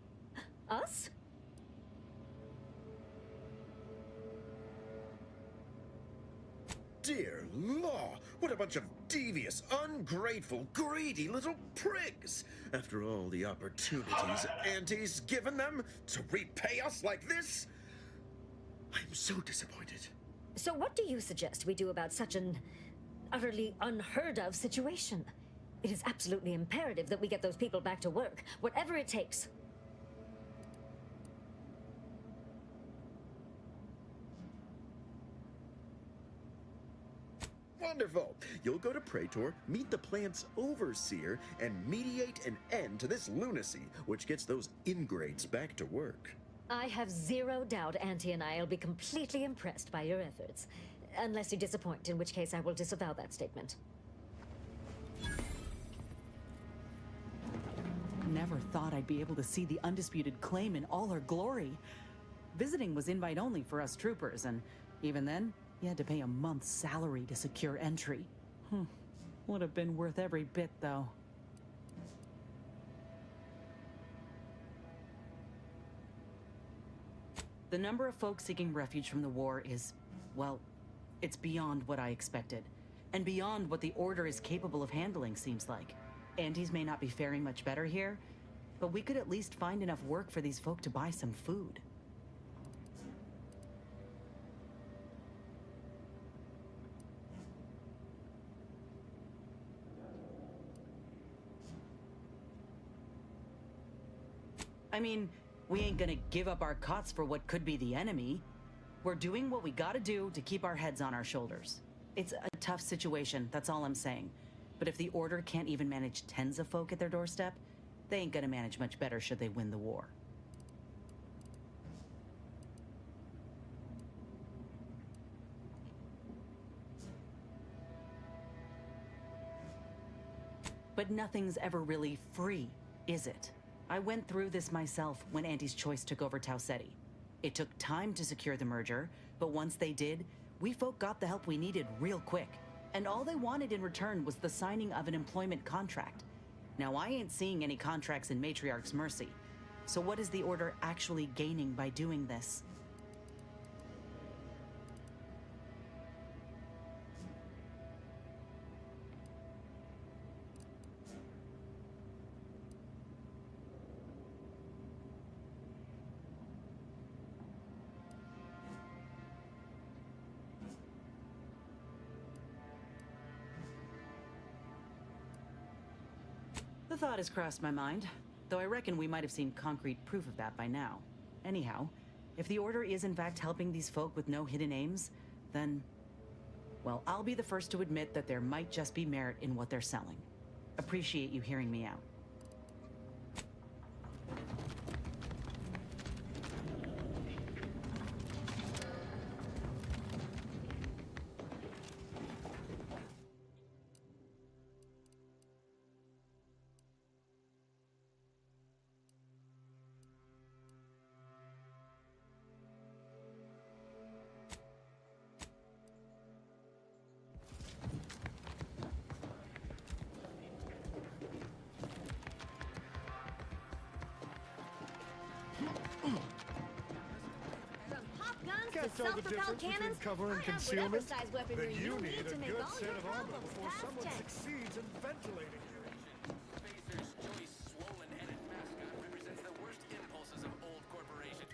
Us? Dear law, what a bunch of devious, ungrateful, greedy little prigs! After all the opportunities Auntie's given them to repay us like this, I'm so disappointed. So what do you suggest we do about such an utterly unheard of situation? It is absolutely imperative that we get those people back to work, whatever it takes. Wonderful! You'll go to Praetor, meet the plant's overseer, and mediate an end to this lunacy, which gets those ingrates back to work. I have zero doubt Auntie and I will be completely impressed by your efforts. Unless you disappoint, in which case I will disavow that statement. Never thought I'd be able to see the undisputed claim in all her glory. Visiting was invite only for us troopers, and even then, you had to pay a month's salary to secure entry. Would have been worth every bit, though. The number of folks seeking refuge from the war is, well, it's beyond what I expected. And beyond what the Order is capable of handling, seems like. Antes may not be faring much better here, but we could at least find enough work for these folk to buy some food. I mean, we ain't gonna give up our cots for what could be the enemy. We're doing what we gotta do to keep our heads on our shoulders. It's a tough situation, that's all I'm saying. But if the Order can't even manage tens of folk at their doorstep, they ain't gonna manage much better should they win the war. But nothing's ever really free, is it? I went through this myself when Auntie's Choice took over Tau Ceti. It took time to secure the merger, but once they did, we folk got the help we needed real quick. And all they wanted in return was the signing of an employment contract. Now, I ain't seeing any contracts in Matriarch's mercy. So what is the Order actually gaining by doing this? The thought has crossed my mind, though I reckon we might have seen concrete proof of that by now. Anyhow, if the Order is in fact helping these folk with no hidden aims, then... well, I'll be the first to admit that there might just be merit in what they're selling. Appreciate you hearing me out. Self-propelled cannons, cover and I have concealment, whatever size weaponry then you need to a make good all set your of armor problems before past someone tense. succeeds in ventilating you. Spacer's choice swollen-headed mascot represents the worst impulses of old corporation.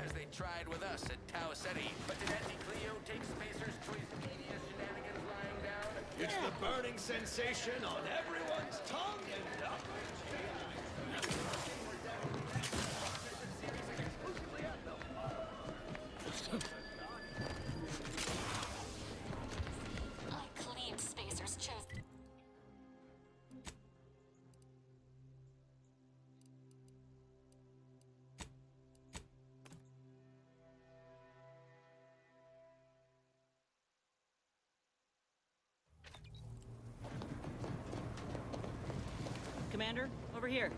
As they tried with us at Tau Ceti, but did Anti-Cleo take Spacer's choice genius shenanigans lying down? It's the burning sensation on everyone's tongue and up. I claimed Spacer's chosen. Commander, over here.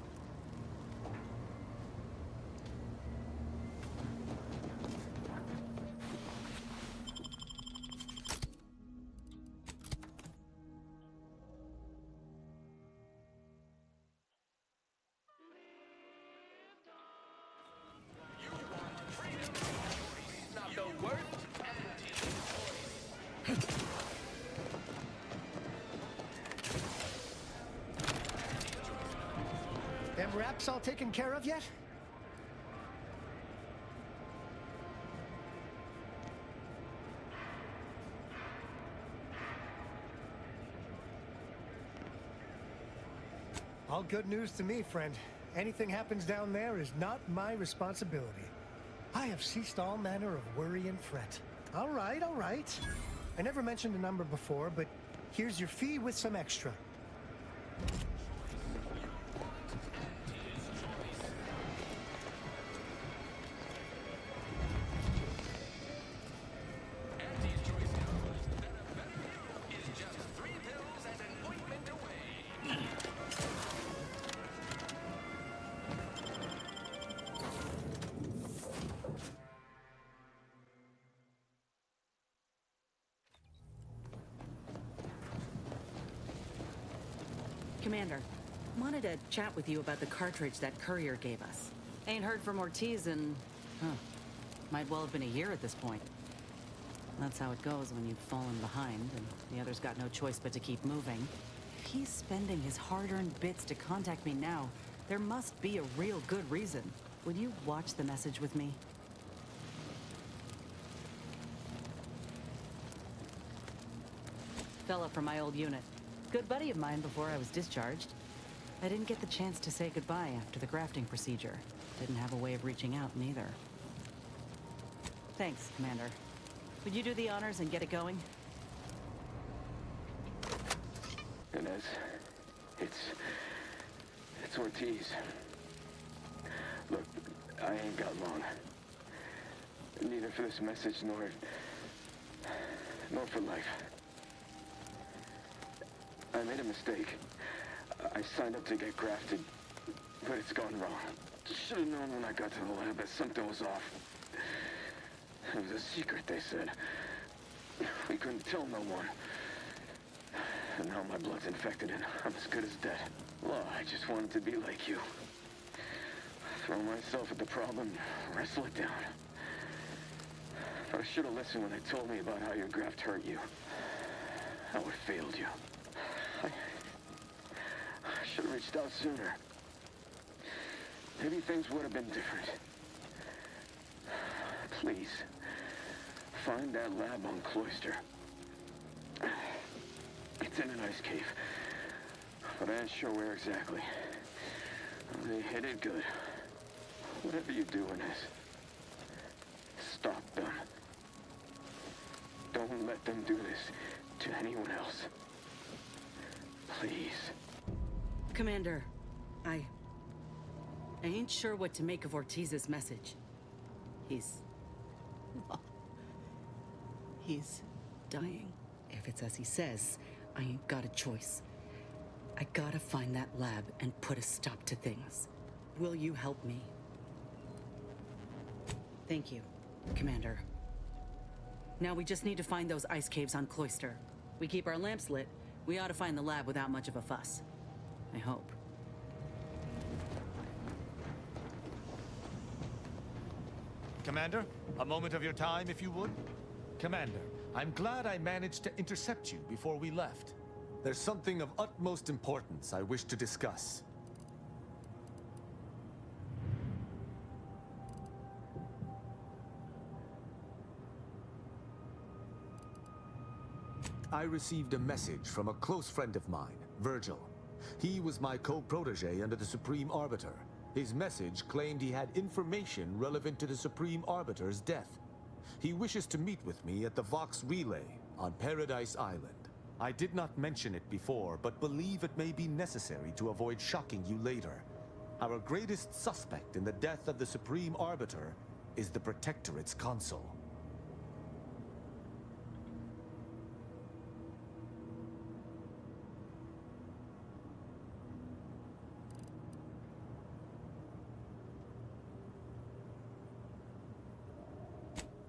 Not the worst Them wraps all taken care of yet? All good news to me, friend. Anything happens down there is not my responsibility. I have ceased all manner of worry and fret. All right, all right. I never mentioned a number before, but here's your fee with some extra. Commander, wanted to chat with you about the cartridge that courier gave us. Ain't heard from Ortiz in... might well have been a year at this point. That's how it goes when you've fallen behind, and the other's got no choice but to keep moving. If he's spending his hard-earned bits to contact me now, there must be a real good reason. Would you watch the message with me? Fella from my old unit. Good buddy of mine before I was discharged. I didn't get the chance to say goodbye after the grafting procedure. Didn't have a way of reaching out neither. Thanks, Commander. Would you do the honors and get it going? Inez, it's Ortiz. Look, I ain't got long. Neither for this message nor for life. I made a mistake. I signed up to get grafted, but it's gone wrong. Should have known when I got to the lab that something was off. It was a secret, they said. We couldn't tell no one. And now my blood's infected and I'm as good as dead. Well, I just wanted to be like you. Throw myself at the problem, wrestle it down. I should have listened when they told me about how your graft hurt you. How it failed you. I should have reached out sooner. Maybe things would have been different. Please, find that lab on Cloister. It's in an ice cave, but I ain't sure where exactly. They hit it good. Whatever you're doing is, stop them. Don't let them do this to anyone else. Please. Commander, I ain't sure what to make of Ortiz's message. He's dying. If it's as he says, I ain't got a choice. I gotta find that lab and put a stop to things. Will you help me? Thank you, Commander. Now we just need to find those ice caves on Cloister. We keep our lamps lit, we ought to find the lab without much of a fuss. I hope. Commander, a moment of your time, if you would. Commander, I'm glad I managed to intercept you before we left. There's something of utmost importance I wish to discuss. I received a message from a close friend of mine, Virgil. He was my co-protege under the Supreme Arbiter. His message claimed he had information relevant to the Supreme Arbiter's death. He wishes to meet with me at the Vox Relay on Paradise Island. I did not mention it before, but believe it may be necessary to avoid shocking you later. Our greatest suspect in the death of the Supreme Arbiter is the Protectorate's consul.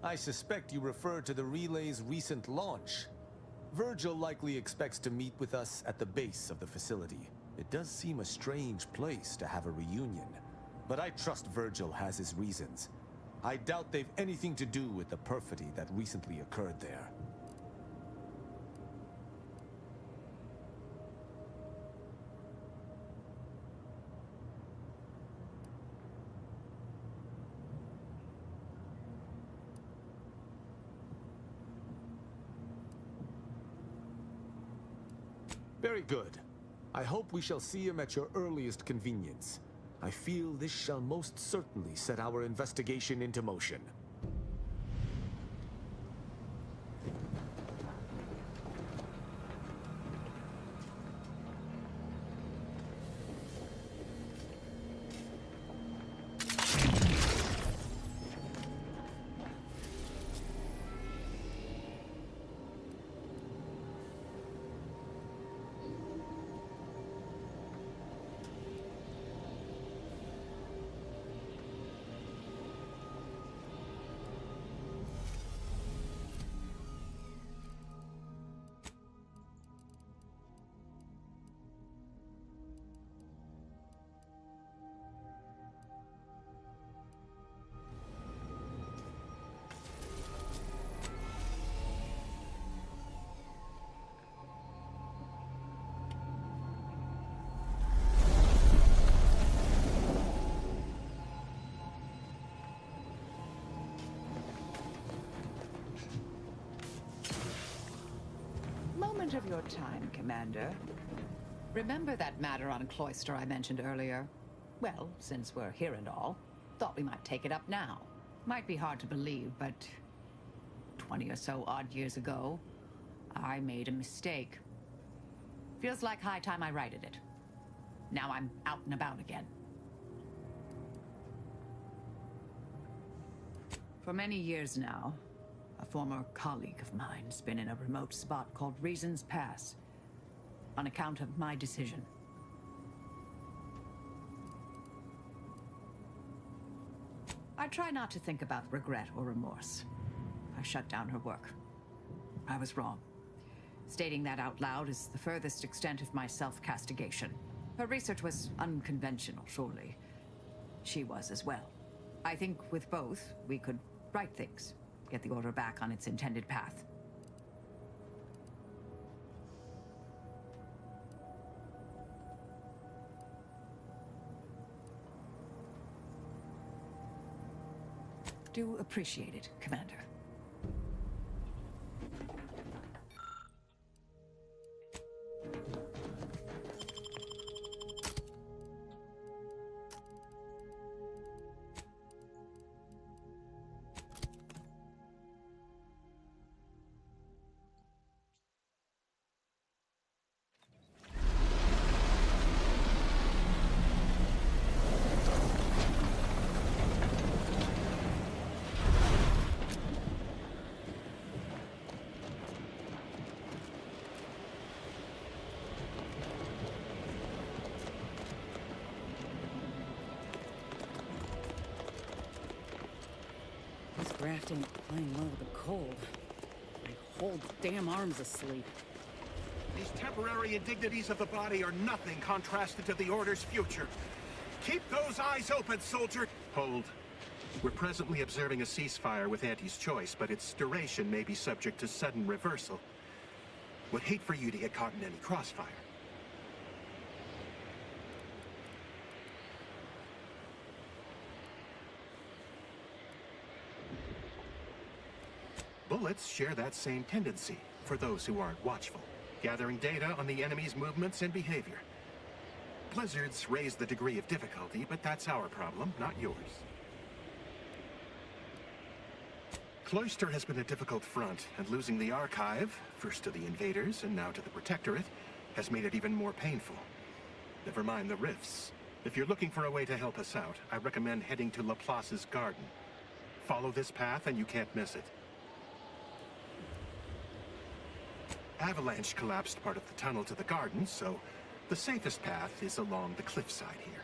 I suspect you refer to the relay's recent launch. Virgil likely expects to meet with us at the base of the facility. It does seem a strange place to have a reunion, but I trust Virgil has his reasons. I doubt they've anything to do with the perfidy that recently occurred there. Very good. I hope we shall see him at your earliest convenience. I feel this shall most certainly set our investigation into motion. Moment of your time, Commander. Remember that matter on Cloister I mentioned earlier? Well, since we're here and all, thought we might take it up now. Might be hard to believe, but 20 or so odd years ago, I made a mistake. Feels like high time I righted it. Now I'm out and about again. For many years now, a former colleague of mine's been in a remote spot called Reasons Pass, on account of my decision. I try not to think about regret or remorse. I shut down her work. I was wrong. Stating that out loud is the furthest extent of my self-castigation. Her research was unconventional, surely. She was as well. I think with both, we could right things, get the Order back on its intended path. Do appreciate it, Commander. This graft ain't playing well with the cold. My whole damn arm's asleep. These temporary indignities of the body are nothing contrasted to the Order's future. Keep those eyes open, soldier! Hold. We're presently observing a ceasefire with Auntie's choice, but its duration may be subject to sudden reversal. Would hate for you to get caught in any crossfire. Bullets share that same tendency, for those who aren't watchful, gathering data on the enemy's movements and behavior. Blizzards raise the degree of difficulty, but that's our problem, not yours. Cloister has been a difficult front, and losing the Archive, first to the invaders and now to the Protectorate, has made it even more painful. Never mind the rifts. If you're looking for a way to help us out, I recommend heading to Laplace's garden. Follow this path and you can't miss it. Avalanche collapsed part of the tunnel to the garden, so the safest path is along the cliffside here.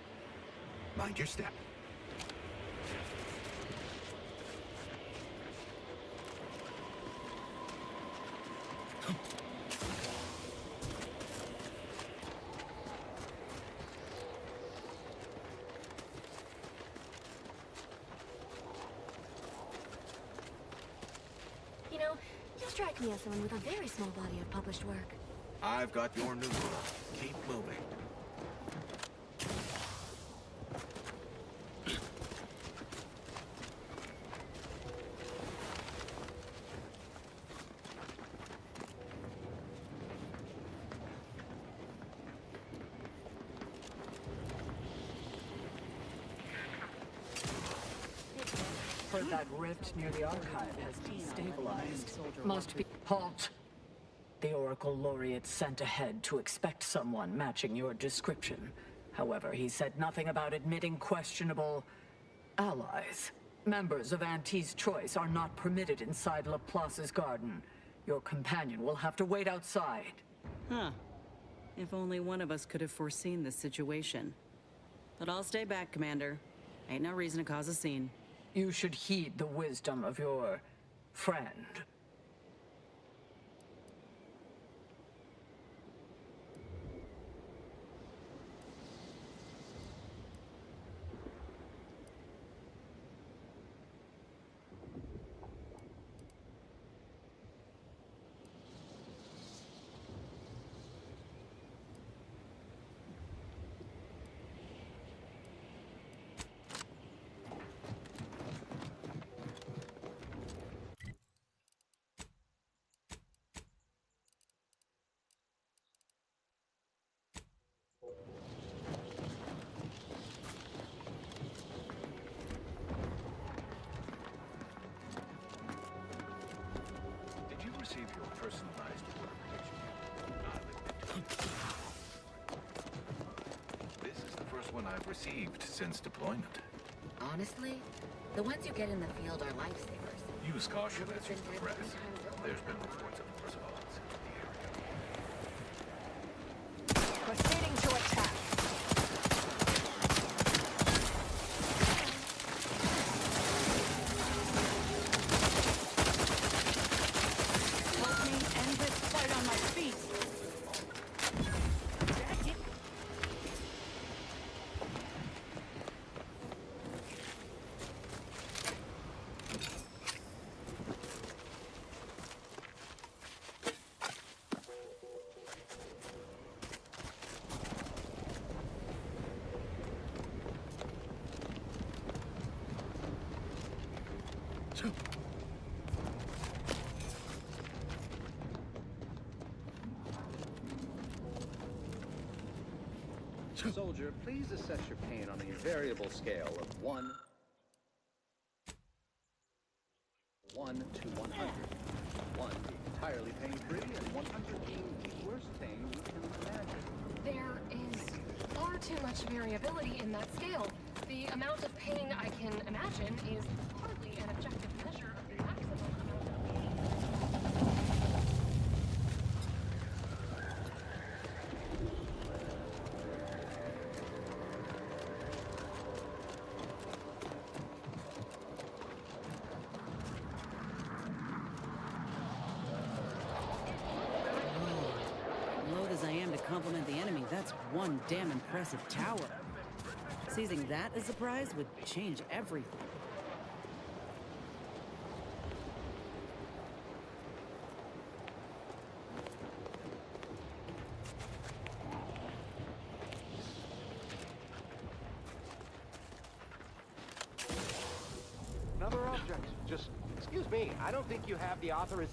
Mind your step. You know, you strike me as someone with a very small body of published work. I've got your new rule. Keep moving. Heard that rift near the Archive has destabilized. Most be halt. The Oracle Laureate sent ahead to expect someone matching your description. However, he said nothing about admitting questionable allies. Members of Auntie's Choice are not permitted inside Laplace's garden. Your companion will have to wait outside. Huh. If only one of us could have foreseen this situation. But I'll stay back, Commander. Ain't no reason to cause a scene. You should heed the wisdom of your friend. Did you receive your personalized order prediction? This is the first one I've received since deployment. Honestly, the ones you get in the field are lifesavers. Use caution as you progress. There's been reports of response in the area. Proceeding to attack. Soldier, please assess your pain on a variable scale of 1 to 100. 1 being entirely pain-free, and 100 being the worst pain you can imagine. There is far too much variability in that scale. The amount of pain I can imagine is hardly an objective measure of the maximum amount of pain. Loath as I am to compliment the enemy, that's one damn impressive tower. Seizing that as a prize would change everything. Another object. Just, excuse me, I don't think you have the author.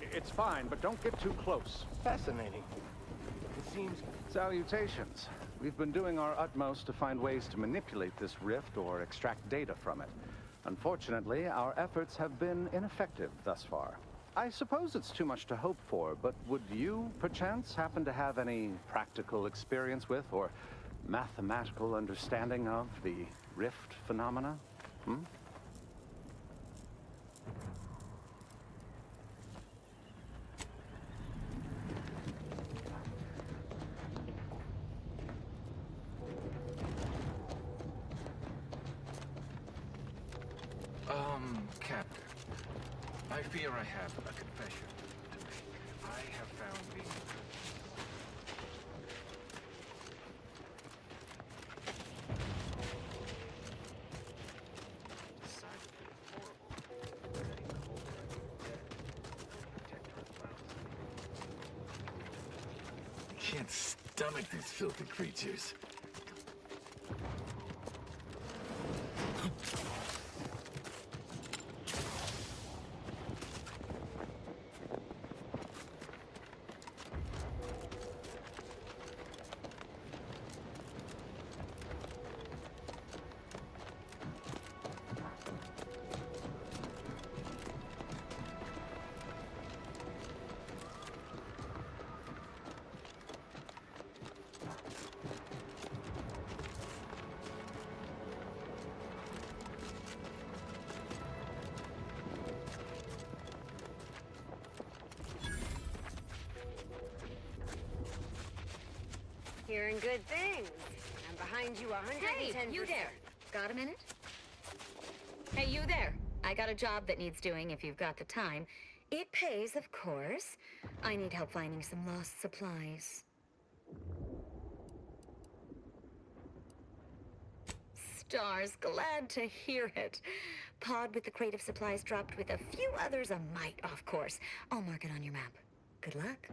It's fine, but don't get too close. Fascinating. It seems... Salutations. We've been doing our utmost to find ways to manipulate this rift or extract data from it. Unfortunately, our efforts have been ineffective thus far. I suppose it's too much to hope for, but would you, perchance, happen to have any practical experience with or mathematical understanding of the rift phenomena? Hmm? Captain, I fear I have a confession to make. I have found the... Can't stomach these filthy creatures. Hearing good things. I'm behind you 110%. Hey, you there. Got a minute? Hey, you there. I got a job that needs doing if you've got the time. It pays, of course. I need help finding some lost supplies. Stars, glad to hear it. Pod with the crate of supplies dropped with a few others a mite off course. I'll mark it on your map. Good luck.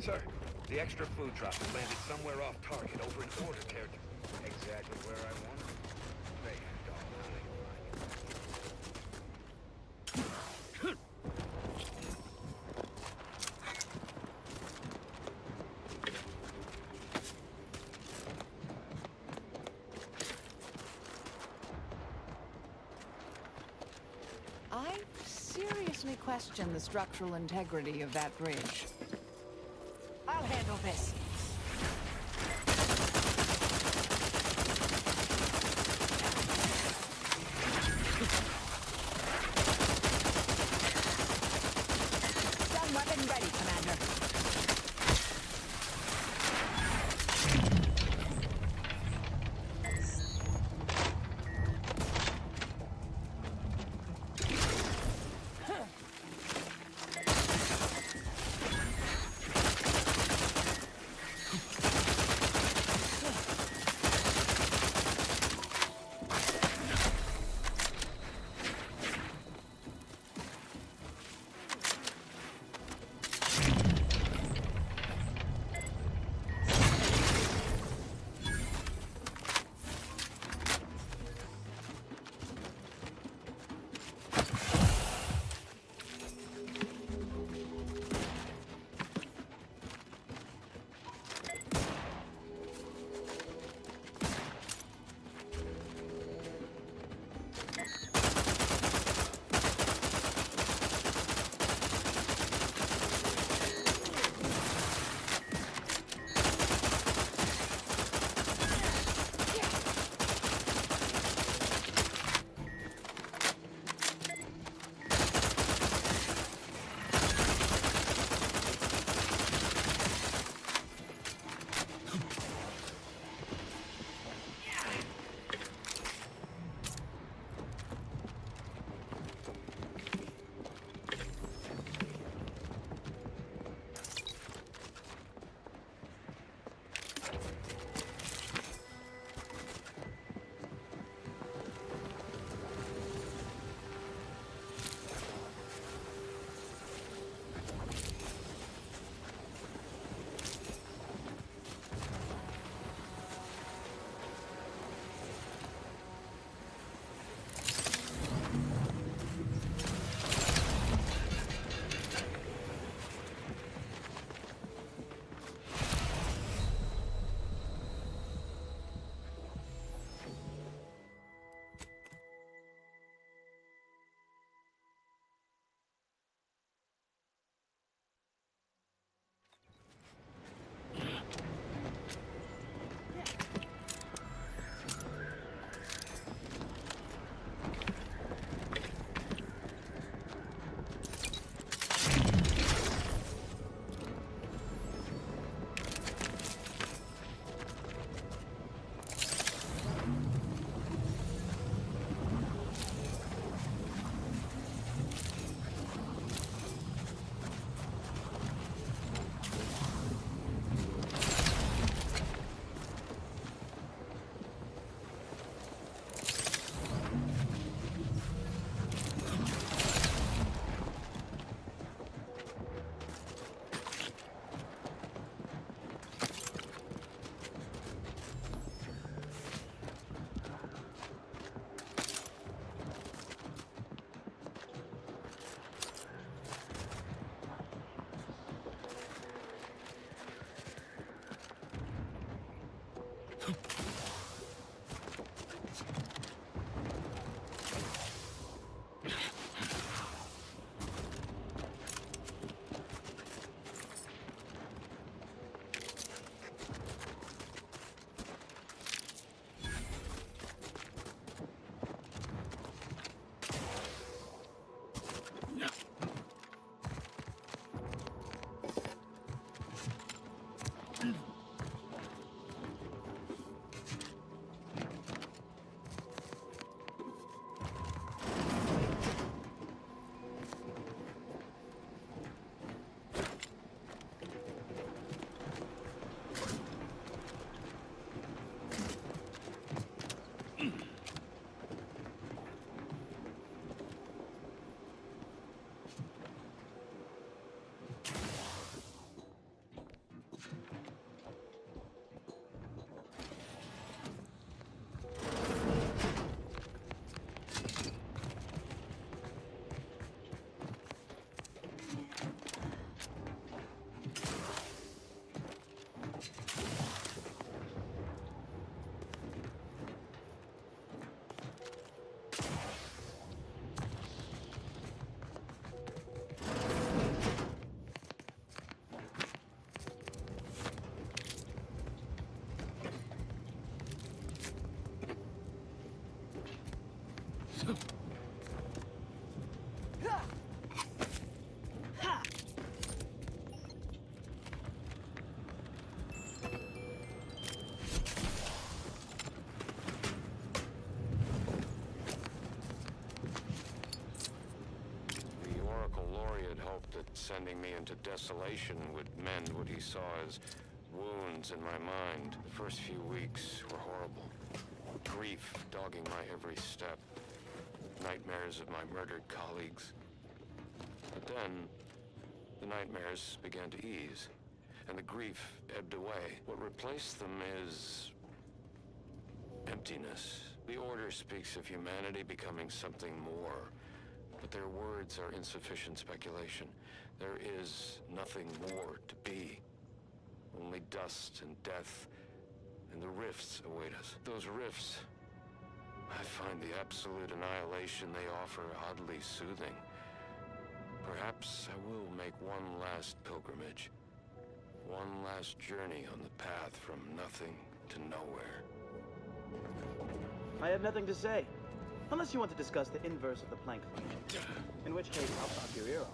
Sir, the extra food drop has landed somewhere off target over in order territory. Exactly where I want it. They I seriously question the structural integrity of that bridge. I'll handle this. Stun weapon ready, Commander. sending me into desolation would mend what he saw as wounds in my mind. The first few weeks were horrible. Grief dogging my every step. Nightmares of my murdered colleagues. But then, the nightmares began to ease, and the grief ebbed away. What replaced them is emptiness. The Order speaks of humanity becoming something more, but their words are insufficient speculation. There is nothing more to be. Only dust and death, and the rifts await us. Those rifts, I find the absolute annihilation they offer oddly soothing. Perhaps I will make one last pilgrimage. One last journey on the path from nothing to nowhere. I have nothing to say. Unless you want to discuss the inverse of the Planck function. In which case, I'll pop your ear off.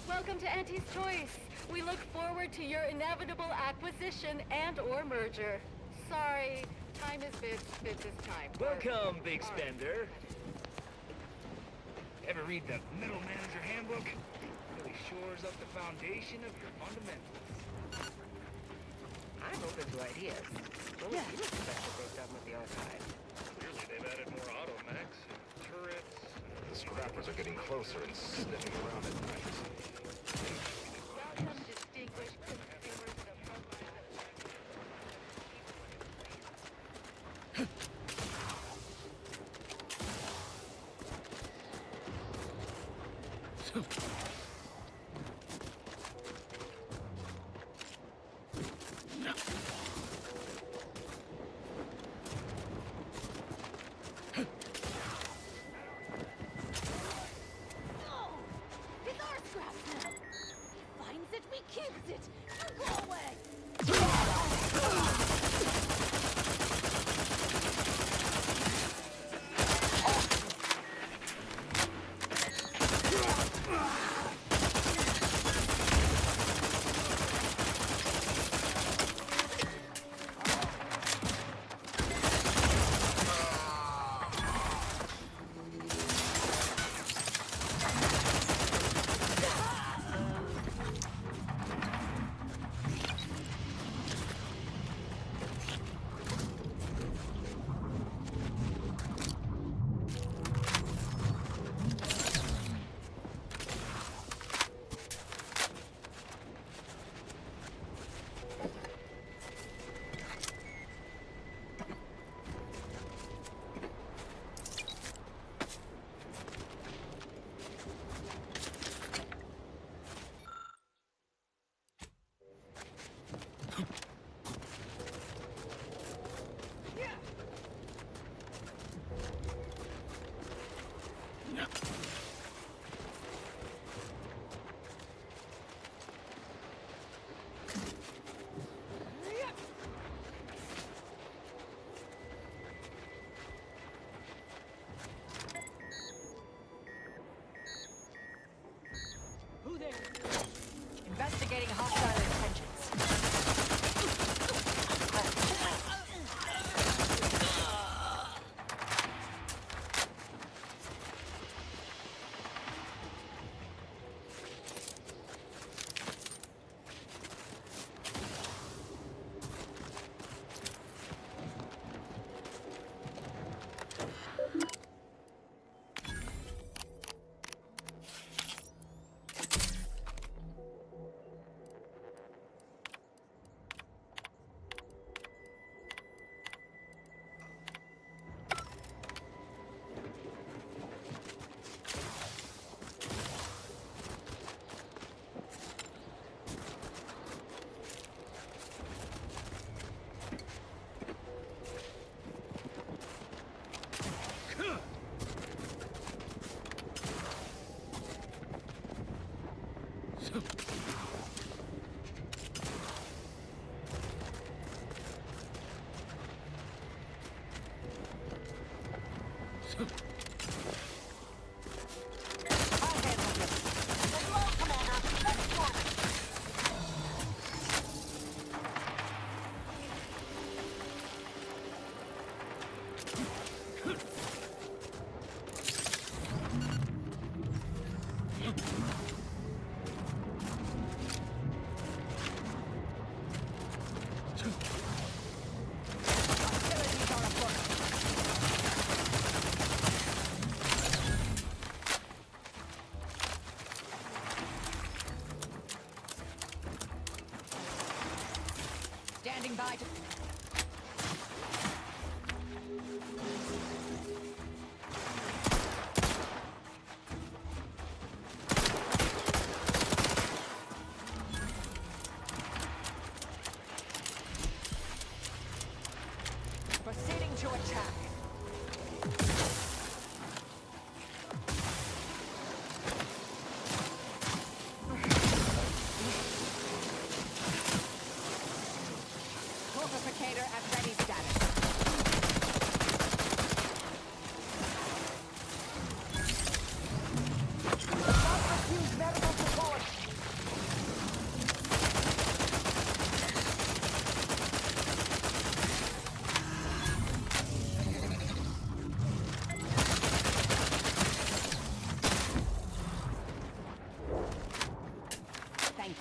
Welcome to Auntie's Choice. We look forward to your inevitable acquisition and/or merger. Sorry, time is bits is time. Welcome, big spender. Ever read the Middle Manager Handbook? Really shores up the foundation of your fundamentals. I'm open to ideas. What would you expect that they've done with the archive? Clearly they've added more automechs and turrets. The scrappers are getting closer and sniffing around at night. Welcome, distinguished consumers of It's our scraps now. He finds it, we keeps it. You go away. Standing by to... Proceeding to attack. Fortificator at ready status. Refuse medical support. Thank you.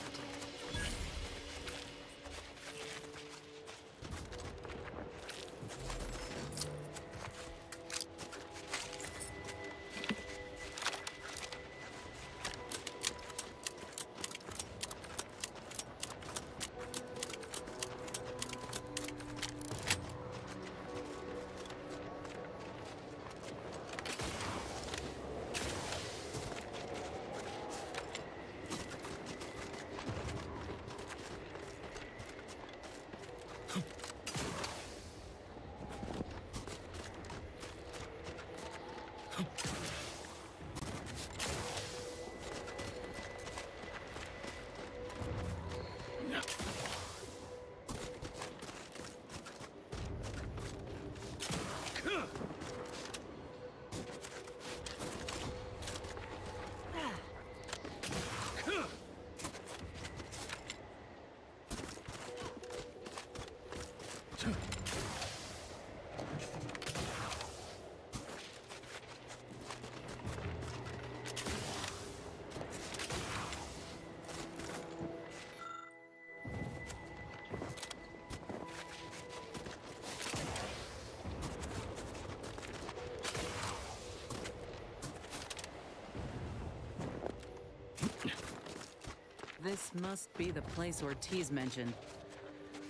This must be the place Ortiz mentioned.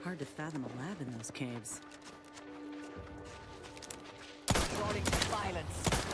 Hard to fathom a lab in those caves. Resorting to violence.